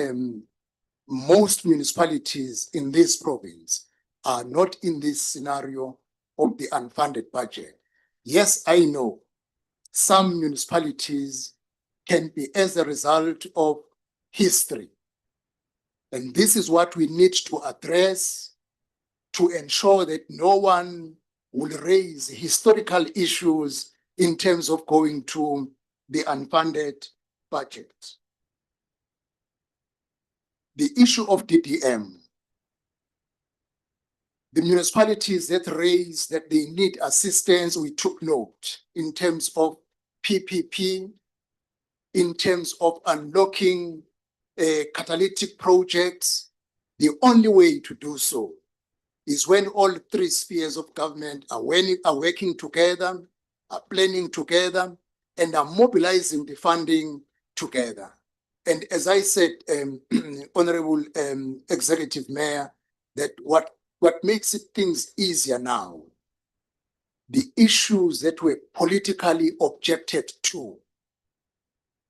S21: most municipalities in this province are not in this scenario of the unfunded budget. Yes, I know some municipalities can be as a result of history. And this is what we need to address to ensure that no one will raise historical issues in terms of going to the unfunded budget. The issue of DDM, the municipalities that raised that they need assistance, we took note in terms of PPP, in terms of unlocking catalytic projects. The only way to do so is when all three spheres of government are working together, are planning together, and are mobilizing the funding together. And as I said, Honorable Executive Mayor, that what makes things easier now, the issues that were politically objected to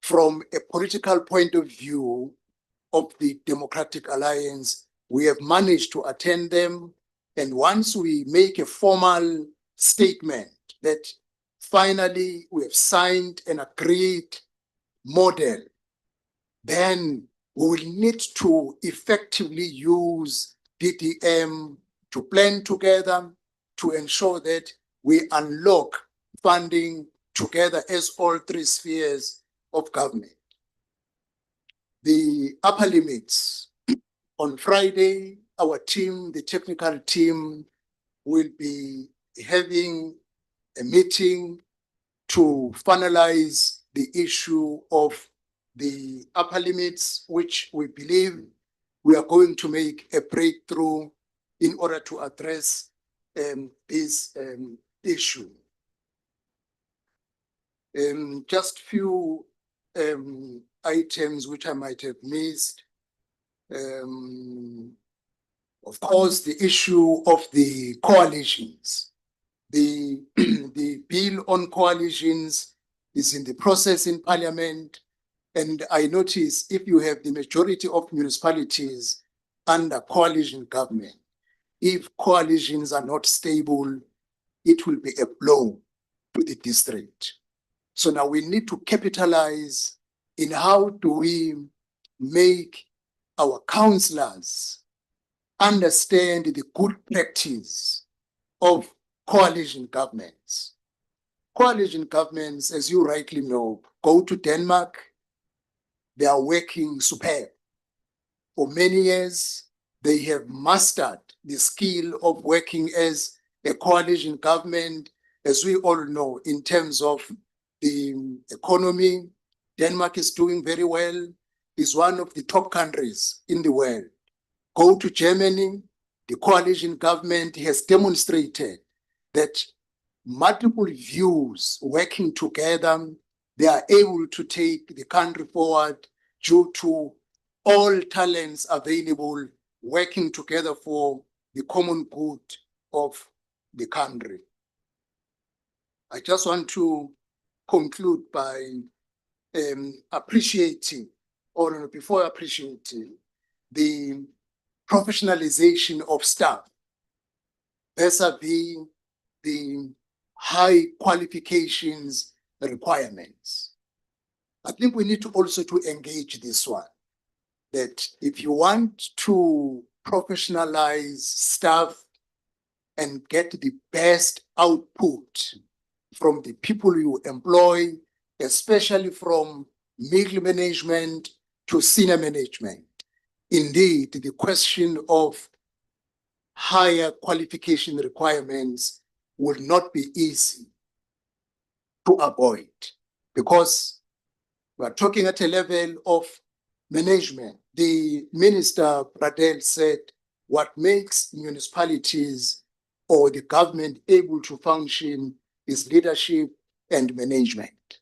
S21: from a political point of view of the Democratic Alliance, we have managed to attend them. And once we make a formal statement that finally we have signed an agreed model, then we will need to effectively use DDM to plan together to ensure that we unlock funding together as all three spheres of government. The upper limits. On Friday, our team, the technical team, will be having a meeting to finalize the issue of the upper limits, which we believe we are going to make a breakthrough in order to address this issue. Just few items which I might have missed. Of course, the issue of the coalitions. The bill on coalitions is in the process in Parliament. And I notice if you have the majority of municipalities under coalition government, if coalitions are not stable, it will be a blow to the district. So now we need to capitalize in how do we make our councillors understand the good practice of coalition governments. Coalition governments, as you rightly know, go to Denmark, they are working superb. For many years, they have mastered the skill of working as a coalition government. As we all know, in terms of the economy, Denmark is doing very well, is one of the top countries in the world. Go to Germany, the coalition government has demonstrated that multiple views working together, they are able to take the country forward due to all talents available working together for the common good of the country. I just want to conclude by appreciating, or before appreciating, the professionalization of staff vis-a-vis the high qualifications requirements. I think we need to also to engage this one, that if you want to professionalize staff and get the best output from the people you employ, especially from middle management to senior management, indeed, the question of higher qualification requirements will not be easy to avoid, because we are talking at a level of management. The Minister Pradel said what makes municipalities or the government able to function is leadership and management.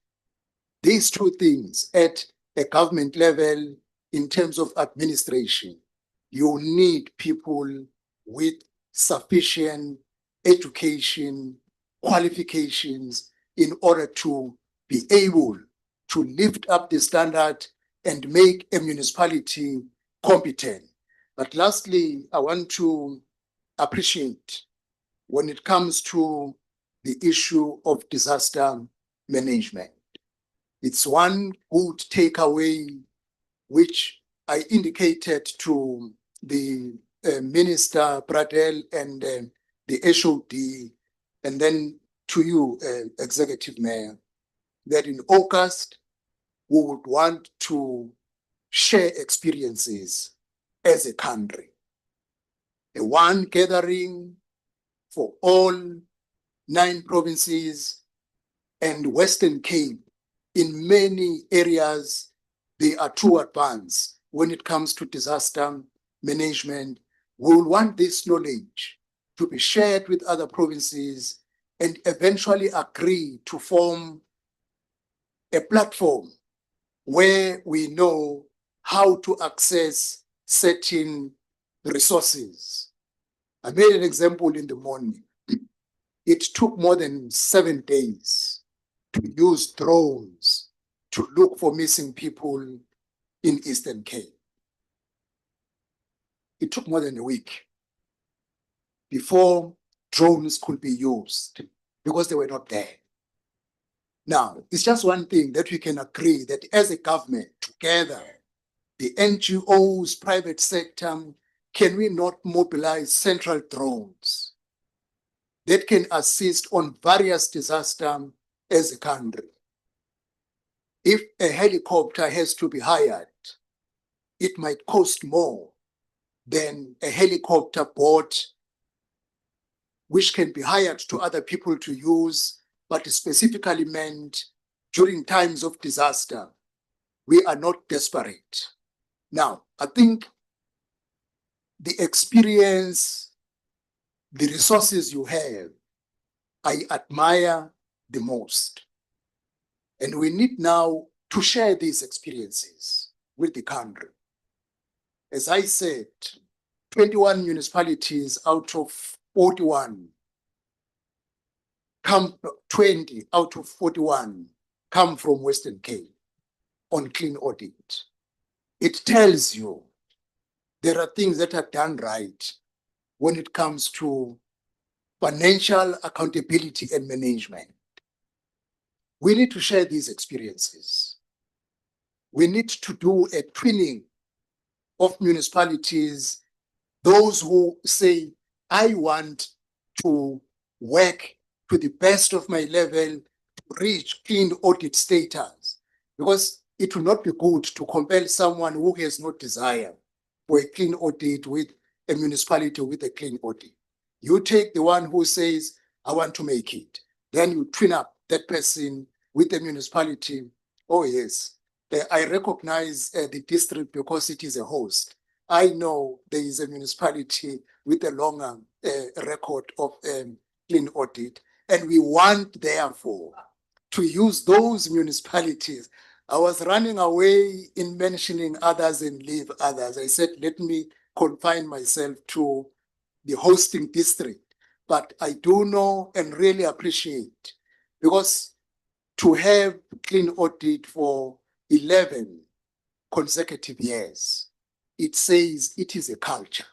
S21: These two things at a government level, in terms of administration, you need people with sufficient education, qualifications in order to be able to lift up the standard and make a municipality competent. But lastly, I want to appreciate when it comes to the issue of disaster management. It's one good takeaway which I indicated to the Minister Pradel and the HOD, and then to you, Executive Mayor, that in August, we would want to share experiences as a country. A one gathering for all 9 provinces and Western Cape. In many areas, they are too advanced when it comes to disaster management, we will want this knowledge to be shared with other provinces and eventually agree to form a platform where we know how to access certain resources. I made an example in the morning. It took more than 7 days to use drones to look for missing people in Eastern Cape. It took more than a week before drones could be used because they were not there. Now, it's just one thing that we can agree that as a government, together, the NGOs, private sector, can we not mobilize central drones that can assist on various disasters as a country? If a helicopter has to be hired, it might cost more than a helicopter bought, which can be hired to other people to use, but specifically meant during times of disaster. We are not desperate. Now, I think the experience, the resources you have, I admire the most. And we need now to share these experiences with the country. As I said, 21 municipalities out of 41 20 out of 41 come from Western Cape on clean audit. It tells you there are things that are done right when it comes to financial accountability and management. We need to share these experiences. We need to do a twinning of municipalities, those who say, I want to work to the best of my level to reach clean audit status, because it will not be good to compel someone who has no desire for a clean audit with a municipality with a clean audit. You take the one who says, I want to make it. Then you twin up that person with the municipality. Oh yes, I recognize the district because it is a host. I know there is a municipality with a longer record of clean audit, and we want, therefore, to use those municipalities. I was running away in mentioning others and leave others. I said, let me confine myself to the hosting district. But I do know and really appreciate, because to have clean audit for 11 consecutive years, it says it is a culture.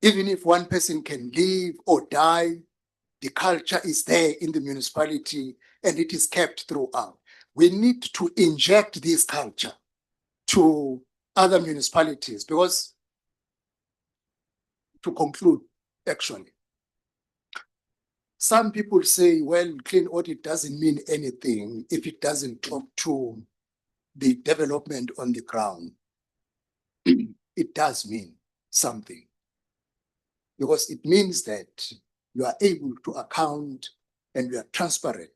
S21: Even if one person can leave or die, the culture is there in the municipality and it is kept throughout. We need to inject this culture to other municipalities, because, to conclude, actually, some people say, well, clean audit doesn't mean anything if it doesn't talk to the development on the ground. It does mean something, because it means that you are able to account and you are transparent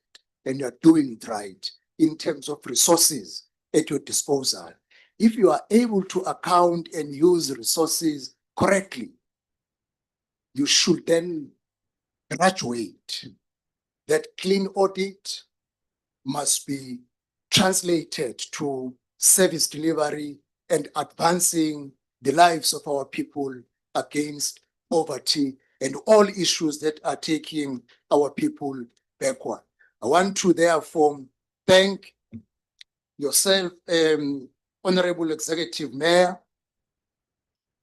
S21: and you are doing it right in terms of resources at your disposal. If you are able to account and use resources correctly, you should then graduate that clean audit must be translated to service delivery and advancing the lives of our people against poverty and all issues that are taking our people backward. I want to therefore thank yourself, Honorable Executive Mayor,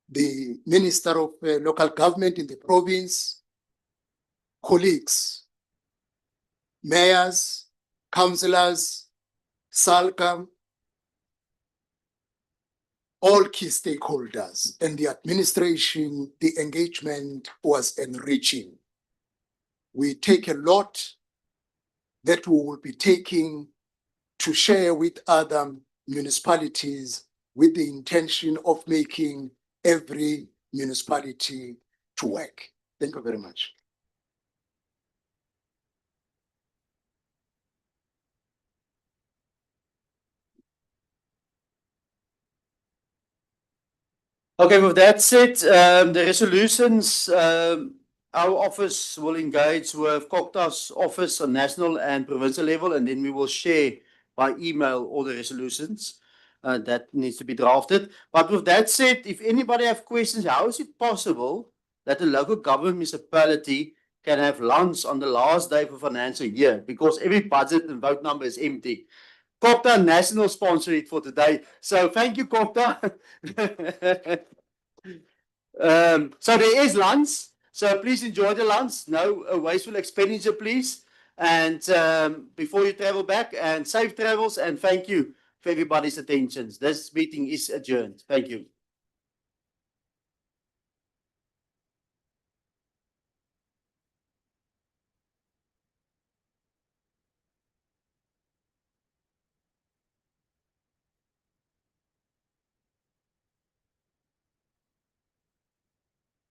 S21: the Minister of Local Government in the province, colleagues, mayors, councillors, SALCA, all key stakeholders, and the administration. The engagement was enriching. We take a lot that we will be taking to share with other municipalities with the intention of making every municipality to work. Thank you very much.
S3: Okay, with that said, the resolutions, our office will engage with CoGTA's office on national and provincial level, and then we will share by email all the resolutions that needs to be drafted. But with that said, if anybody have questions, how is it possible that a local government municipality can have lunch on the last day of a financial year? Because every budget and vote number is empty. CoGTA national sponsor it for today. So thank you, CoGTA. So there is lunch. So please enjoy the lunch. No wasteful expenditure, please. And before you travel back, and safe travels. And thank you for everybody's attention. This meeting is adjourned. Thank you.